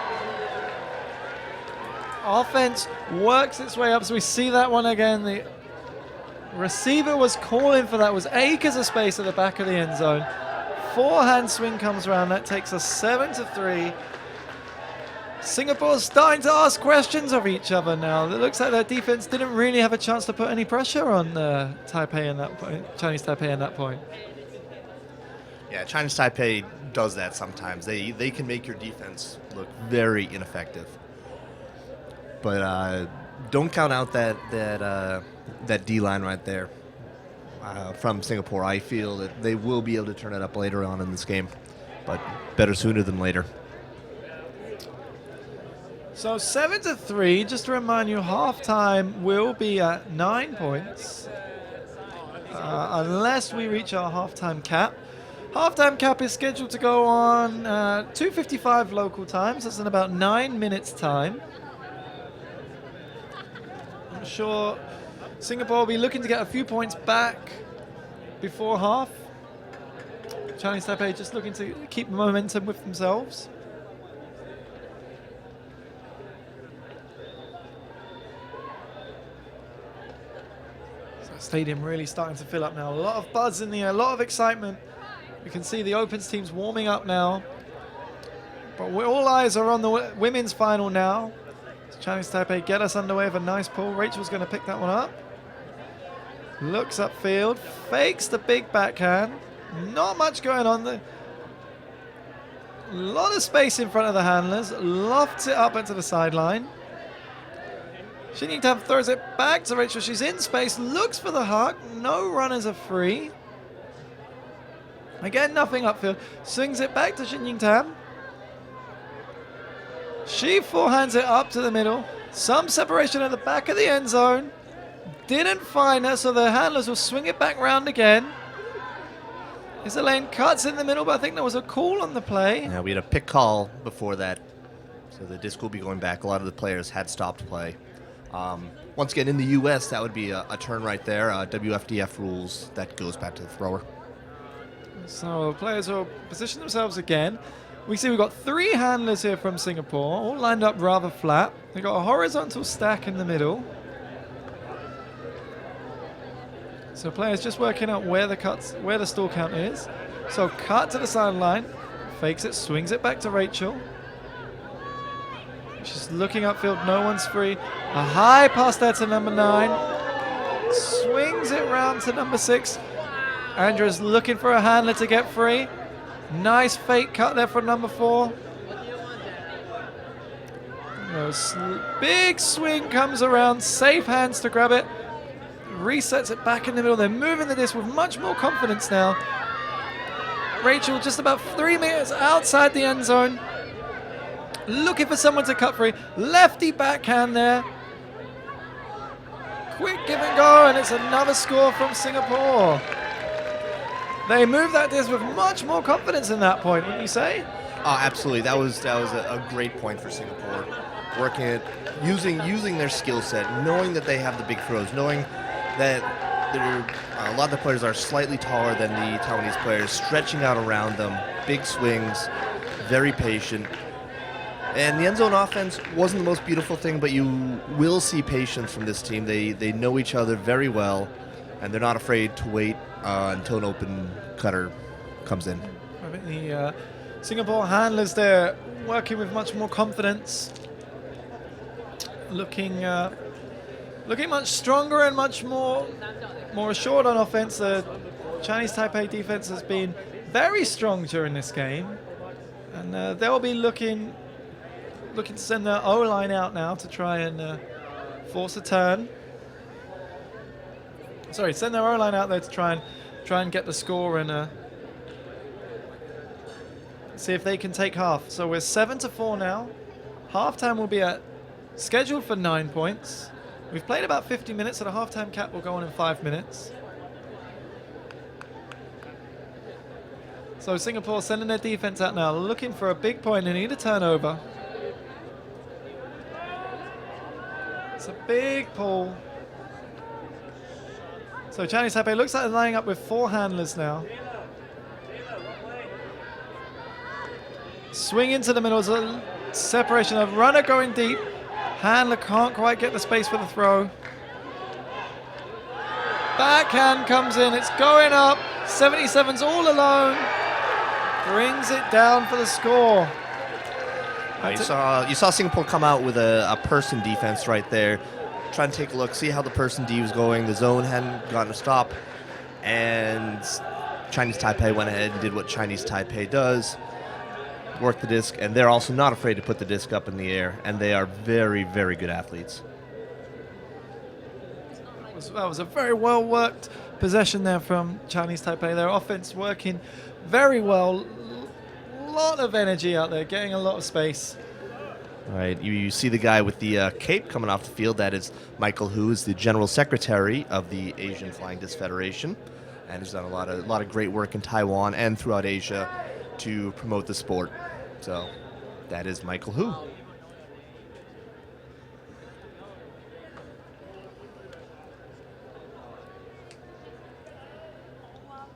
Offense works its way up, so we see that one again. The receiver was calling for that, was acres of space at the back of the end zone. Forehand swing comes around, that takes us 7-3. Singapore's starting to ask questions of each other now. It looks like their defense didn't really have a chance to put any pressure on Taipei in that point, Chinese Taipei in that point. Yeah, Chinese Taipei does that sometimes. They can make your defense look very ineffective. But don't count out that D line right there from Singapore. I feel that they will be able to turn it up later on in this game, but better sooner than later. So 7-3. Just to remind you, halftime will be at 9 points, unless we reach our halftime cap. Halftime cap is scheduled to go on 2:55 local time, so that's in about 9 minutes time. I'm sure Singapore will be looking to get a few points back before half. Chinese Taipei just looking to keep momentum with themselves. So the stadium really starting to fill up now. A lot of buzz in the air, a lot of excitement. We can see the Opens teams warming up now. But all eyes are on the women's final now. Chinese Taipei get us underway with a nice pull. Rachel's going to pick that one up. Looks upfield, fakes the big backhand. Not much going on there. A lot of space in front of the handlers. Lofts it up into the sideline. Xinjingtam throws it back to Rachel. She's in space, looks for the huck. No runners are free. Again, nothing upfield. Swings it back to Xinjingtam. She forehands it up to the middle. Some separation at the back of the end zone. Didn't find her, so the handlers will swing it back round again. Is the lane cuts in the middle, but I think there was a call on the play. Yeah, we had a pick call before that, so the disc will be going back. A lot of the players had stopped play. Once again, in the U.S., that would be a turn right there. Wfdf rules, that goes back to the thrower. So players will position themselves again. We see we've got 3 handlers here from Singapore, all lined up rather flat. They've got a horizontal stack in the middle. So players just working out where the stall count is. So cut to the sideline, fakes it, swings it back to Rachel. She's looking upfield, no one's free. A high pass there to number 9. Swings it round to number 6. Andrew's looking for a handler to get free. Nice fake cut there from number 4. Big swing comes around, safe hands to grab it. Resets it back in the middle. They're moving the disc with much more confidence now. Rachel just about 3 meters outside the end zone. Looking for someone to cut free. Lefty backhand there. Quick give and go, and it's another score from Singapore. They move that disc with much more confidence in that point, wouldn't you say? Oh, absolutely. That was a great point for Singapore. Working it, using their skill set, knowing that they have the big throws, knowing that a lot of the players are slightly taller than the Taiwanese players, stretching out around them, big swings, very patient. And the end zone offense wasn't the most beautiful thing, but you will see patience from this team. They know each other very well, and they're not afraid to wait until an open cutter comes in. I think the Singapore handlers there working with much more confidence, looking much stronger and much more assured on offense. The Chinese Taipei defense has been very strong during this game, and they'll be looking to send their O-line out now to try and force a turn. Sorry, send their O-line out there to try and get the score and see if they can take half. So we're 7-4 now. Halftime will be scheduled for 9 points. We've played about 50 minutes, so the halftime cap will go on in 5 minutes. So Singapore sending their defense out now, looking for a big point. They need a turnover. It's a big pull. So Chinese Taipei looks like they're lining up with 4 handlers now. Swing into the middle, is a separation of runner going deep. Handler can't quite get the space for the throw. Backhand comes in, it's going up. 77's all alone. Brings it down for the score. You saw Singapore come out with a person defense right there. Try and take a look, see how the person D was going. The zone hadn't gotten a stop. And Chinese Taipei went ahead and did what Chinese Taipei does. Work the disc, and they're also not afraid to put the disc up in the air, and they are very, very good athletes. That was a very well worked possession there from Chinese Taipei. Their offense working very well. A lot of energy out there, getting a lot of space. All right, you see the guy with the cape coming off the field. That is Michael Hu, who is the General Secretary of the Asian Flying Disc Federation, and has done a lot of great work in Taiwan and throughout Asia to promote the sport. So that is Michael Hu.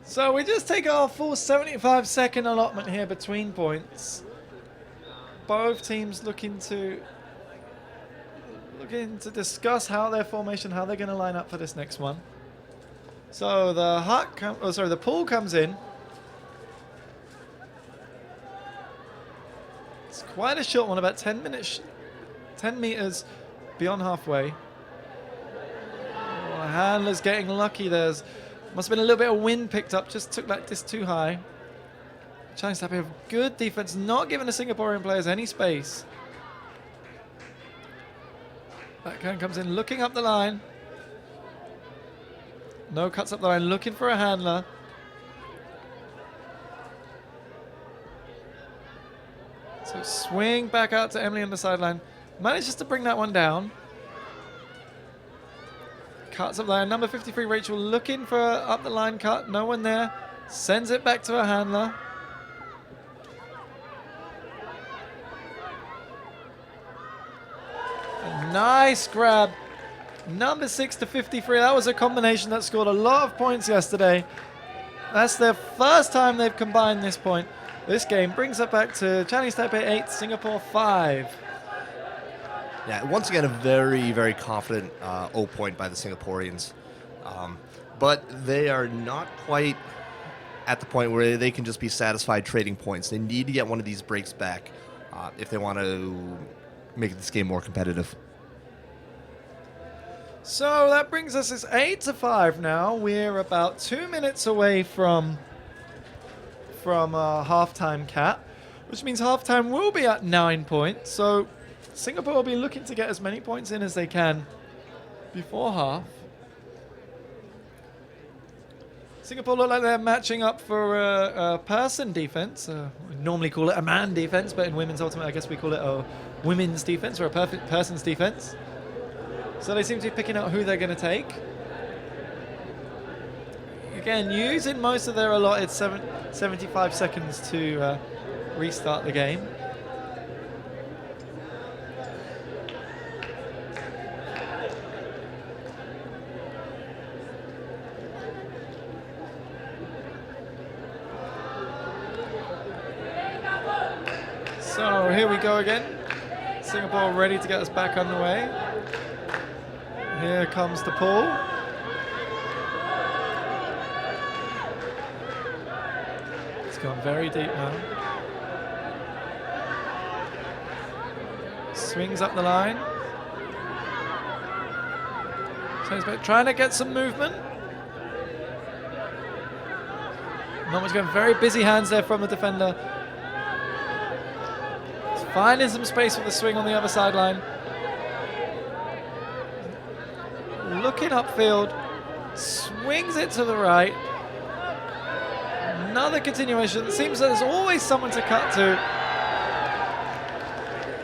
So we just take our full 75-second allotment here between points. Both teams looking to discuss how their formation, how they're going to line up for this next one. So the pull comes in. It's quite a short one, about 10 meters beyond halfway. Oh, the handler's getting lucky. Must have been a little bit of wind picked up, just took that disc too high. Chinese Taipei have good defense, not giving the Singaporean players any space. Backhand comes in, looking up the line. No cuts up the line, looking for a handler. So swing back out to Emily on the sideline. Manages to bring that one down. Cuts up there. Number 53, Rachel, looking for up the line cut. No one there. Sends it back to her handler. A nice grab. Number 6 to 53. That was a combination that scored a lot of points yesterday. That's their first time they've combined this point. This game brings it back to Chinese Taipei 8, Singapore 5. Yeah, once again, a very, very confident O point by the Singaporeans. But they are not quite at the point where they can just be satisfied trading points. They need to get one of these breaks back if they want to make this game more competitive. So that brings us, it's 8 to 5 now. We're about 2 minutes away from halftime cap, which means halftime will be at 9 points. So Singapore will be looking to get as many points in as they can before half. Singapore look like they're matching up for a person defense. We normally call it a man defense, but in women's ultimate, I guess we call it a women's defense or a perfect person's defense. So they seem to be picking out who they're going to take. Again, using most of their allotted 75 seconds to restart the game. So here we go again. Singapore ready to get us back underway. Here comes the pull. It's gone very deep now. Swings up the line. So he's trying to get some movement. Not much going. Very busy hands there from the defender. He's finding some space with the swing on the other sideline. Looking upfield, swings it to the right. Another continuation. It seems that there's always someone to cut to.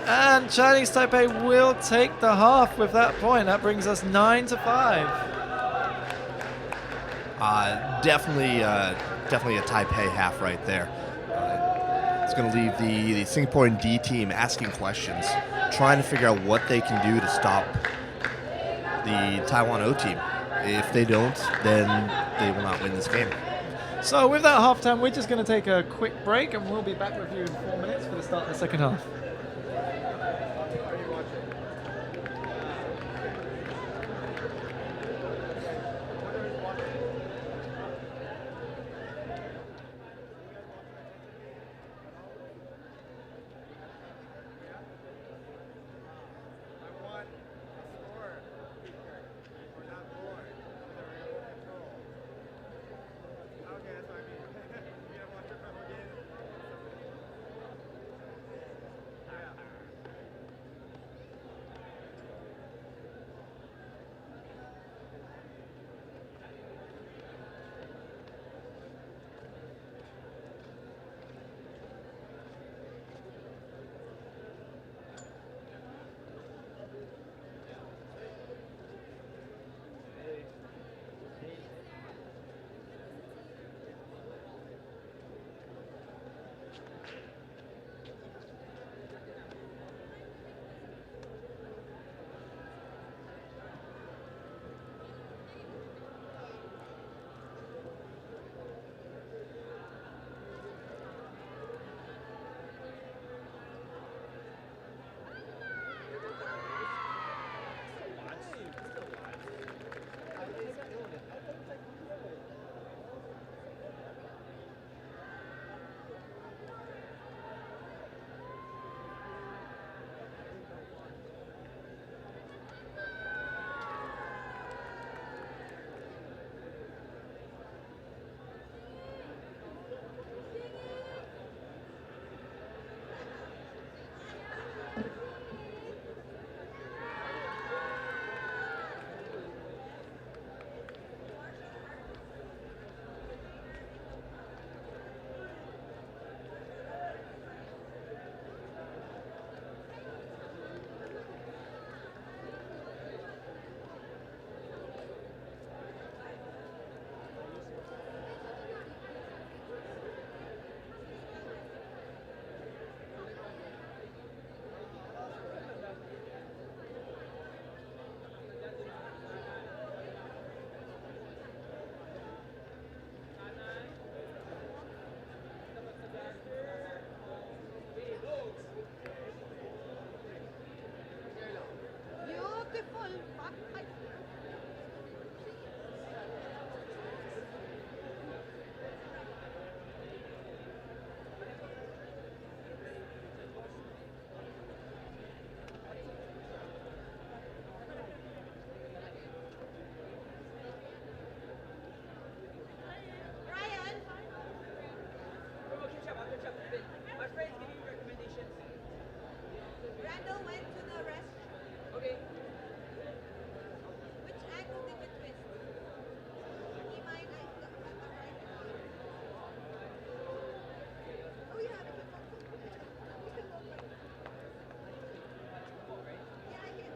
And Chinese Taipei will take the half with that point. That brings us 9 to 5. Definitely a Taipei half right there. It's going to leave the Singaporean D team asking questions, trying to figure out what they can do to stop the Taiwan O team. If they don't, then they will not win this game. So with that halftime, we're just going to take a quick break and we'll be back with you in 4 minutes for the start of the second half. My friends give you recommendations. Randall went to the restroom. Okay. Which angle did you twist? He might right. Oh yeah, we can go. We can go right. Yeah, I can.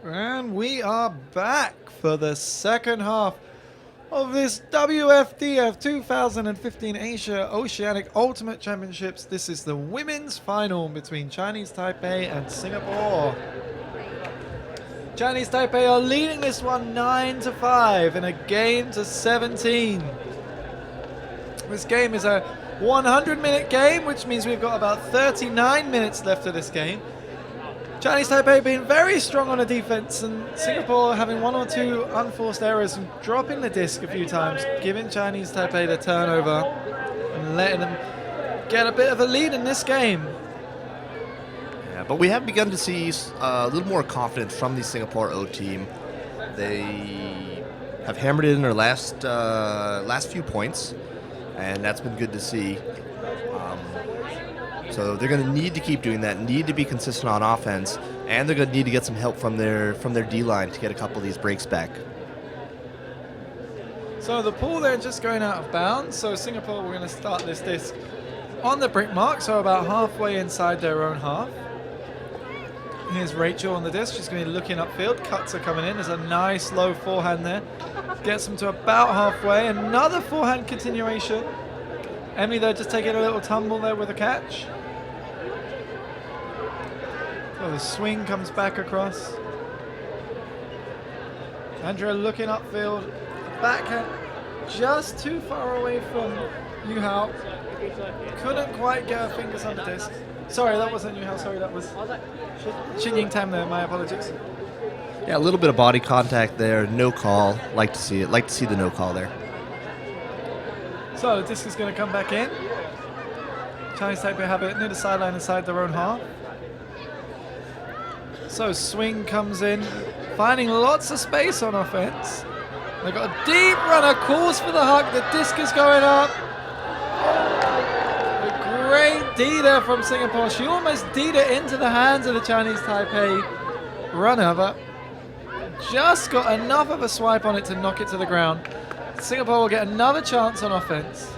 And we are back for the second half of this WFDF 2015 Asia Oceanic Ultimate Championships. This is the women's final between Chinese Taipei and Singapore. Chinese Taipei are leading this one 9-5 in a game to 17. This game is a 100-minute game, which means we've got about 39 minutes left of this game. Chinese Taipei being very strong on the defense, and Singapore having one or two unforced errors and dropping the disc a few times, giving Chinese Taipei the turnover and letting them get a bit of a lead in this game. Yeah, but we have begun to see a little more confidence from the Singapore O team. They have hammered in their last few points, and that's been good to see. So they're going to need to keep doing that, need to be consistent on offense, and they're going to need to get some help from their D-line to get a couple of these breaks back. So the pool there just going out of bounds. So Singapore, we're going to start this disc on the brick mark, so about halfway inside their own half. Here's Rachel on the disc. She's going to be looking upfield. Cuts are coming in. There's a nice low forehand there. Gets them to about halfway. Another forehand continuation. Emily there just taking a little tumble there with a catch. So the swing comes back across. Andrea looking upfield. Backhand just too far away from Aouc. Couldn't quite get her fingers on the disc. Sorry, that wasn't you. How sorry that was. Shin Ying Tam there. My apologies. Yeah, a little bit of body contact there. No call. Like to see it. Like to see the no call there. So the disc is going to come back in. Chinese Taipei have it near the sideline inside their own half. So swing comes in, finding lots of space on offense. They've got a deep runner, calls for the hug. The disc is going up. A great D there from Singapore. She almost D'd it into the hands of the Chinese Taipei runner, but just got enough of a swipe on it to knock it to the ground. Singapore will get another chance on offense.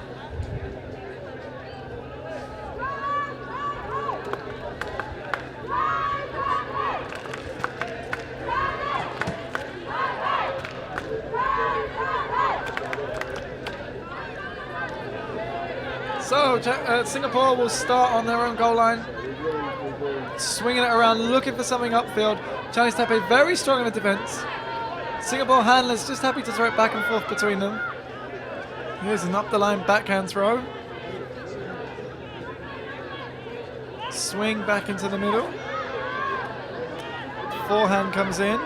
So Singapore will start on their own goal line, swinging it around, looking for something upfield. Chinese Taipei very strong in the defense. Singapore handlers just happy to throw it back and forth between them. Here's an up the line backhand throw. Swing back into the middle. Forehand comes in.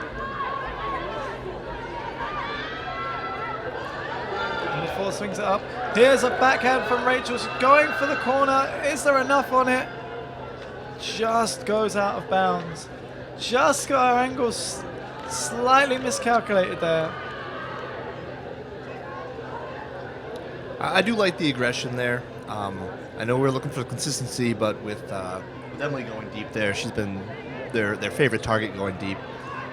And the four swings it up. Here's a backhand from Rachel. She's going for the corner. Is there enough on it? Just goes out of bounds. Just got our angles slightly miscalculated there. I do like the aggression there. I know we're looking for consistency, but with Emily going deep there, she's been their favorite target going deep.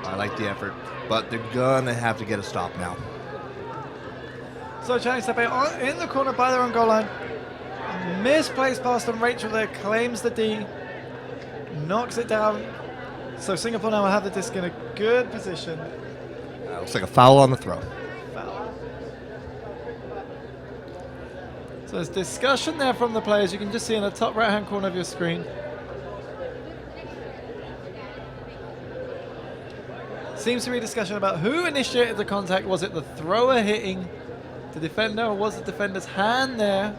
I like the effort, but they're gonna have to get a stop now. So Chinese Taipei in the corner by their own goal line. Misplaced pass from Rachel there, claims the D, knocks it down. So Singapore now will have the disc in a good position. Looks like a foul on the throw. Foul. So there's discussion there from the players. You can just see in the top right-hand corner of your screen. Seems to be a discussion about who initiated the contact. Was it the thrower hitting the defender, or was the defender's hand there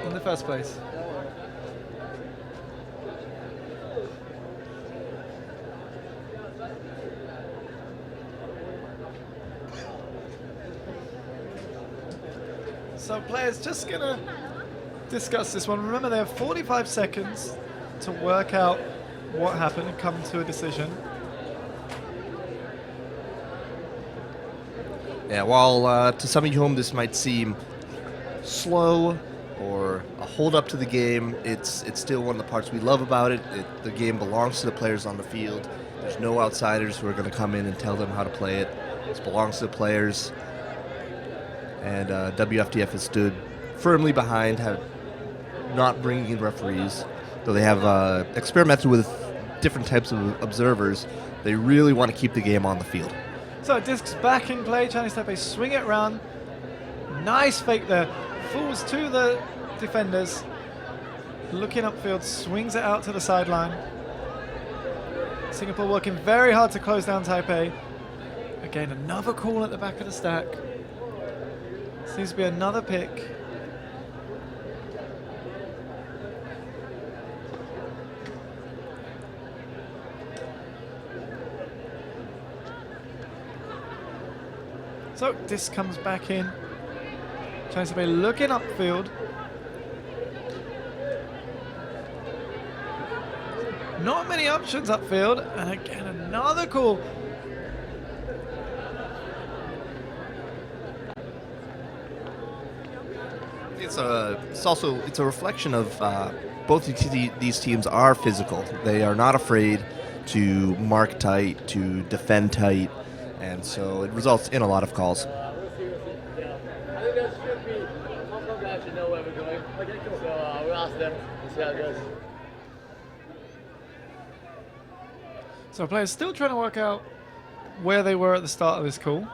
in the first place? So players just gonna discuss this one. Remember, they have 45 seconds to work out what happened and come to a decision. Yeah, while to some of you home this might seem slow or a hold up to the game, it's still one of the parts we love about it. The game belongs to the players on the field. There's no outsiders who are going to come in and tell them how to play it. It belongs to the players. And Wfdf has stood firmly behind, not bringing in referees. Though they have experimented with different types of observers, they really want to keep the game on the field. So disc's back in play. Chinese Taipei swing it around. Nice fake there. Falls to the defenders. Looking upfield, swings it out to the sideline. Singapore working very hard to close down Taipei. Again, another call at the back of the stack. Seems to be another pick. So this comes back in. Chinese Taipei looking upfield. Not many options upfield, and again another call. It's a reflection of both these teams are physical. They are not afraid to mark tight, to defend tight, and so it results in a lot of calls. I think that should be. Hong Kong guys should know where we're going. Okay, cool. So we'll ask them and see how it goes. So players still trying to work out where they were at the start of this call.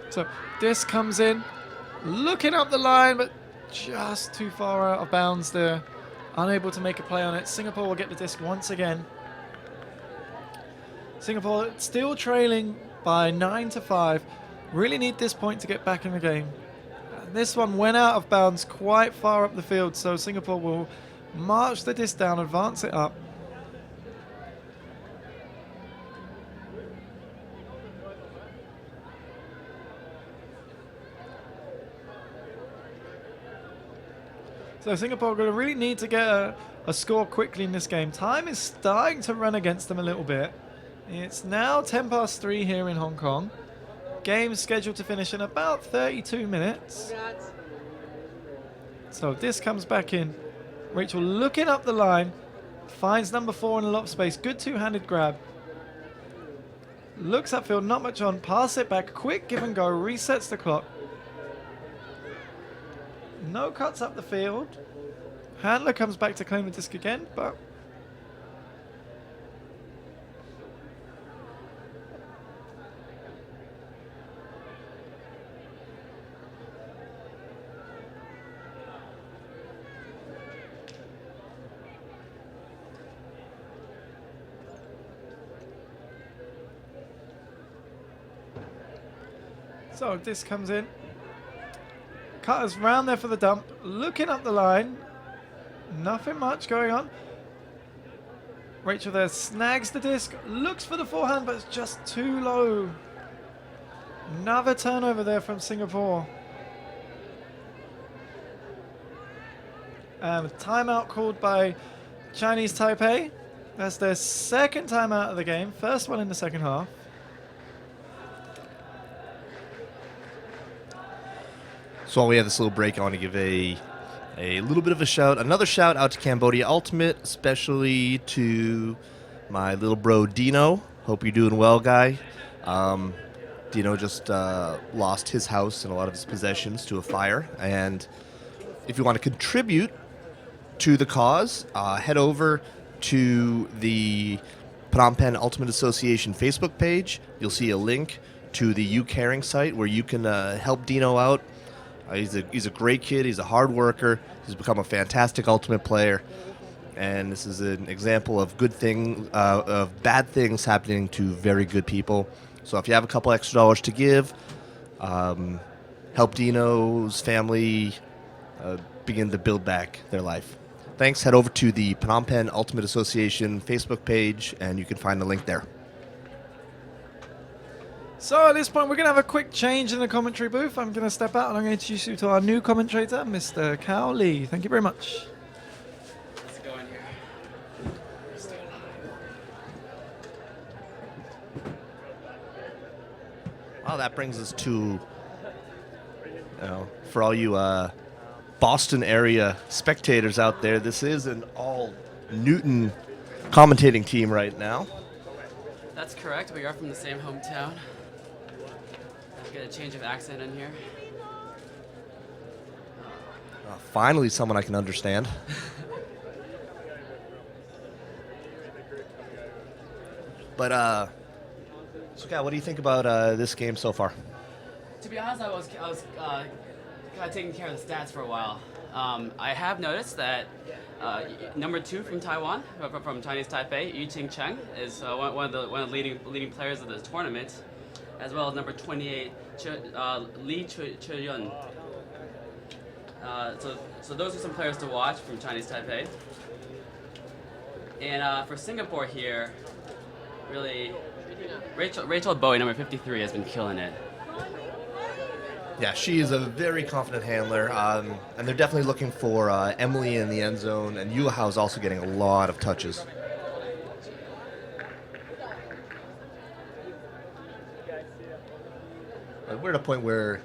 So this comes in, looking up the line, but just too far out of bounds there. Unable to make a play on it. Singapore will get the disc once again. Singapore still trailing by 9-5. Really need this point to get back in the game. This one went out of bounds quite far up the field, so Singapore will march the disc down, advance it up. So Singapore are going to really need to get a score quickly in this game. Time is starting to run against them a little bit. It's now 3 here in Hong Kong. Game scheduled to finish in about 32 minutes. So this comes back in. Rachel looking up the line. Finds number 4 in a lot of space. Good two-handed grab. Looks upfield, not much on. Pass it back. Quick give and go. Resets the clock. No cuts up the field. Handler comes back to claim the disc again, but so this comes in. Cutters round there for the dump, looking up the line. Nothing much going on. Rachel there snags the disc, looks for the forehand, but it's just too low. Another turnover there from Singapore. Timeout called by Chinese Taipei. That's their second timeout of the game, first one in the second half. So while we have this little break, I want to give a little bit of a shout, another shout out to Cambodia Ultimate, especially to my little bro Dino. Hope you're doing well, guy. Dino just lost his house and a lot of his possessions to a fire. And if you want to contribute to the cause, head over to the Phnom Penh Ultimate Association Facebook page. You'll see a link to the You Caring site where you can help Dino out. He's a great kid. He's a hard worker. He's become a fantastic Ultimate player, and this is an example of of bad things happening to very good people. So if you have a couple extra dollars to give, help Dino's family begin to build back their life. Thanks. Head over to the Phnom Penh Ultimate Association Facebook page, and you can find the link there. So at this point, we're going to have a quick change in the commentary booth. I'm going to step out and I'm going to introduce you to our new commentator, Mr. Cao Lee. Thank you very much. How's it going here? Well, that brings us to, for all you Boston area spectators out there, this is an all Newton commentating team right now. That's correct. We are from the same hometown. Get a change of accent in here. Finally, someone I can understand. But, so Kat, what do you think about this game so far? To be honest, I was kind of taking care of the stats for a while. I have noticed that number 2 from Taiwan, from Chinese Taipei, Yu Ching Cheng, is one of the leading players of this tournament, as well as number 28, Li Chuyun. So those are some players to watch from Chinese Taipei. And for Singapore here, really, Rachel Bowie, number 53, has been killing it. Yeah, she is a very confident handler, and they're definitely looking for Emily in the end zone, and Yu Hao is also getting a lot of touches. We're at a point where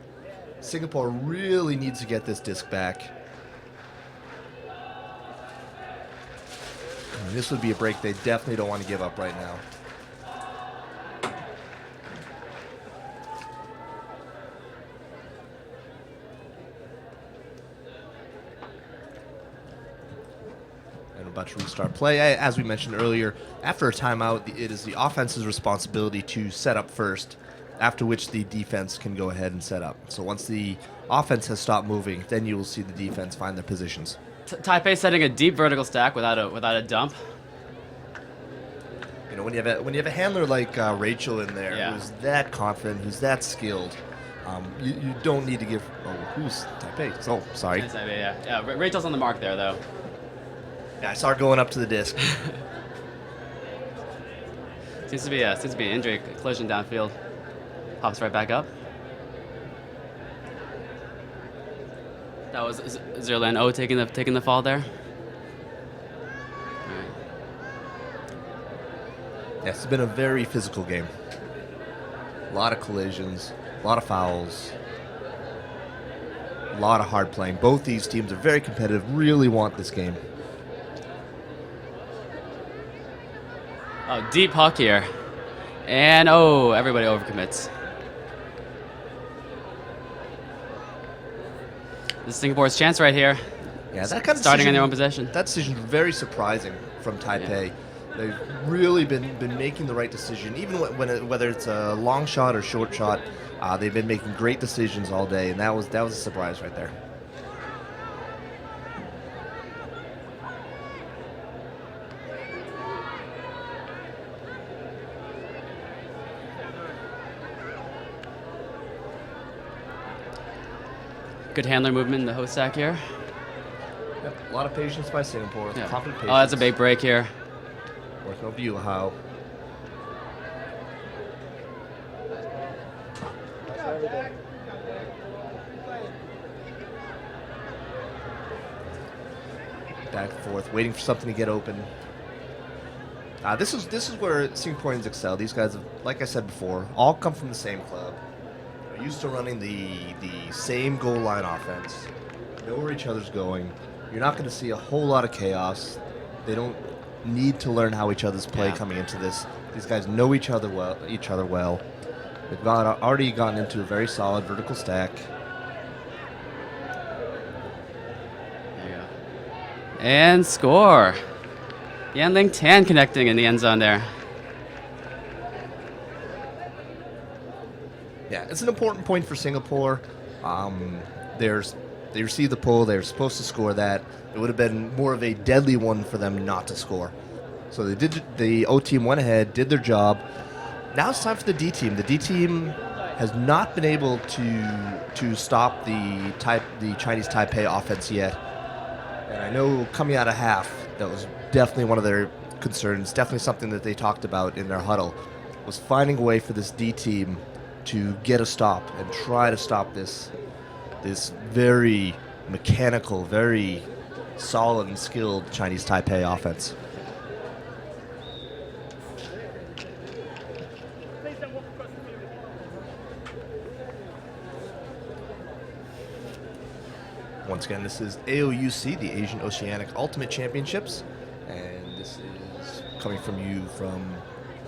Singapore really needs to get this disc back. And this would be a break they definitely don't want to give up right now. And about to restart play. As we mentioned earlier, after a timeout, it is the offense's responsibility to set up first, after which the defense can go ahead and set up. So once the offense has stopped moving, then you will see the defense find their positions. Taipei setting a deep vertical stack without a dump. You know, when you have a handler like Rachel in there, Yeah, who's that confident, who's that skilled, You don't need to give. Oh, who's Taipei? Oh, sorry. Chinese Taipei, yeah. Rachel's on the mark there, though. Yeah, I saw her going up to the disc. Seems to be an injury, collision downfield. Pops right back up. That was Zerlan O taking the fall there. Yeah, it's been a very physical game. A lot of collisions, a lot of fouls, a lot of hard playing. Both these teams are very competitive, really want this game. Oh, deep huck here. And everybody overcommits. This is Singapore's chance right here. Yeah, that kind of starting in their own possession. That decision is very surprising from Taipei. Yeah. They've really been making the right decision, even whether it's a long shot or short shot. They've been making great decisions all day, and that was a surprise right there. Good handler movement in the host sack here. Yep, a lot of patience by Singapore. Yeah. Confident patience. Oh, that's a big break here. Working over you, Aouc. Back and forth, waiting for something to get open. This is where Singaporeans excel. These guys, like I said before, all come from the same club. They're used to running the same goal line offense. Know where each other's going. You're not going to see a whole lot of chaos. They don't need to learn how each other's play coming into this. These guys know each other well. They've already gotten into a very solid vertical stack. There you go. And score. Yan Ling Tan connecting in the end zone there. Yeah, it's an important point for Singapore. They received the pull. They were supposed to score that. It would have been more of a deadly one for them not to score. So they did. The O team went ahead, did their job. Now it's time for the D team. The D team has not been able to stop the Chinese Taipei offense yet. And I know coming out of half, that was definitely one of their concerns. Definitely something that they talked about in their huddle, was finding a way for this D team to get a stop and try to stop this very mechanical, very solid and skilled Chinese Taipei offense. Once again, this is AOUC, the Asian Oceanic Ultimate Championships, and this is coming from you from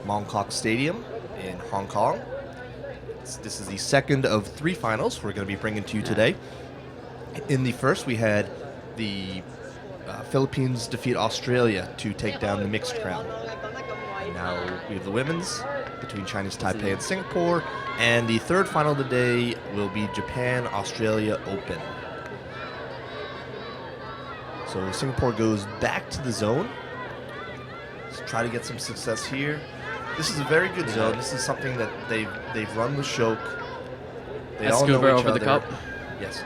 Mongkok Stadium in Hong Kong. This is the second of 3 finals we're going to be bringing to you today. In the first, we had the Philippines defeat Australia to take down the mixed crown. Now we have the women's between Chinese Taipei and Singapore, and the third final of the day will be Japan-Australia Open. So Singapore goes back to the zone. Let's try to get some success here. This is a very good zone. This is something that they've run with Shoke. They all know each over other. The cup. Yes.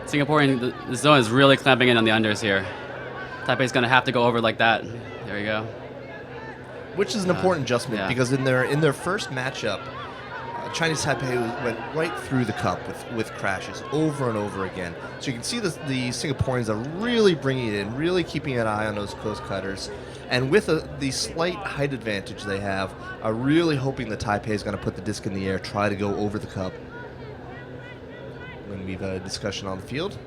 Singaporean, the zone is really clamping in on the unders here. Taipei's going to have to go over like that. There you go. Which is an important adjustment because in their first matchup, Chinese Taipei went right through the cup with crashes over and over again. So you can see the Singaporeans are really bringing it in, really keeping an eye on those close cutters. And with the slight height advantage they have, are really hoping that Taipei is going to put the disc in the air, try to go over the cup. When we've had a discussion on the field.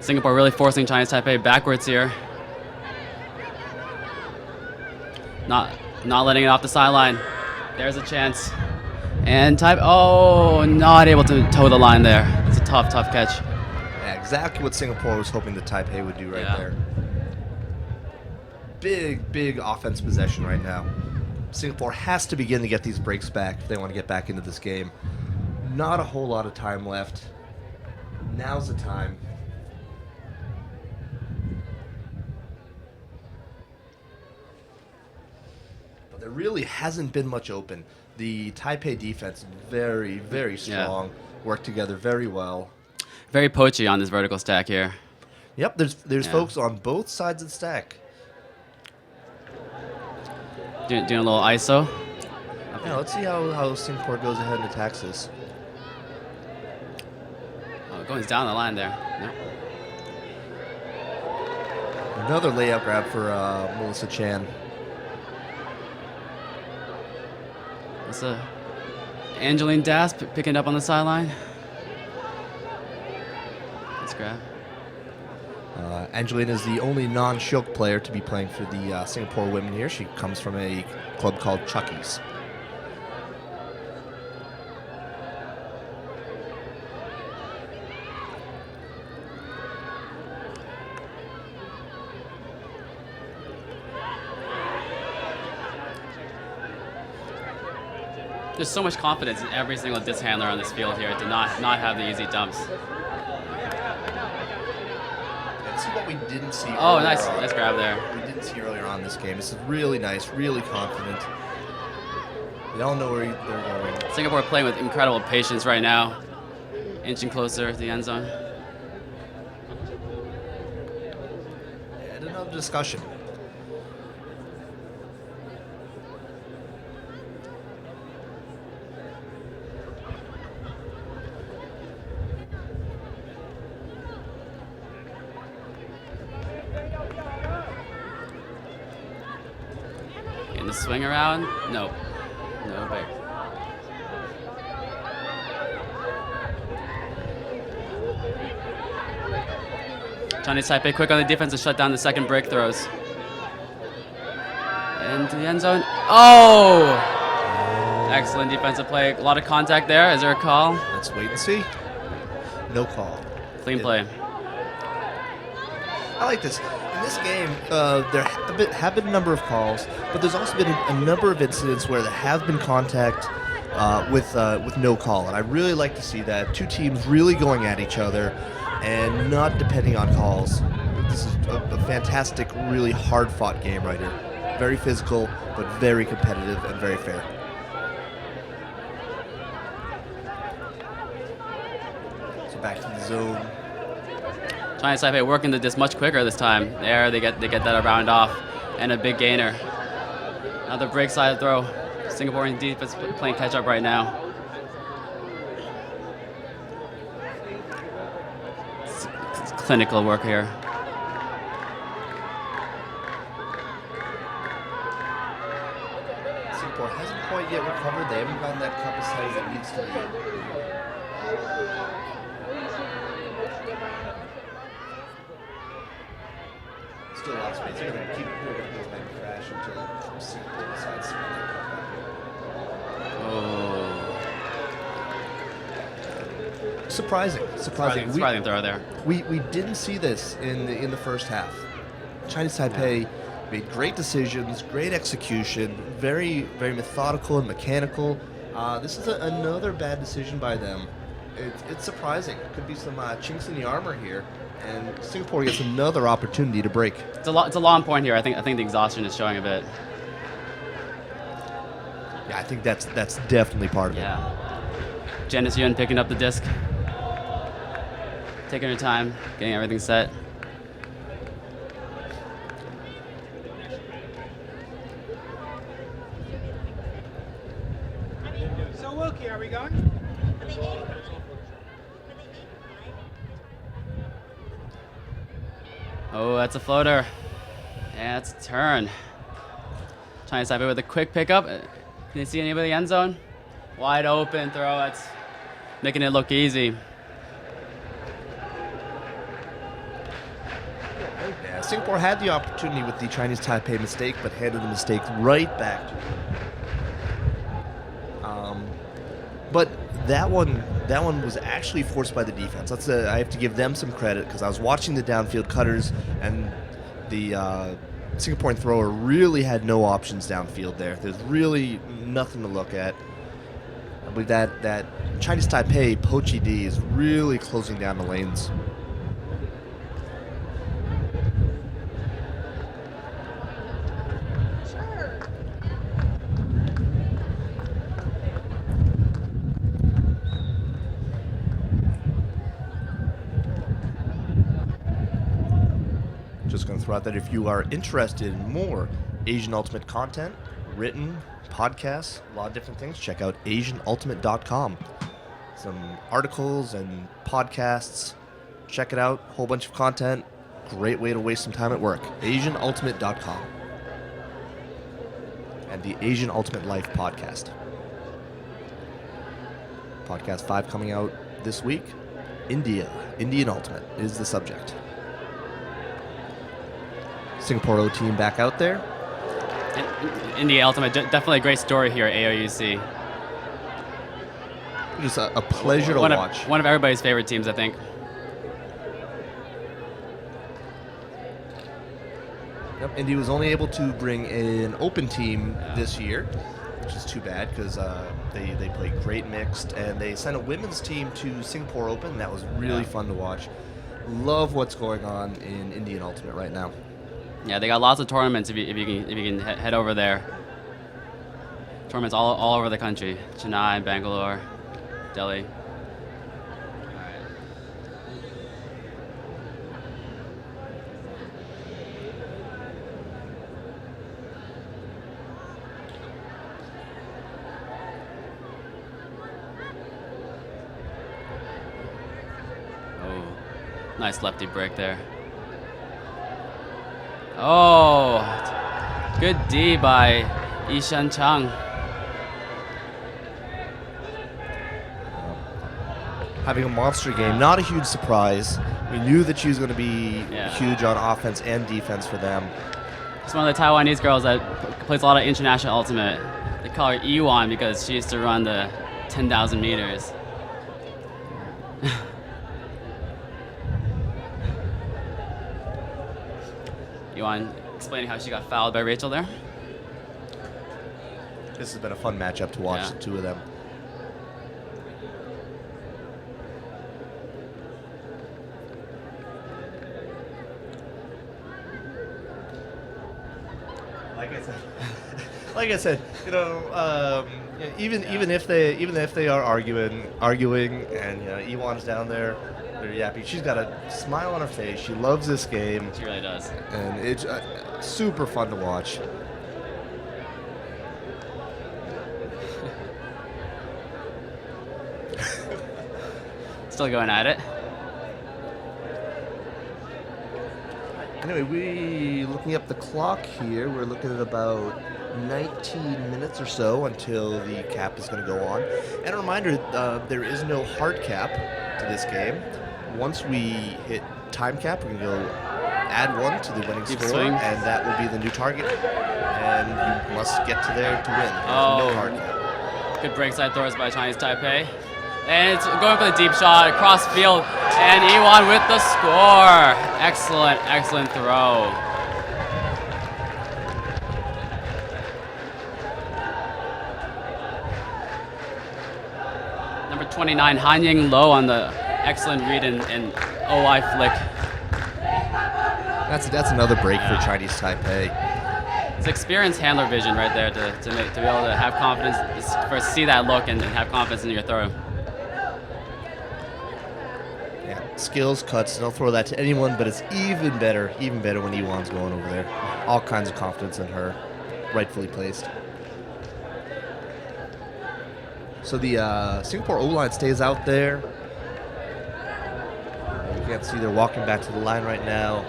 Singapore really forcing Chinese Taipei backwards here. Not letting it off the sideline. There's a chance. And not able to toe the line there. It's a tough catch. Yeah, exactly what Singapore was hoping that Taipei would do right there. Big offense possession right now. Singapore has to begin to get these breaks back if they want to get back into this game. Not a whole lot of time left. Now's the time. But there really hasn't been much open. The Taipei defense, very, very strong. Work together very well. Very poachy on this vertical stack here. Yep, there's folks on both sides of the stack. Doing a little ISO. Yeah, let's see how Singapore goes ahead and attacks this. Oh, going down the line there. Yep. Another layup grab for Melissa Chan. It's Angeline Das picking up on the sideline. Nice grab. Angelina is the only non-Shilk player to be playing for the Singapore women here. She comes from a club called Chucky's. There's so much confidence in every single disc handler on this field here to not have the easy dumps. And see what we didn't see. Oh, nice grab there. We didn't see earlier on in this game. This is really nice, really confident. They all know where they're going. Singapore playing with incredible patience right now, inching closer to the end zone. And another discussion. Getting the swing around. No break. Chinese Taipei quick on the defense to shut down the second break throws. Into the end zone. Oh! Excellent defensive play. A lot of contact there. Is there a call? Let's wait and see. No call. Clean play. I like this. In this game, there have been a number of calls, but there's also been a number of incidents where there have been contact with no call, and I really like to see that. Two teams really going at each other and not depending on calls. This is a fantastic, really hard-fought game right here. Very physical, but very competitive and very fair. So back to the zone. Chinese Taipei working the disc much quicker this time. There, they get that around off, and a big gainer. Another break side throw. Singaporean defense playing catch up right now. It's clinical work here. Singapore hasn't quite yet recovered. They haven't gotten that cup as tight as it needs to be. Still a lot of space. They're going to keep this back and crash until Singapore decides to run that cup back. Oh. Surprising. Surprising throw there. We didn't see this in the first half. Chinese Taipei made great decisions, great execution, very, very methodical and mechanical. This is another bad decision by them. It's surprising. Could be some chinks in the armor here, and Singapore gets another opportunity to break. It's a long point here. I think the exhaustion is showing a bit. Yeah, I think that's definitely part of it. Yeah. Janice Yun picking up the disc, taking her time, getting everything set. So Wilkie, are we going? Oh, that's a floater. And that's a turn. Chinese Taipei with a quick pickup. Can you see anybody in the end zone? Wide open throw. That's making it look easy. Yeah, Singapore had the opportunity with the Chinese Taipei mistake, but handed the mistake right back to them. But that one was actually forced by the defense. I have to give them some credit because I was watching the downfield cutters and the Singaporean thrower really had no options downfield there. There's really nothing to look at. I believe that Chinese Taipei, Pochi D, is really closing down the lanes. Just going to throw out that if you are interested in more Asian Ultimate content, written, podcasts, a lot of different things, check out AsianUltimate.com. Some articles and podcasts. Check it out. Whole bunch of content. Great way to waste some time at work. AsianUltimate.com. And the Asian Ultimate Life podcast. Podcast 5 coming out this week. Indian Ultimate is the subject. Singapore O team back out there. India Ultimate, definitely a great story here at AOUC. Just a pleasure to watch. One of everybody's favorite teams, I think. Yep, Indy was only able to bring an open team this year, which is too bad because they played great mixed, and they sent a women's team to Singapore Open. That was really fun to watch. Love what's going on in Indian Ultimate right now. Yeah, they got lots of tournaments if you can head over there. Tournaments all over the country. Chennai, Bangalore, Delhi. Oh, nice lefty break there. Oh, good D by Ishan Chang. Having a monster game, not a huge surprise. We knew that she was going to be huge on offense and defense for them. It's one of the Taiwanese girls that plays a lot of international ultimate. They call her Iwan because she used to run the 10,000 meters. Iwan explaining how she got fouled by Rachel there. This has been a fun matchup to watch, the two of them. Like I said, you know, even if they are arguing, and you know, Iwan's down there, very happy. She's got a smile on her face. She loves this game. She really does. And it's super fun to watch. Still going at it. Anyway, we looking up the clock here. We're looking at about 19 minutes or so until the cap is going to go on. And a reminder, there is no hard cap to this game. Once we hit time cap, we can go add one to the winning score, swing. and that will be the new target. And you must get to there to win. There's no hard cap. Good break side throws by Chinese Taipei. And it's going for the deep shot across field. And Iwan with the score. Excellent, excellent throw. Number 29, Han Ying Lo on the excellent read and OI flick. That's another break for Chinese Taipei. It's experienced handler vision right there to be able to have confidence, first see that look and have confidence in your throw. Yeah, skills, cuts, they'll throw that to anyone, but it's even better when Iwan's going over there. All kinds of confidence in her, rightfully placed. So the Singapore O-line stays out there. You can't see they're walking back to the line right now.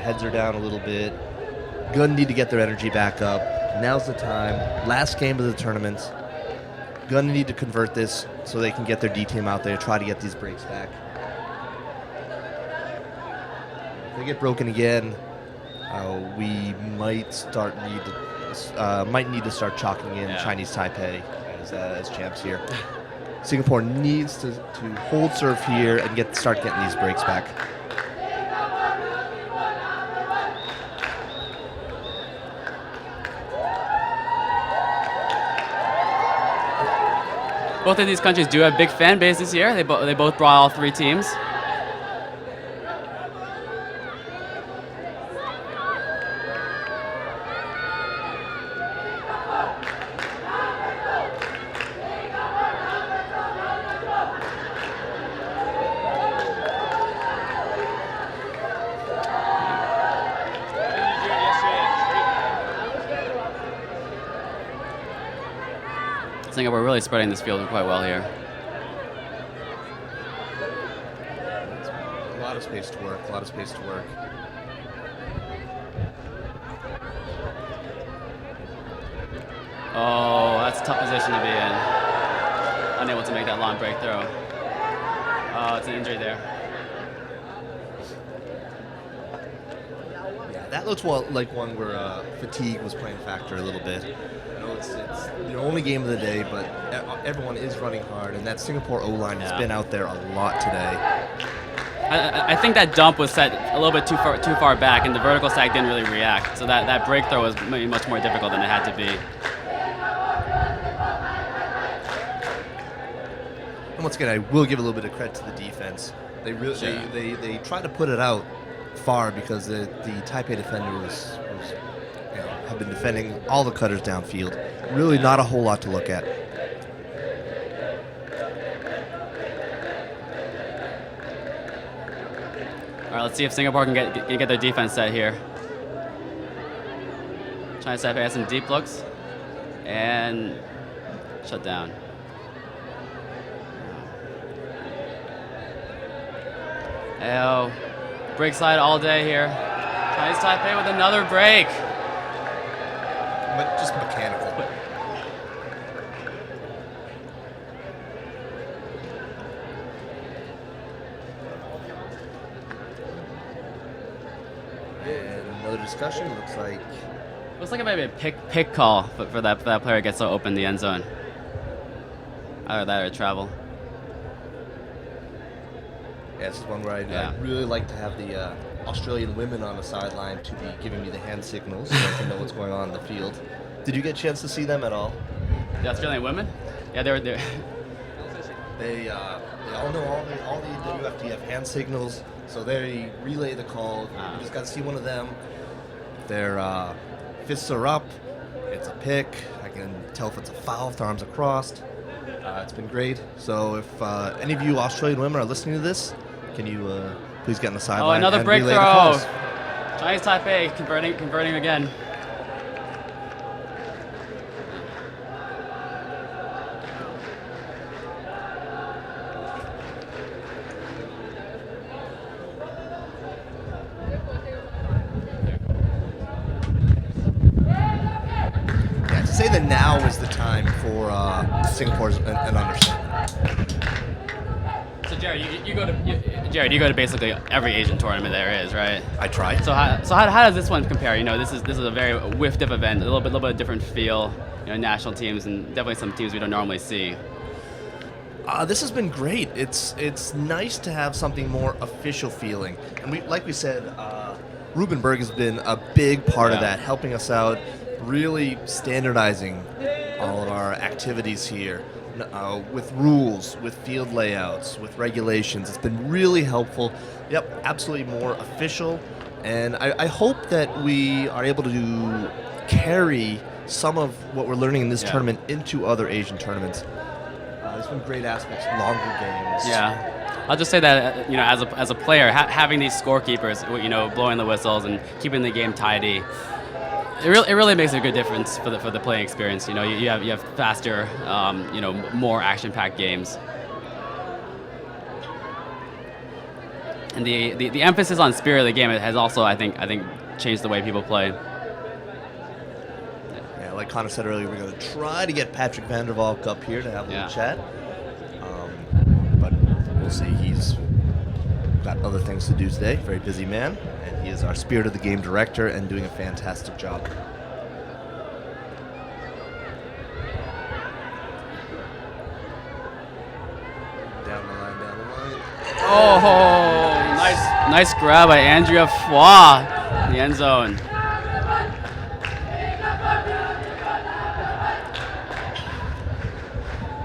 Heads are down a little bit. Gonna need to get their energy back up. Now's the time. Last game of the tournament. Gonna need to convert this so they can get their D team out there, try to get these breaks back. If they get broken again, we might need to start chalking in Chinese Taipei as champs here. Singapore needs to hold serve here and start getting these breaks back. Both of these countries do have big fan bases here. They both brought all three teams. Singapore really spreading this field quite well here. A lot of space to work, a lot of space to work. Oh, that's a tough position to be in. Unable to make that long break throw. Oh, it's an injury there. Yeah, that looks like one where fatigue was playing a factor a little bit. I know it's the only game of the day, but everyone is running hard, and that Singapore O-line has been out there a lot today. I think that dump was set a little bit too far back, and the vertical sag didn't really react. So that break throw was maybe much more difficult than it had to be. And once again, I will give a little bit of credit to the defense. They really they tried to put it out far because the Taipei defender was have been defending all the cutters downfield. Really not a whole lot to look at. All right, let's see if Singapore can get their defense set here. Chinese Taipei has some deep looks and shut down. Oh, break slide all day here. Chinese Taipei with another break. But just mechanical. And another discussion. Looks like it might be a pick call for that player gets so open in the end zone. Either that or travel. Yeah, this is one where I'd really like to have the Australian women on the sideline to be giving me the hand signals so I can know what's going on in the field. Did you get a chance to see them at all? The Australian women? Yeah, they were there. They all know all the Wfdf hand signals, so they relay the call. You just got to see one of them. Their fists are up. It's a pick. I can tell if it's a foul if their arms are crossed. It's been great. So if any of you Australian women are listening to this, can you please get on the sideline? Oh, another and break relay throw. the calls? Chinese Taipei converting again. Yeah, to say that now is the time for Singapore's an understatement. So Jared, you go to basically every Asian tournament there is, right? I try. So how does this one compare? You know, this is a very Wfdf event, a little bit different feel. You know, national teams and definitely some teams we don't normally see. This has been great. It's nice to have something more official feeling, and like we said, Ruben Berg has been a big part of that, helping us out, really standardizing all of our activities here. With rules, with field layouts, with regulations. It's been really helpful. Yep, absolutely more official. And I hope that we are able to carry some of what we're learning in this tournament into other Asian tournaments. There's been great aspects, longer games. Yeah. I'll just say that, you know, as a player, having these scorekeepers, you know, blowing the whistles and keeping the game tidy, it really makes a good difference for the playing experience. You know, you have faster, you know, more action-packed games, and the emphasis on spirit of the game has also, I think, changed the way people play. Yeah, like Connor said earlier, we're going to try to get Patrick Vandervalk up here to have a little chat, but we'll see. He's got other things to do today. Very busy man. He is our Spirit of the Game director and doing a fantastic job. Down the line. Oh, nice grab by Andrea Fua in the end zone.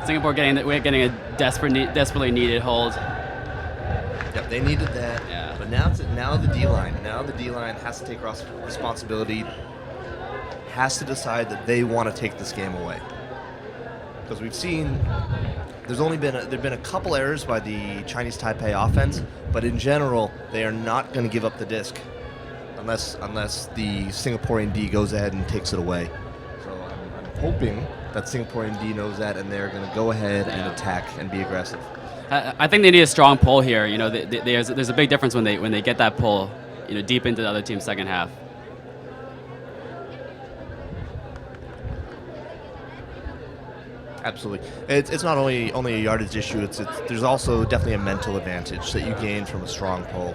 Singapore getting a desperately needed hold. Yep, they needed that. Yeah. But now the D-line. Now the D-line has to take responsibility, has to decide that they want to take this game away. Because we've seen there've been a couple errors by the Chinese Taipei offense, but in general, they are not going to give up the disc unless the Singaporean D goes ahead and takes it away. So I'm hoping that Singaporean D knows that, and they're going to go ahead and attack and be aggressive. I think they need a strong pull here. You know, there's a big difference when they get that pull, you know, deep into the other team's second half. Absolutely. It's not only a yardage issue, there's also definitely a mental advantage that you gain from a strong pull.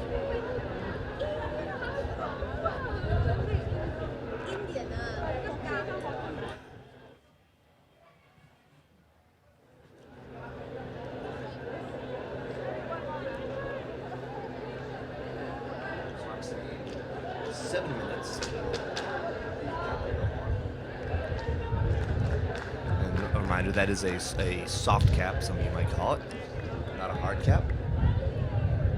That is a soft cap, some of you might call it, not a hard cap.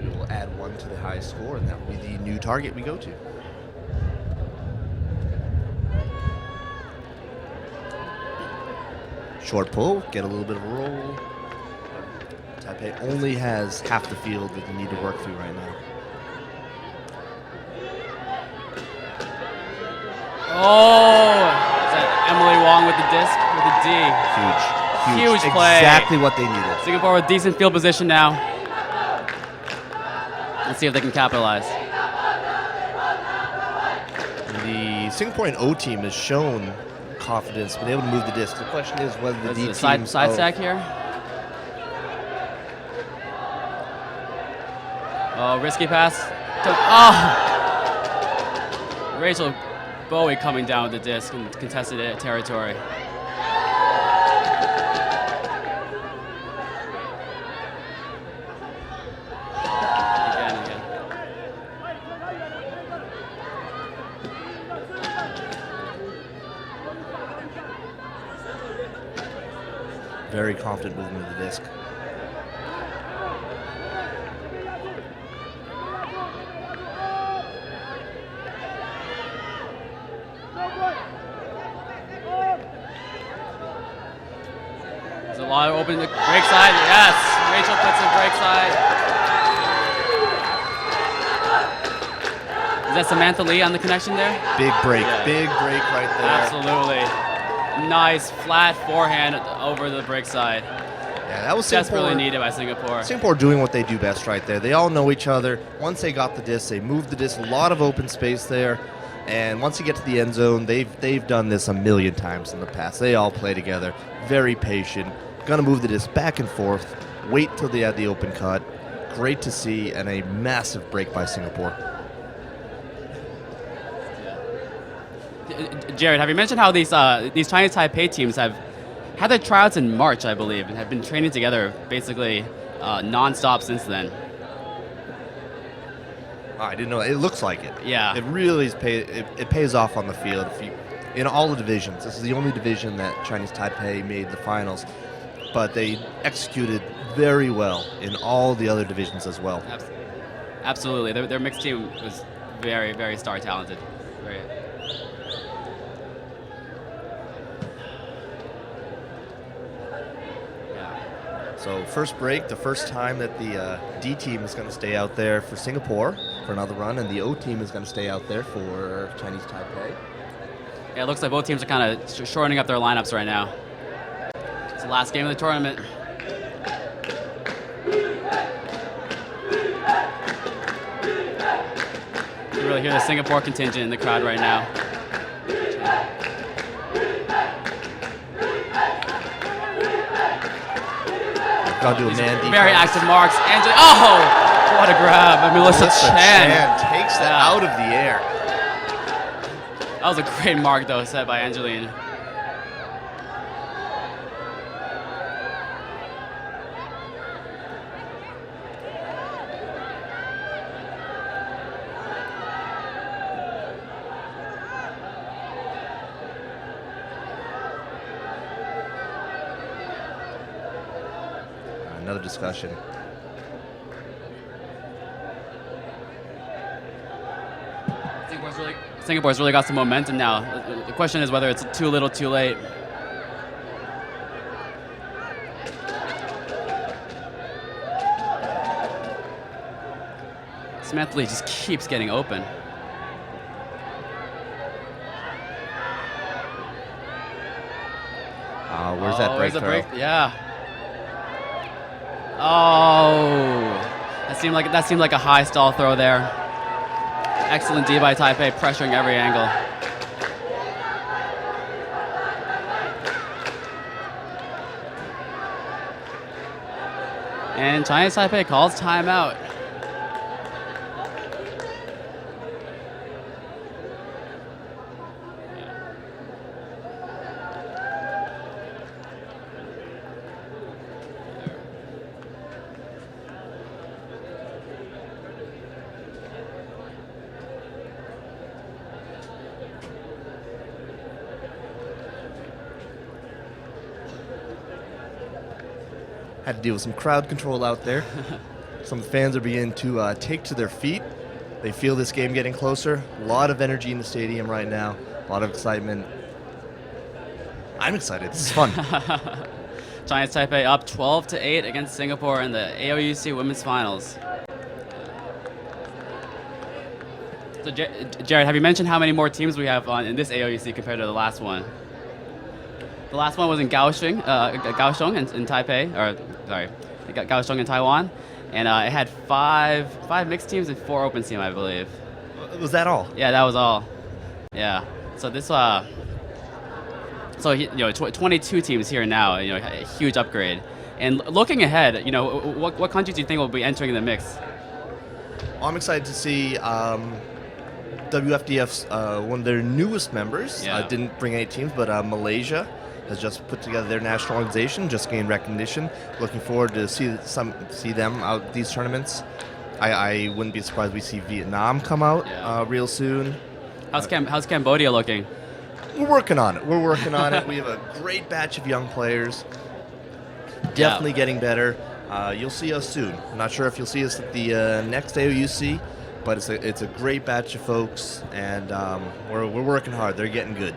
We will add 1 to the highest score, and that will be the new target we go to. Short pull, get a little bit of a roll. Taipei only has half the field that they need to work through right now. Oh! Emily Wong with the disc, with the D. Huge play. Exactly what they needed. Singapore with decent field position now. Let's see if they can capitalize. The Singaporean O team has shown confidence, been able to move the disc. The question is whether the D team... Side stack here. Oh, risky pass. Oh! Rachel Bowie coming down with the disc in contested territory. Again. Very confident movement of the disc. Open the break side, yes. Rachel puts the break side. Is that Samantha Lee on the connection there? Big break right there. Absolutely. Nice flat forehand over the break side. Yeah, that was desperately needed by Singapore. Singapore doing what they do best right there. They all know each other. Once they got the disc, they moved the disc. A lot of open space there. And once you get to the end zone, they've done this a million times in the past. They all play together. Very patient. Gonna move the disc back and forth, wait till they add the open cut. Great to see, and a massive break by Singapore. Jared, have you mentioned how these Chinese Taipei teams have had their tryouts in March, I believe, and have been training together basically non-stop since then? Oh, I didn't know. It looks like it. Yeah. It really is it pays off on the field. In all the divisions, this is the only division that Chinese Taipei made the finals. But they executed very well in all the other divisions as well. Absolutely. Their mixed team was very, very star talented. Very. Yeah. So first break, the first time that the D team is going to stay out there for Singapore for another run, and the O team is going to stay out there for Chinese Taipei. Yeah, it looks like both teams are kind of shortening up their lineups right now. It's the last game of the tournament. You really hear the Singapore contingent in the crowd right now. Got to do a man defense. Very active marks. Oh, what a grab. I mean, Melissa Chan takes that out of the air. That was a great mark, though, set by Angeline. another discussion. Singapore's really got some momentum now. The question is whether it's too little, too late. Smith Lee just keeps getting open. Where's that break the throw? break? Yeah. Oh, that seemed like a high stall throw there. Excellent D by Taipei, pressuring every angle. And Chinese Taipei calls timeout. Had to deal with some crowd control out there. Some fans are beginning to take to their feet. They feel this game getting closer. A lot of energy in the stadium right now. A lot of excitement. I'm excited. This is fun. Chinese Taipei up 12-8 against Singapore in the AOUC Women's Finals. So, Jared, have you mentioned how many more teams we have in this AOUC compared to the last one? The last one was in Kaohsiung in Taipei, or sorry, Kaohsiung in Taiwan, and it had five mixed teams and 4 open teams, I believe. Was that all? Yeah, that was all. Yeah. So this, 22 teams here now. A huge upgrade. And looking ahead, what countries do you think will be entering the mix? Well, I'm excited to see WFDF's one of their newest members. Yeah. Didn't bring any teams, but Malaysia has just put together their national organization, just gained recognition. Looking forward to see them out at these tournaments. I wouldn't be surprised we see Vietnam come out real soon. How's Cambodia looking? We're working on it. We have a great batch of young players. Definitely getting better. You'll see us soon. I'm not sure if you'll see us at the next AOUC, but it's a great batch of folks, and we're working hard. They're getting good.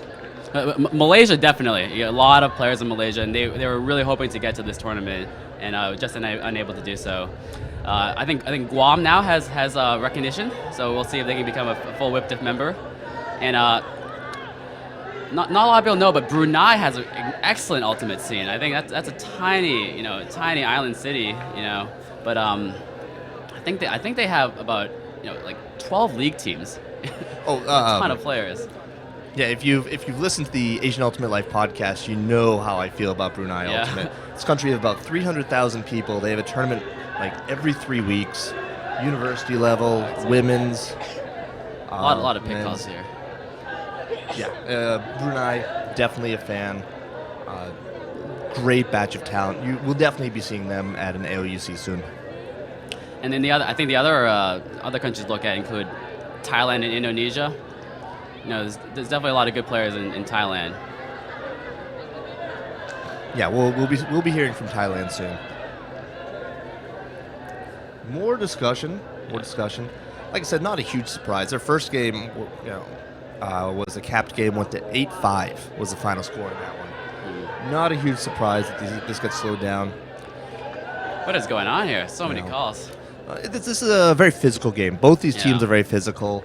Malaysia, definitely. A lot of players in Malaysia, and they were really hoping to get to this tournament, and just unable to do so. I think Guam now has recognition, so we'll see if they can become a full Wfdf member. And not a lot of people know, but Brunei has an excellent ultimate scene. I think that's a tiny island city, but I think they have about 12 league teams. Oh, a ton of players. Yeah, if you've listened to the Asian Ultimate Life podcast, you know how I feel about Brunei Ultimate. This country has about 300,000 people. They have a tournament every 3 weeks, university level, women's. A lot of pick calls here. Yeah, Brunei, definitely a fan. Great batch of talent. You will definitely be seeing them at an AOUC soon. And then the other countries to look at include Thailand and Indonesia. There's definitely a lot of good players in Thailand. Yeah, we'll be hearing from Thailand soon. More discussion. Like I said, not a huge surprise. Their first game, was a capped game. Went to 8-5 was the final score in that one. Not a huge surprise that this got slowed down. What is going on here? So many calls. This is a very physical game. Both these teams are very physical.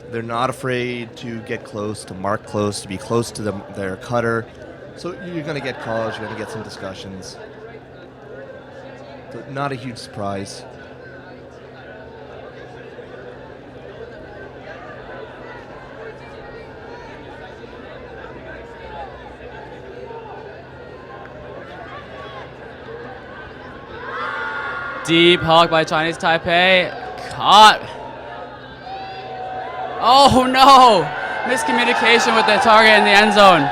They're not afraid to get close, to mark close, to be close to their cutter. So you're going to get calls, you're going to get some discussions. So not a huge surprise. Deep hug by Chinese Taipei. Caught. Oh no! Miscommunication with the target in the end zone.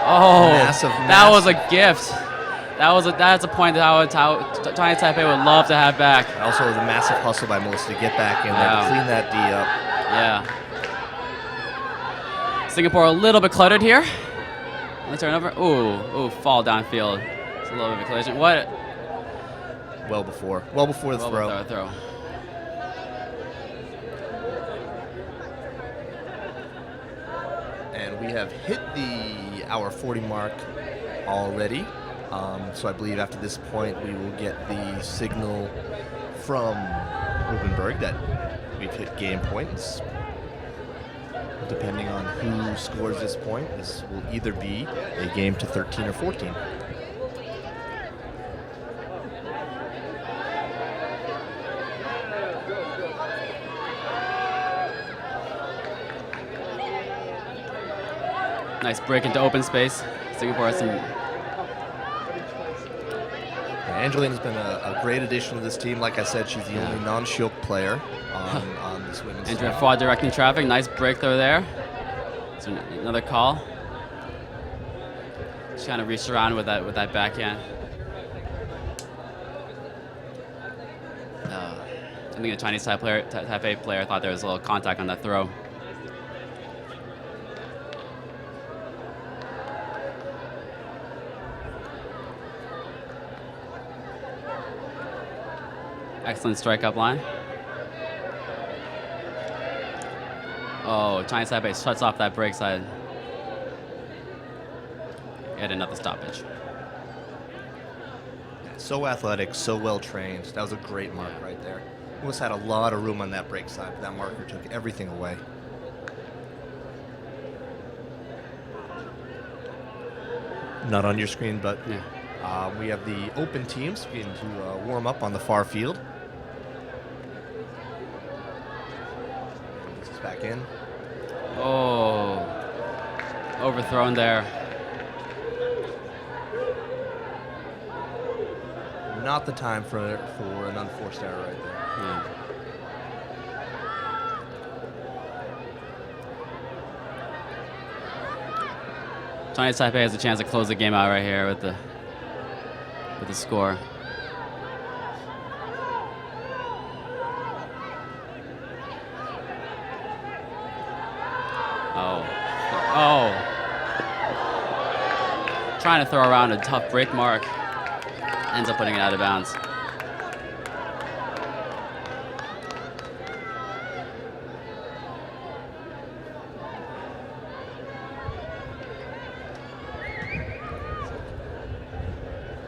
Oh, that was a gift. That's a point that Chinese Taipei would love to have back. Also, it was a massive hustle by Melissa to get back in there to clean that D up. Yeah. Singapore a little bit cluttered here. Let's turn over. Ooh, fall downfield. It's a little bit of a collision. What? Well before the Well throw. before the throw. And we have hit the hour 40 mark already. So I believe after this point we will get the signal from Rubenberg that we've hit game points. Depending on who scores this point, this will either be a game to 13 or 14. Nice break into open space. Singapore has some. Angelina's been a great addition to this team. Like I said, she's the only non-Shiok player on this women's team. Andrea Fua directing traffic. Nice breakthrough there. So another call. She kind of reached around with that backhand. I think the Chinese Taipei player thought there was a little contact on that throw. Excellent strike up line. Oh, Chinese Taipei shuts off that break side. Yet another stoppage. So athletic, so well trained. That was a great mark right there. Almost had a lot of room on that break side, but that marker took everything away. Not on your screen, but we have the open teams beginning to warm up on the far field. This is back in. Oh, overthrown there. Not the time for an unforced error right there. Yeah. Chinese Taipei has a chance to close the game out right here with the score. Oh. Trying to throw around a tough break mark. Ends up putting it out of bounds.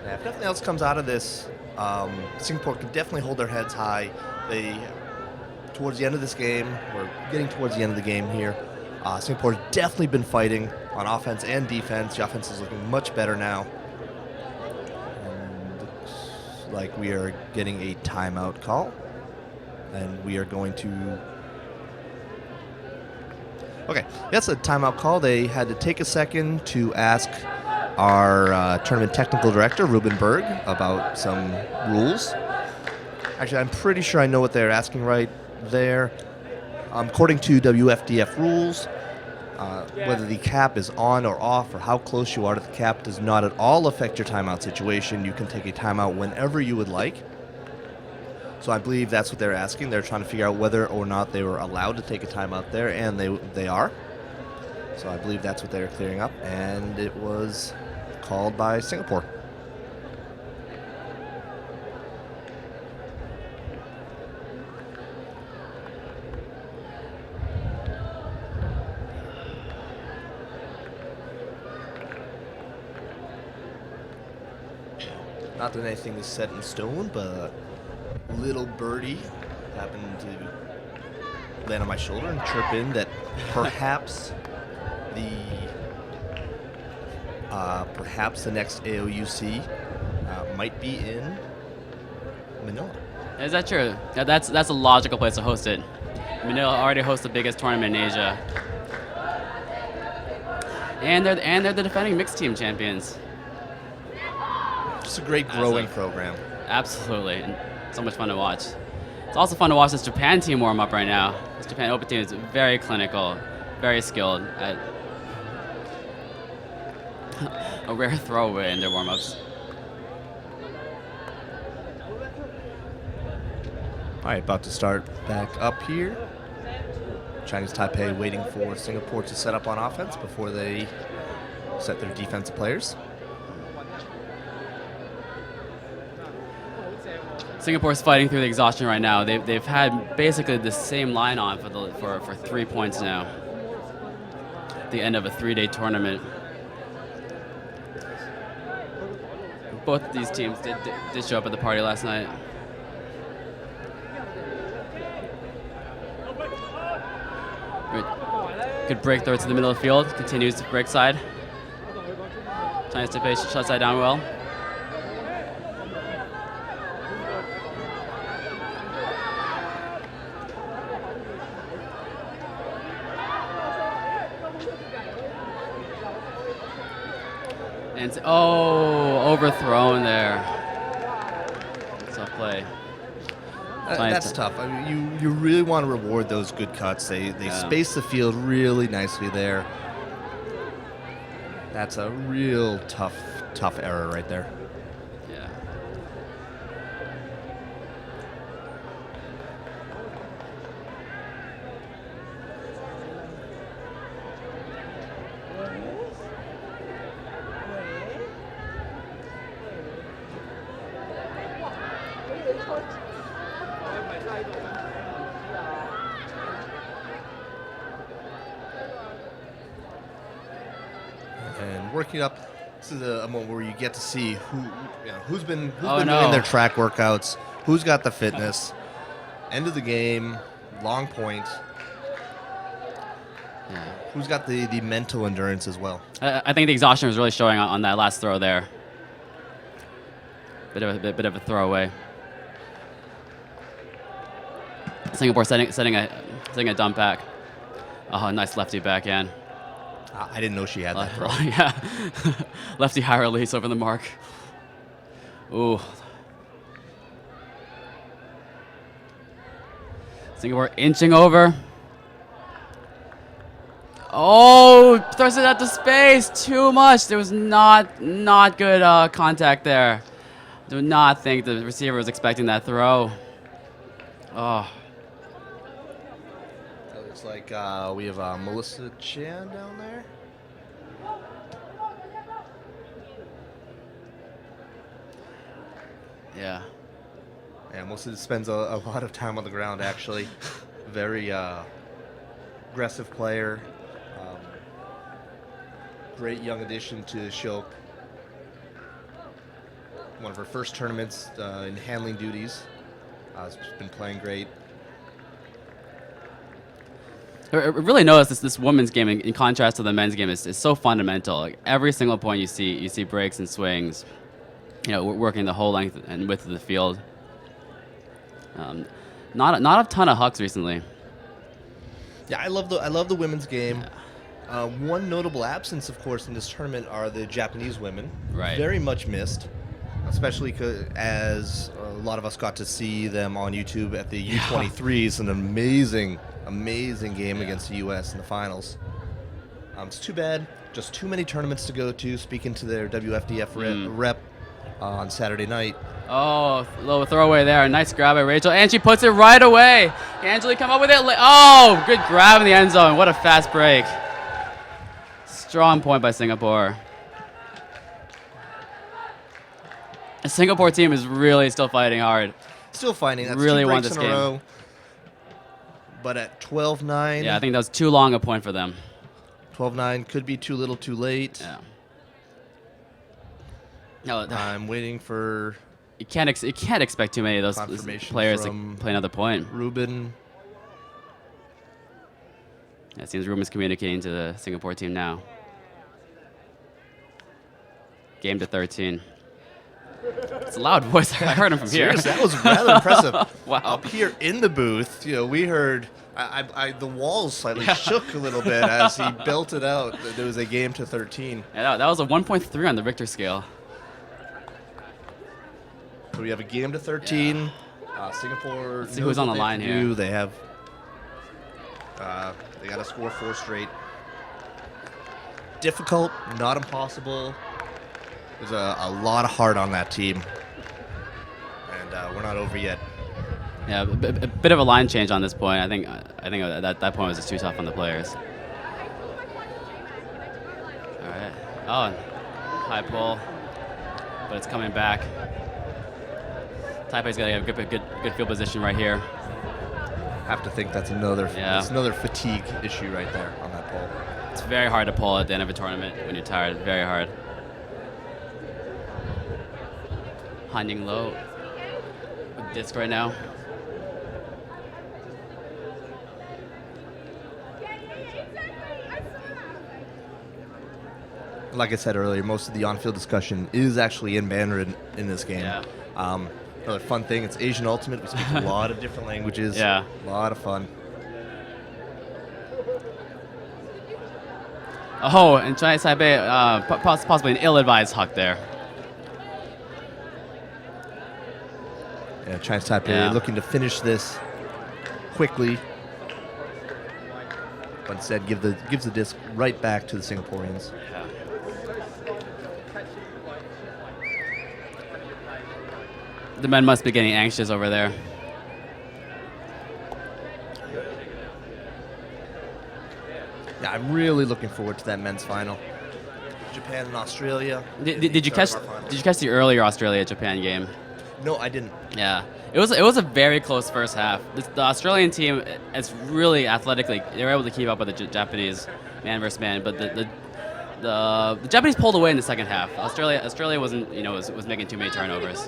If nothing else comes out of this, Singapore can definitely hold their heads high. Towards the end of this game, we're getting towards the end of the game here. Singapore's definitely been fighting on offense and defense. The offense is looking much better now. And looks like we are getting a timeout call. And we are going to... Okay, that's a timeout call. They had to take a second to ask our tournament technical director, Ruben Berg, about some rules. Actually, I'm pretty sure I know what they're asking right there. According to Wfdf rules, whether the cap is on or off or how close you are to the cap does not at all affect your timeout situation. You can take a timeout whenever you would like. So I believe that's what they're asking. They're trying to figure out whether or not they were allowed to take a timeout there, and they are. So I believe that's what they're clearing up, and it was called by Singapore. Not that anything is set in stone, but little birdie happened to land on my shoulder and chirp in that perhaps the next AOUC might be in Manila. Is that true? Yeah, that's a logical place to host it. Manila already hosts the biggest tournament in Asia, and they're the defending mixed team champions. It's a great growing program. Absolutely, and so much fun to watch. It's also fun to watch this Japan team warm up right now. This Japan Open team is very clinical, very skilled at a rare throwaway in their warm-ups. All right, about to start back up here. Chinese Taipei waiting for Singapore to set up on offense before they set their defensive players. Singapore's fighting through the exhaustion right now. They've had basically the same line on for 3 points now. At the end of a 3-day tournament. Both these teams did show up at the party last night. Good break throw to the middle of the field. Continues to break side. Chinese Taipei shut side down well. And overthrown there. Tough play. That's tough. I mean, you really want to reward those good cuts. They space the field really nicely there. That's a real tough error right there. Yeah. And working up, this is a moment where you get to see who's been Oh, doing no. their track workouts, who's got the fitness. End of the game, long point. Yeah. Who's got the mental endurance as well? I think the exhaustion was really showing on that last throw there. Bit of a throwaway. Singapore setting a dump back. Oh, nice lefty backhand. I didn't know she had that throw. Yeah. Lefty high release over the mark. Ooh. Singapore inching over. Oh, throws it out to space. Too much. There was not good contact there. Do not think the receiver was expecting that throw. Oh. It looks like we have Melissa Chan down there. Yeah. Yeah, Melissa spends a lot of time on the ground, actually. Very aggressive player. Great young addition to Shok. One of her first tournaments in handling duties. Has been playing great. I really noticed this women's game, in contrast to the men's game, is so fundamental. Like every single point you see breaks and swings. Working the whole length and width of the field. Not a ton of hucks recently. Yeah, I love the women's game. One notable absence, of course, in this tournament are the Japanese women. Right. Very much missed, especially as a lot of us got to see them on YouTube at the U23s. An amazing game against the U.S. in the finals. It's too bad. Just too many tournaments to go to. Speaking to their WFDF rep on Saturday night. Oh, little throwaway there. Nice grab by Rachel, and she puts it right away. Angeli come up with it. Oh, good grab in the end zone. What a fast break. Strong point by Singapore. The Singapore team is really still fighting hard. Still fighting. That's really two won breaks this in a game. row. But at 12-9. Yeah, I think that was too long a point for them. 12-9 could be too little, too late. Yeah. No, I'm waiting for. You can't expect too many of those players to play another point. Ruben. Yeah, it seems Ruben's communicating to the Singapore team now. Game to 13. It's a loud voice. I heard him from here. Seriously, that was rather impressive. Wow. Up here in the booth, we heard. The walls slightly shook a little bit as he belted out that there was a game to 13. Yeah, that was a 1.3 on the Richter scale. So we have a game to 13. Singapore. Let's see who's on the line here. They have. They got to score 4 straight. Difficult, not impossible. There's a lot of heart on that team, and we're not over yet. Yeah, a bit of a line change on this point. I think that point was just too tough on the players. All right. Oh, high pull, but it's coming back. Taipei's got a good field position right here. Have to think that's another fatigue issue right there on that pole. It's very hard to pull at the end of a tournament when you're tired. Very hard. Handing low with disc right now. Like I said earlier, most of the on-field discussion is actually in Mandarin in this game. Yeah. Another fun thing, it's Asian Ultimate. We speak a lot of different languages. Yeah. A lot of fun. Oh, and Chinese Taipei, possibly an ill-advised huck there. Yeah, Chinese Taipei looking to finish this quickly, but instead gives the disc right back to the Singaporeans. Yeah. The men must be getting anxious over there. Yeah, I'm really looking forward to that men's final. Japan and Australia. Did you catch the earlier Australia-Japan game? No, I didn't. Yeah, it was a very close first half. The Australian team is really athletically, they were able to keep up with the Japanese man versus man, but the Japanese pulled away in the second half. Australia wasn't was making too many turnovers.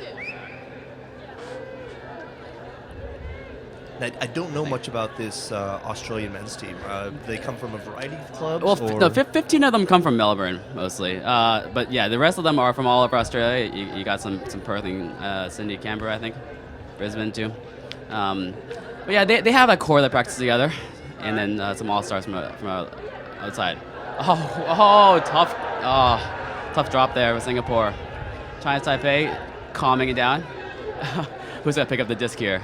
I don't know much about this Australian men's team. They come from a variety of clubs? Well, or? 15 of them come from Melbourne, mostly. But yeah, the rest of them are from all over Australia. You got some Perth and Sydney, Canberra, I think. Brisbane, too. But yeah, they have a core that practices together. And then some all-stars from outside. Tough drop there with Singapore. Chinese Taipei calming it down. Who's going to pick up the disc here?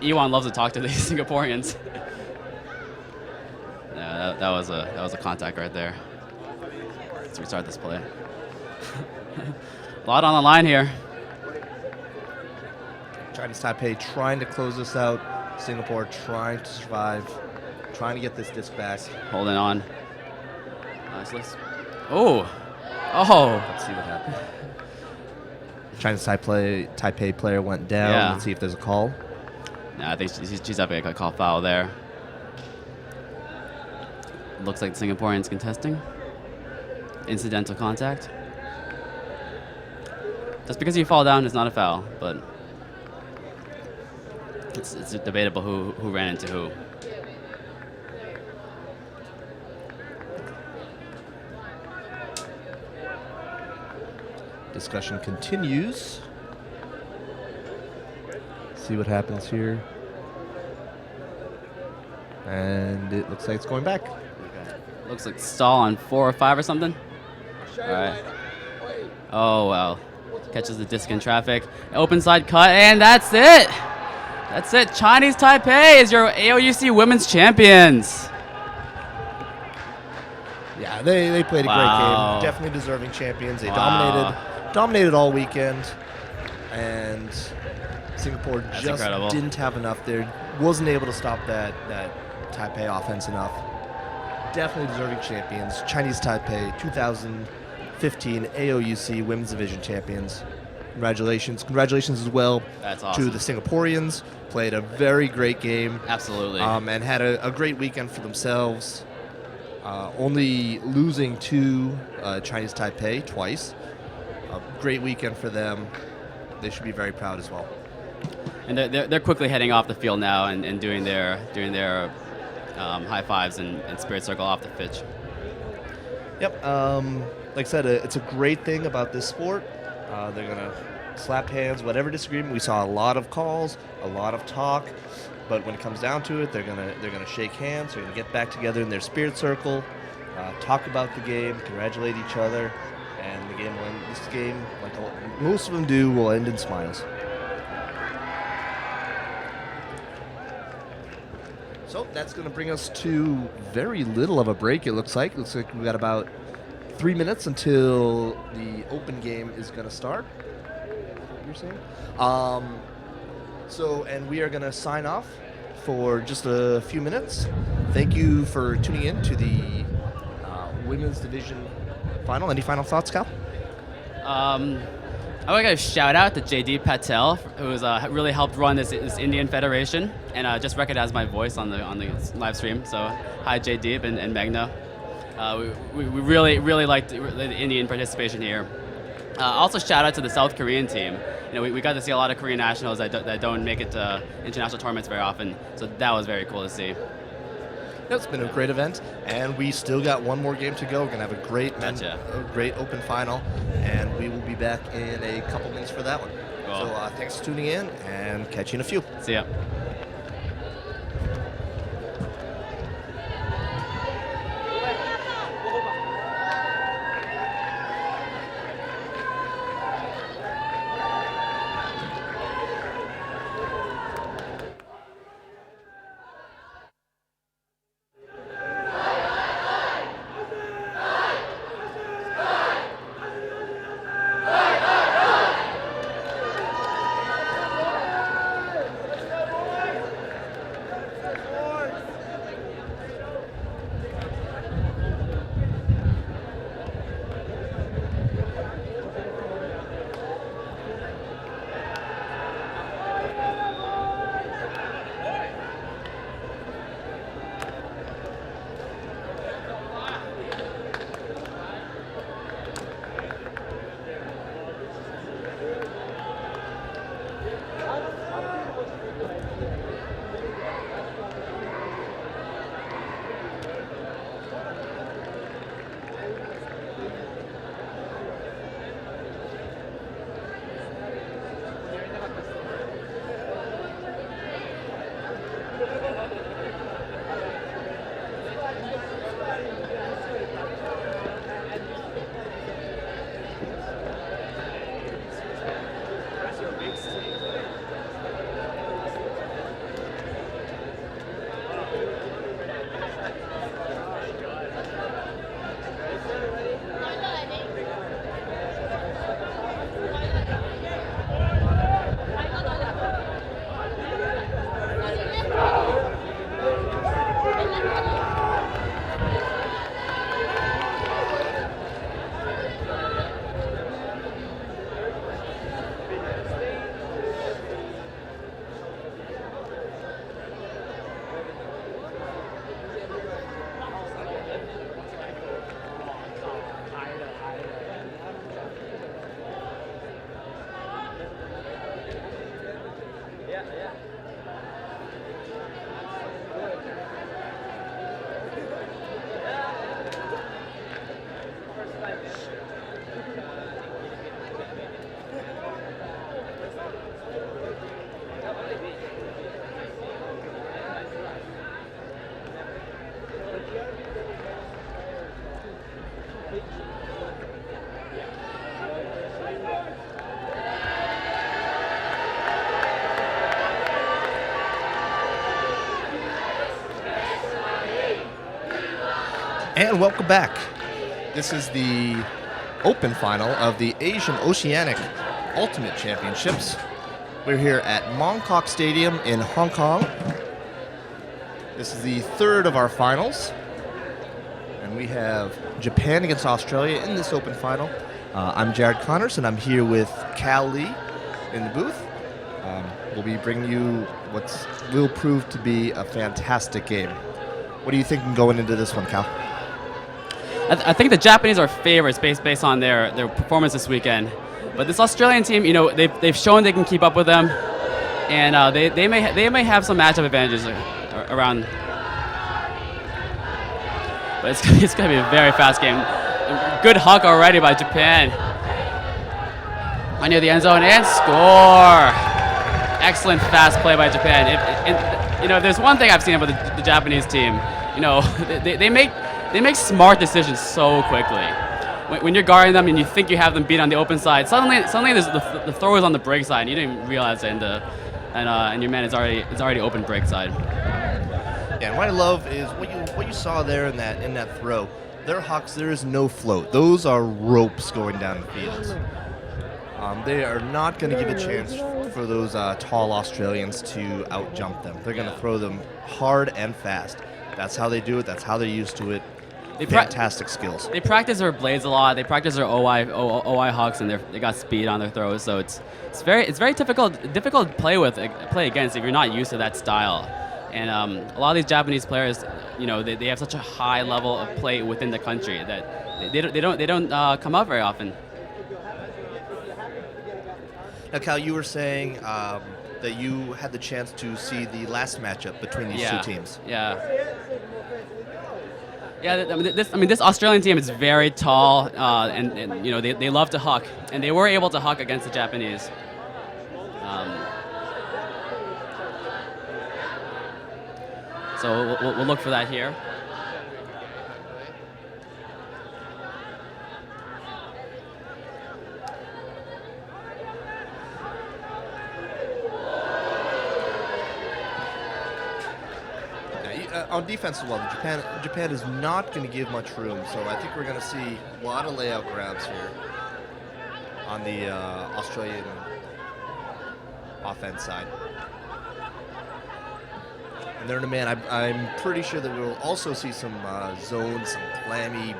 Ewan loves to talk to these Singaporeans. Yeah, that was a contact right there. Let's restart this play. A lot on the line here. Chinese Taipei trying to close this out. Singapore trying to survive, trying to get this disc back. Holding on. Let's Let's see what happened. Chinese Taipei player went down. Yeah. Let's see if there's a call. No, I think she's definitely a call foul there. Looks like the Singaporeans contesting. Incidental contact. Just because you fall down is not a foul, but it's debatable who ran into who. Discussion continues. See what happens here. And it looks like it's going back. Looks like stall on 4 or 5 or something. All right. Oh, well. Catches the disc in traffic. Open side cut, and that's it. That's it. Chinese Taipei is your AOUC Women's Champions. Yeah, they played a great game. Definitely deserving champions. They dominated all weekend. And Singapore just didn't have enough there. Wasn't able to stop that Taipei offense enough. Definitely deserving champions. Chinese Taipei 2015 AOUC Women's Division champions. Congratulations. Congratulations as well to the Singaporeans. Played a very great game. Absolutely. And had a great weekend for themselves. Only losing to Chinese Taipei twice. A great weekend for them. They should be very proud as well. And they're quickly heading off the field now and doing their high fives and spirit circle off the pitch. Yep. Like I said, it's a great thing about this sport. They're gonna slap hands, whatever disagreement. We saw a lot of calls, a lot of talk, but when it comes down to it, they're gonna shake hands. They're gonna get back together in their spirit circle, talk about the game, congratulate each other, and the game will end. This game, like most of them do, will end in smiles. So that's going to bring us to very little of a break, it looks like. Looks like we've got about 3 minutes until the open game is going to start. You're saying? And we are going to sign off for just a few minutes. Thank you for tuning in to the women's division final. Any final thoughts, Cal? I want to give a shout out to JD Patel, who's really helped run this Indian federation, and just recognized my voice on the live stream. So hi JD and Magna. We really liked the Indian participation here. Also shout out to the South Korean team. We got to see a lot of Korean nationals that don't make it to international tournaments very often. So that was very cool to see. It's been a great event, and we still got one more game to go. We're gonna have a great open final, and we will be back in a couple minutes for that one. Cool. So thanks for tuning in, and catch you in a few. See ya. And welcome back. This is the open final of the Asian Oceanic Ultimate Championships. We're here at Mongkok Stadium in Hong Kong. This is the third of our finals. And we have Japan against Australia in this open final. I'm Jared Connors, and I'm here with Cal Lee in the booth. We'll be bringing you what will prove to be a fantastic game. What are you thinking going into this one, Cal? I think the Japanese are favorites based on their performance this weekend. But this Australian team, they've shown they can keep up with them, and they may have some matchup advantages around. But it's gonna be a very fast game. Good hug already by Japan. Near the end zone and score. Excellent fast play by Japan. If there's one thing I've seen about the Japanese team, they make smart decisions so quickly. When you're guarding them and you think you have them beat on the open side, suddenly there's the throw is on the break side. And you didn't even realize it, and your man is already open break side. Yeah, and what I love is what you saw there in that throw. Their hucks, there is no float. Those are ropes going down the field. They are not going to give a chance for those tall Australians to out-jump them. They're going to throw them hard and fast. That's how they do it. That's how they're used to it. Fantastic skills. They practice their blades a lot. They practice their OI hooks, and they got speed on their throws. So it's very difficult to play against if you're not used to that style. And a lot of these Japanese players, they have such a high level of play within the country that they don't come out very often. Now, Cal, you were saying that you had the chance to see the last matchup between these two teams. Yeah. Yeah, this Australian team is very tall, and they love to huck, and they were able to huck against the Japanese. So we'll look for that here. On defense as well, Japan is not going to give much room, so I think we're going to see a lot of layout grabs here on the Australian offense side. And they're in a man. I'm pretty sure that we'll also see some zones, some clammy,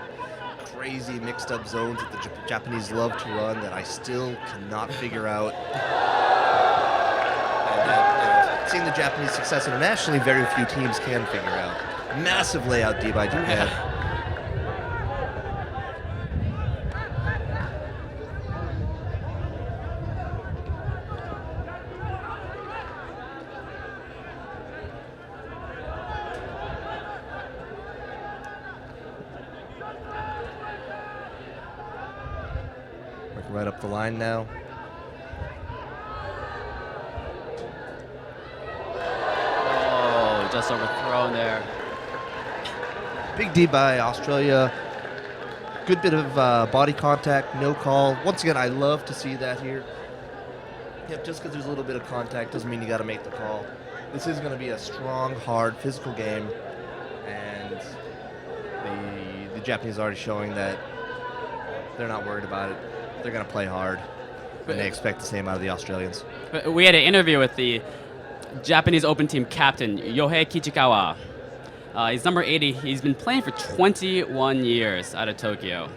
crazy mixed-up zones that the Japanese love to run that I still cannot figure out. Seeing the Japanese success internationally, very few teams can figure out. Massive layout D by Japan. Working right up the line now. Just overthrown there. Big D by Australia. Good bit of body contact, no call. Once again, I love to see that here. Yep, just because there's a little bit of contact doesn't mean you got to make the call. This is going to be a strong, hard, physical game, and the Japanese are already showing that they're not worried about it. They're going to play hard, and they expect the same out of the Australians. We had an interview with the Japanese Open team captain, Yohei Kichikawa. He's number 80. He's been playing for 21 years out of Tokyo.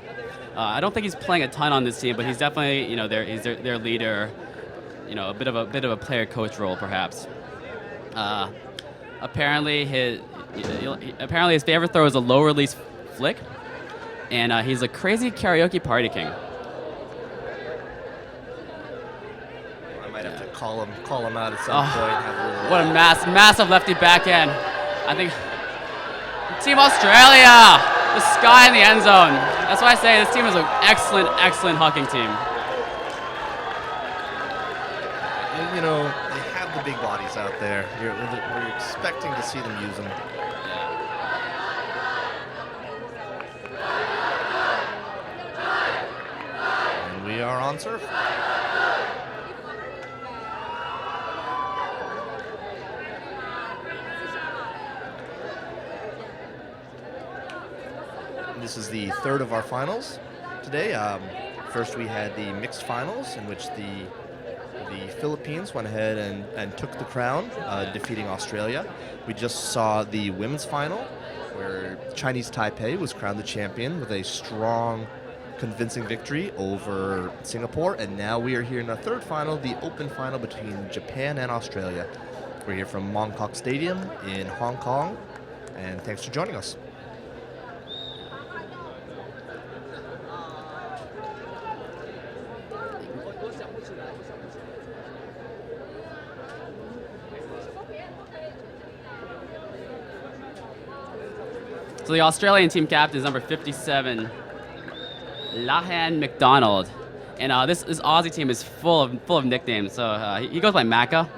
I don't think he's playing a ton on this team, but he's definitely, he's their leader. A bit of a player-coach role, perhaps. Apparently his favorite throw is a low-release flick, and he's a crazy karaoke party king. Have to call him out at some point. Have a little, what a massive lefty backhand. I think Team Australia, the sky in the end zone. That's why I say this team is an excellent hucking team. And, they have the big bodies out there. We're expecting to see them use them. And we are on serve. This is the third of our finals today. First we had the mixed finals in which the Philippines went ahead and took the crown, defeating Australia. We just saw the women's final where Chinese Taipei was crowned the champion with a strong, convincing victory over Singapore. And now we are here in our third final, the open final between Japan and Australia. We're here from Mongkok Stadium in Hong Kong, and thanks for joining us. So the Australian team captain is number 57, Lahan McDonald, and this Aussie team is full of nicknames. So he goes by Macca.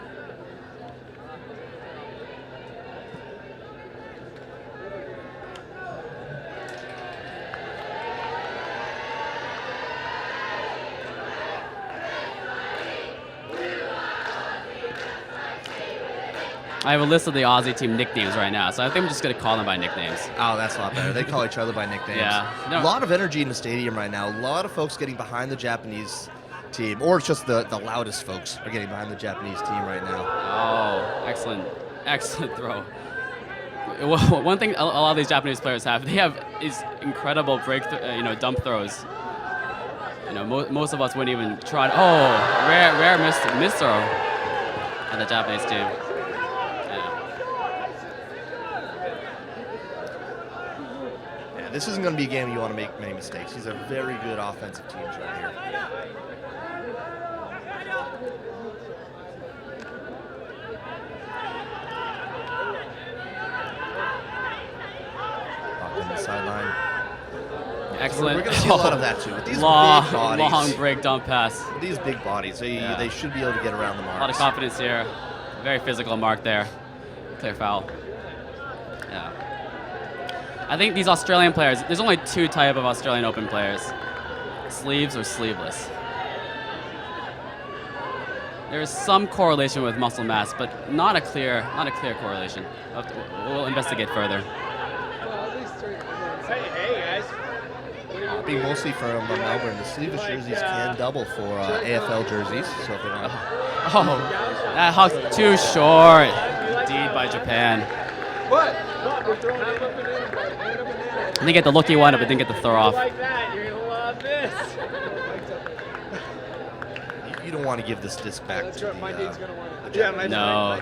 I have a list of the Aussie team nicknames right now, so I think I'm just going to call them by nicknames. Oh, that's a lot better. They call each other by nicknames. Yeah. A lot of energy in the stadium right now. A lot of folks getting behind the Japanese team, or it's just the loudest folks are getting behind the Japanese team right now. Oh, excellent throw. One thing a lot of these Japanese players have, they have is incredible dump throws. Most of us wouldn't even try. Oh, rare miss throw at the Japanese team. Yeah, this isn't going to be a game you want to make many mistakes. These are very good offensive teams right here. On the sideline. Excellent. We're going to see a lot of that too. With these long big bodies, long break dump pass. with these big bodies, they should be able to get around the marks. A lot of confidence here. Very physical mark there. Clear foul. Yeah. I think these Australian players, there's only two type of Australian Open players. Sleeves or sleeveless. There is some correlation with muscle mass, but not a clear correlation. We'll investigate further. Hey guys. Being mostly from Melbourne, the sleeveless jerseys can double for AFL jerseys. So if they want Oh, that huck's too short. Indeed by Japan. What? I didn't get the lucky one, but didn't get the throw off. Like that, you're gonna love this. you don't want to give this disc back to the No.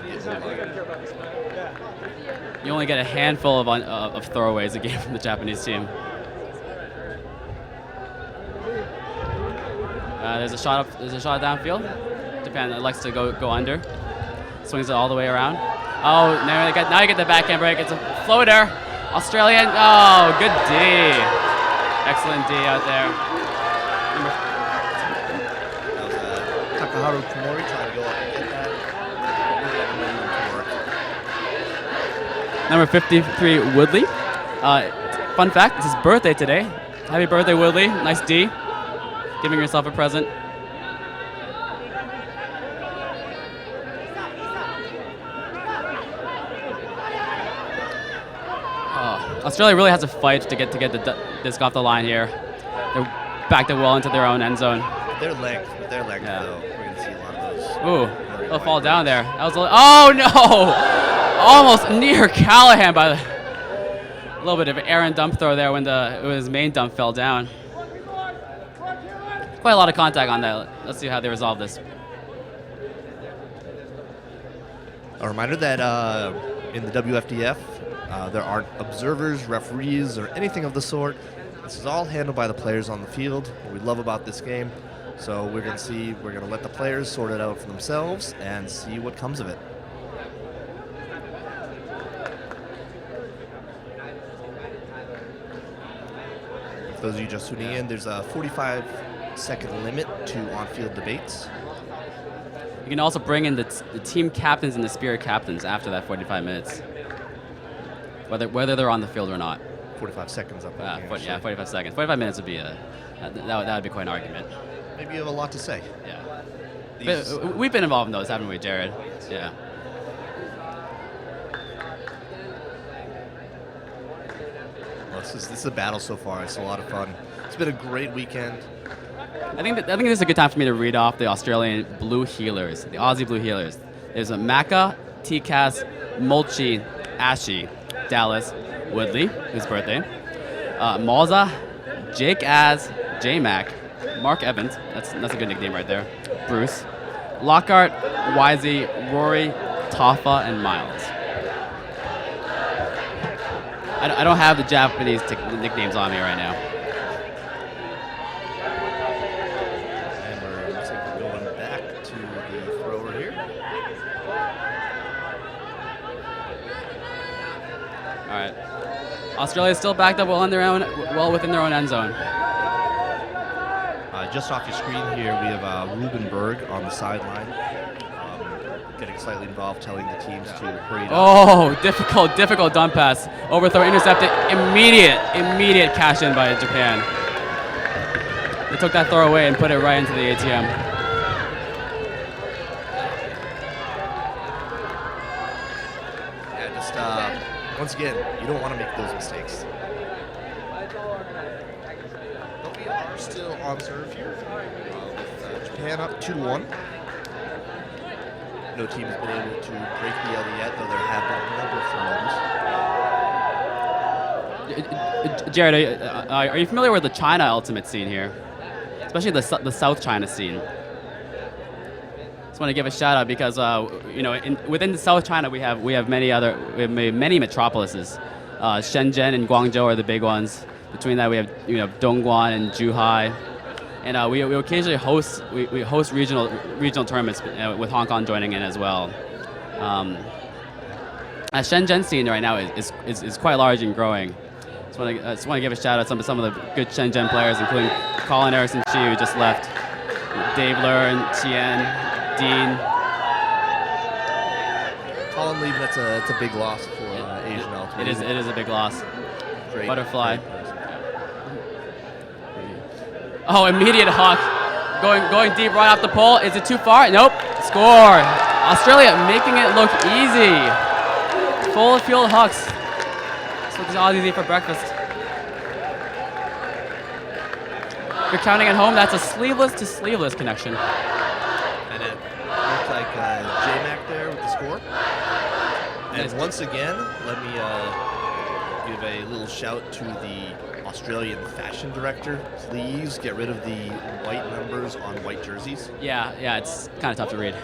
You only get a handful of throwaways a game from the Japanese team. There's a shot downfield. Japan likes to go under. Swings it all the way around. Oh, now you get the backhand break. It's a floater. Australian. Oh, good D. Excellent D out there. Takaharu Komori trying to go up and get that. Number 53, Woodley. Fun fact, it's his birthday today. Happy birthday, Woodley. Nice D. Giving yourself a present. Australia really has to fight to get the disc off the line here. They're backed it well into their own end zone. With their length, though, we're going to see a lot of those. Ooh, they'll fall down there. That was oh no! Almost near Callahan by a little bit of an errant dump throw there when his main dump fell down. Quite a lot of contact on that. Let's see how they resolve this. A reminder that in the WFDF, there aren't observers, referees, or anything of the sort. This is all handled by the players on the field. What we love about this game. So we're going to let the players sort it out for themselves and see what comes of it. For those of you just tuning in, there's a 45-second limit to on-field debates. You can also bring in the team captains and the spirit captains after that 45 minutes. Whether they're on the field or not. 45 seconds up. 45 seconds. 45 minutes would be that would be quite an argument. Maybe you have a lot to say. Yeah. But we've been involved in those, haven't we, Jared? Yeah. Well, this is a battle so far. It's a lot of fun. It's been a great weekend. I think this is a good time for me to read off the Australian blue healers, the Aussie blue healers. There's a Maka, T-Cas, Mulchi, Ashi, Dallas, Woodley, whose birthday, Malza, Jake Az, J-Mac, Mark Evans, that's a good nickname right there, Bruce, Lockhart, Wisey, Rory, Toffa, and Miles. I don't have the Japanese nicknames on me right now. And looks like we're going back to the thrower here. All right. Australia's still backed up well within their own end zone. Just off your screen here, we have Ruben Berg on the sideline, getting slightly involved, telling the teams to hurry up. Oh, difficult dump pass. Overthrow intercepted. Immediate cash in by Japan. They took that throw away and put it right into the ATM. Yeah, just once again, you don't want to make those mistakes. But we are still on serve here with Japan up 2-1. No team has been able to break the LE yet, though there have been a number of turnovers. Jared, are you familiar with the China Ultimate scene here? Especially the South China scene. Just want to give a shout out because within the South China we have many metropolises. Shenzhen and Guangzhou are the big ones. Between that we have Dongguan and Zhuhai, and we occasionally host regional tournaments with Hong Kong joining in as well. The Shenzhen scene right now is quite large and growing. I just want to give a shout out to some of the good Shenzhen players, including Colin Erickson Chi, who just left, Dave Lur and Tien, Dean. Colin leaving, it's a big loss for Asian Ultimate. It is a big loss. Great. Butterfly. Oh, immediate huck. Going deep right off the pole. Is it too far? Nope. Score. Australia making it look easy. Full field hucks. That's what the Aussies eat for breakfast. If you're counting at home, that's a sleeveless to sleeveless connection. And it looks like J-Mac there with the score. And once again, let me give a little shout to the Australian fashion director. Please get rid of the white numbers on white jerseys. Yeah, it's kind of tough to read.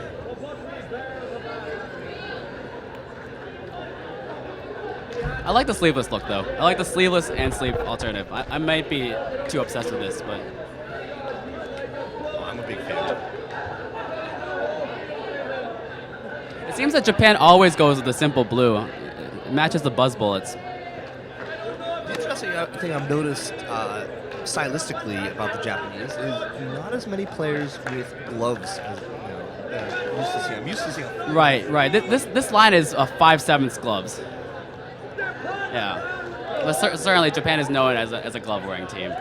I like the sleeveless look, though. I like the sleeveless and sleeve alternative. I might be too obsessed with this, but... Oh, I'm a big fan. It seems that Japan always goes with the simple blue. It matches the buzz bullets. The interesting thing I've noticed stylistically about the Japanese is not as many players with gloves as used to see. I'm used to seeing. Right. This line is 5/7 gloves. Yeah, but certainly Japan is known as a glove-wearing team.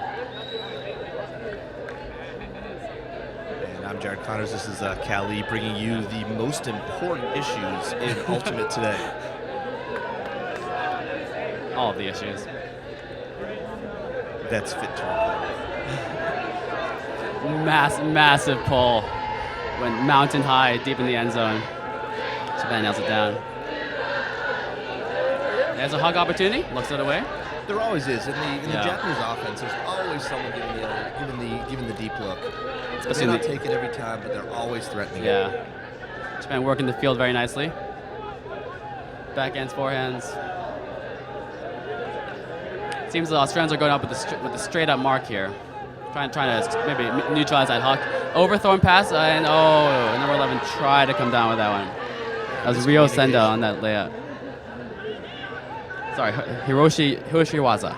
And I'm Jared Connors. This is Cali bringing you the most important issues in Ultimate today. All of the issues. That's fit to report. Massive pull. Went mountain high, deep in the end zone. Japan nails it down. There's a hug opportunity. Looks the other way. There always is. In the Japanese offense, there's always someone giving the deep look. They don't take it every time, but they're always threatening it. Yeah. Japan working the field very nicely. Backhands, forehands. Seems the Australians are going up with the straight up mark here. Trying to maybe neutralize that huck. Overthrown pass, and number 11 tried to come down with that one. That was Ryo Senda on that layup. Sorry, Hiroshi Waza.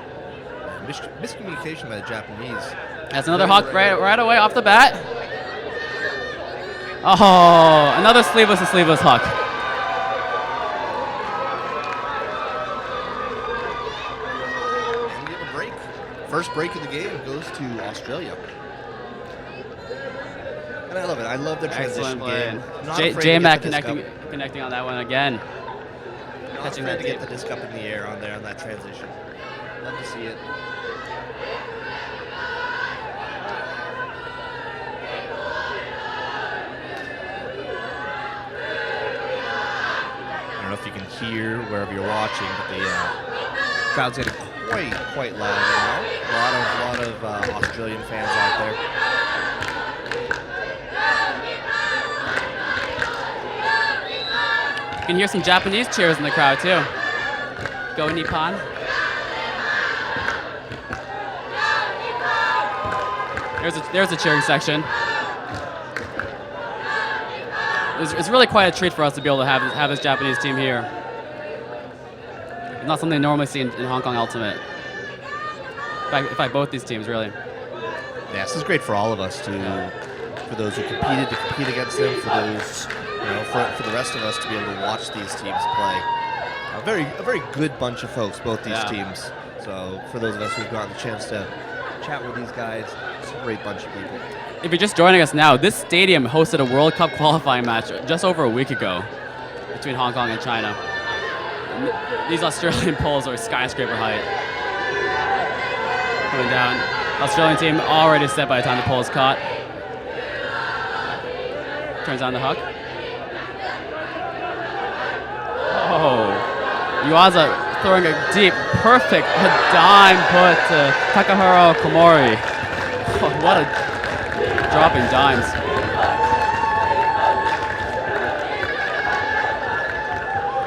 Miscommunication by the Japanese. That's another huck right away off the bat. Oh, another sleeveless huck. And we have a break. First break of the game goes to Australia. And I love it. I love the transition game. J-Mac connecting on that one again. Not afraid to get the disc up in the air on that transition. Love to see it. I don't know if you can hear wherever you're watching, but the crowd's getting quite loud now. A lot of Australian fans out there. You can hear some Japanese cheers in the crowd too. Go Nippon. There's a cheering section. It's really quite a treat for us to be able to have this Japanese team here. It's not something I normally see in Hong Kong Ultimate. In fact, both these teams really. Yeah, this is great for all of us for those who competed to compete against them, for those. For the rest of us to be able to watch these teams play. A very good bunch of folks, both these teams. So for those of us who've gotten the chance to chat with these guys, it's a great bunch of people. If you're just joining us now, this stadium hosted a World Cup qualifying match just over a week ago between Hong Kong and China. These Australian poles are skyscraper height. Coming down. Australian team already set by the time the pole is caught. turns on the hook. Oh, Yuasa throwing a deep, perfect dime put to Takahiro Komori. Oh, what a dropping dimes.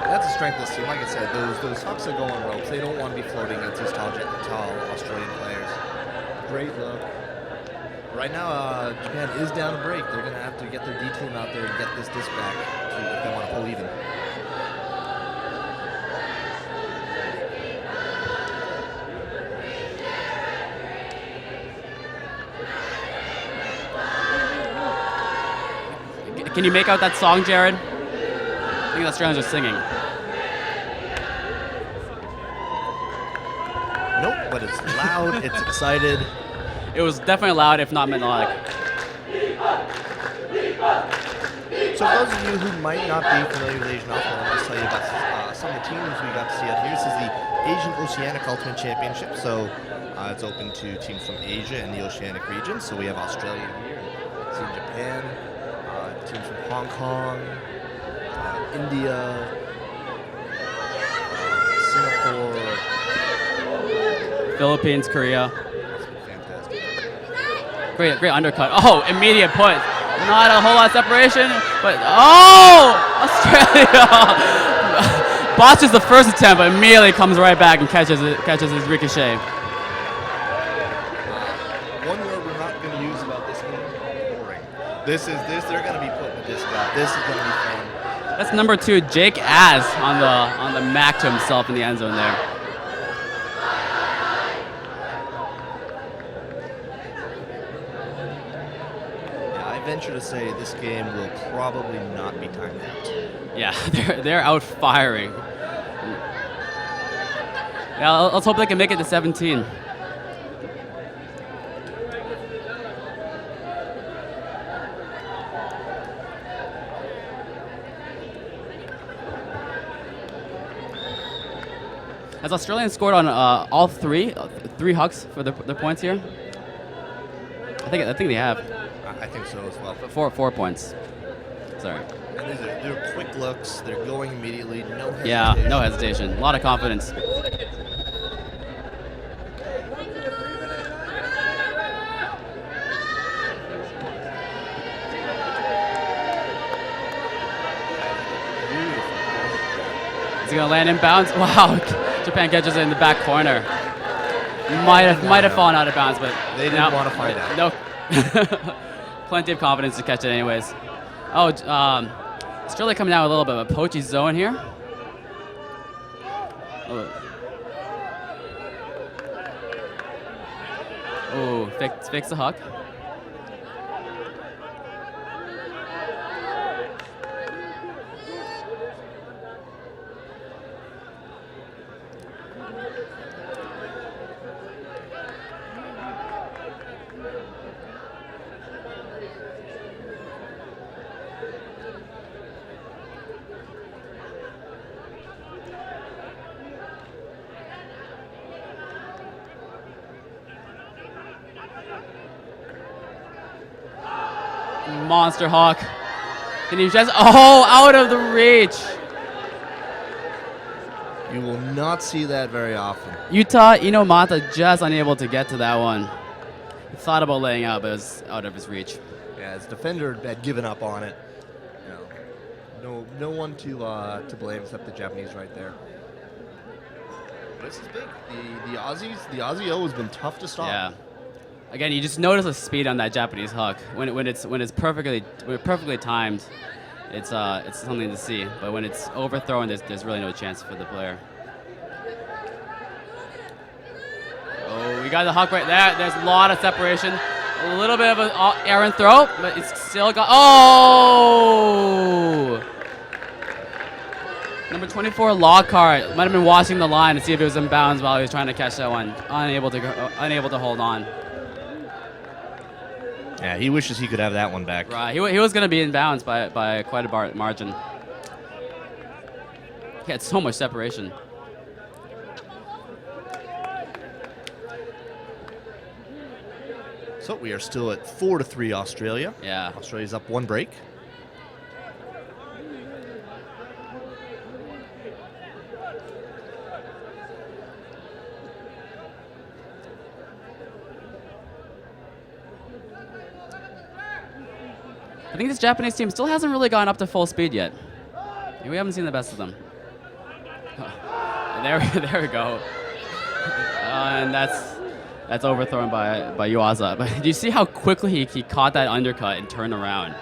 That's a strength of this team. Like I said, those hooks are going ropes. They don't want to be floating against these tall Australian players. Great look. Right now, Japan is down a break. They're going to have to get their D team out there to get this disc back if they want to pull even. Can you make out that song, Jared? I think the Australians are singing. Nope, but it's loud, it's excited. It was definitely loud, if not melodic. So for those of you who might not be familiar with Asian Alpha, I'll just tell you about some of the teams we got to see out here. This is the Asian Oceanic Ultimate Championship, so it's open to teams from Asia and the Oceanic region. So we have Australia here, and Team Japan, teams from Hong Kong, India, Singapore, Philippines, Korea. Great undercut. Oh, immediate put. Not a whole lot of separation, but oh, Australia botches the first attempt, but immediately comes right back and catches his ricochet. One word we're not going to use about this game: boring. They're going to be putting this out. This is going to be fun. That's number 2, Jake Az on the Mac to himself in the end zone there. I venture to say this game will probably not be timed out. Yeah, they're out firing. Yeah, let's hope they can make it to 17. Has Australian scored on all three hucks for their points here? I think they have. I think so as well. 4 points. Sorry. And they're quick looks. They're going immediately. No hesitation. Yeah, no hesitation. A lot of confidence. Is he gonna land in bounds? Wow, Japan catches it in the back corner. Might have fallen out of bounds, but they didn't want to find out. No. Plenty of confidence to catch it anyways. Oh, Australia coming out with a little bit of a poachy zone here. Oh, fix the hook. Monster Hawk. Can you just, out of the reach. You will not see that very often. Yuta Inomata just unable to get to that one. He thought about laying out, but it was out of his reach. Yeah, his defender had given up on it. No one to blame except the Japanese right there. This is big. The Aussie O has been tough to stop. Yeah. Again, you just notice the speed on that Japanese hook. When it's perfectly timed, it's something to see. But when it's overthrown, there's really no chance for the player. Oh, we got the hook right there. There's a lot of separation. A little bit of an errant throw, but it's still got. Oh! Number 24, Lockhart might have been watching the line to see if it was in bounds while he was trying to catch that one. Unable to hold on. Yeah, he wishes he could have that one back. Right, he was going to be in bounds by quite a margin. He had so much separation. So we are still at 4-3 Australia. Yeah. Australia's up 1 break. I think this Japanese team still hasn't really gone up to full speed yet. We haven't seen the best of them. There we go. And that's overthrown by Yuasa. But do you see how quickly he caught that undercut and turned around?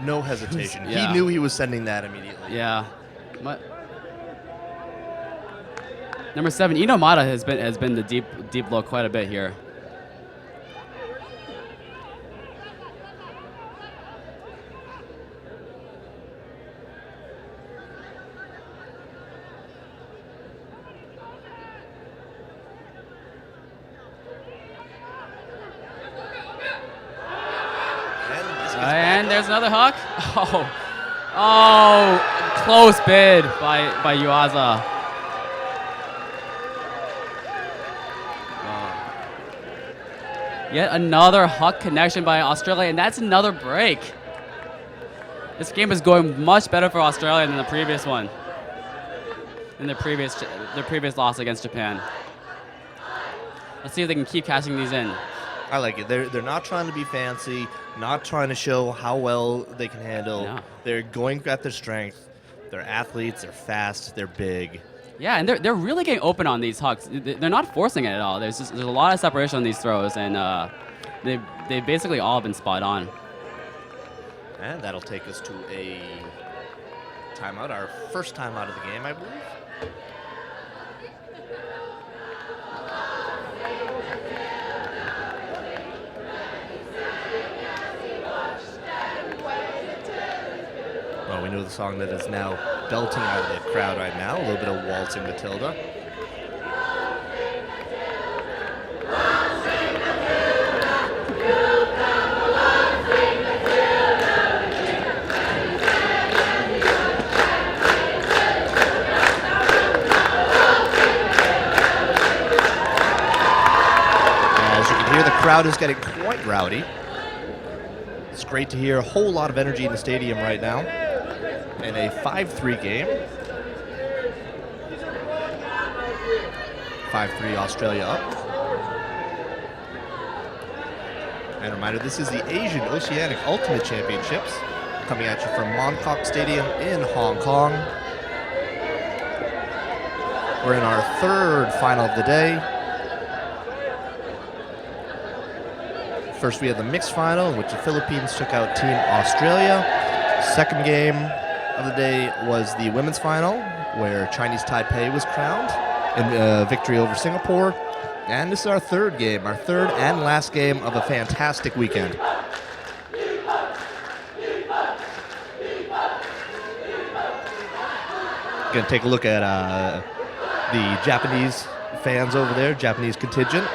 No hesitation. Yeah. He knew he was sending that immediately. Yeah. Number 7, Inomata has been the deep low quite a bit here. And there's another hook. Oh, close bid by Yuasa. Yet another huck connection by Australia, and that's another break. This game is going much better for Australia than the previous one. In their previous loss against Japan. Let's see if they can keep catching these in. I like it. They're not trying to be fancy, not trying to show how well they can handle. No. They're going at their strength. They're athletes. They're fast. They're big. Yeah, and they're really getting open on these hucks. They're not forcing it at all. There's a lot of separation on these throws, and they've basically all been spot on. And that'll take us to a timeout, our first timeout of the game, I believe. Well, we know the song that is now belting out of the crowd right now, a little bit of Waltzing Matilda. As you can hear, the crowd is getting quite rowdy. It's great to hear a whole lot of energy in the stadium right now. In a 5-3 game. 5-3 Australia up. And a reminder, this is the Asian Oceanic Ultimate Championships coming at you from Mongkok Stadium in Hong Kong. We're in our third final of the day. First we had the mixed final in which the Philippines took out Team Australia. Second game of the day was the women's final, where Chinese Taipei was crowned in victory over Singapore. And this is our third game, our third and last game of a fantastic weekend. Gonna take a look at the Japanese fans over there, Japanese contingent,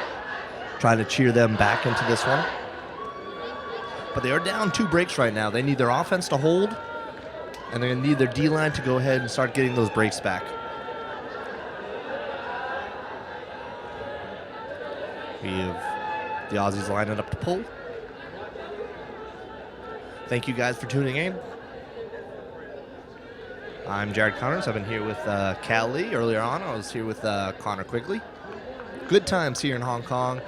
trying to cheer them back into this one. But they are down 2 breaks right now. They need their offense to hold, and they're going to need their D-line to go ahead and start getting those breaks back. We have the Aussies lining up to pull. Thank you guys for tuning in. I'm Jared Connors. I've been here with Cal Lee. Earlier on, I was here with Connor Quigley. Good times here in Hong Kong.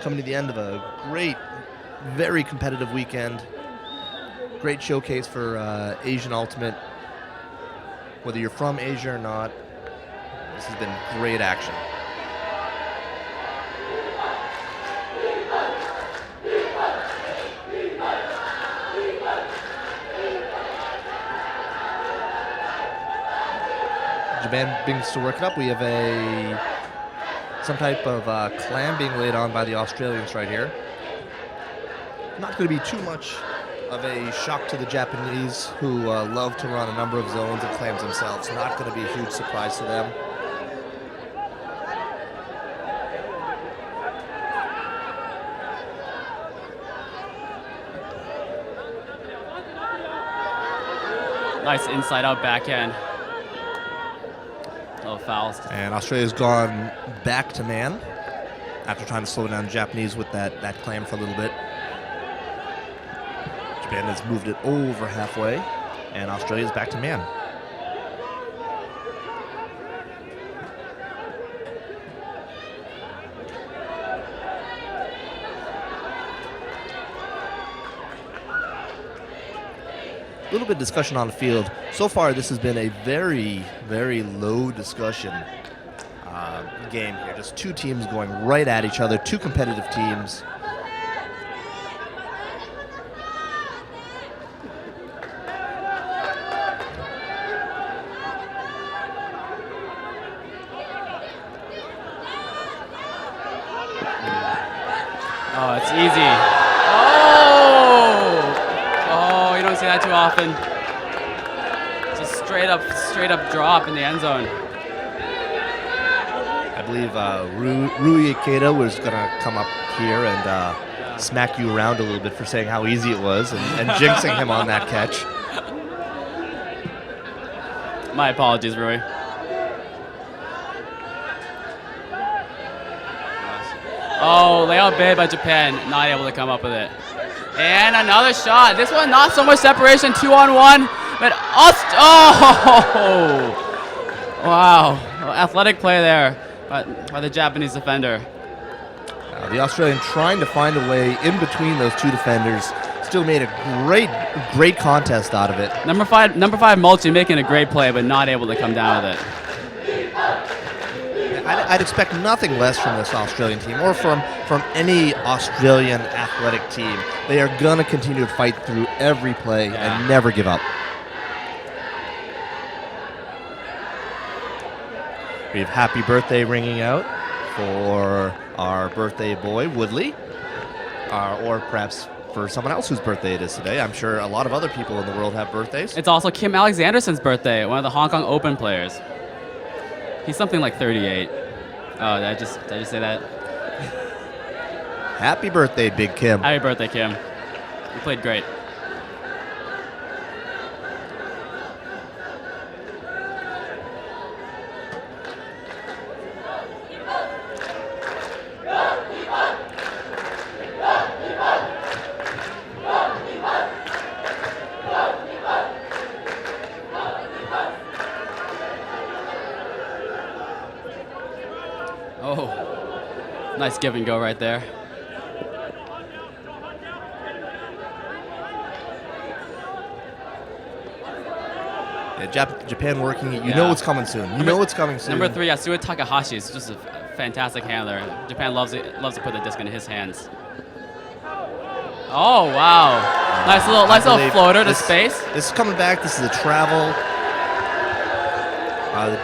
Coming to the end of a great, very competitive weekend. Great showcase for Asian Ultimate. Whether you're from Asia or not, this has been great action. Japan begins to work it up. We have some type of clam being laid on by the Australians right here. Not going to be too much of a shock to the Japanese, who love to run a number of zones and clams themselves. Not going to be a huge surprise to them. Nice inside-out backhand. Little fouls. And Australia's gone back to man after trying to slow down the Japanese with that clam for a little bit. Japan has moved it over halfway, and Australia's back to man. little bit of discussion on the field. So far, this has been a very, very low discussion game here. Just two teams going right at each other, two competitive teams. Oh, it's easy. Oh, you don't see that too often. Just straight up drop in the end zone. I believe Rui Ikeda was going to come up here and smack you around a little bit for saying how easy it was and jinxing him on that catch. My apologies, Rui. Oh, layout bid by Japan, not able to come up with it. And another shot. This one, not so much separation, 2-on-1, but wow, athletic play there by the Japanese defender. The Australian trying to find a way in between those two defenders. Still made a great contest out of it. Number five Mulchi making a great play, but not able to come down with it. I'd expect nothing less from this Australian team or from any Australian athletic team. They are going to continue to fight through every play and never give up. We have happy birthday ringing out for our birthday boy, Woodley, or perhaps for someone else whose birthday it is today. I'm sure a lot of other people in the world have birthdays. It's also Kim Alexanderson's birthday, one of the Hong Kong Open players. He's something like 38. Oh, did I just say that? Happy birthday, Big Kim. Happy birthday, Kim. You played great. Oh, nice give and go right there. Yeah, Japan working it. You know it's coming soon. You know it's coming soon. Number 3, Yasuo Takahashi is just a fantastic handler. Japan loves to put the disc in his hands. Oh wow! Nice little floater to space. This is coming back. This is a travel. The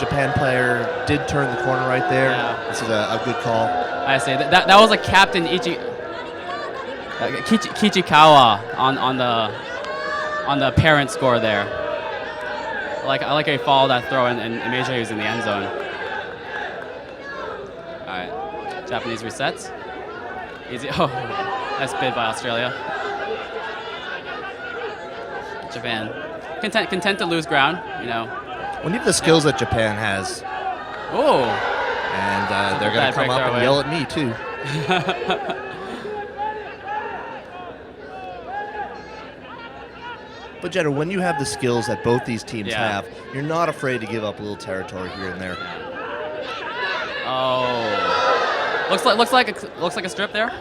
Japan player did turn the corner right there. Yeah. This is a good call. I say that was a Captain Kichikawa on the parent score there. I like how he followed that throw and made sure he was in the end zone. All right, Japanese resets. Easy. Oh, nice bid by Australia. Japan content to lose ground, you know. When you have the skills that Japan has. Oh. And they're going to come up and yell at me, too. But, Jenna, when you have the skills that both these teams have, you're not afraid to give up a little territory here and there. Oh. Looks like a strip there.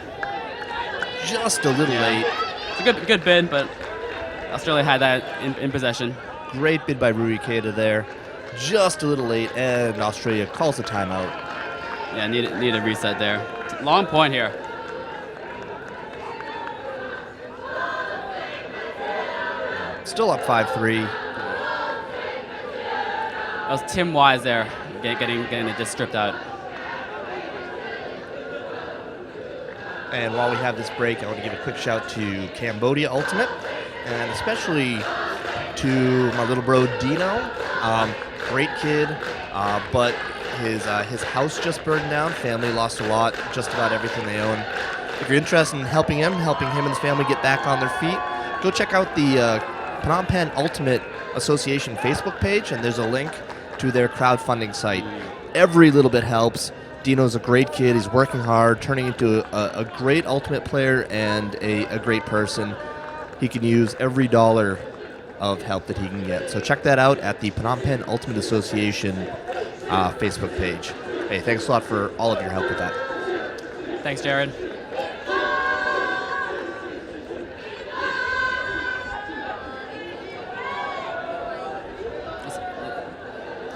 Just a little late. It's a good bid, but Australia had that in possession. Great bid by Rui Ikeda there. Just a little late, and Australia calls a timeout. Yeah, need a reset there. Long point here. Still up 5-3. That was Tim Wise there, getting the disc stripped out. And while we have this break, I want to give a quick shout to Cambodia Ultimate, and especially to my little bro Dino. Great kid, but his house just burned down. Family lost a lot, just about everything they own. If you're interested in helping him and his family get back on their feet, go check out the Phnom Penh Ultimate Association Facebook page, and there's a link to their crowdfunding site. Every little bit helps. Dino's a great kid. He's working hard, turning into a great Ultimate player and a great person. He can use every dollar of help that he can get. So check that out at the Phnom Penh Ultimate Association Facebook page. Hey, thanks a lot for all of your help with that. Thanks, Jared.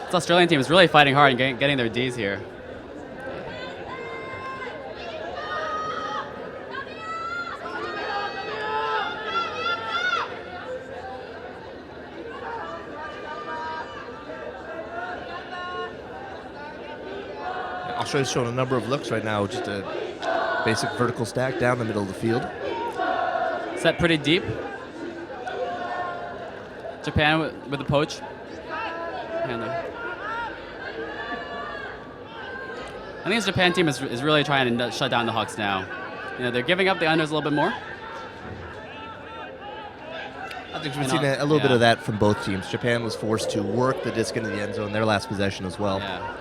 This Australian team is really fighting hard and getting their Ds here. Australia's showing a number of looks right now, just a basic vertical stack down the middle of the field. Set pretty deep. Japan with the poach. Handler. I think this Japan team is really trying to shut down the Hucks now. You know, they're giving up the unders a little bit more. I think we've seen a little bit of that from both teams. Japan was forced to work the disc into the end zone their last possession as well. Yeah.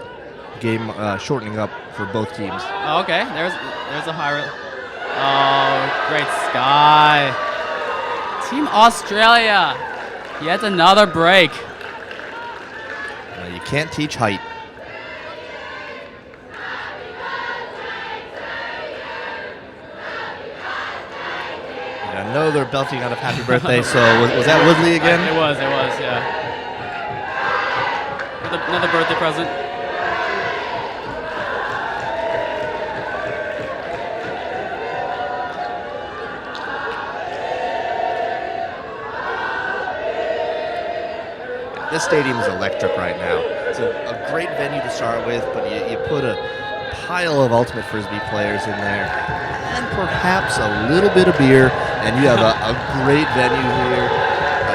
Game shortening up for both teams. Oh, okay, there's a high. Oh, great sky. Team Australia. Yet another break. You can't teach height. I know they're belting out of happy birthday, so was that Woodley again? It was, yeah. Another birthday present. This stadium is electric right now. It's a great venue to start with, but you put a pile of Ultimate Frisbee players in there, and perhaps a little bit of beer, and you have a great venue here.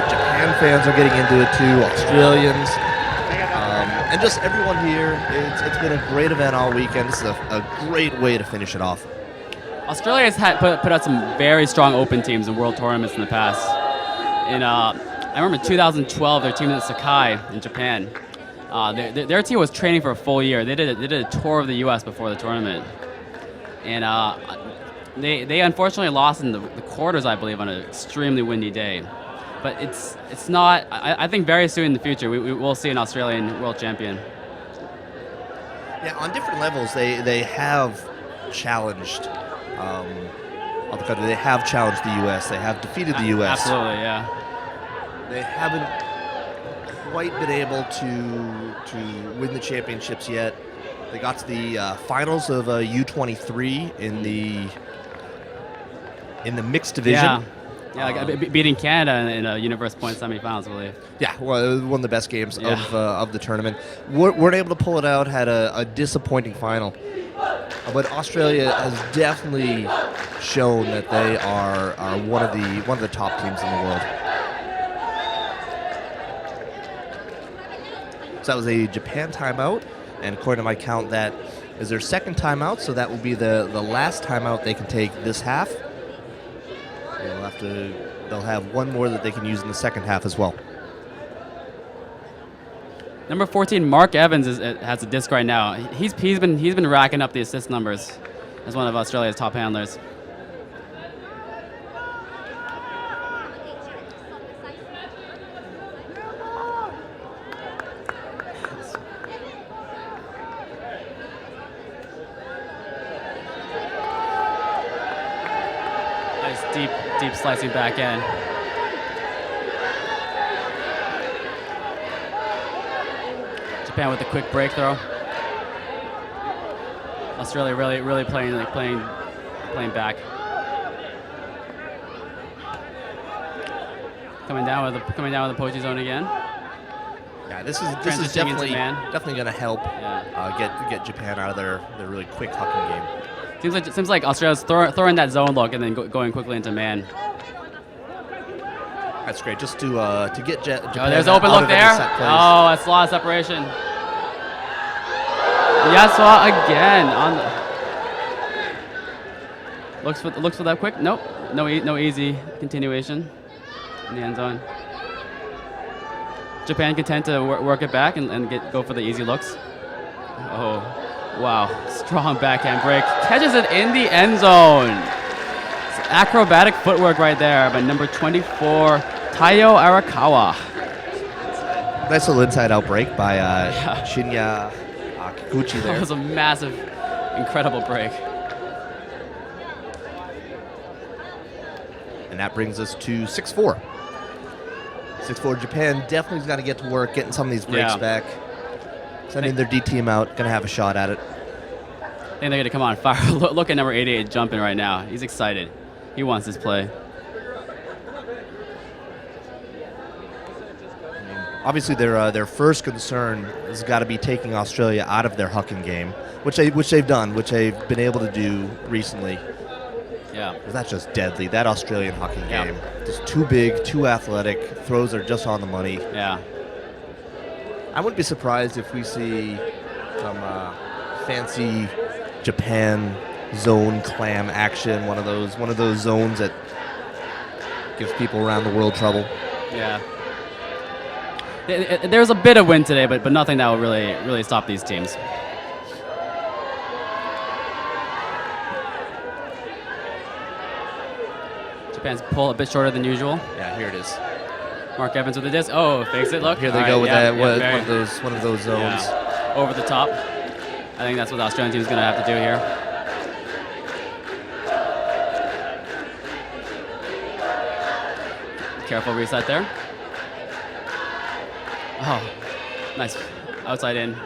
Japan fans are getting into it too, Australians, and just everyone here. It's been a great event all weekend. This is a great way to finish it off. Australia has put out some very strong open teams in world tournaments in the past. I remember 2012, their team at Sakai in Japan. Their team was training for a full year. They did a tour of the U.S. before the tournament, and they unfortunately lost in the quarters, I believe, on an extremely windy day. But it's not. I think very soon in the future we will see an Australian world champion. Yeah, on different levels, they have challenged the country. They have challenged the U.S. They have defeated the U.S. Absolutely, yeah. They haven't quite been able to win the championships yet. They got to the finals of U23 in the mixed division. Yeah, beating Canada in a Universe Point semifinals, I believe. Yeah, well, it was one of the best games of the tournament. Weren't able to pull it out. Had a disappointing final, but Australia has definitely shown that they are one of the top teams in the world. So that was a Japan timeout, and according to my count, that is their second timeout, so that will be the last timeout they can take this half. They'll have one more that they can use in the second half as well. Number 14, Mark Evans has a disc right now. He's been racking up the assist numbers as one of Australia's top handlers. Deep slicing back end. Japan with a quick break throw. Australia really playing back. Coming down with the poachy zone again. Yeah, this is definitely going to help get Japan out of their really quick hucking game. Seems like Australia's throwing that zone look and then going quickly into man. That's great, just to get Japan. There's an open look there. Oh, that's a lot of separation. Yaswa again on the looks for that quick. Nope, no easy continuation in the end zone. Japan content to work it back and go for the easy looks. Oh. Wow, strong backhand break. Catches it in the end zone. It's acrobatic footwork right there by number 24, Taiyo Arakawa. Nice little inside-out break by Shinya Kikuchi there. That was a massive, incredible break. And that brings us to 6-4. 6-4, Japan definitely got to get to work getting some of these breaks back. sending their D team out, going to have a shot at it. I think they're going to come on fire. Look at number 88 jumping right now. He's excited. He wants this play. Obviously, their first concern has got to be taking Australia out of their hucking game, which they've done, which they've been able to do recently. Yeah. That's just deadly. That Australian hucking game, just too big, too athletic. Throws are just on the money. Yeah. I wouldn't be surprised if we see some fancy Japan zone clam action. One of those zones that gives people around the world trouble. Yeah. There's a bit of wind today, but nothing that will really stop these teams. Japan's pull a bit shorter than usual. Yeah, here it is. Mark Evans with the disc. Oh, fakes it. Look. Here they go with that. One of those zones. Yeah. Over the top. I think that's what the Australian team is going to have to do here. Careful reset there. Oh, nice. Outside in.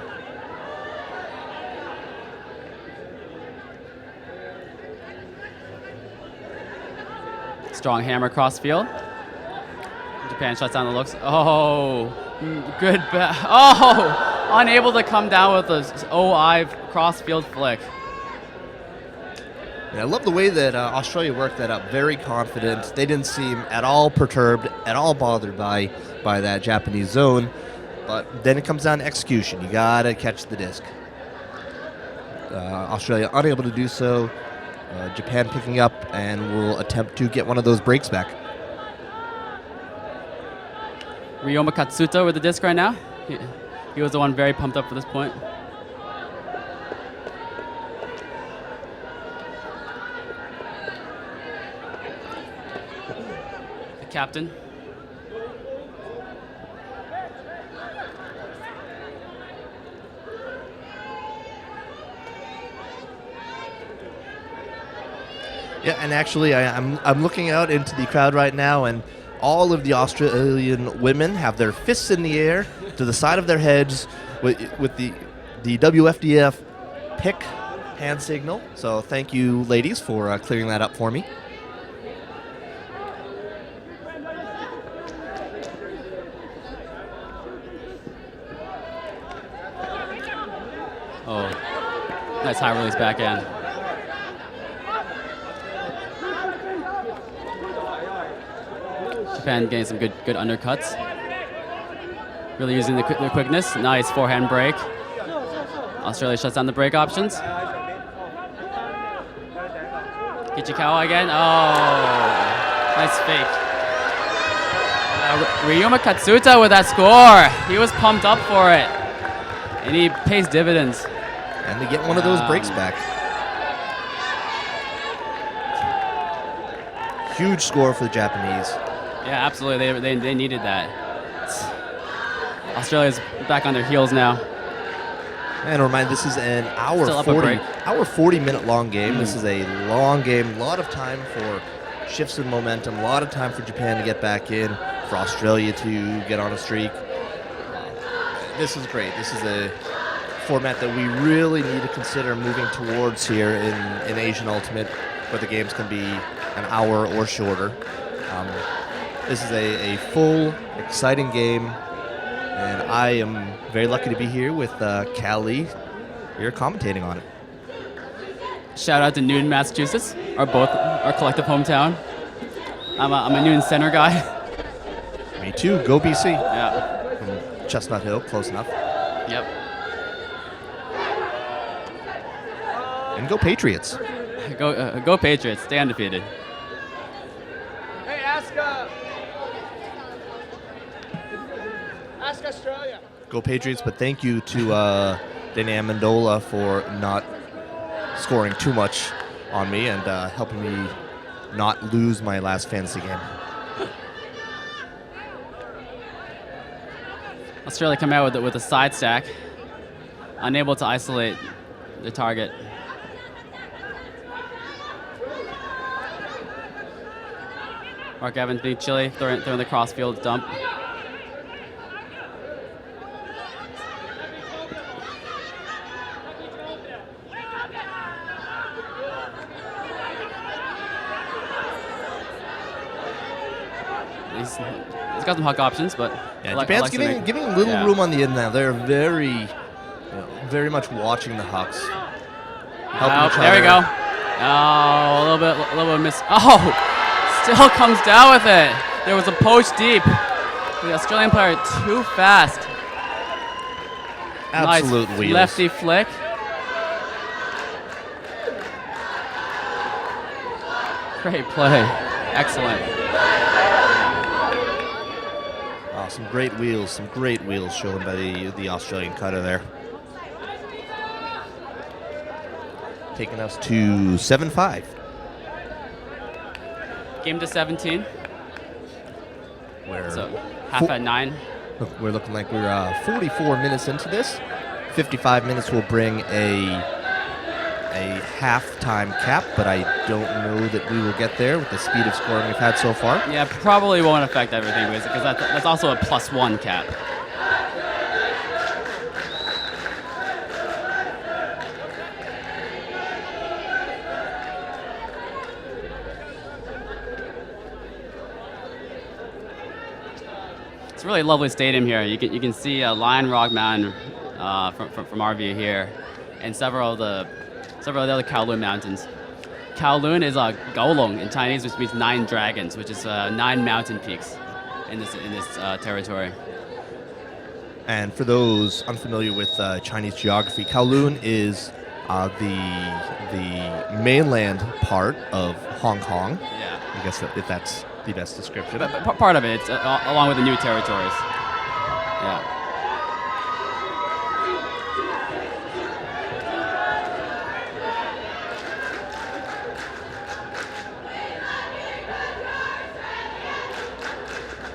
Strong hammer cross field. Japan shuts down the looks. Oh, good. Oh, unable to come down with the OI cross field flick. Yeah, I love the way that Australia worked that up. Very confident. They didn't seem at all perturbed, at all bothered by that Japanese zone. But then it comes down to execution. You gotta catch the disc. Australia unable to do so. Japan picking up and will attempt to get one of those breaks back. Ryoma Katsuta with the disc right now. He was the one very pumped up for this point. The captain. Yeah, and actually, I'm looking out into the crowd right now, and all of the Australian women have their fists in the air to the side of their heads with the WFDF pick hand signal. So thank you, ladies, for clearing that up for me. Oh, nice high release backhand. Japan getting some good undercuts. Really using their quickness. Nice forehand break. Australia shuts down the break options. Ichikawa again. Oh, nice fake. Ryoma Katsuta with that score. He was pumped up for it. And he pays dividends. And to get one of those breaks back. Huge score for the Japanese. Yeah, absolutely. They needed that. Australia's back on their heels now. And remind, this is an hour 40-minute long game. This is a long game. A lot of time for shifts in momentum. A lot of time for Japan to get back in. For Australia to get on a streak. This is great. This is a format that we really need to consider moving towards here in Asian Ultimate, where the games can be an hour or shorter. This is a full, exciting game, and I am very lucky to be here with Callie. You're commentating on it. Shout out to Newton, Massachusetts, our collective hometown. I'm a Newton Center guy. Me too. Go BC. Yeah. From Chestnut Hill, close enough. Yep. And go Patriots. Go Patriots. Stay undefeated. Hey, ask Australia. Go Patriots, but thank you to Danny Amendola for not scoring too much on me and helping me not lose my last fantasy game. Australia come out with a side stack, unable to isolate the target. Mark Evans being chilly, throwing the crossfield dump. he's got some huck options, but Yeah, I like Japan's Oceanic. giving little Yeah. room on the end now. They're very much watching the hucks. Helping Oh, each there we other. go. Oh, a little bit miss. Oh, still comes down with it. There was a poach deep. The Australian player too fast. Absolute Nice wheels. lefty flick. Great play. Excellent. Oh, some great wheels shown by the Australian cutter there. Taking us to 7-5. Game to 17. Where So half at 9. Look, we're looking like we're 44 minutes into this. 55 minutes will bring a halftime cap, but I don't know that we will get there with the speed of scoring we've had so far. Yeah, probably won't affect everything because that's also a +1 cap. It's a really lovely stadium here. You can see Lion Rock Mountain from our view here, and several of the other Kowloon mountains. Kowloon is Gaolong in Chinese, which means 9 dragons, which is 9 mountain peaks in this territory. And for those unfamiliar with Chinese geography, Kowloon is the mainland part of Hong Kong. Yeah. I guess if that's the best description. But part of it, along with the new territories. Yeah.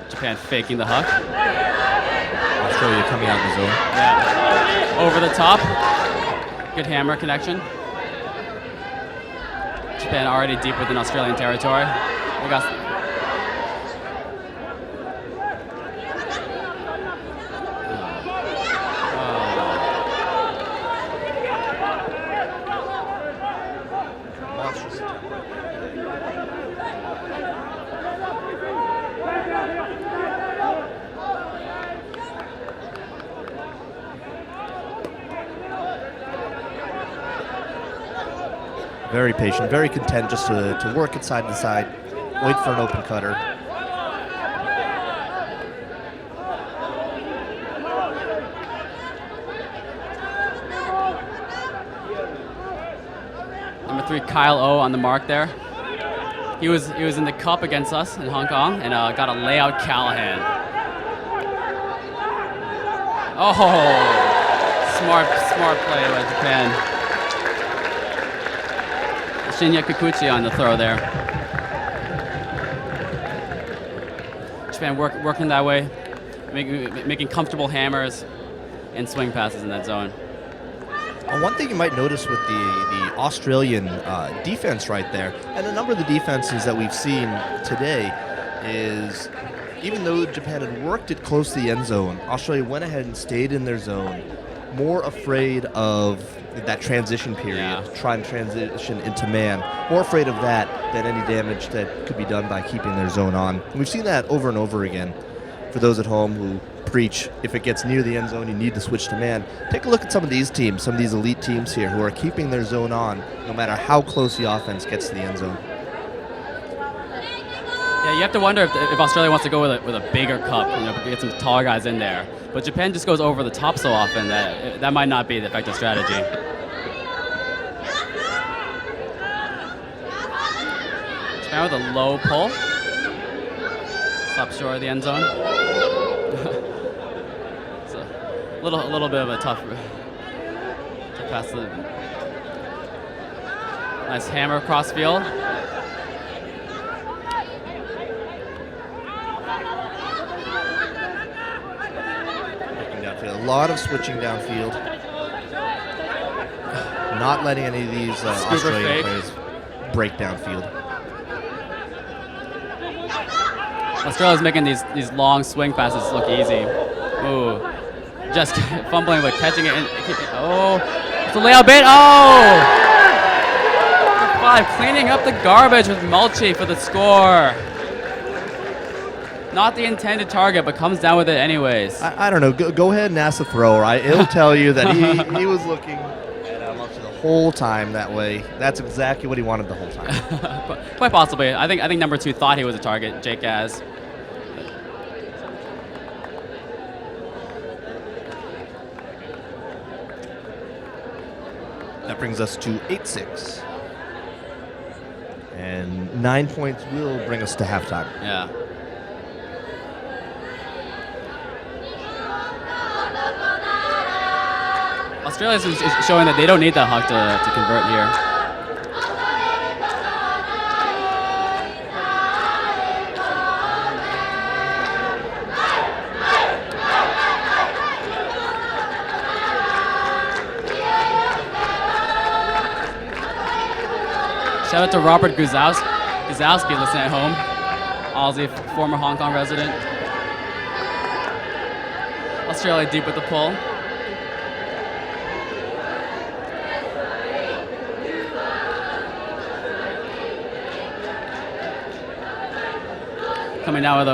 Japan faking the huck. Australia coming out in the zone. Yeah. Over the top. Good hammer connection. Japan already deep within Australian territory. We got Very patient, very content just to work it side to side, wait for an open cutter. Number 3, Kyle O on the mark there. He was in the cup against us in Hong Kong and got a layout Callahan. Oh, smart play by Japan. Shinya Kikuchi on the throw there. Japan working that way, making comfortable hammers and swing passes in that zone. One thing you might notice with the Australian defense right there, and a number of the defenses that we've seen today, is even though Japan had worked it close to the end zone, Australia went ahead and stayed in their zone, more afraid of that transition period, try and transition into man, more afraid of that than any damage that could be done by keeping their zone on. And we've seen that over and over again. For those at home who preach, if it gets near the end zone, you need to switch to man. Take a look at some of these teams, some of these elite teams here who are keeping their zone on no matter how close the offense gets to the end zone. Yeah, you have to wonder if Australia wants to go with a bigger cup, get some taller guys in there. But Japan just goes over the top so often that might not be the effective strategy. Japan with a low pull. Stop short of the end zone. It's a little bit of a tough pass. Nice hammer across field. A lot of switching downfield. Not letting any of these Australian players break downfield. Australia's making these long swing passes look easy. Ooh. Just fumbling but catching it. Oh, it's a layout bait. Oh! Number 5 cleaning up the garbage with Mulchi for the score. Not the intended target, but comes down with it anyways. I don't know. Go ahead and ask the thrower. It'll tell you that he was looking at Aouc the whole time that way. That's exactly what he wanted the whole time. Quite possibly. I think number 2 thought he was a target, Jake Gaz. That brings us to 8-6. And 9 points will bring us to halftime. Yeah. Australia is showing that they don't need that huck to convert here. Shout out to Robert Guzowski listening at home. Aussie, former Hong Kong resident. Australia deep with the pull. Coming down with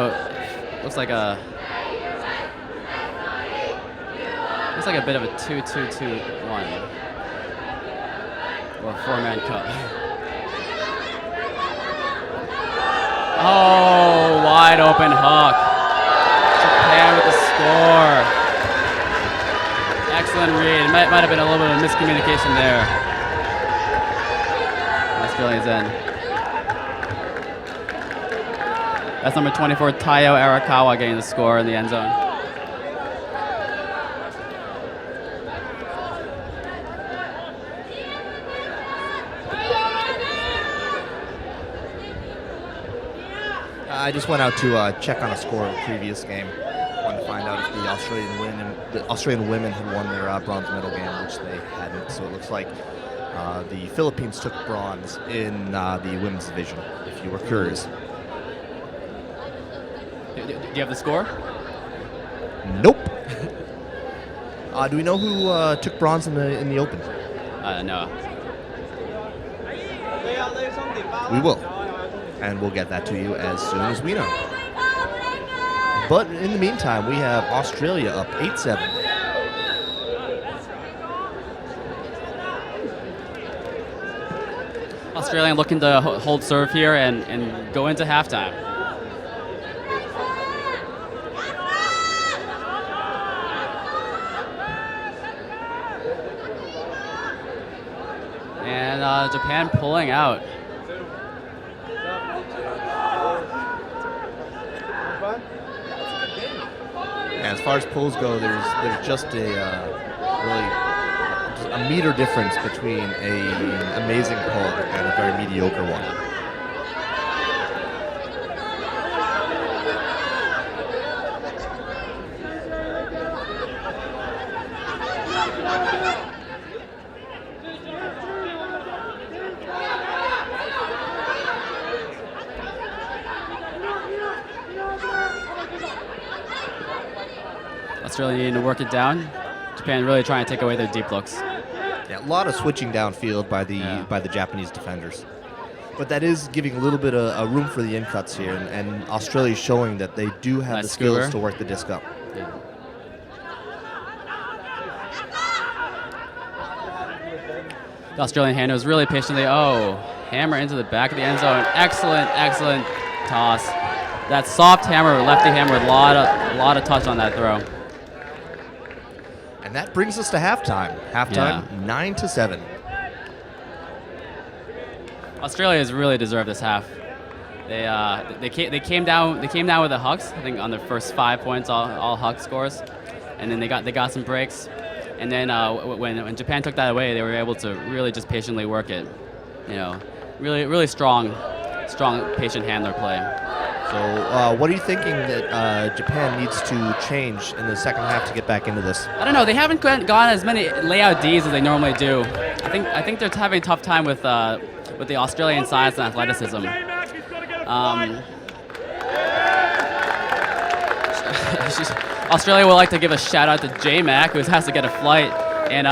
looks like a bit of a 2-2-2-1 or a 4-man cup. Oh, wide open hook. Japan with the score. Excellent read. Might have been a little bit of miscommunication there. Australia's end. That's number 24, Taiyo Arakawa, getting the score in the end zone. I just went out to check on a score of the previous game. Wanted to find out if the Australian women had won their bronze medal game, which they hadn't. So it looks like the Philippines took bronze in the women's division, if you were curious. Do you have the score? Nope. Do we know who took bronze in the Open? No. We will. And we'll get that to you as soon as we know. But in the meantime, we have Australia up 8-7. Australia looking to hold serve here and go into halftime. And Japan pulling out. As far as pulls go, there's just a meter difference between an amazing pull and a very mediocre one. Australia needing to work it down. Japan really trying to take away their deep looks. Yeah, a lot of switching downfield by the Japanese defenders. But that is giving a little bit of room for the in-cuts here, and Australia is showing that they do have the skills to work the disc up. Yeah. The Australian hander was really patiently, hammer into the back of the end zone. Excellent, excellent toss. That soft hammer, lefty hammer, with a lot of touch on that throw. And that brings us to halftime. Halftime, 9-7. Australia has really deserved this half. They came down with the hucks. I think on their first 5 points, all huck scores, and then they got some breaks. And then when Japan took that away, they were able to really just patiently work it. Really strong, patient handler play. So what are you thinking that Japan needs to change in the second half to get back into this? I don't know. They haven't gone as many layout Ds as they normally do. I think they're having a tough time with the Australian size and athleticism. Australia would like to give a shout out to J Mac, who has to get a flight, and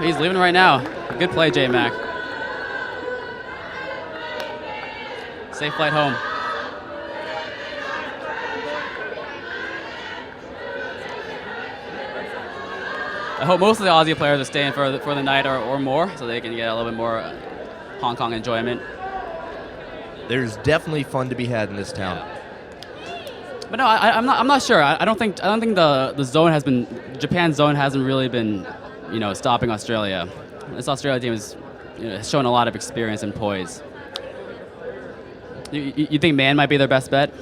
he's leaving right now. Good play, J Mac. Safe flight home. I hope most of the Aussie players are staying for the night or more, so they can get a little bit more Hong Kong enjoyment. There's definitely fun to be had in this town. Yeah. But no, I'm not sure. I don't think the zone has been, Japan's zone hasn't really been, stopping Australia. This Australia team has shown a lot of experience and poise. You think man might be their best bet?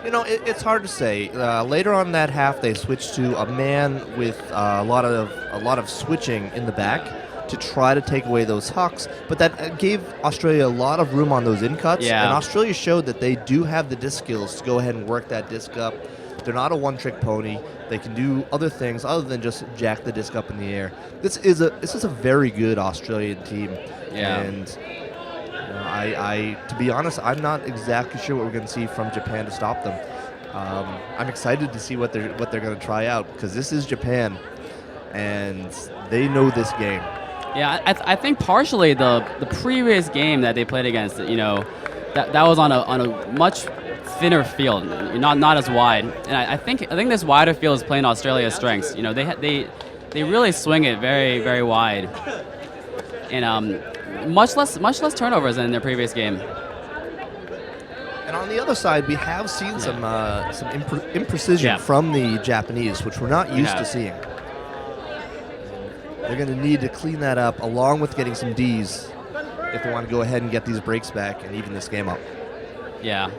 It's hard to say. Later on in that half, they switched to a man with a lot of switching in the back to try to take away those hucks, but that gave Australia a lot of room on those in cuts. Yeah. And Australia showed that they do have the disc skills to go ahead and work that disc up. They're not a one-trick pony. They can do other things other than just jack the disc up in the air. This is a very good Australian team. Yeah. And I to be honest, I'm not exactly sure what we're going to see from Japan to stop them. I'm excited to see what they're going to try out, because this is Japan, and they know this game. Yeah, I think partially the previous game that they played against, that was on a much thinner field, not as wide. And I think this wider field is playing Australia's strengths. They really swing it very, very wide, and much less turnovers than in their previous game. And on the other side, we have seen some imprecision from the Japanese, which we're not used to seeing. They're going to need to clean that up, along with getting some Ds, if they want to go ahead and get these breaks back and even this game up. Yeah.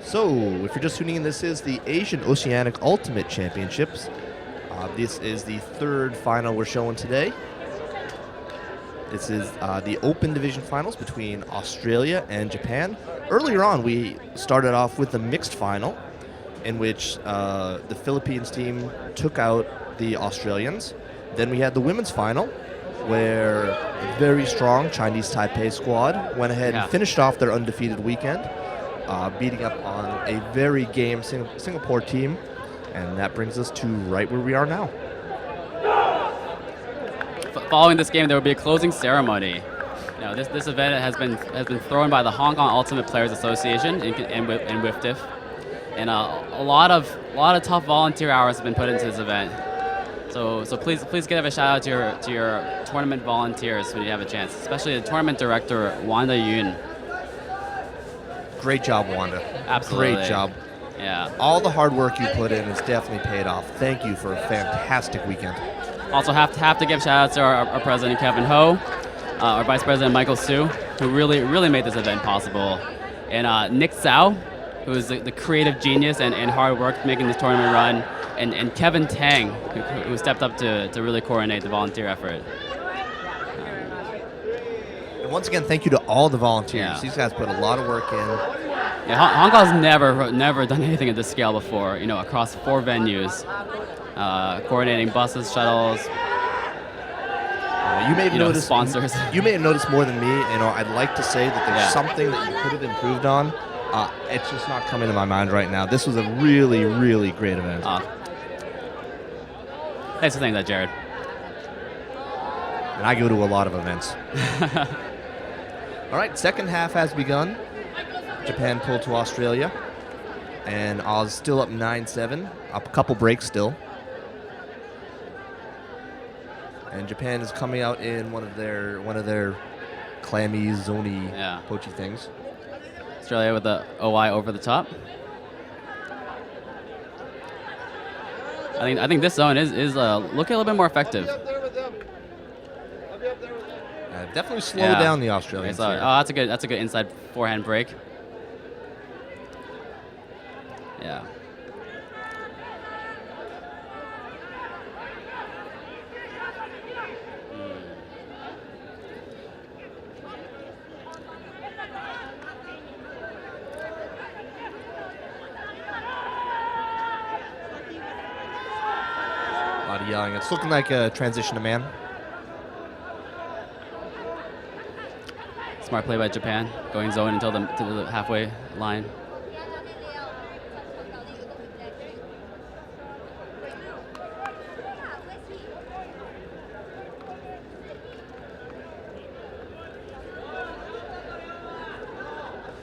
So, if you're just tuning in, this is the Asian Oceanic Ultimate Championships. This is the third final we're showing today. This is the Open Division Finals between Australia and Japan. Earlier on, we started off with the mixed final, in which the Philippines team took out the Australians. Then we had the women's final, where a very strong Chinese Taipei squad went ahead and finished off their undefeated weekend, beating up on a very game Singapore team. And that brings us to right where we are now. Following this game, there will be a closing ceremony. This event has been thrown by the Hong Kong Ultimate Players Association and Wfdf, and a lot of tough volunteer hours have been put into this event. So please give a shout out to your tournament volunteers when you have a chance, especially the tournament director Wanda Yun. Great job, Wanda. Absolutely. Great job. Yeah. All the hard work you put in has definitely paid off. Thank you for a fantastic weekend. Also have to give shout out to our president Kevin Ho, our vice president Michael Su, who really made this event possible, and Nick Zhao, who is the creative genius and hard work making this tournament run, and Kevin Tang, who stepped up to really coordinate the volunteer effort. And once again, thank you to all the volunteers. Yeah. These guys put a lot of work in. Yeah, Hong Kong's never done anything at this scale before. Across 4 venues, coordinating buses, shuttles. You may have noticed sponsors. You may have noticed more than me. I'd like to say that there's something that you could have improved on. It's just not coming to my mind right now. This was a really, really great event. Thanks for saying that, Jared. And I go to a lot of events. All right, second half has begun. Japan pulled to Australia, and Oz still up 9-7, up a couple breaks still. And Japan is coming out in one of their clammy, zony, poachy things. Australia with the OI over the top. I think this zone is looking a little bit more effective. Definitely slow down the Australians. Okay, so, that's a good inside forehand break. Yeah. A lot of yelling. It's looking like a transition to man. Smart play by Japan, going zone until the halfway line.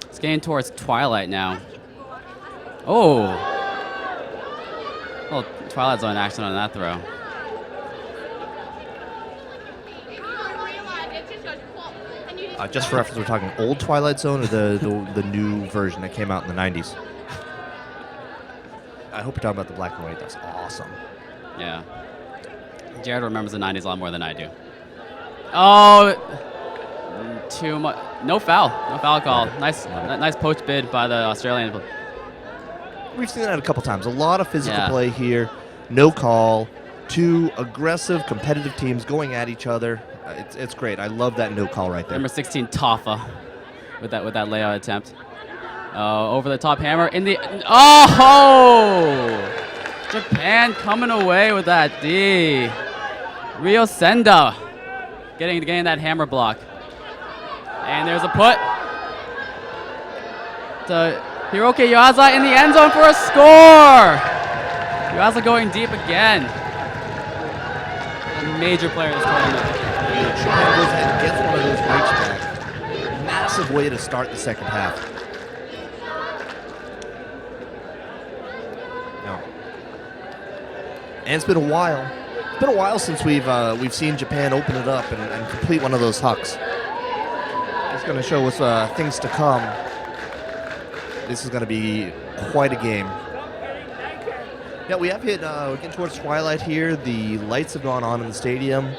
It's getting towards twilight now. Oh. Little Twilight Zone action on that throw. Just for reference, we're talking old Twilight Zone or the new version that came out in the 90s? I hope you're talking about the black and white. That's awesome. Yeah. Jared remembers the 90s a lot more than I do. Oh, too much. No foul. No foul call. Nice poach bid by the Australian. We've seen that a couple times. A lot of physical play here. No call. Two aggressive, competitive teams going at each other. It's great. I love that no call right there. Number 16, Tafa, with that layout attempt. Over the top hammer in the. Oh! Japan coming away with that D. Ryo Senda getting that hammer block. And there's a put to Hiroki Yuasa in the end zone for a score. Yuasa going deep again. A major player in this tournament. Japan goes ahead and gets one of those breaks back. Massive way to start the second half. No. And it's been a while. It's been a while since we've seen Japan open it up and complete one of those hucks. It's going to show us things to come. This is going to be quite a game. Yeah, we have hit, we're getting towards twilight here. The lights have gone on in the stadium.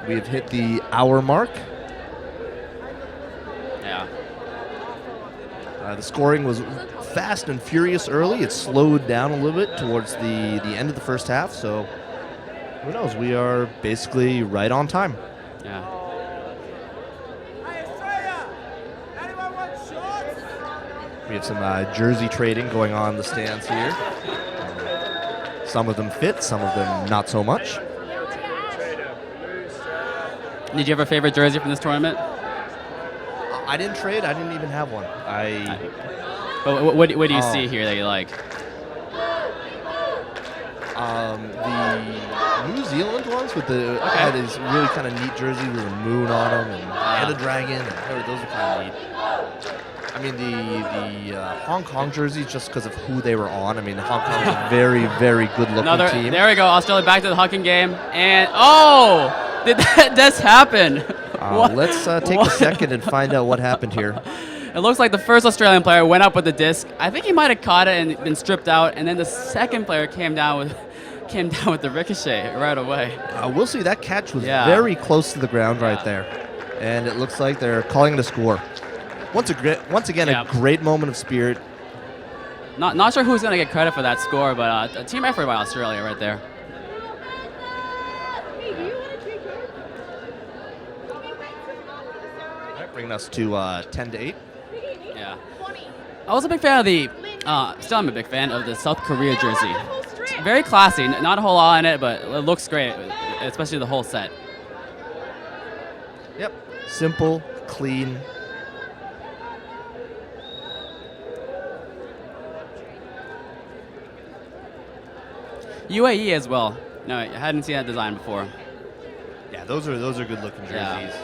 We have hit the hour mark. Yeah. The scoring was fast and furious early. It slowed down a little bit towards the end of the first half, so who knows? We are basically right on time. Yeah. We have some jersey trading going on in the stands here. Some of them fit, some of them not so much. Did you have a favorite jersey from this tournament? I didn't trade. I didn't even have one. But what do you see here that you like? The New Zealand ones with the had these really kind of neat jerseys with a moon on them and a dragon. And those are kind of neat. I mean, the Hong Kong jerseys, just because of who they were on. I mean, Hong Kong is a very, very good-looking team. There we go. Australia back to the hucking game. And, oh! Did this happen? Let's take a second and find out what happened here. It looks like the first Australian player went up with the disc. I think he might have caught it and been stripped out. And then the second player came down with the ricochet right away. We'll see. That catch was very close to the ground right there. And it looks like they're calling it a score. Once again, a great moment of spirit. Not sure who's going to get credit for that score, but a team effort by Australia right there. Bringing us to 10-8. Yeah. I was a big fan of the. Still, I'm a big fan of the South Korea jersey. It's very classy. Not a whole lot in it, but it looks great, especially the whole set. Yep. Simple, clean. UAE as well. No, I hadn't seen that design before. Yeah, those are good looking jerseys.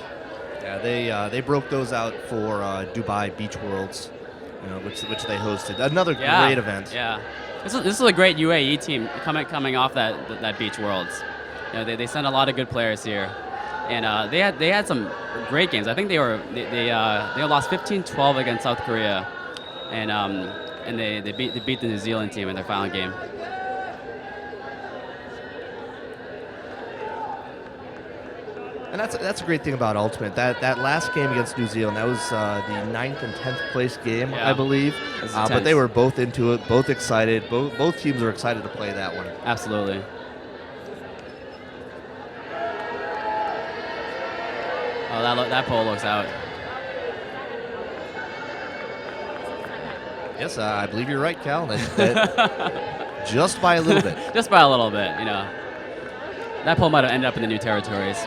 Yeah, they broke those out for Dubai Beach Worlds, which they hosted. Another great event. Yeah, this is a great UAE team coming off that Beach Worlds. They sent a lot of good players here, and they had some great games. I think they lost 15-12 against South Korea, and they beat the New Zealand team in their final game. And that's a great thing about Ultimate. That last game against New Zealand, that was the 9th and 10th place game, I believe. But they were both into it, both excited. Both teams were excited to play that one. Absolutely. Oh, that pole looks out. Yes, I believe you're right, Cal. That just by a little bit. Just by a little bit, That pole might have ended up in the new territories.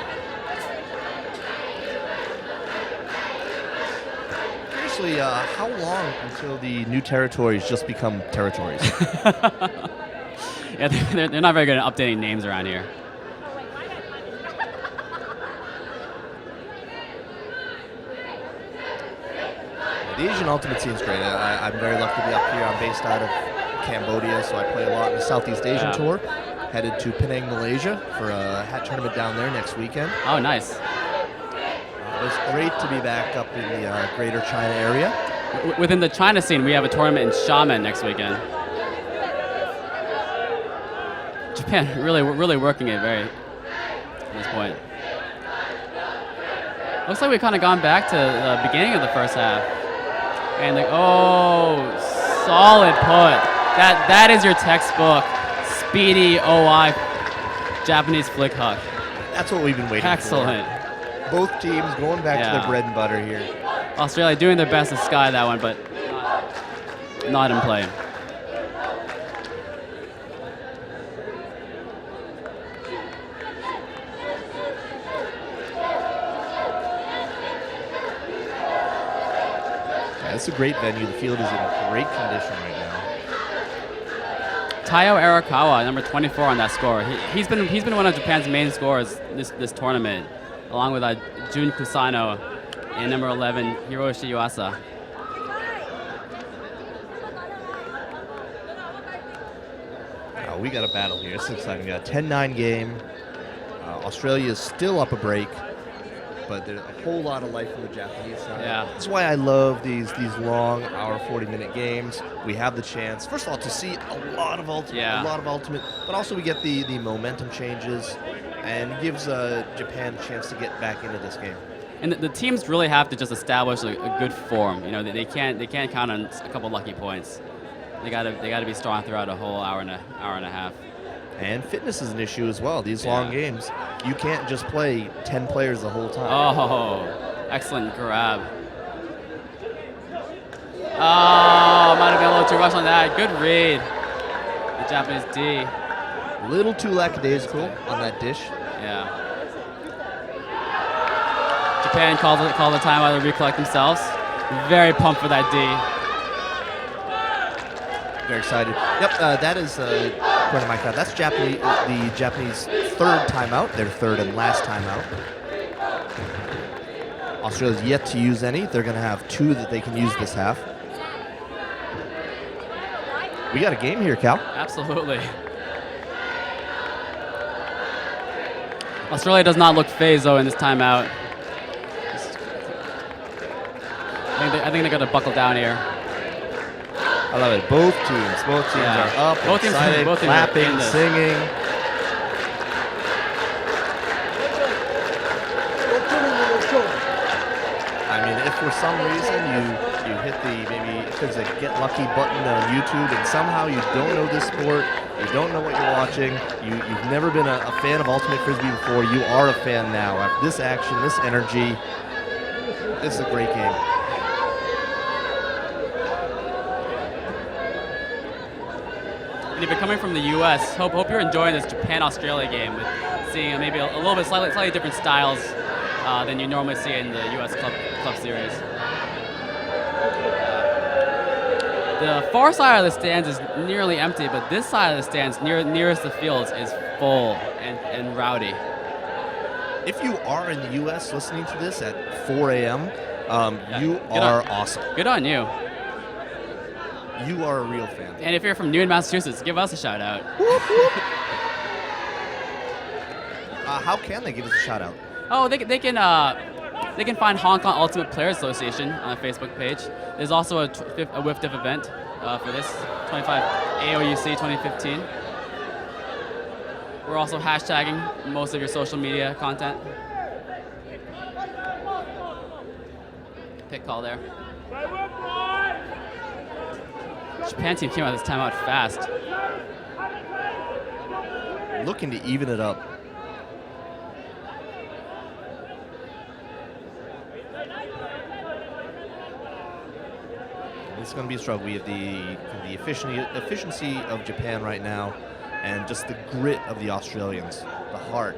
How long until the new territories just become territories? Yeah, they're not very good at updating names around here. The Asian Ultimate scene's great. I'm very lucky to be up here. I'm based out of Cambodia, so I play a lot in the Southeast Asian Tour. Headed to Penang, Malaysia for a hat tournament down there next weekend. Oh, nice. It's great to be back up in the Greater China area. Within the China scene, we have a tournament in Xiamen next weekend. Japan really working it at this point. Looks like we've kind of gone back to the beginning of the first half. And solid put. That is your textbook speedy OI Japanese flick hook. That's what we've been waiting Excellent. for. Both teams going back to their bread and butter here. Australia doing their best to sky that one, but not in play. It's a great venue. The field is in great condition right now. Taiyo Arakawa, number 24 on that score. He's been one of Japan's main scorers this tournament, along with Jun Kusano and number 11 Hiroshi Yuasa. We got a battle here. It's exciting. We got a 10-9 game. Australia is still up a break, but there's a whole lot of life on the Japanese side. Yeah. That's why I love these long, hour, 40-minute games. We have the chance, first of all, to see a lot of ultimate, but also we get the momentum changes, and it gives Japan a chance to get back into this game. And the teams really have to just establish a good form. You know, they can't count on a couple lucky points. They gotta be strong throughout a whole hour and a half. And fitness is an issue as well. These long games, you can't just play 10 players the whole time. Oh, excellent grab. Oh, might have been a little too rush on that. Good read. The Japanese D. A little too lackadaisical on that dish. Yeah. Japan called the timeout to recollect themselves. Very pumped for that D. Very excited. Yep, that is, according to my count, that's the Japanese third timeout, their third and last timeout. Australia's yet to use any. They're going to have 2 that they can use this half. We got a game here, Cal. Absolutely. Australia does not look phased, though, in this timeout. I think they're going to buckle down here. I love it. Both teams are up, excited, clapping, singing. I mean, if for some reason you hit if there's a get lucky button on YouTube and somehow you don't know this sport, you don't know what you're watching, you've never been a fan of Ultimate Frisbee before, you are a fan now. After this action, this energy, this is a great game. And if you're coming from the U.S., hope you're enjoying this Japan-Australia game with seeing maybe a little bit slightly different styles than you normally see in the U.S. Club Series. The far side of the stands is nearly empty, but this side of the stands nearest the fields is full and rowdy. If you are in the U.S. listening to this at 4 a.m., you are awesome. Good on you. You are a real fan. And if you're from Newton, Massachusetts, give us a shout out. How can they give us a shout out? Oh, they can find Hong Kong Ultimate Players Association on the Facebook page. There's also a Wfdf event for this 25 AOUC 2015. We're also hashtagging most of your social media content. Pick call there. Japan team came out this timeout fast. Looking to even it up. It's going to be a struggle. We have the efficiency of Japan right now, and just the grit of the Australians, the heart.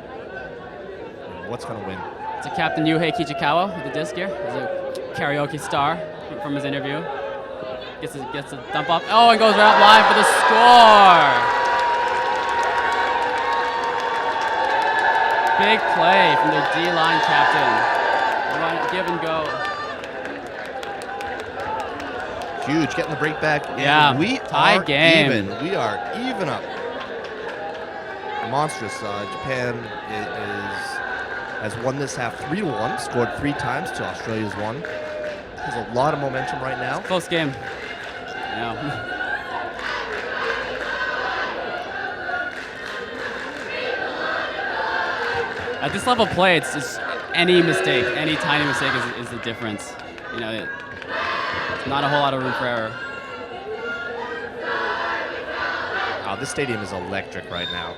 What's going to win? It's a Captain Yuhei Kichikawa with the disc here. He's a karaoke star from his interview. Gets a dump off. Oh, and goes right up line for the score. Big play from the D-line captain. Give and go. huge. Getting the break back. And Yeah, we tie are game. even. We are even up. Monstrous. Japan has won this half 3-1. Scored 3 times to Australia's 1. Has a lot of momentum right now. Close game. Yeah. At this level of play, it's just any mistake, any tiny mistake is the difference. You know, it's not a whole lot of room for error. This stadium is electric right now.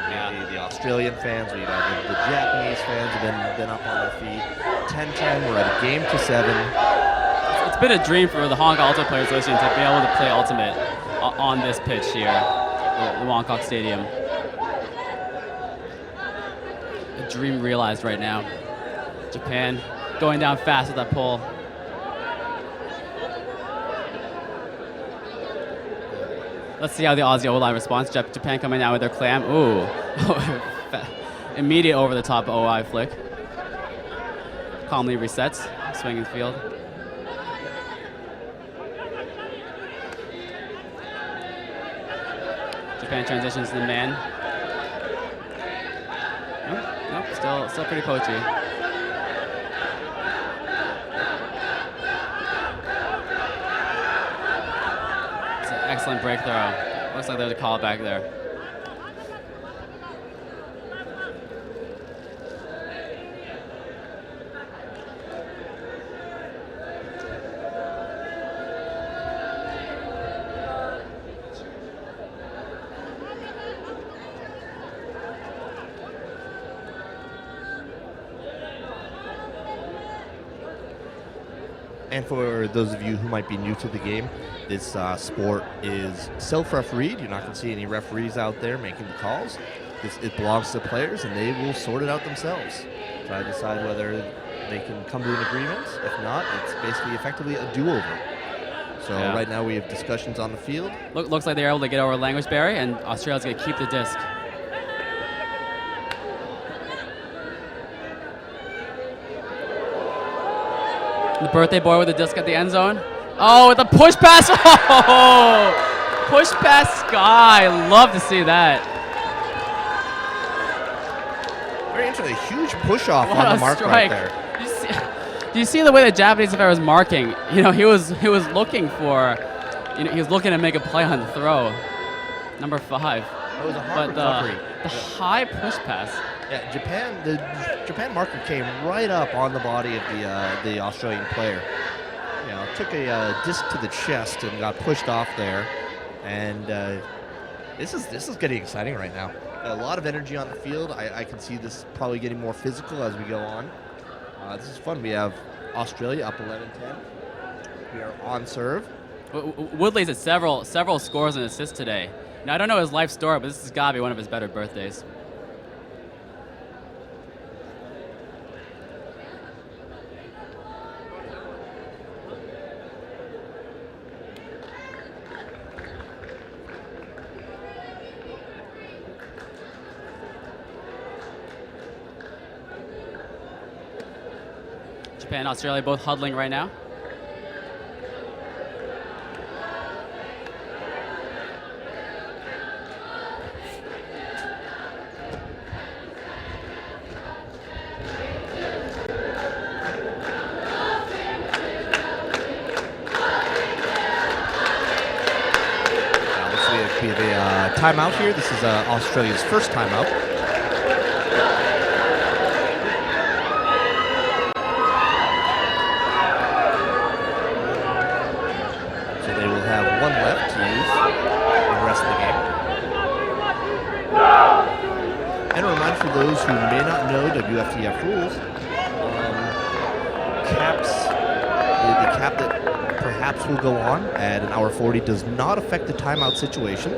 Yeah. The Australian fans, we got the Japanese fans have been up on their feet. 10-10, we're at a game to 7. It's been a dream for the Hong Kong Ultimate Players Association to be able to play Ultimate on this pitch here, the Mongkok Stadium. A dream realized right now. Japan going down fast with that pole. Let's see how the Aussie O-line responds. Japan coming out with their clam. Ooh. Immediate over-the-top OI flick. Calmly resets. Swinging field. Japan transitions to the man. Nope, still pretty poachy. It's an excellent break throw. Looks like there's a call back there. And for those of you who might be new to the game, this sport is self-refereed. You're not going to see any referees out there making the calls. It belongs to the players, and they will sort it out themselves. Try to decide whether they can come to an agreement. If not, it's basically effectively a do-over. So right now we have discussions on the field. Looks like they're able to get over a language barrier, and Australia's going to keep the disc. The birthday boy with the disc at the end zone. Oh, with a push pass. Oh, push pass Sky. Love to see that. Very interesting. A huge push off on the mark right there. Do you see the way the Japanese player was marking? You know, he was looking for, he was looking to make a play on the throw. Number 5. It was a hard recovery. The high push pass. Yeah, the Japan marker came right up on the body of the Australian player. You know, took a disc to the chest and got pushed off there. And this is getting exciting right now. A lot of energy on the field. I can see this probably getting more physical as we go on. This is fun. We have Australia up 11-10. We are on serve. Woodley's at several scores and assists today. Now, I don't know his life story, but this has got to be one of his better birthdays. Japan and Australia both huddling right now. We have a timeout here. This is Australia's first timeout. So they will have one left to use in the rest of the game. And a reminder for those who may not know Wfdf rules, the cap that perhaps will go on at 1:40 does not affect the timeout situation.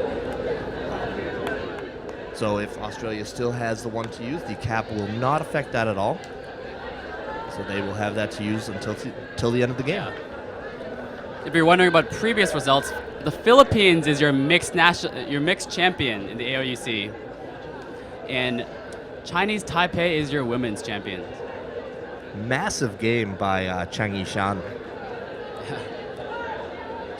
So if Australia still has the one to use, the cap will not affect that at all. So they will have that to use until the end of the game. If you're wondering about previous results, the Philippines is your mixed champion in the AOUC, and Chinese Taipei is your women's champion. Massive game by Chang Yishan.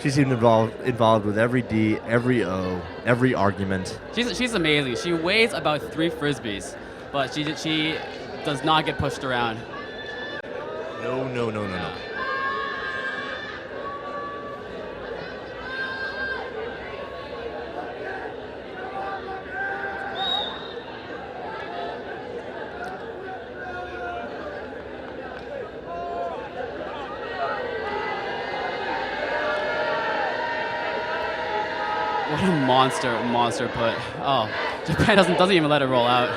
She seemed involved with every D, every O, every argument. She's amazing. She weighs about 3 frisbees, but she does not get pushed around. No. What a monster put. Oh, Japan doesn't even let it roll out.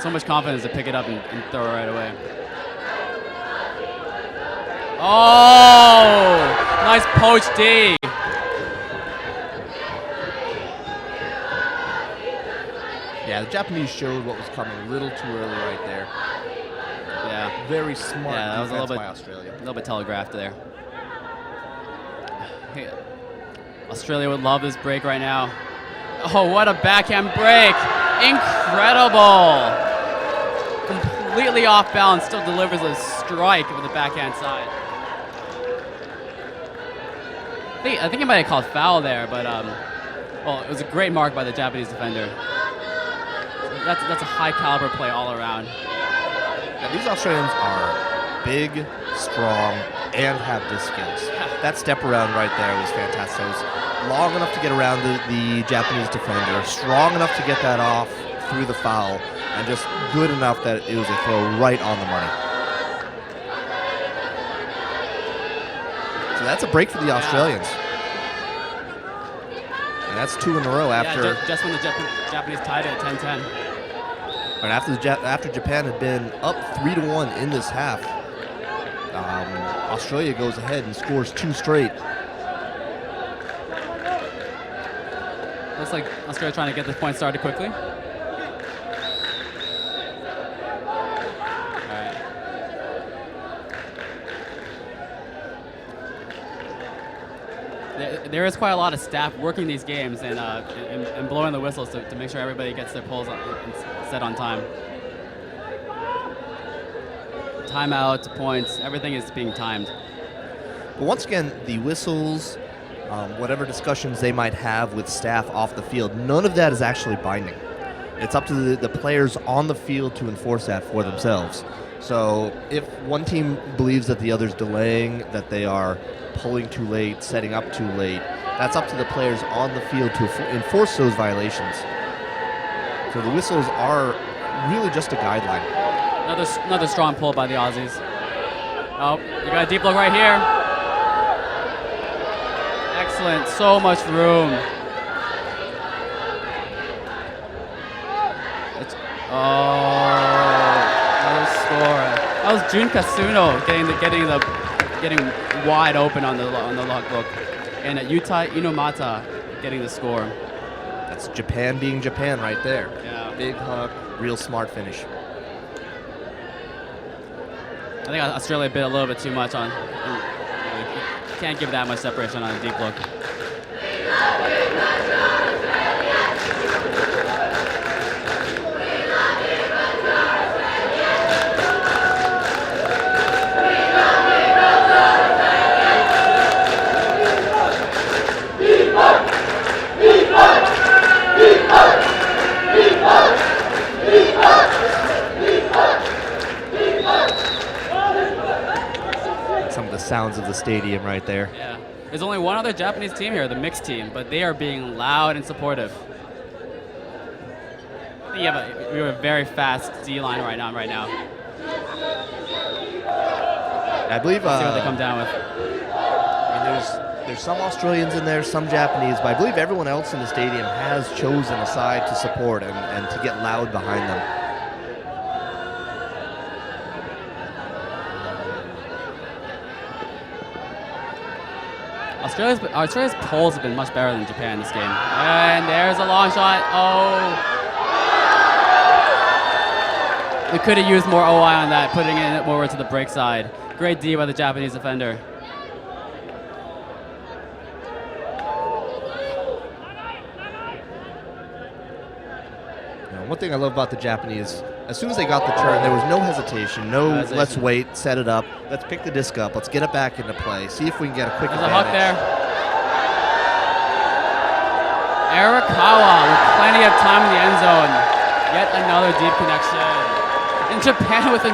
So much confidence to pick it up and throw it right away. Oh, nice poach D. Yeah, the Japanese showed what was coming a little too early right there. Yeah. Very smart Yeah, that was defense by Australia. A little bit telegraphed there. Hey, Australia would love this break right now. Oh, what a backhand break. Incredible. Completely off balance, still delivers a strike with the backhand side. I think he might have called foul there, but well, it was a great mark by the Japanese defender. That's a high caliber play all around. Yeah, these Australians are big, strong, and have disc skills. That step around right there was fantastic. It was long enough to get around the Japanese defender, strong enough to get that off through the foul, and just good enough that it was a throw right on the money. So that's a break for the Australians. And that's 2 in a row after... Yeah, just when the Japanese tied it at 10-10. And after Japan had been up 3-1 in this half, Australia goes ahead and scores 2 straight. Looks like Australia trying to get the point started quickly. All right. There is quite a lot of staff working these games and blowing the whistles to make sure everybody gets their polls set on time. Timeouts, points, everything is being timed. But once again, the whistles, whatever discussions they might have with staff off the field, none of that is actually binding. It's up to the players on the field to enforce that for themselves. So if one team believes that the other's delaying, that they are pulling too late, setting up too late, that's up to the players on the field to enforce those violations. So the whistles are really just a guideline. Another strong pull by the Aussies. Oh, you got a deep look right here. Excellent, so much room. Another score. That was Jun Kasuno getting wide open on the look, and Yuta Inomata getting the score. That's Japan being Japan right there. Yeah. Big hook, real smart finish. I think Australia bit a little bit too much on. Can't give that much separation on a deep look. Some of the sounds of the stadium right there. Yeah. There's only one other Japanese team here, the mixed team, but they are being loud and supportive. We have a very fast D line right now. I believe. Let's see what they come down with. I mean, there's some Australians in there, some Japanese, but I believe everyone else in the stadium has chosen a side to support and to get loud behind them. Australia's polls have been much better than Japan in this game. And there's a long shot. Oh. We could have used more OI on that, putting it more to the break side. Great D by the Japanese defender. One thing I love about the Japanese, as soon as they got the turn, there was no hesitation. No, let's wait, set it up, let's pick the disc up, let's get it back into play, see if we can get a quick advantage. There's a hook there. Arakawa with plenty of time in the end zone. Yet another deep connection. In Japan with a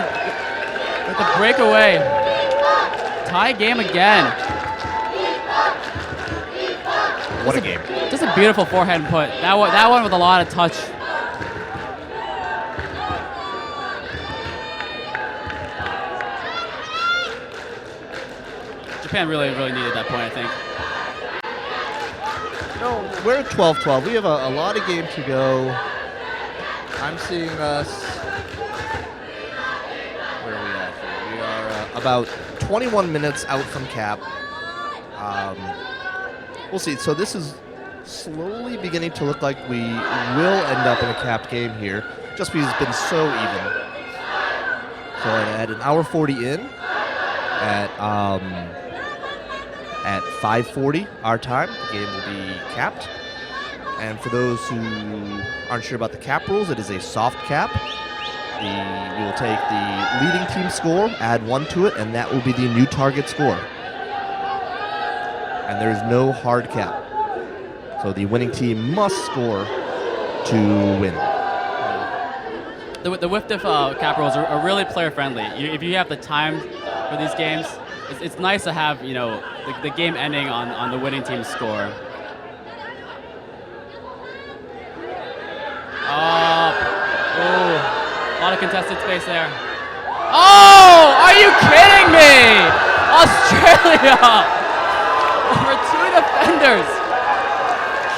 breakaway. Tie game again. What a game. Just a beautiful forehand put. That one with a lot of touch. Japan really needed that point, I think. No, we're at 12-12. We have a lot of game to go. I'm seeing us. Where are we at here? We are about 21 minutes out from cap. We'll see. So this is slowly beginning to look like we will end up in a capped game here, just because it's been so even. So at an hour 40 in, at 5:40 our time, the game will be capped. And for those who aren't sure about the cap rules, it is a soft cap. We will take the leading team score, add 1 to it, and that will be the new target score. And there is no hard cap. So the winning team must score to win. The Wfdf cap rules are really player friendly. If you have the time for these games, it's nice to have the game ending on the winning team's score. Oh, a lot of contested space there. Oh, are you kidding me? Australia over 2 defenders.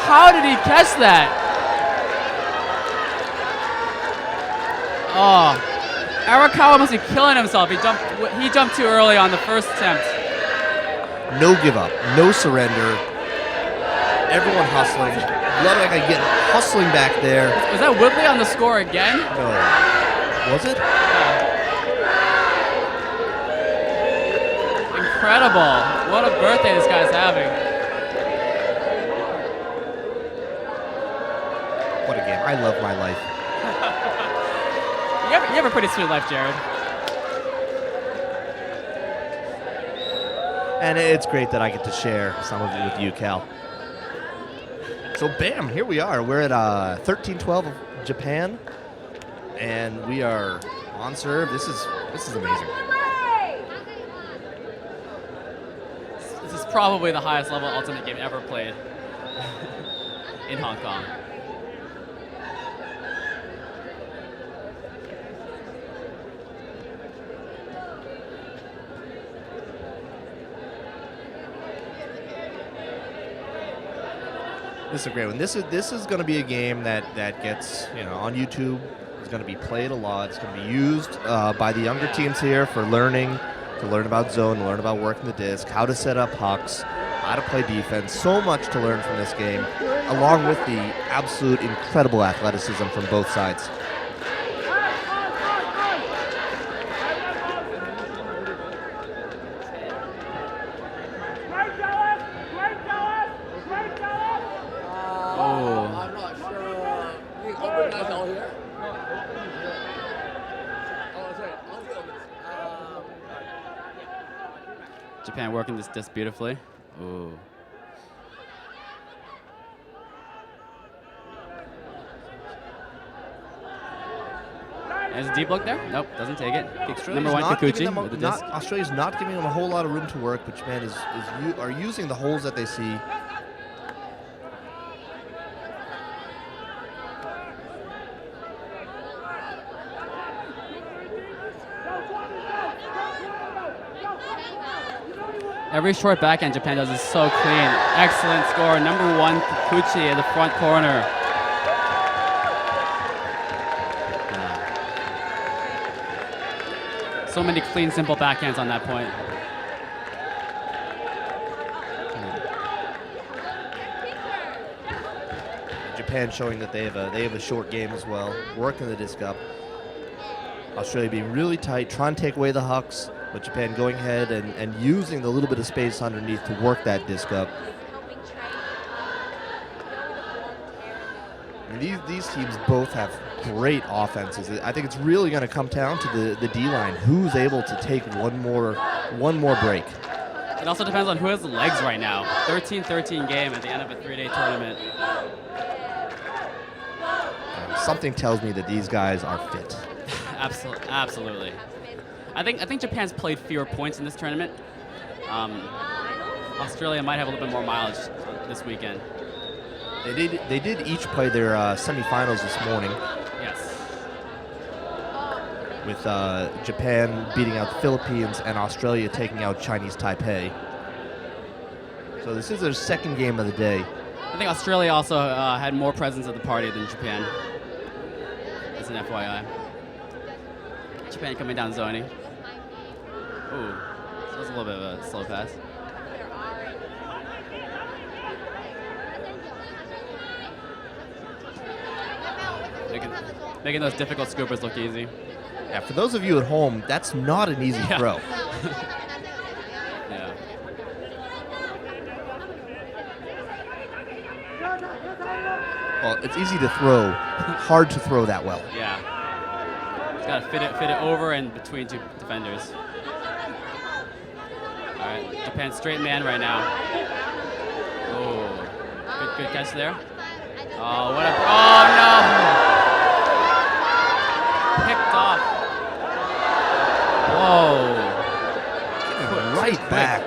How did he catch that? Oh, Arakawa must be killing himself. He jumped too early on the first attempt. No give up, no surrender. Everyone hustling. Love like I get hustling back there. Was that Woodley on the score again? No. Was it? Incredible. What a birthday this guy's having. What a game. I love my life. You have a pretty sweet life, Jared. And it's great that I get to share some of it with you, Cal. So bam, here we are. We're at 13-12 of Japan, and we are on serve. This is amazing. This is probably the highest level Ultimate game ever played in Hong Kong. This is a great one. This is going to be a game that gets on YouTube. It's going to be played a lot. It's going to be used by the younger teams here for to learn about zone, learn about working the disc, how to set up hucks, how to play defense. So much to learn from this game, along with the absolute incredible athleticism from both sides. Japan working this disc beautifully. Ooh. There's a deep look there. Nope, doesn't take it. Number 1, Kikuchi with the disc. Australia's not giving them a whole lot of room to work, but Japan are using the holes that they see. Every short backhand Japan does is so clean. Excellent score. Number 1, Kikuchi in the front corner. So many clean, simple backhands on that point. Japan showing that they have a short game as well, working the disc up. Australia being really tight, trying to take away the hucks, but Japan going ahead and using the little bit of space underneath to work that disc up. These teams both have great offenses. I think it's really going to come down to the D-line. Who's able to take one more break? It also depends on who has the legs right now. 13-13 game at the end of a 3-day tournament. Something tells me that these guys are fit. Absolutely. I think Japan's played fewer points in this tournament. Australia might have a little bit more mileage this weekend. They did each play their semifinals this morning. Yes. With Japan beating out the Philippines and Australia taking out Chinese Taipei. So this is their second game of the day. I think Australia also had more presence at the party than Japan. As an FYI. Japan coming down zoning. Ooh, so it's a little bit of a slow pass. Making those difficult scoopers look easy. Yeah, for those of you at home, that's not an easy throw. Yeah. Well, it's easy to throw, hard to throw that well. Yeah. It's got to fit it over and between two defenders. All right, Japan straight man right now. Oh, good catch there. Oh, what a! Oh no! Picked off. Whoa! Right back.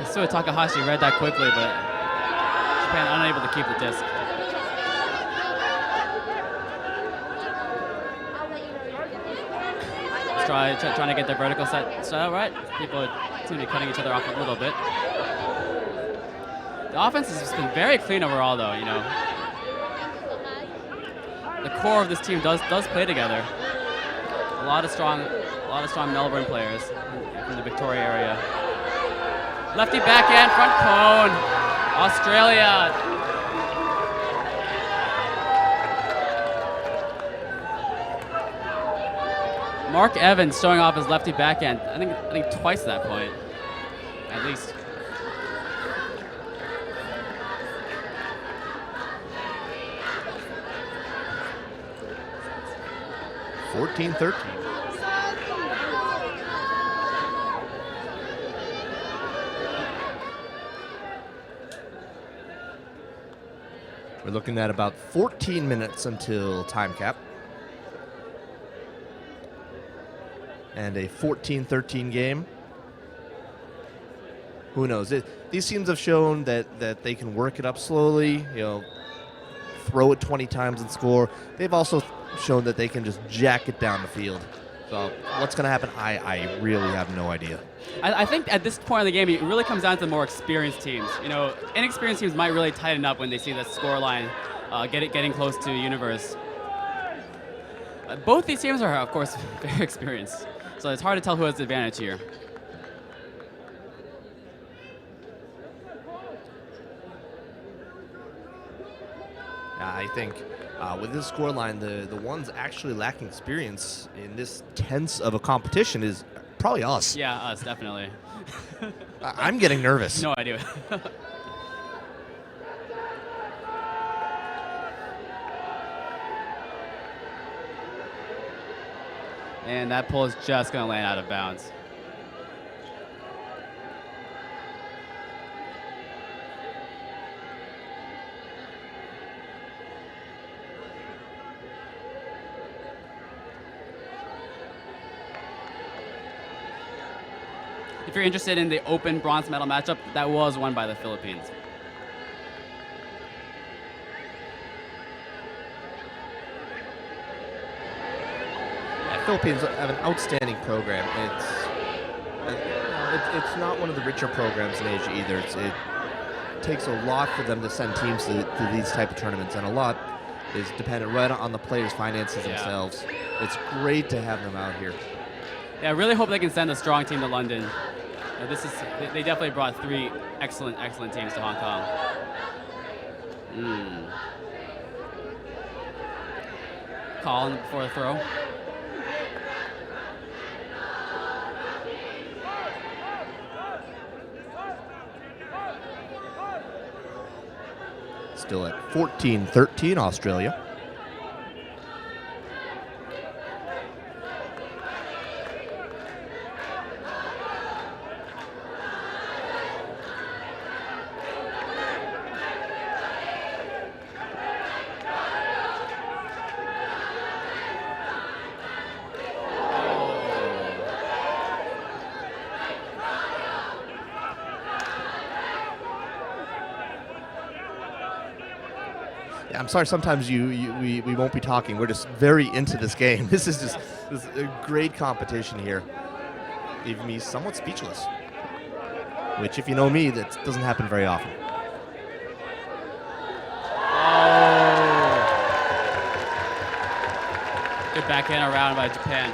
Sua Takahashi read that quickly, but Japan unable to keep the disc. Trying to get their vertical set out right. People seem to be cutting each other off a little bit. The offense has just been very clean overall, though. You know, the core of this team does play together. A lot of strong Melbourne players from the Victoria area. Lefty backhand, front cone. Australia. Mark Evans showing off his lefty backhand. I think twice at that point, at least. (14-13). We're looking at about 14 minutes until time cap. And a 14-13 game. Who knows? These teams have shown that they can work it up slowly, you know, throw it 20 times and score. They've also shown that they can just jack it down the field. So what's going to happen? I really have no idea. I think at this point in the game, it really comes down to the more experienced teams. You know, inexperienced teams might really tighten up when they see the score line getting close to Universe. Both these teams are, of course, very experienced. So it's hard to tell who has the advantage here. I think with this scoreline, the ones actually lacking experience in this tense of a competition is probably us. Yeah, us, definitely. I'm getting nervous. No idea. And that pull is just going to land out of bounds. If you're interested in the open bronze medal matchup, that was won by the Philippines. Philippines have an outstanding program. It's not one of the richer programs in Asia either. It takes a lot for them to send teams to these type of tournaments, and a lot is dependent right on the players' finances themselves. It's great to have them out here. Yeah, I really hope they can send a strong team to London. They definitely brought 3 excellent teams to Hong Kong. Call before the throw. still at 14-13 Australia. Yeah, I'm sorry, sometimes we won't be talking. We're just very into this game. This is a great competition here. Leaving me somewhat speechless. Which, if you know me, that doesn't happen very often. Good backhand around by Japan.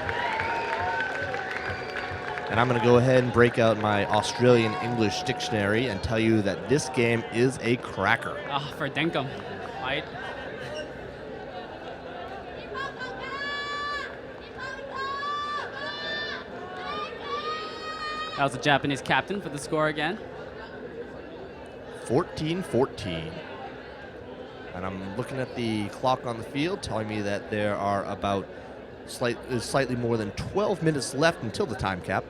And I'm going to go ahead and break out my Australian English dictionary and tell you that this game is a cracker. Ah, for Denkum. Right? That was the Japanese captain for the score again. 14-14. And I'm looking at the clock on the field telling me that there are about slightly more than 12 minutes left until the time cap.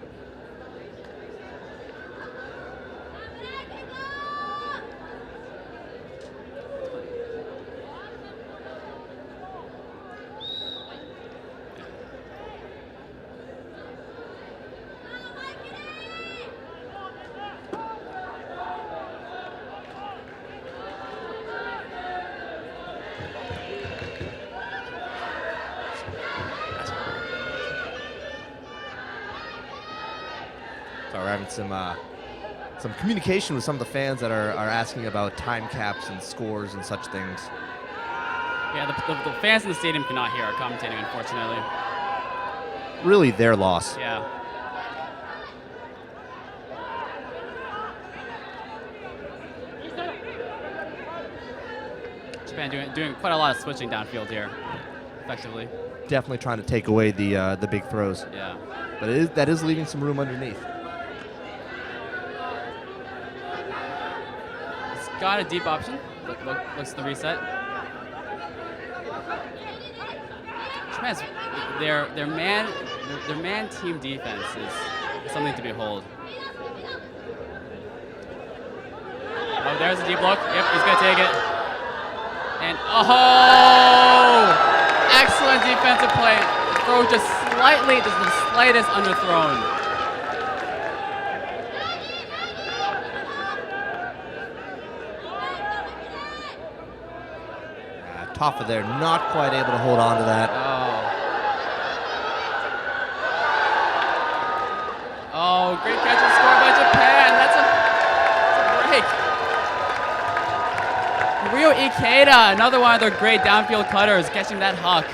So we're having some communication with some of the fans that are asking about time caps and scores and such things. Yeah, the fans in the stadium cannot hear our commentating, unfortunately. Really their loss. Yeah. Japan doing quite a lot of switching downfield here, effectively. Definitely trying to take away the big throws. Yeah. But that is leaving some room underneath. It's got a deep option. Looks the reset. Japan's their man team defense is something to behold. Oh, there's a deep look. Yep, he's gonna take it. And oh, excellent defensive play. Throw just the slightest underthrown. Toffa there, not quite able to hold on to that. Oh, great catch and score by Japan. That's a break. Ryo Ikeda, another one of their great downfield cutters, catching that huck.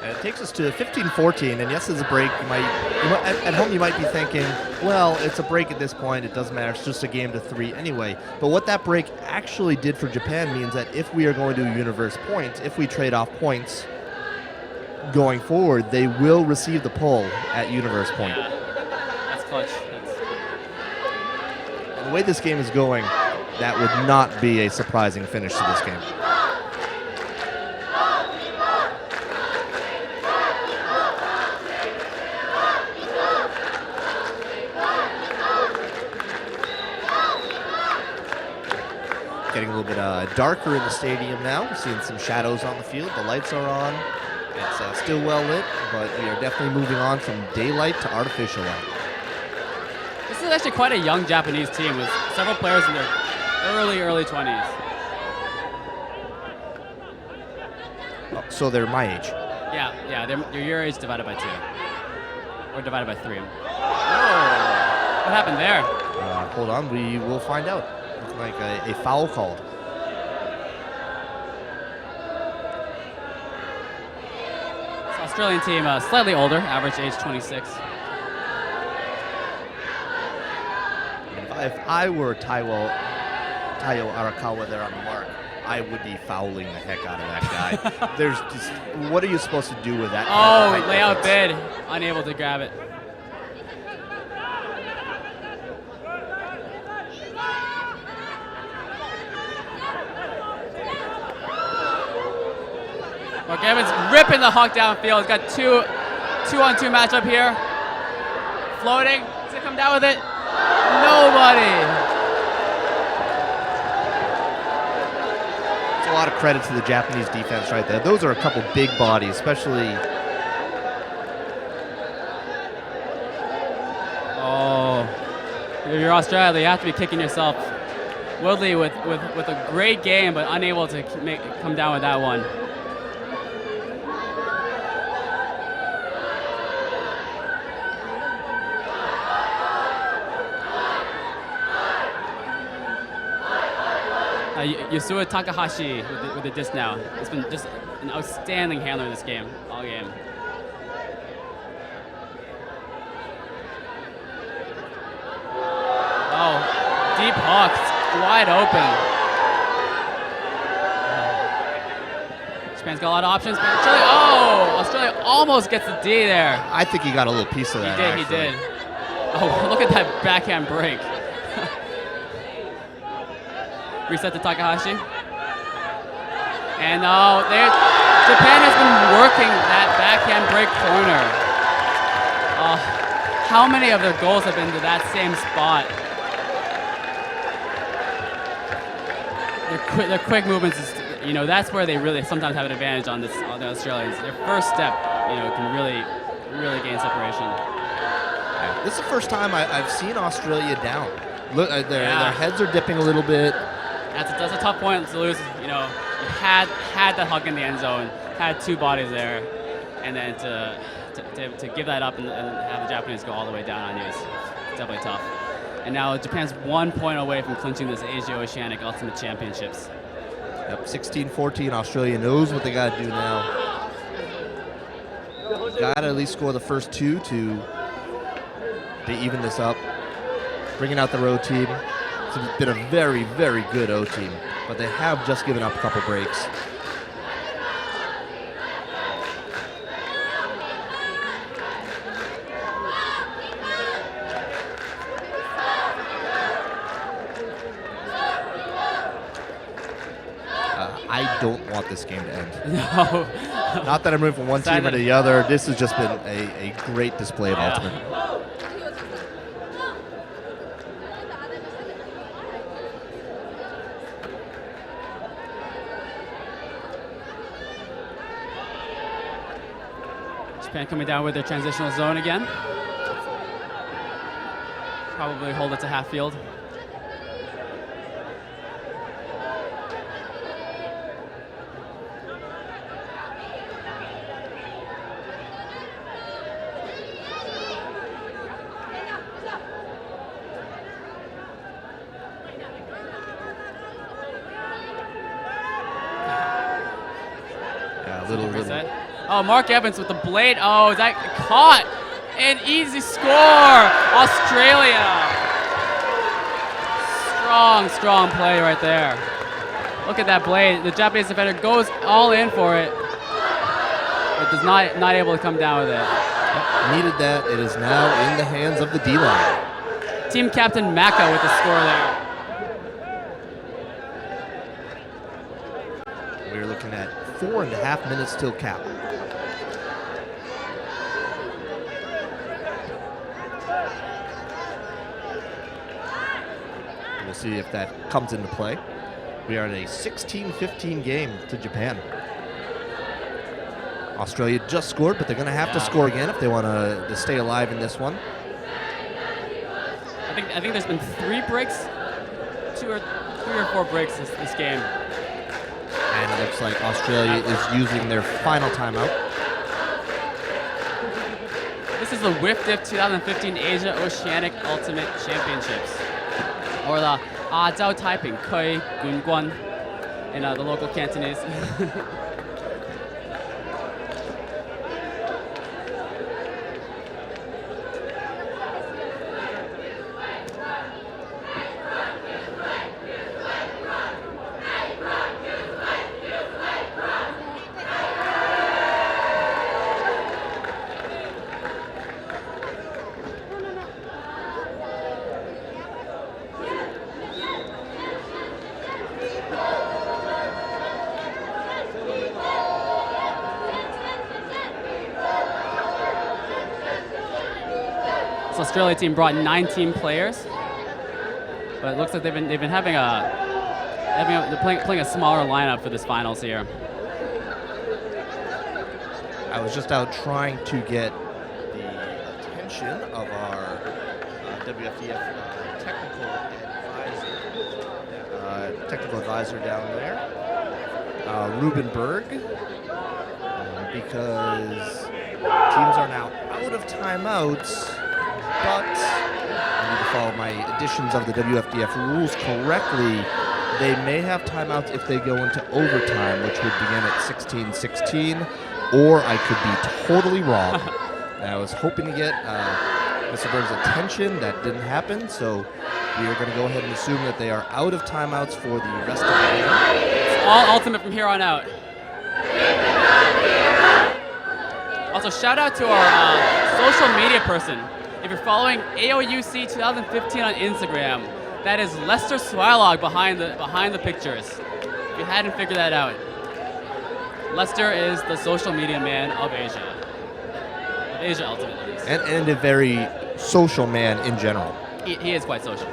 It takes us to 15-14, and yes, it's a break. At home you might be thinking, well, it's a break at this point. It doesn't matter. It's just a game to 3 anyway. But what that break actually did for Japan means that if we are going to universe points, if we trade off points going forward, they will receive the pull at universe point. Yeah, that's clutch. And the way this game is going, that would not be a surprising finish to this game. Getting a little bit darker in the stadium now. We're seeing some shadows on the field. The lights are on. It's still well lit, but we are definitely moving on from daylight to artificial light. This is actually quite a young Japanese team with several players in their early 20s. Oh, so they're my age. Yeah, they're your age divided by 2. Or divided by 3. Whoa. What happened there? Hold on, we will find out. Looking like a foul called. This Australian team, slightly older, average age 26. If I were Taiwo, Tayo Arakawa there on the mark, I would be fouling the heck out of that guy. There's just, what are you supposed to do with that? Oh, layout bid, unable to grab it. Mark Evans ripping the hawk downfield. He's got two-on-two matchup here. Floating. Does it come down with it? Nobody. It's a lot of credit to the Japanese defense right there. Those are a couple big bodies, especially. Oh, if you're Australia, you have to be kicking yourself. Woodley with a great game, but unable to come down with that one. Yasua Takahashi with the disc now. It's been just an outstanding handler in this game, all game. Oh, deep hawk, wide open. Japan's got a lot of options. But Australia almost gets the D there. I think he got a little piece of that. He did. Oh, look at that backhand break. Reset to Takahashi. And Japan has been working that backhand break corner. How many of their goals have been to that same spot? Their quick movements is, that's where they really sometimes have an advantage on the Australians. Their first step, can really gain separation. Yeah. This is the first time I've seen Australia down. Look, their heads are dipping a little bit. That's a tough point to lose. You had that hug in the end zone, had two bodies there, and then to give that up and have the Japanese go all the way down on you is definitely tough. And now Japan's 1 point away from clinching this Asia Oceanic Ultimate Championships. Yep, 16-14. Australia knows what they got to do now. Got to at least score the first two to even this up. Bringing out the road team. It's been a very, very good O team, but they have just given up a couple breaks. I don't want this game to end. No. Not that I'm rooting for one team or the other. This has just been a great display of Ultimate. Japan coming down with their transitional zone again. Probably hold it to half field. Oh, Mark Evans with the blade. Oh, that caught. An easy score. Australia. Strong play right there. Look at that blade. The Japanese defender goes all in for it, but does not able to come down with it. Yep, needed that. It is now in the hands of the D-line. Team captain Maka with the score there. We're looking at 4.5 minutes till cap. We'll see if that comes into play. We are in a 16-15 game to Japan. Australia just scored, but they're going to have to score again if they want to stay alive in this one. I think there's been 3 breaks, 3 or 4 breaks this game. And it looks like Australia is using their final timeout. This is the Wfdf 2015 Asia Oceanic Ultimate Championships, or the Zhao Taiping Kui Gun Guan in the local Cantonese. This Australia team brought 19 players, but it looks like they've been playing a smaller lineup for this finals here. I was just out trying to get the attention of our WFDF technical advisor down there, Ruben Berg, because teams are now out of timeouts, but I need to follow my editions of the WFDF rules correctly. They may have timeouts if they go into overtime, which would begin at 16-16, or I could be totally wrong. And I was hoping to get Mr. Berg's attention. That didn't happen, so we are going to go ahead and assume that they are out of timeouts for the rest of the game. It's all ultimate from here on out. Also, shout out to our social media person. If you're following AOUC 2015 on Instagram, that is Lester Swalog behind the pictures. If you hadn't figured that out, Lester is the social media man of Asia. Of Asia Ultimate. And a very social man in general. He is quite social.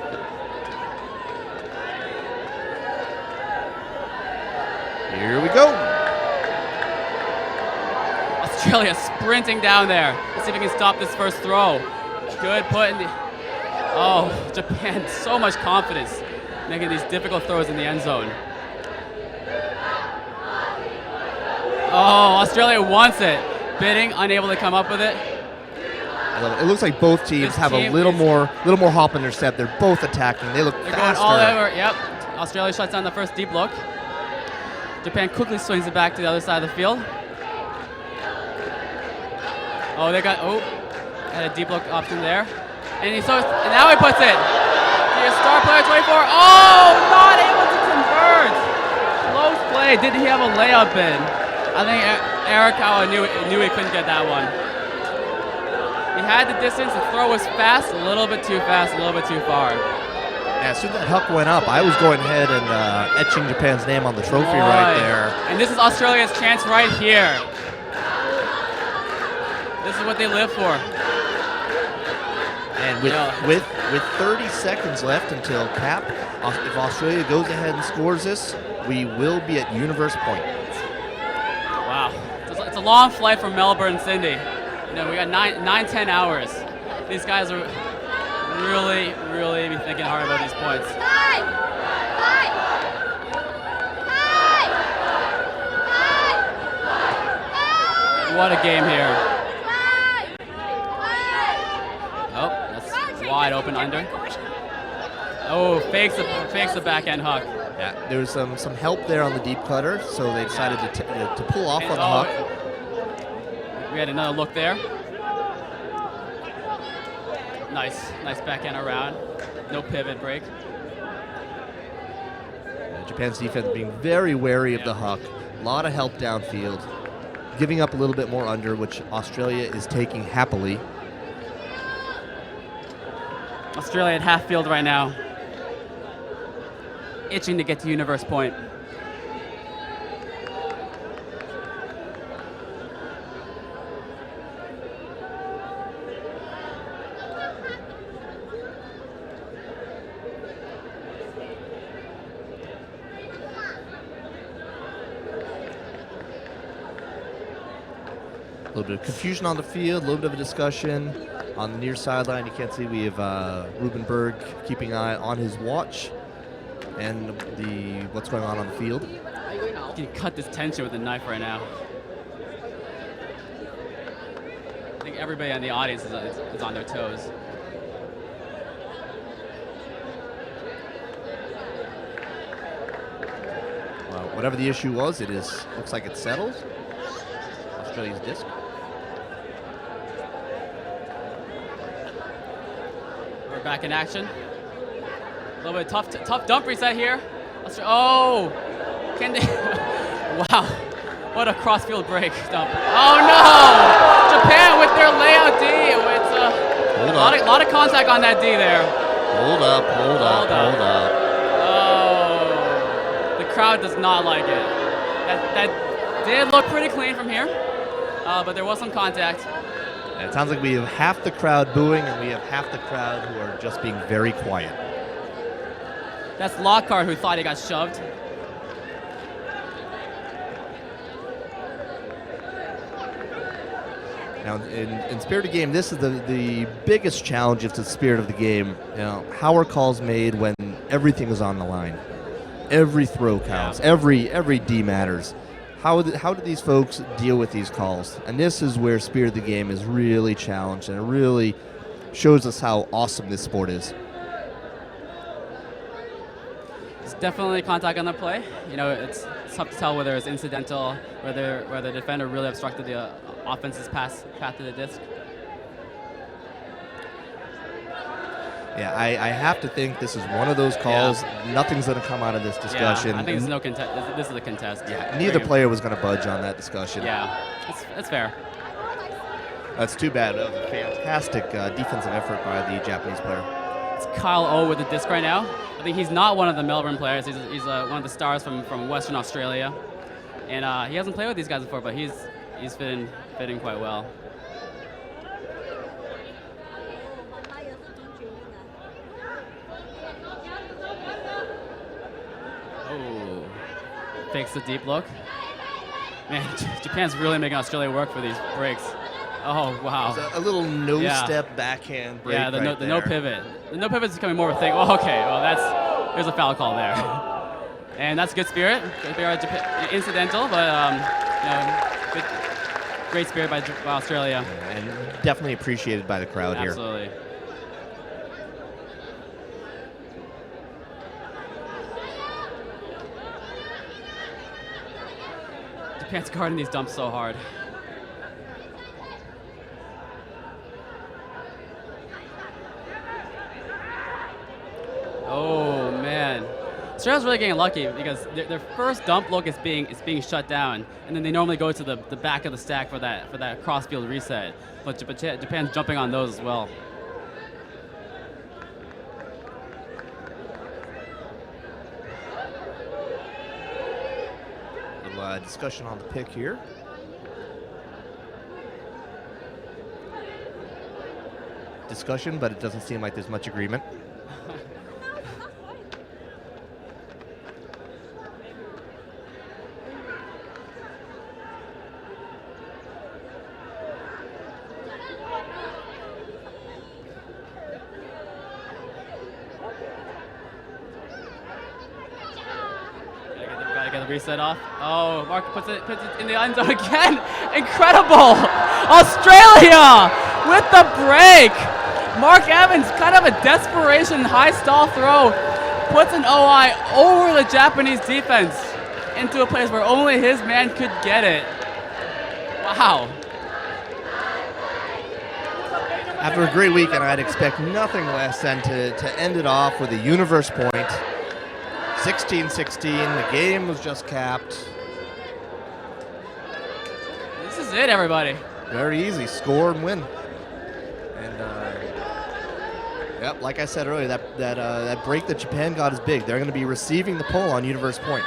Here we go. Australia sprinting down there. Let's see if we can stop this first throw. Good put in the... Oh, Japan, so much confidence making these difficult throws in the end zone. Oh, Australia wants it. Bidding, unable to come up with it. I love it. It looks like both teams have a little more hop in their step. They're both attacking. They look faster. Going all over. Yep. Australia shuts down the first deep look. Japan quickly swings it back to the other side of the field. Oh, they got had a deep look option there, and now he puts it. Here's star player 24. Oh, not able to convert. Close play. Did he have a layup in? I think Aouc knew he couldn't get that one. He had the distance. The throw was fast, a little bit too fast, a little bit too far. Yeah, as soon as that huck went up, I was going ahead and etching Japan's name on the trophy right there. And this is Australia's chance right here. This is what they live for. And with 30 seconds left until cap, if Australia goes ahead and scores this, we will be at universe point. Wow, it's a long flight from Melbourne, Sydney. We got 9-10 hours. These guys are really be thinking hard about these points. What a game here. Oh, that's wide open under. Oh, fakes the backhand hook. Yeah, there was some help there on the deep cutter, so they decided to pull off on the hook. We had another look there. Nice backhand around. No pivot break. Japan's defense being very wary of the huck. A lot of help downfield. Giving up a little bit more under, which Australia is taking happily. Australia at half field right now. Itching to get to universe point. A little bit of confusion on the field, a little bit of a discussion. On the near sideline, you can't see, we have Ruben Berg keeping an eye on his watch and what's going on the field. You can cut this tension with a knife right now. I think everybody in the audience is on their toes. Well, whatever the issue was, looks like it's settled. Australia's disc. We're back in action. A little bit tough dump reset here. Oh, can they? Wow, what a crossfield break dump. Oh no! Japan with their layout D. It's a lot of contact on that D there. Hold up. Oh, the crowd does not like it. That did look pretty clean from here, but there was some contact. And it sounds like we have half the crowd booing and we have half the crowd who are just being very quiet. That's Lockhart who thought he got shoved. Now, in Spirit of the Game, this is the biggest challenge of the spirit of the game. You know, how are calls made when everything is on the line? Every throw counts. Every D matters. How do these folks deal with these calls? And this is where Spirit of the Game is really challenged, and it really shows us how awesome this sport is. It's definitely contact on the play. You know, it's tough to tell whether it's incidental, whether the defender really obstructed the offense's path to the disc. Yeah, I have to think this is one of those calls. Yeah. Nothing's going to come out of this discussion. Yeah, I think no contest. This is a contest. Yeah, neither player was going to budge on that discussion. Yeah, it's fair. That's too bad. That was a fantastic defensive effort by the Japanese player. It's Kyle O with the disc right now. I think he's not one of the Melbourne players. He's one of the stars from Western Australia, and he hasn't played with these guys before, but he's fitting quite well. Oh, fakes the deep look. Man, Japan's really making Australia work for these breaks. Oh, wow. A little no-step backhand break. Yeah, the no pivot. The no pivot is becoming more of a thing. Oh, okay, well, there's a foul call there. And that's good spirit. Good spirit, incidental, but you know, great spirit by Australia. Yeah, and definitely appreciated by the crowd here. Absolutely. Japan's guarding these dumps so hard. Oh man, Australia's really getting lucky because their first dump look is being shut down, and then they normally go to the back of the stack for that cross-field reset. But Japan's jumping on those as well. Discussion on the pick here. Discussion, but it doesn't seem like there's much agreement. Reset off. Oh, Mark puts it in the end zone again. Incredible! Australia with the break. Mark Evans, kind of a desperation high stall throw, puts an OI over the Japanese defense into a place where only his man could get it. Wow. After a great weekend, I'd expect nothing less than to end it off with a universe point. 16-16, the game was just capped. This is it, everybody. Very easy, score and win. And yep, like I said earlier, that break that Japan got is big. They're going to be receiving the pull on universe point.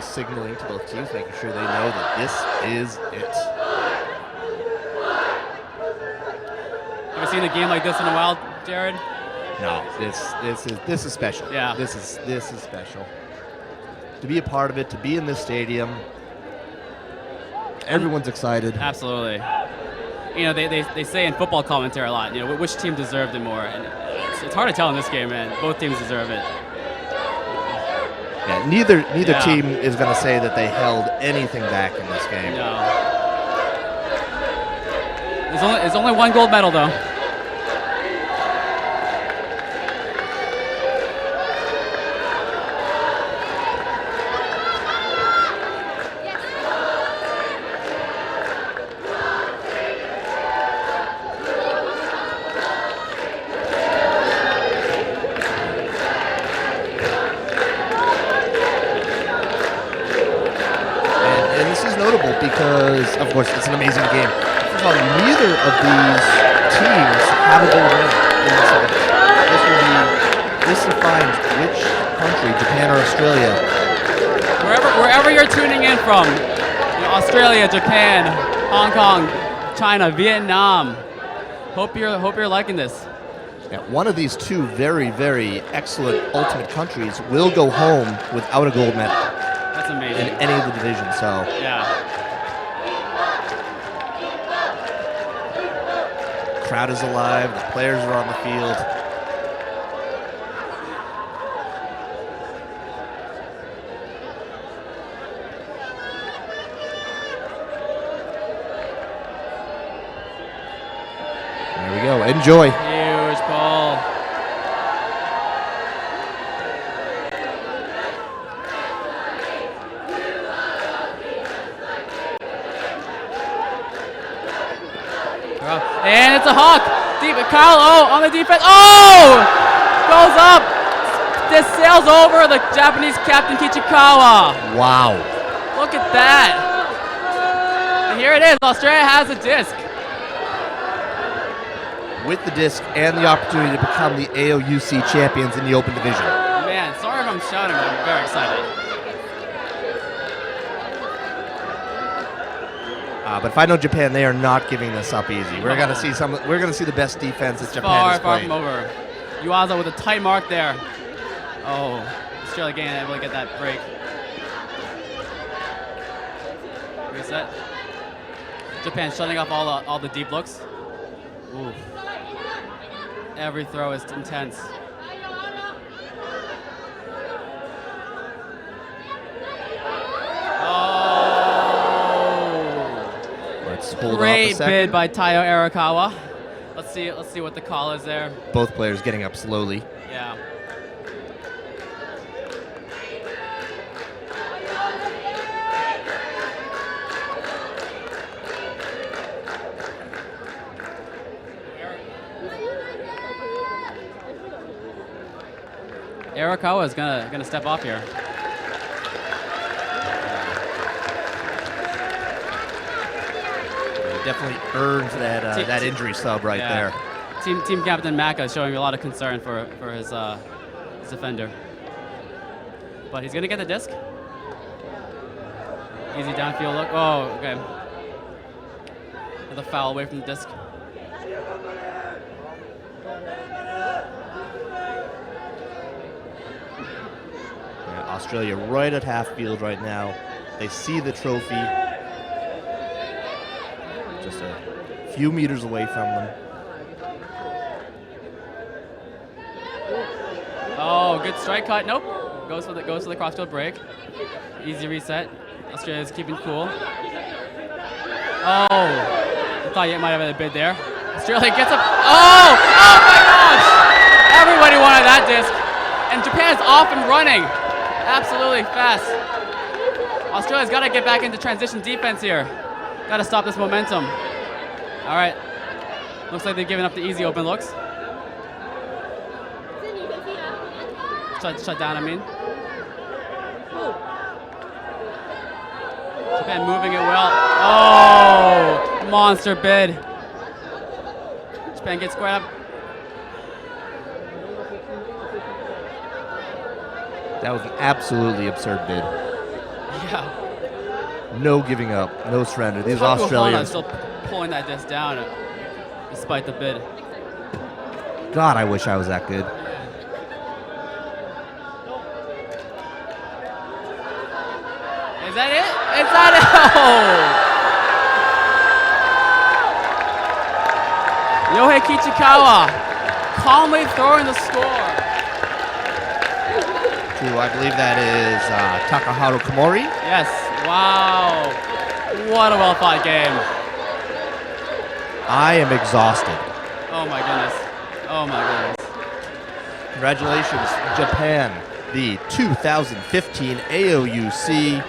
Signaling to both teams, making sure they know that this is it. Ever seen a game like this in a while, Jared? No, this is special. Yeah, this is special. To be a part of it, to be in this stadium, everyone's excited. Absolutely. You know, they say in football commentary a lot, you know, which team deserved it more, and it's hard to tell in this game, man. Both teams deserve it. Yeah, neither team is going to say that they held anything back in this game. No. There's only one gold medal, though. because, of course, it's an amazing game. First of all, neither of these teams have a gold medal in this event. This defines which country, Japan or Australia. Wherever you're tuning in from, Australia, Japan, Hong Kong, China, Vietnam. Hope you're liking this. Yeah, one of these two very, very excellent ultimate countries will go home without a gold medal. That's amazing. In any of the divisions, so. Yeah. Crowd is alive, the players are on the field. There we go, enjoy. Huge ball. And it's a hawk. Deep, Kyle on the defense. Oh! Goes up. This sails over the Japanese captain Kichikawa. Wow. Look at that. And here it is. Australia has a disc. With the disc and the opportunity to become the AOUC champions in the open division. Man, sorry if I'm shouting, but I'm very excited. But if I know Japan, they are not giving this up easy. We're gonna see We're gonna see the best defense that Japan has Far played. from over. Yuasa with a tight mark there. Oh, Australia again able to get that break. Reset. Japan shutting off all the deep looks. Ooh. Every throw is intense. Let's hold Great off a second. bid by Taiyo Arakawa. Let's see what the call is there. Both players getting up slowly. Yeah. Arakawa is gonna step off here. Definitely earned that injury sub right there. Team Captain Maka is showing a lot of concern for his defender. But he's gonna get the disc. Easy downfield look. Oh, okay. With a foul away from the disc. Australia right at half field right now. They see the trophy. Just a few meters away from them. Oh, good strike cut. Nope. Goes for the crossfield break. Easy reset. Australia's keeping cool. Oh, I thought you might have had a bid there. Australia gets up. Oh my gosh! Everybody wanted that disc. And Japan's off and running. Absolutely fast. Australia's got to get back into transition defense here. Got to stop this momentum. All right. Looks like they've given up the easy open looks. Shut down, I mean. Japan moving it well. Oh, monster bid. Japan gets squared up. That was an absolutely absurd bid. Yeah. No giving up, no surrender. These Tokuhana Australians. still pulling that disc down despite the bid. God, I wish I was that good. Is that it? It's not it. Oh. Yohei Kichikawa calmly throwing the score. I believe that is Takaharu Komori. Yes. Wow. What a well-fought game. I am exhausted. Oh my goodness. Oh my goodness. Congratulations, Japan, the 2015 AOUC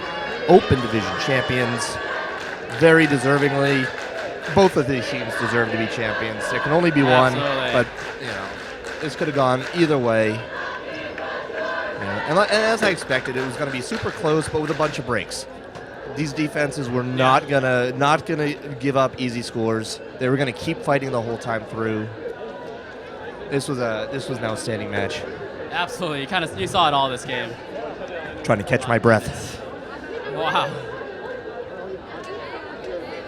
Open Division champions. Very deservingly. Both of these teams deserve to be champions. There can only be one, but this could have gone either way. And as I expected, it was going to be super close, but with a bunch of breaks. these defenses were not gonna give up easy scores. They were gonna keep fighting the whole time through. This was an outstanding match. Absolutely, you saw it all this game. Trying to catch my breath. Wow.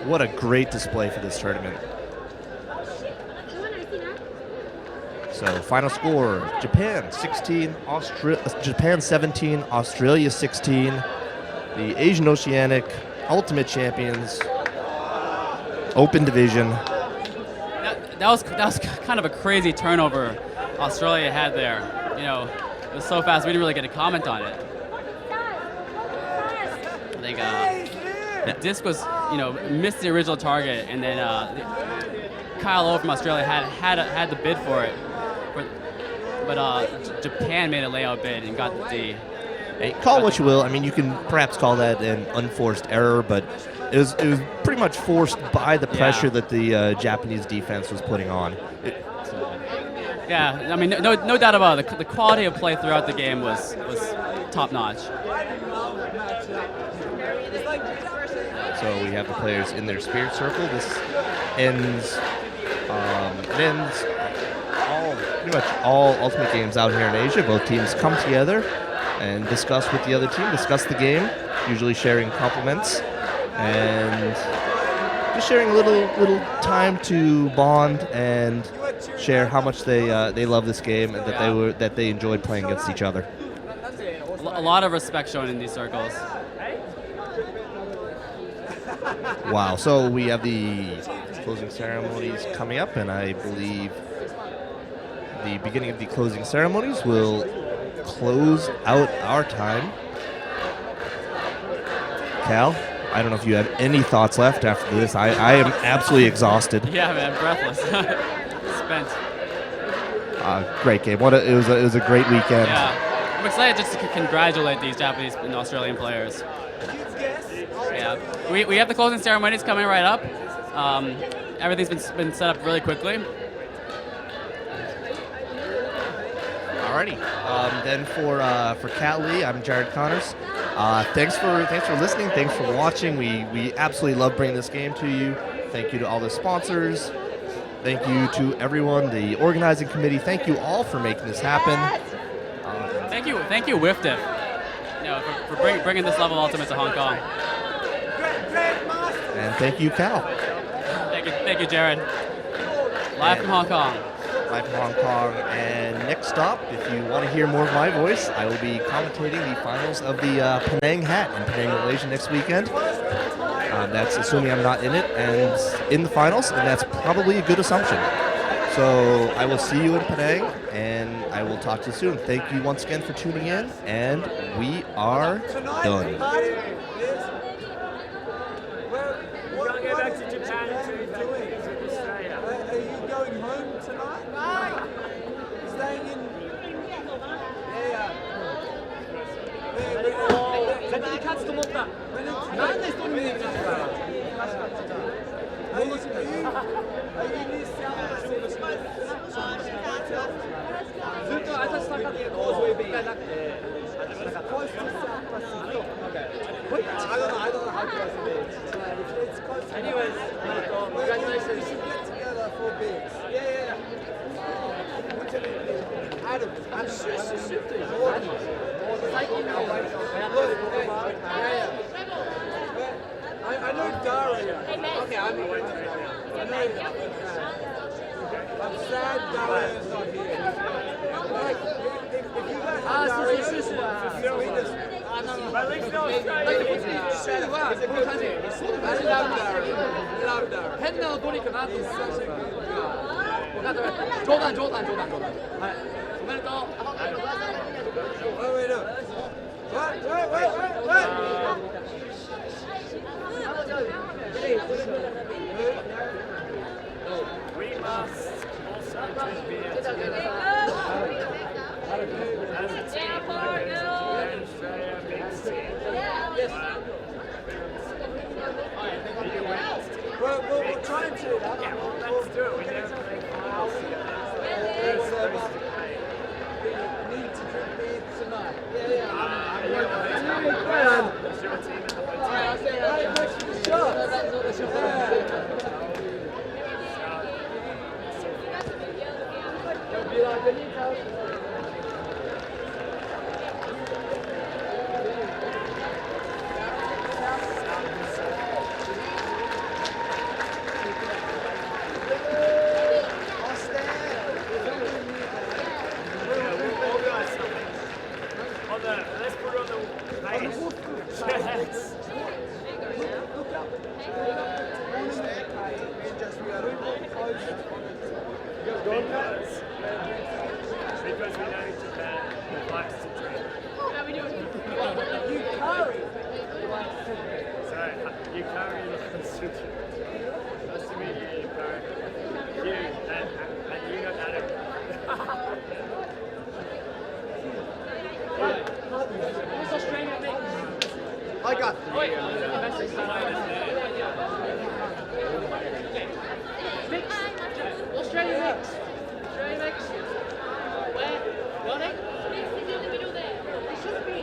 What a great display for this tournament. So final score: Japan 16, Japan 17, Australia 16. The Asian Oceanic Ultimate Champions, Open Division. That was kind of a crazy turnover Australia had there. You know, it was so fast we didn't really get a comment on it. I think the disc was, missed the original target, and then Kyle O from Australia had the bid for it, but Japan made a layout bid and got the D. Hey, call it what you will. I mean, you can perhaps call that an unforced error, but it was pretty much forced by the pressure that the Japanese defense was putting on. Yeah, I mean, no doubt about it. The quality of play throughout the game was top notch. So we have the players in their spirit circle. This ends pretty much all Ultimate games out here in Asia. Both teams come together and discuss with the other team, discuss the game, usually sharing compliments and just sharing a little time to bond and share how much they love this game and that they enjoyed playing against each other. A lot of respect shown in these circles. Wow, so we have the closing ceremonies coming up, and I believe the beginning of the closing ceremonies will close out our time. Cal, I don't know if you have any thoughts left after this. I am absolutely exhausted. Yeah, man, breathless. Spent. Great game. It was a great weekend. Yeah, I'm excited just to congratulate these Japanese and Australian players. Yeah, we have the closing ceremonies coming right up. Everything's been set up really quickly. Alrighty. Then for Cat Lee, I'm Jared Connors. Thanks for listening. Thanks for watching. We absolutely love bringing this game to you. Thank you to all the sponsors. Thank you to everyone, the organizing committee. Thank you all for making this happen. Thank you, Wfdf, for bringing this level ultimate to Hong Kong. And thank you, Cal. Thank you, Jared. Live from Hong Kong. Live from Hong Kong. And next stop, if you want to hear more of my voice, I will be commentating the finals of the Penang Hat in Penang, Malaysia next weekend. That's assuming I'm not in it and in the finals, and that's probably a good assumption. So I will see you in Penang, and I will talk to you soon. Thank you once again for tuning in, and we are done. Anyways, congratulations. Adam, I'm I know Daria. Okay, I'm sad Daria's not here. Like, if you guys have Daria, We must also be together as a team. Australia mixed team. We're trying to. Yeah, well, let's do it. We never make finals. Need to drink beer tonight. I'm going to Let's put it on the nice. Because we know Japan likes to drink. You carry. Sorry, you carry likes to drink. Nice to meet you, Carrie. You and you got Adam. What's Australia mix? I got Wait, mix. Australia mix. Australia mix. Where? Running? It's in the middle there. It should be.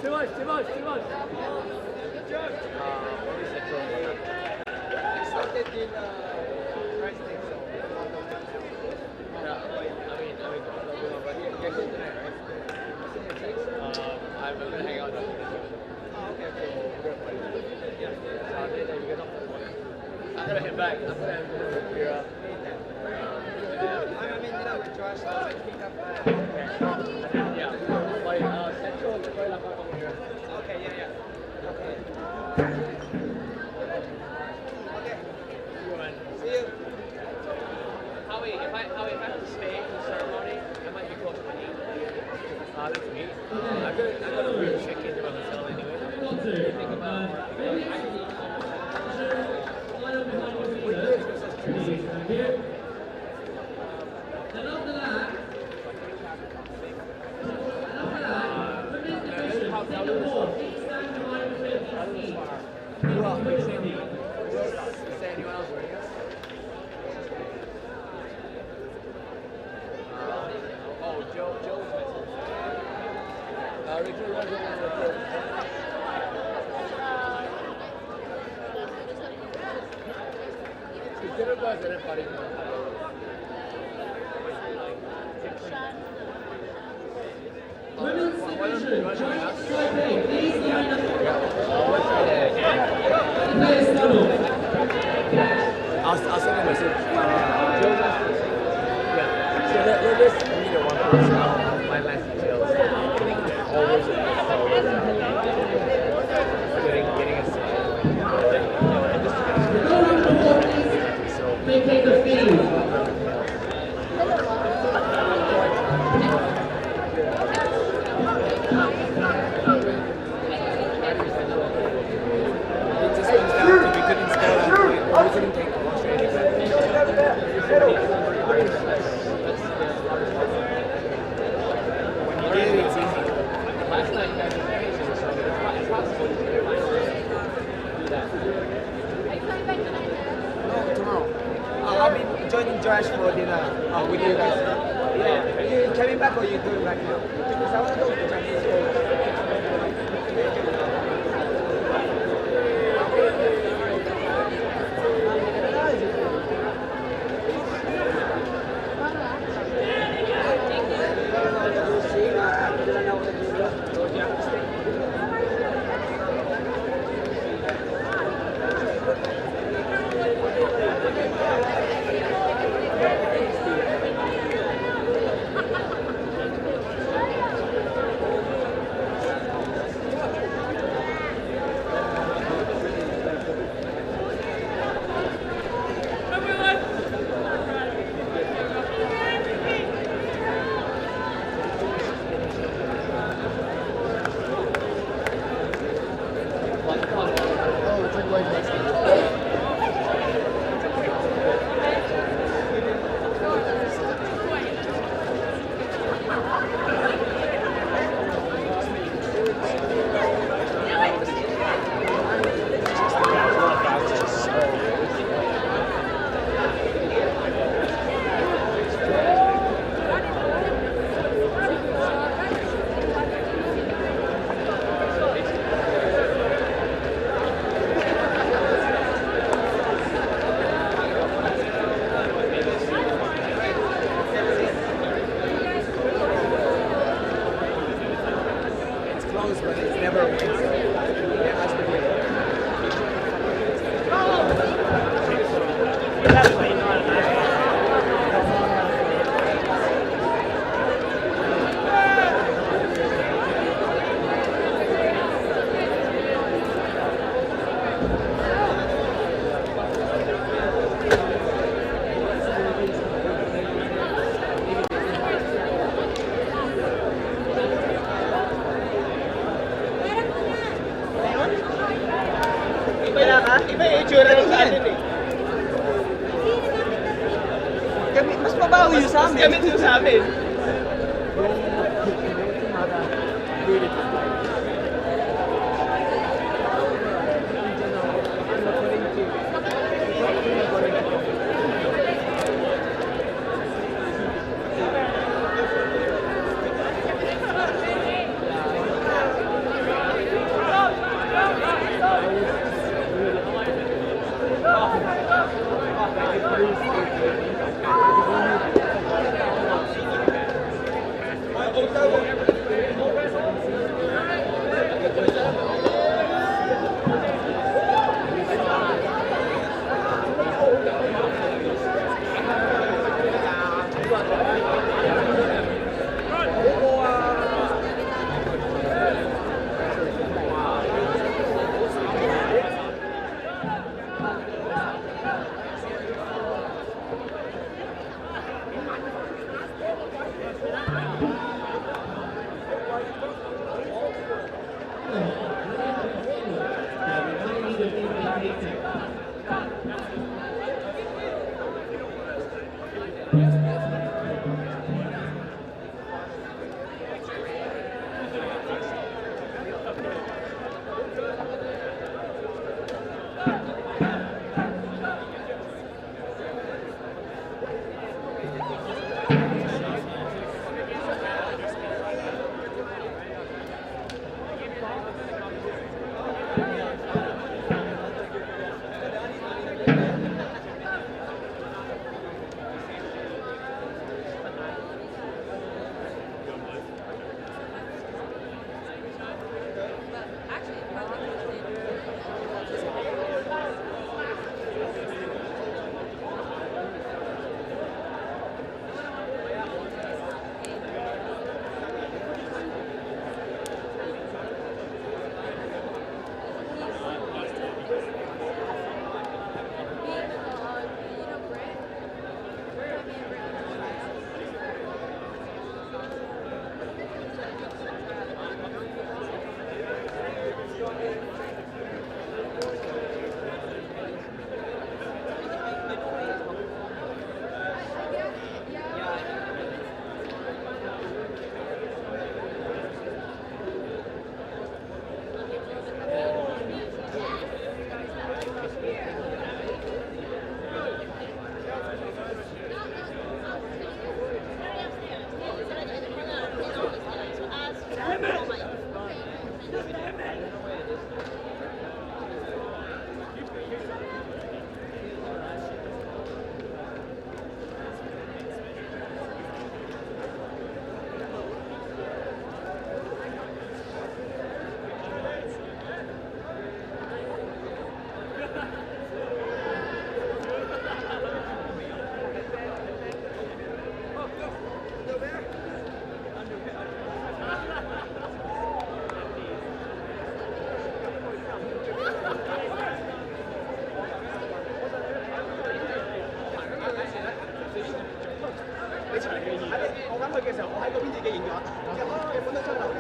Too much. I'm going to hang out. I'm going to head back. I'm going to gear up. Yeah. Like, Central, right up over here. Okay, yeah. Okay. See you. Howie, if I have to stay for the ceremony, I might be close to my that's me. I've got a weird check into my hotel anyway. Think about Women's division, Taipei, please line up. Josh for dinner with you guys. Yeah. You coming back or you doing right now? Because I want to go to Japanese food. Iba yung itsura ng sa atin eh. Mas mabaho yun sa amin. Gamit yun sa amin. 嘅形狀。有冇得出口咧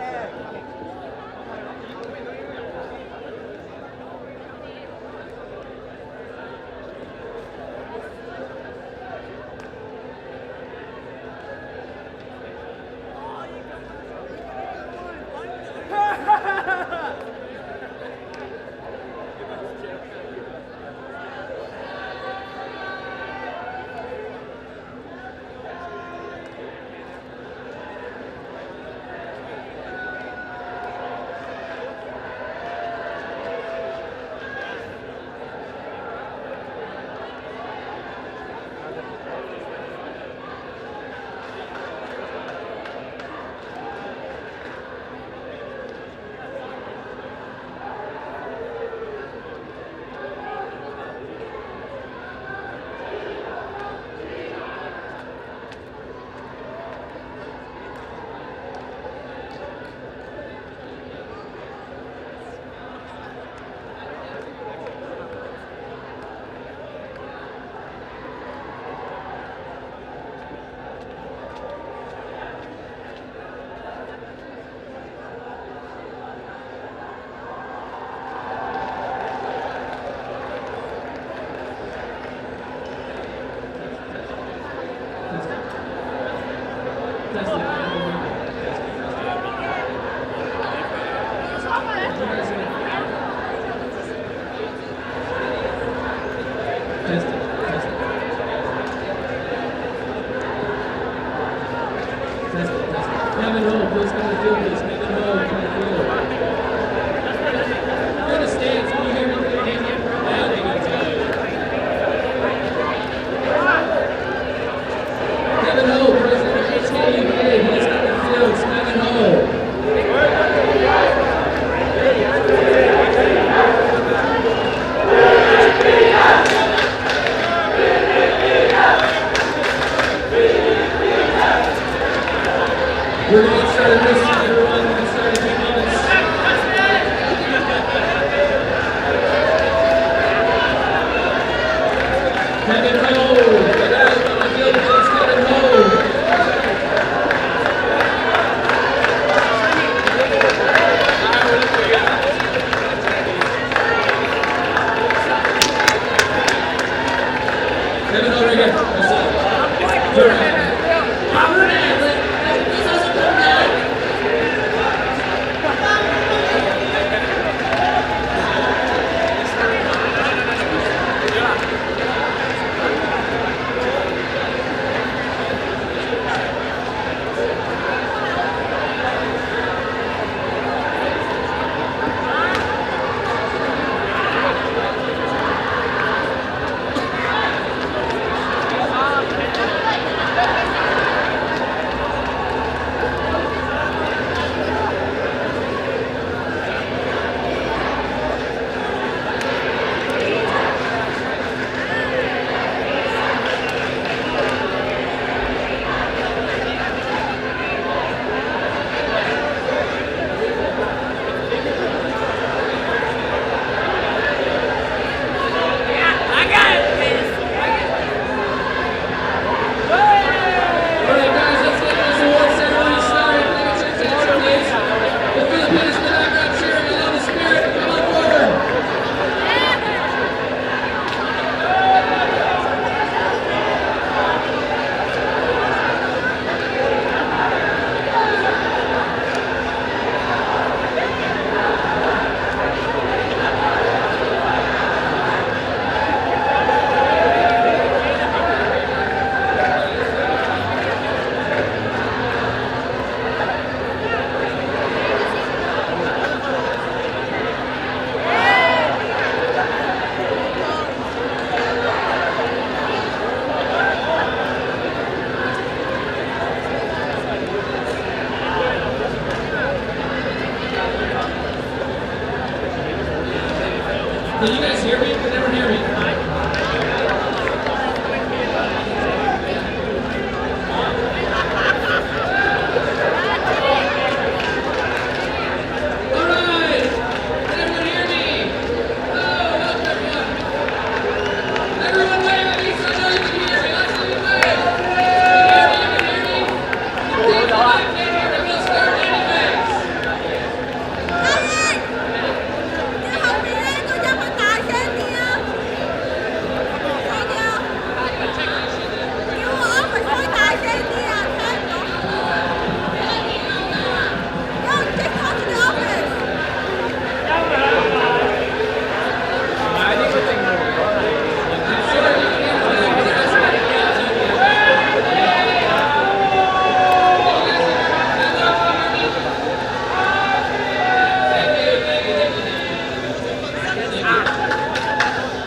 ？Can you guys hear me? You can never hear me. Alright! Can everyone hear me? Oh, welcome everyone. Everyone wave at me so I know you can hear me. Let's see you wave. Can you hear me? You can hear me? You can hear me?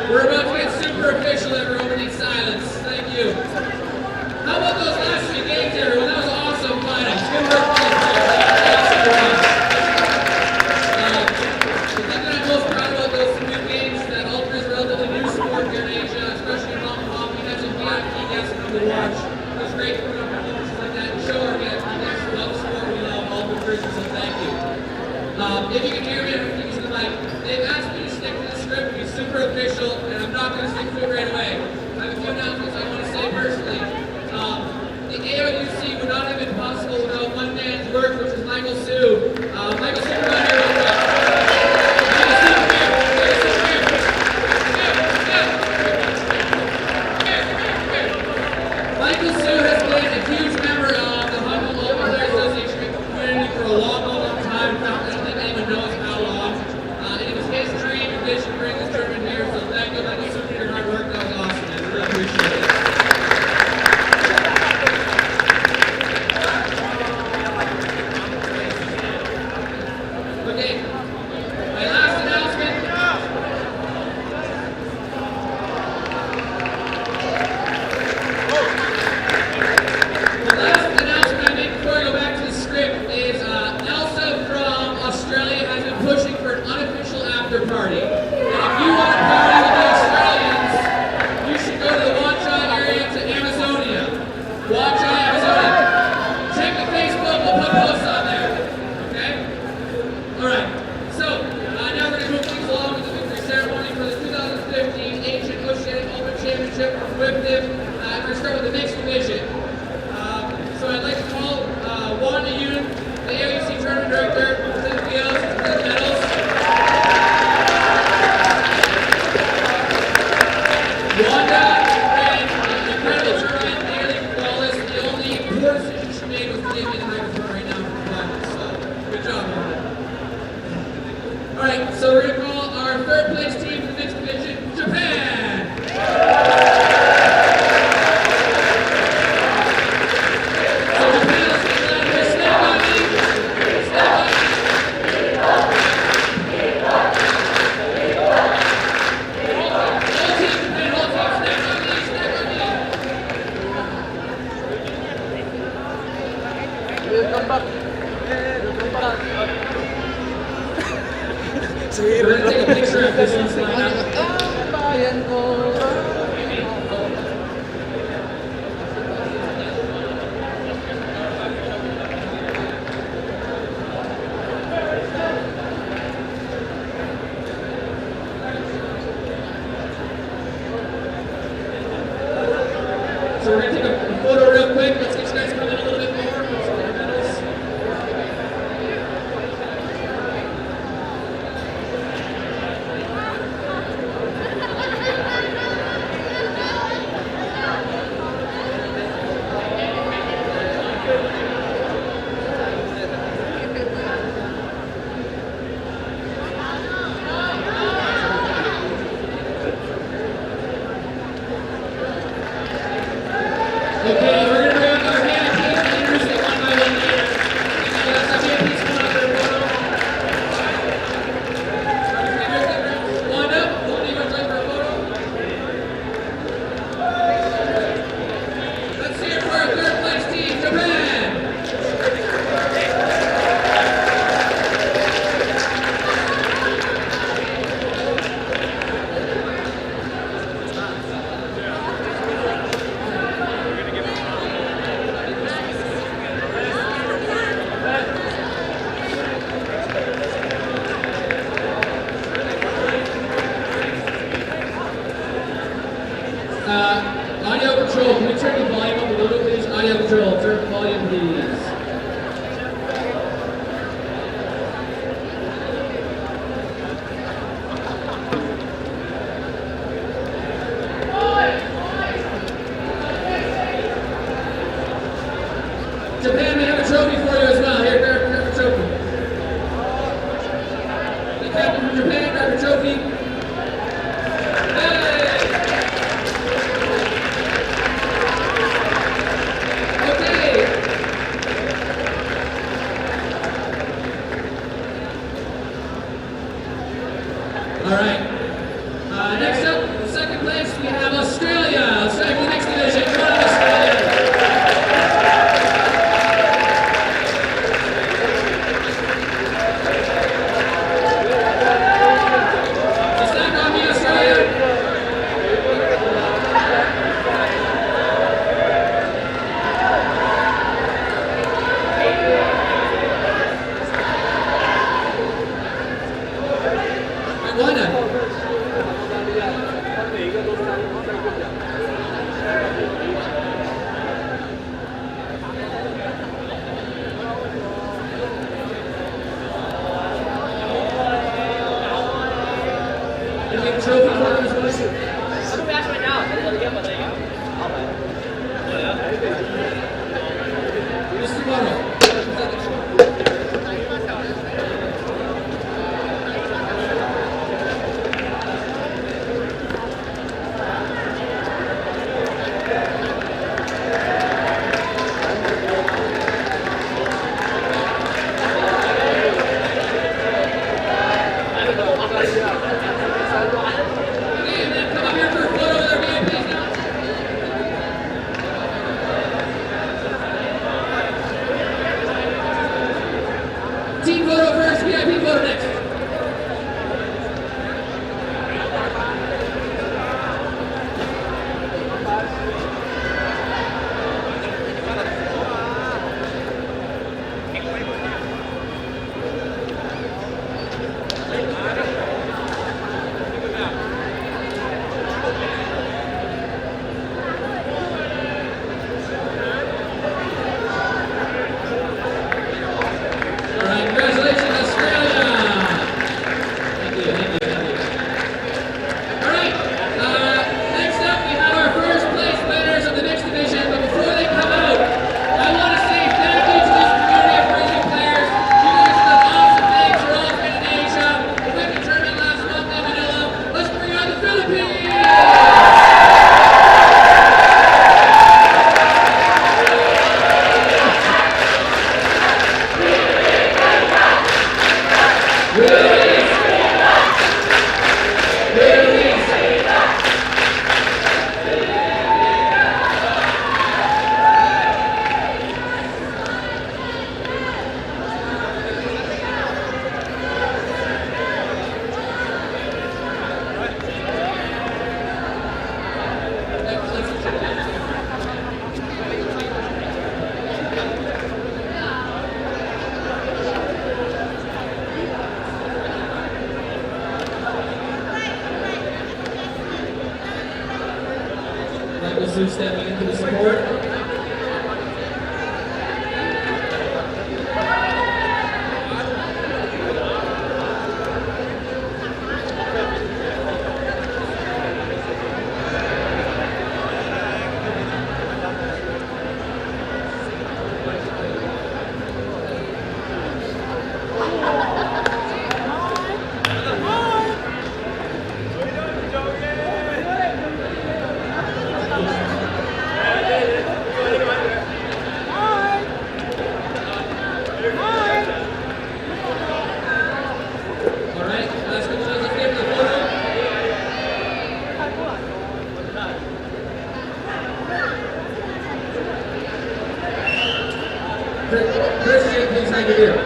We're about to get super official, everyone. We need silence. Thank you. How about those last 3 games, everyone? That was awesome finals. Good work, the thing that I'm most proud about those 2 games, that Ultra is a relatively new sport here in Asia, especially in Mongkok. We had some VIP guests come to watch. It was great putting up performances like that and show our guests we love the sport we love, Ultra Christians, so thank you. If you can hear me, I'm using the mic. They've asked me to stick to the script, be super official, and I'm not going to stick to it right away. I have a few announcements I want to say personally. The AOUC would not have been possible without one man's work, which is Michael Sue. Michael Sue, come on here real quick. Michael Sue, come here. Michael Sue, come here. Michael Sue has been a huge member of the Hong Kong Ultra Player Association community for a long time. I don't think anyone knows how long. And it was his dream and vision to bring this tournament here, so thank you, Michael Sue, for your hard work. That was awesome, man. I really appreciate it. Okay, my last announcement. The last announcement I make before I go back to the script is Elsa from Australia has been pushing for an unofficial after party. And if you want to party with the Australians, you should go to the Wanchai area to Amazonia. Wanchai, Amazonia. Check the Facebook, we'll put posts on there. Okay? Alright, so now we're going to move things along with the victory ceremony for the 2015 Ancient Oceanic Open Championship from Wfdf. We're going to start with the mixed division. So I'd like to call Wanda Yoon, the AOUC tournament director, to the field, to the medals. Wanda ran an incredible tournament, nearly flawless. The only poor decision she made was to give me the microphone right now for the finals. So, good job, Wanda. Alright, so we're going to call our 3rd place team in the mixed division, Japan! So Japan, let's get out of here. Snap on me! Snap on me! Whole team, Japan, whole team, snap on me! Snap on me! We're going to take a picture of this one slide. So we're going to take a photo real quick. Let's get you guys coming in a little bit more. Medals. Okay, we're going to bring up our VIPs and introduce them one by one later. Let's have VIPs come out there, photo. Wanda, you want to join for a photo? Let's see it for our 3rd place team, Japan! Audio control, can we turn the volume up a little bit, please? Audio control, turn the volume, please. Japan, we have a trophy for you as well. Here, grab the trophy. The captain from Japan, grab the trophy. Hey! Okay. trophy for them as well. What do we ask right now? Mr. Morrow. Team photo first, VIP photo next. Who's stepping into the support. Christian, please hang it here.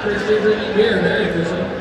Christian drinking beer, very official.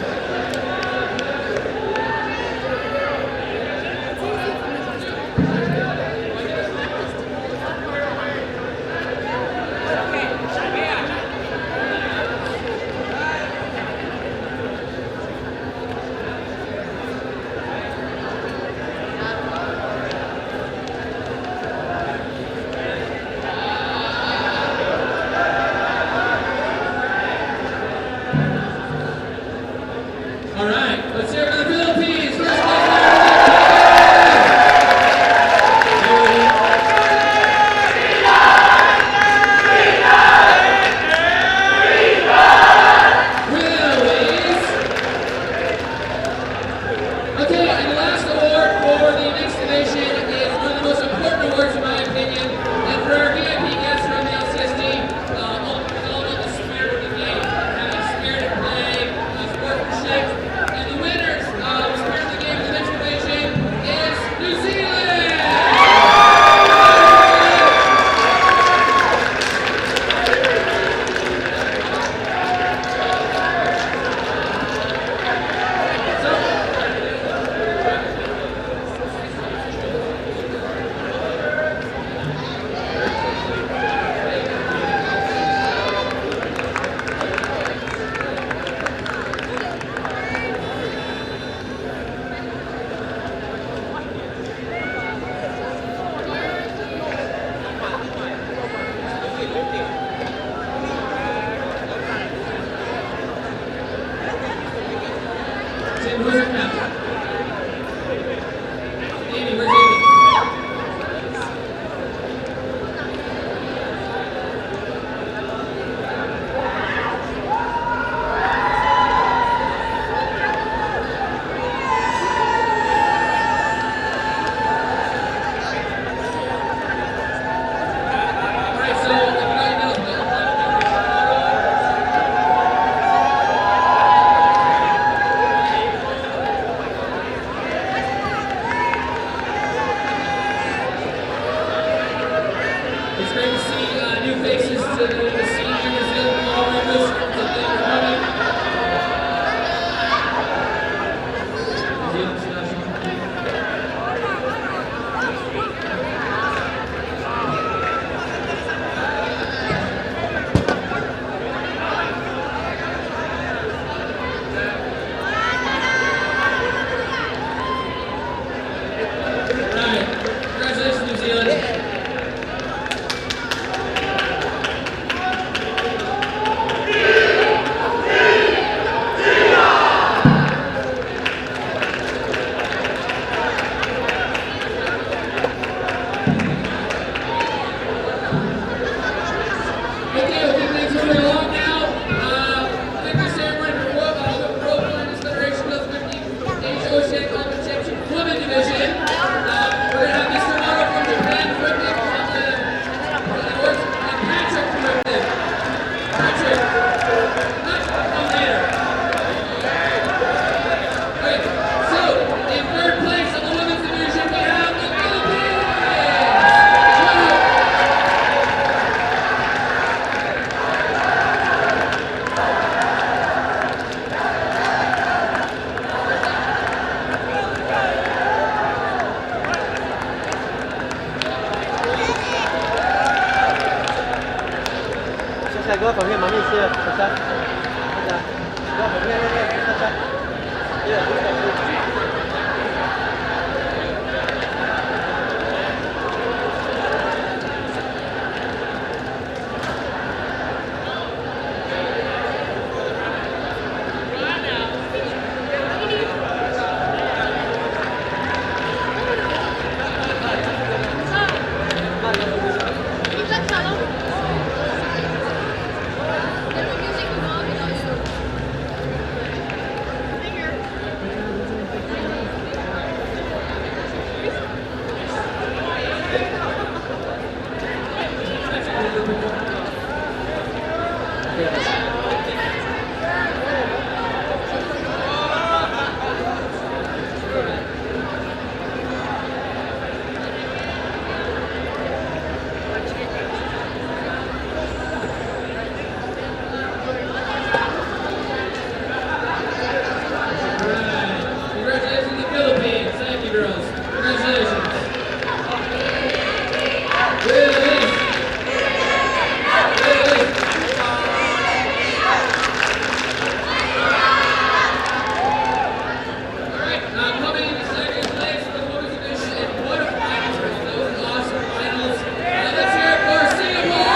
where's your captain? Amy, where's Amy? It's great to see new faces to the senior New Zealand All Rainbows. So thank you for coming. New Zealand's national. Right. Congratulations, New Zealand. Okay, things are moving along now. Victory ceremony for World Finance Federation 2015 Asia Oceanic Ultimate Championship Women Division. We're going to have Mr. Otto from Japan with us on the boards, and Patrick from them. Patrick, come later. Okay, so in third place of the women's division, we have the Philippines. Xe哥旁边忙一些，大家，大家，哥旁边大家，Congratulations to the Philippines. Thank you, girls. Congratulations. Release. Release. All right, coming in second place for the women's division and quarterfinals. Those awesome finals. Let's hear it for Singapore.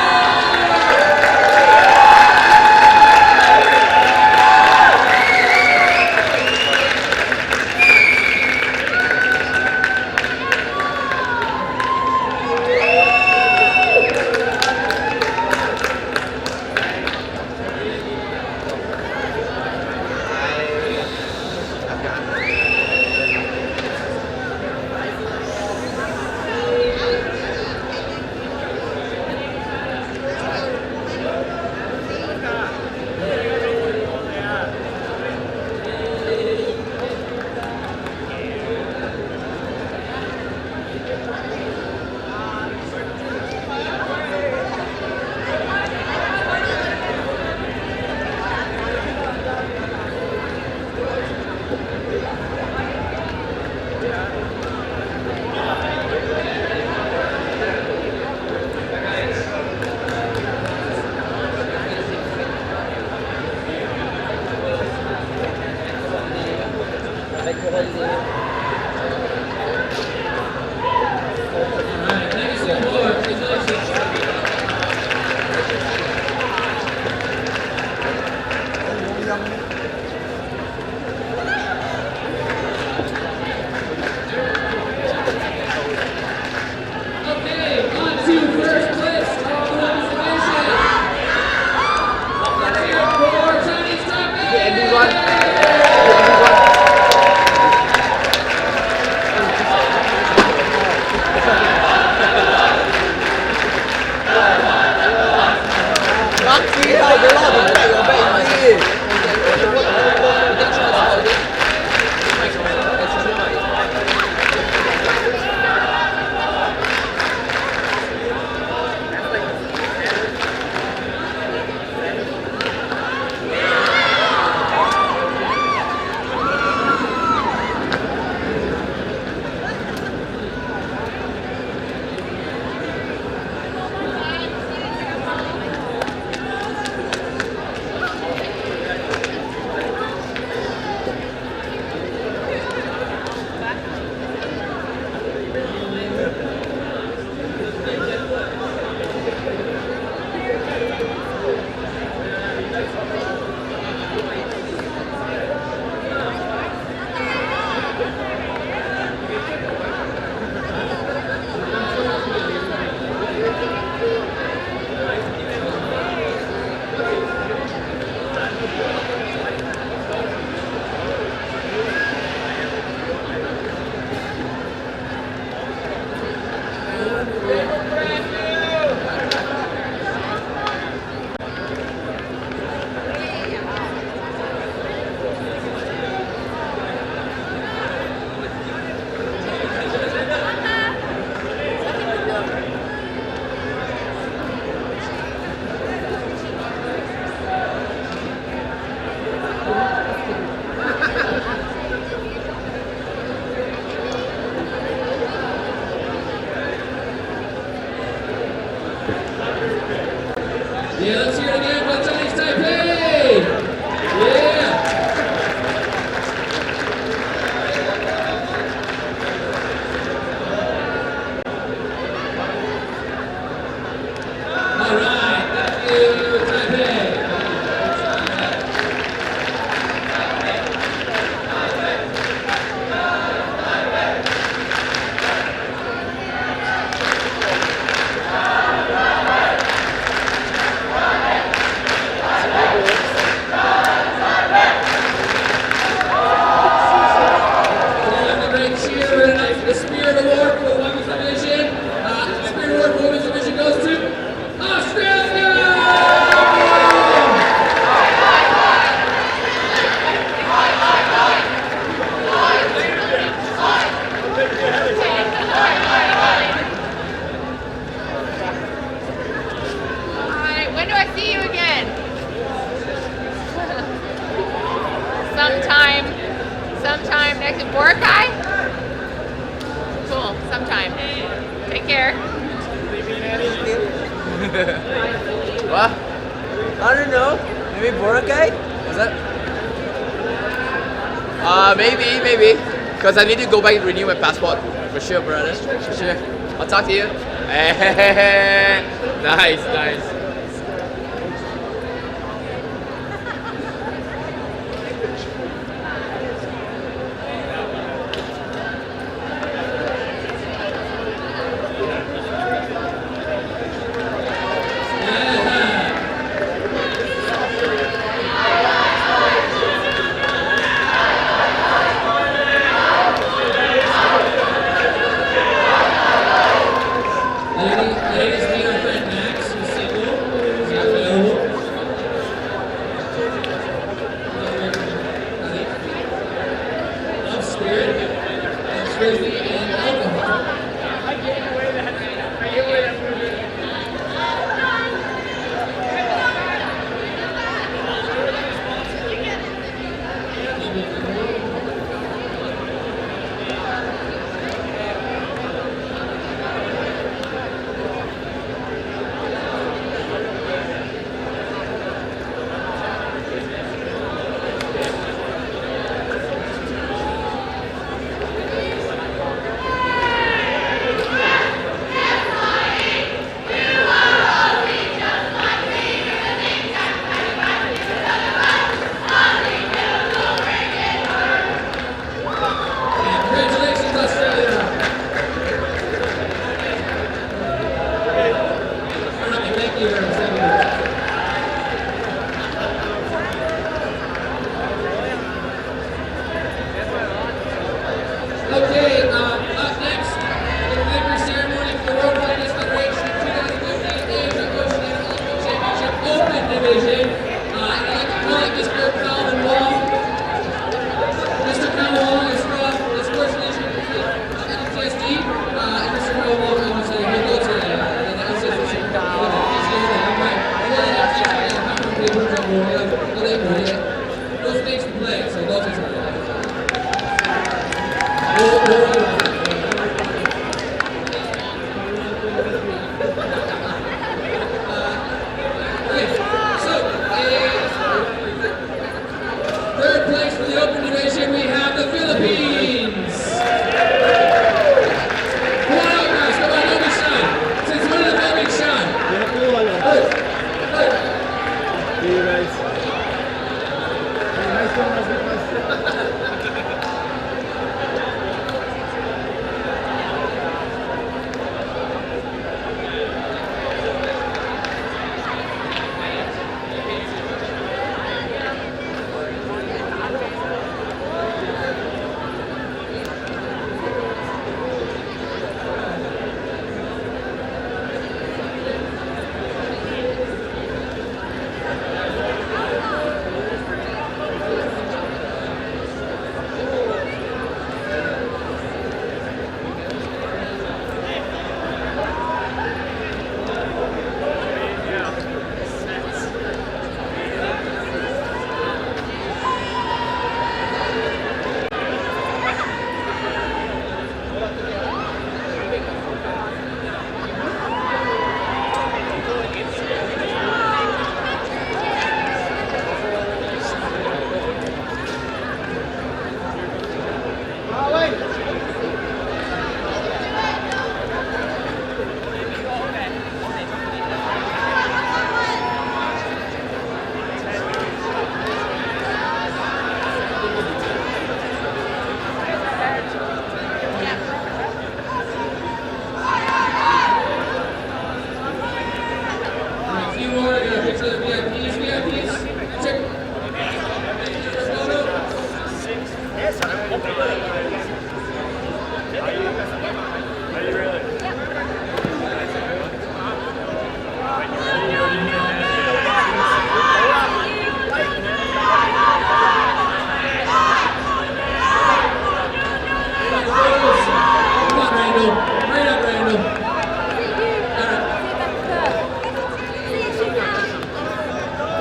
Next, Boracay? Cool, sometime. Take care. What? I don't know. Maybe Boracay? Was that? Maybe. Because I need to go back and renew my passport. For sure, brother. For sure. I'll talk to you. Nice. Ladies, meet our friend Max, who's single. He's available. Love spirit, frisbee, and alcohol. I gave away that movie. Congratulations, Australia. All right, thank you, Okay, up next, the delivery ceremony for the World Finance Federation 2015 Asia Oceanic Ultimate Championship Open Division. I'd like to call it Mr. Calvin Wong. Mr. Calvin Wong is from the Sports Nation LTSD. And Mr. Calvin Wong, I want to say, he'll go to the LTSD. Those things to play, so those things to play. Third place for the open division, we have the Philippines. Come on out, guys. Come on, don't be shy. Since when are the Philippines shy? See you guys. Nice one.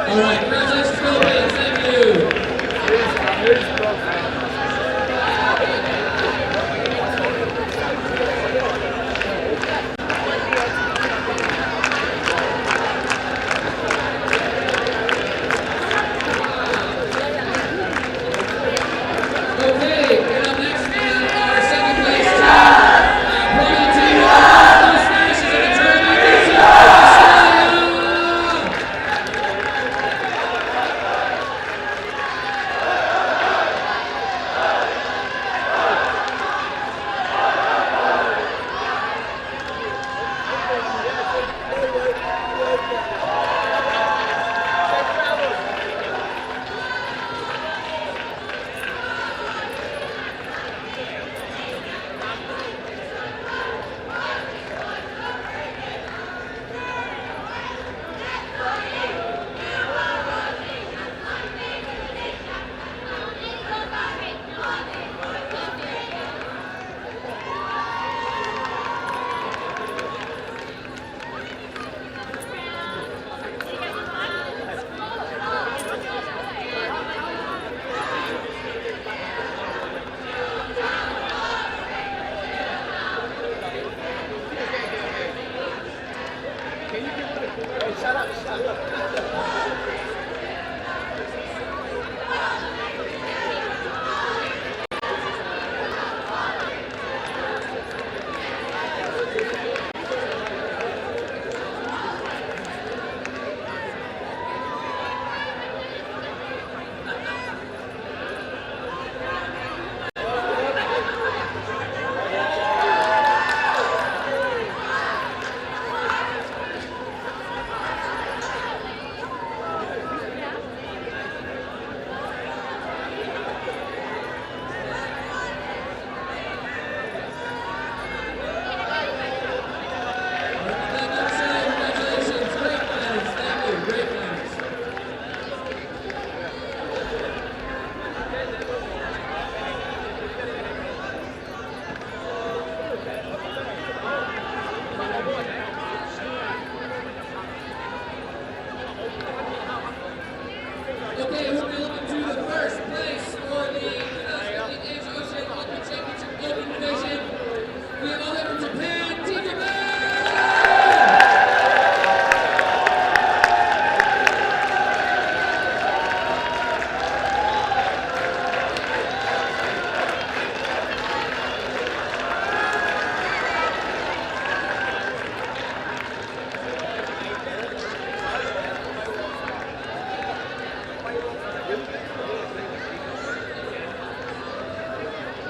All right, congratulations, Philippines. Thank you.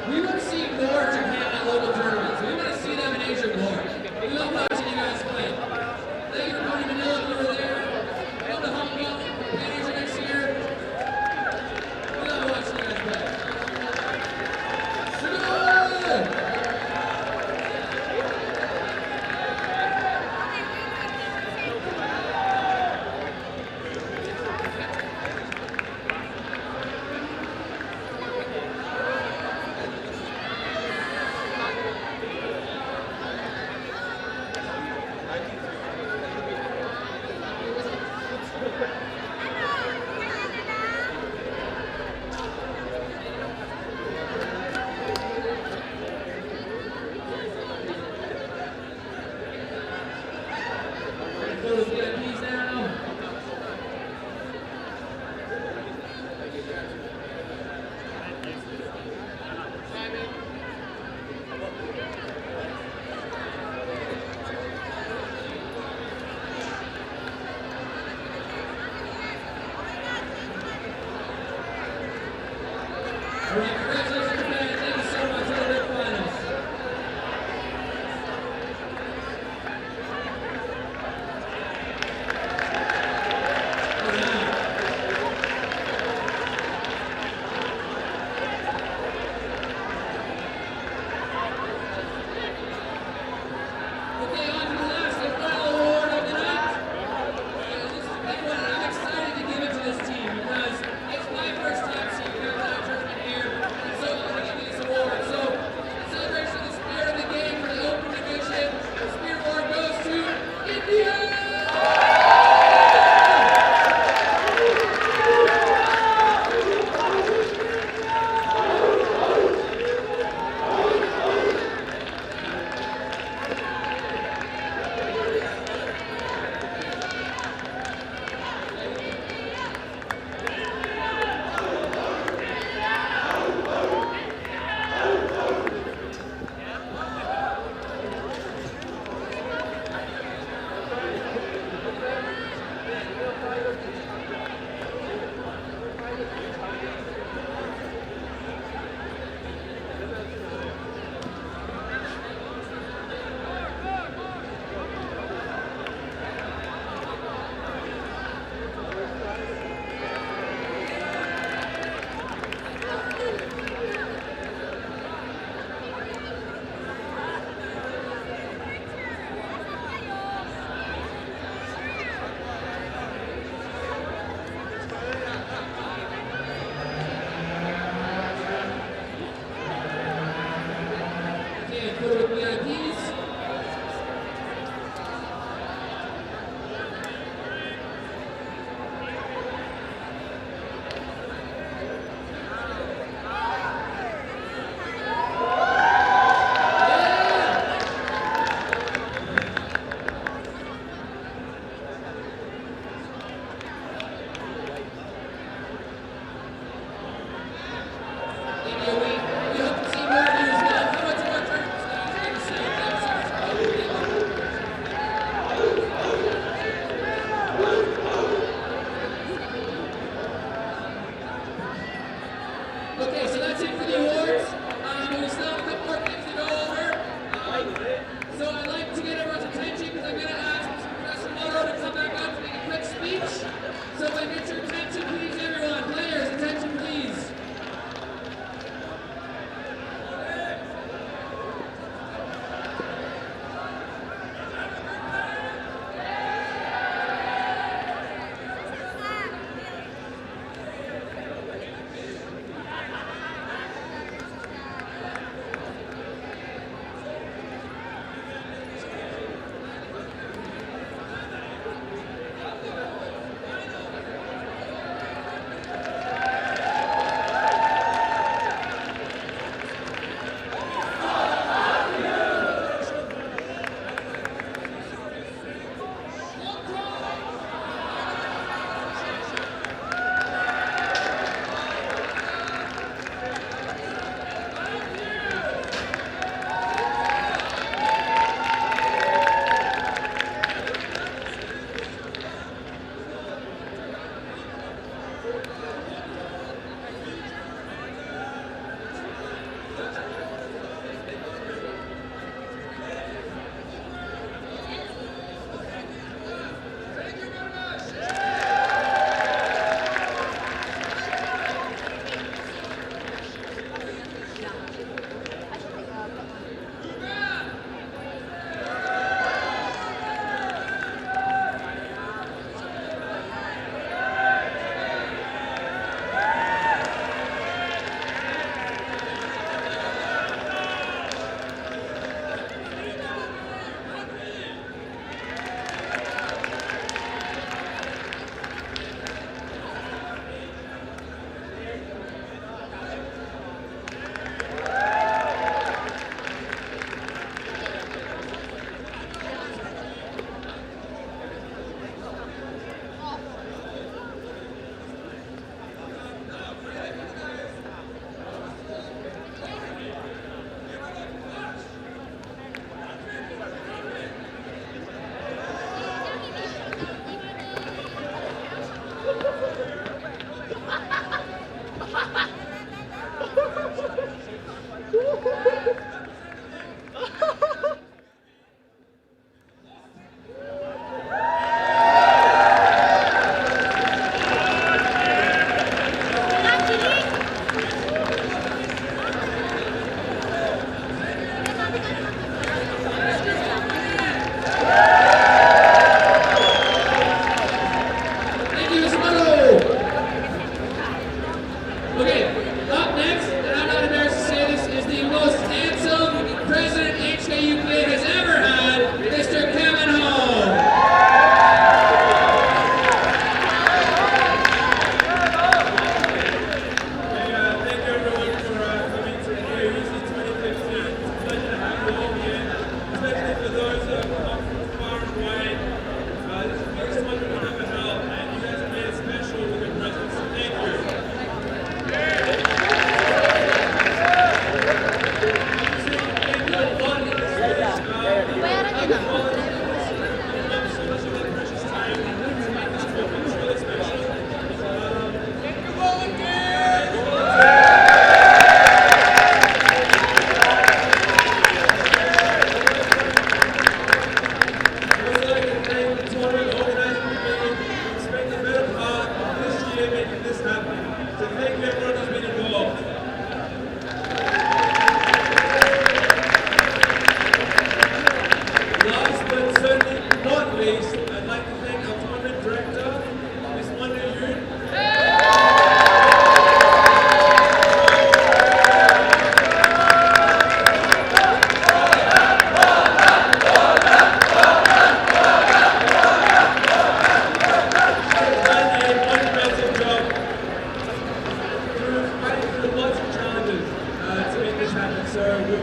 We want to see more Japan at local tournaments. We want to see them in Asia more. We love watching you guys play. Thank you for coming to Manila if you were there. Come to Hong Kong and Asia next year. We love watching you guys play. Sugar!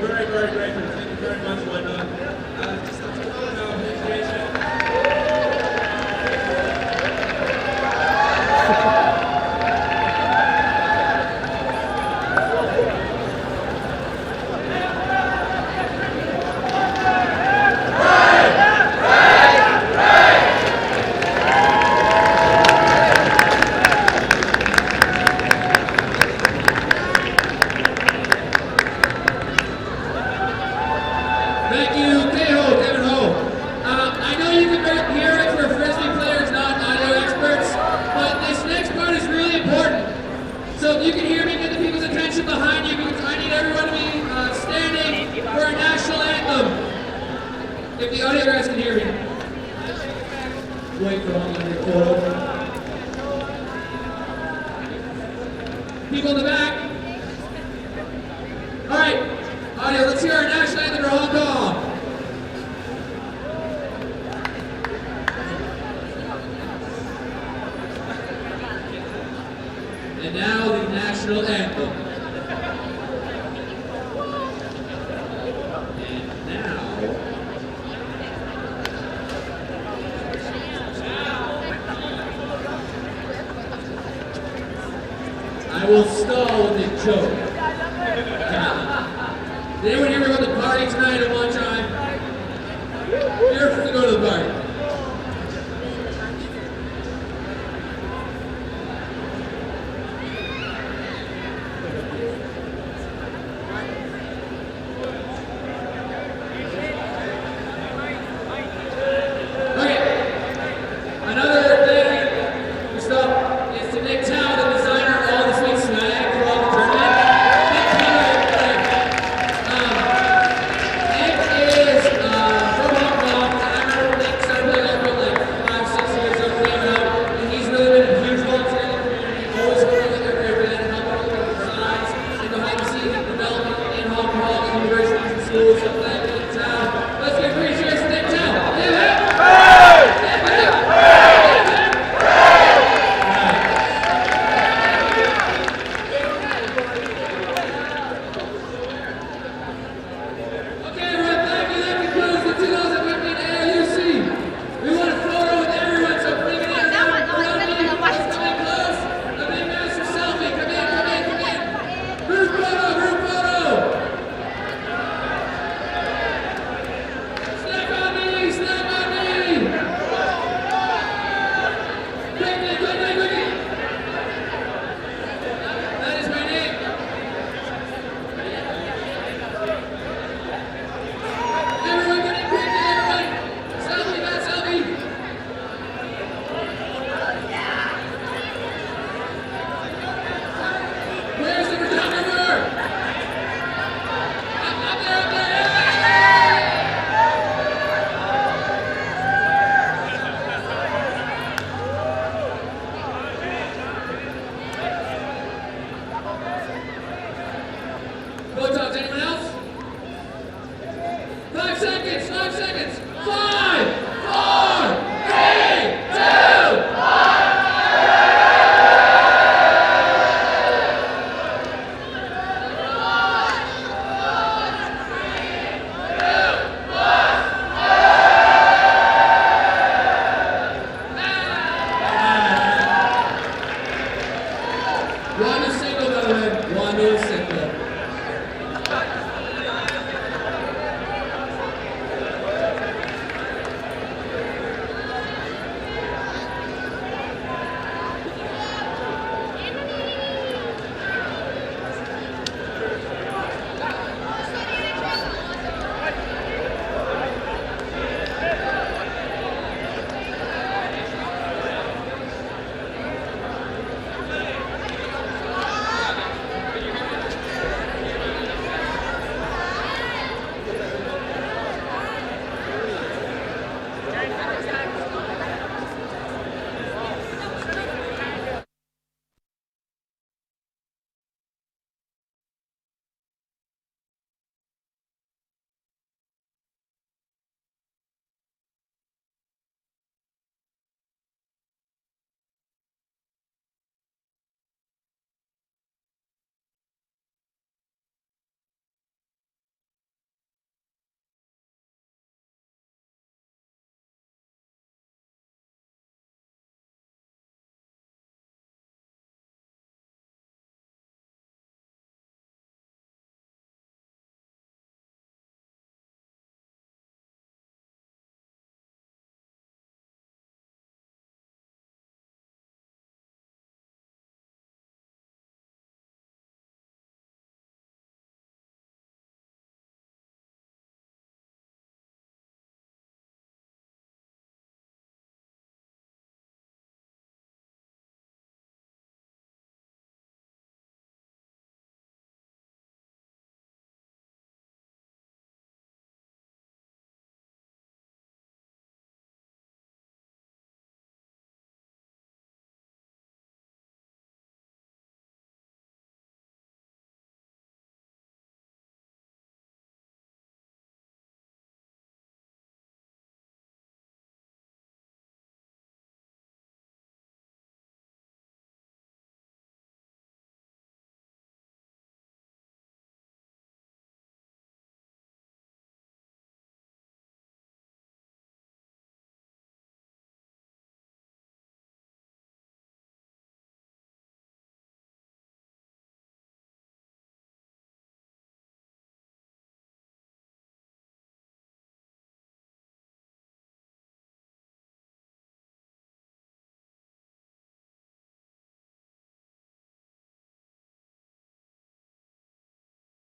we're very, very grateful. Thank you very much, whatnot. Just a token of appreciation. Thank you, Kevin Ho. I know you can hear it for frisbee players, not audio experts, but this next part is really important. So if you can hear me, get the people's attention behind you, because I need everyone to be standing for our national anthem. If the audio guys can hear me. Wait for a moment, record. People in the back. All right, audio, let's hear our national anthem for Hong Kong. And now the national anthem. And now... I will stall with a joke. Did anyone hear me about the party tonight?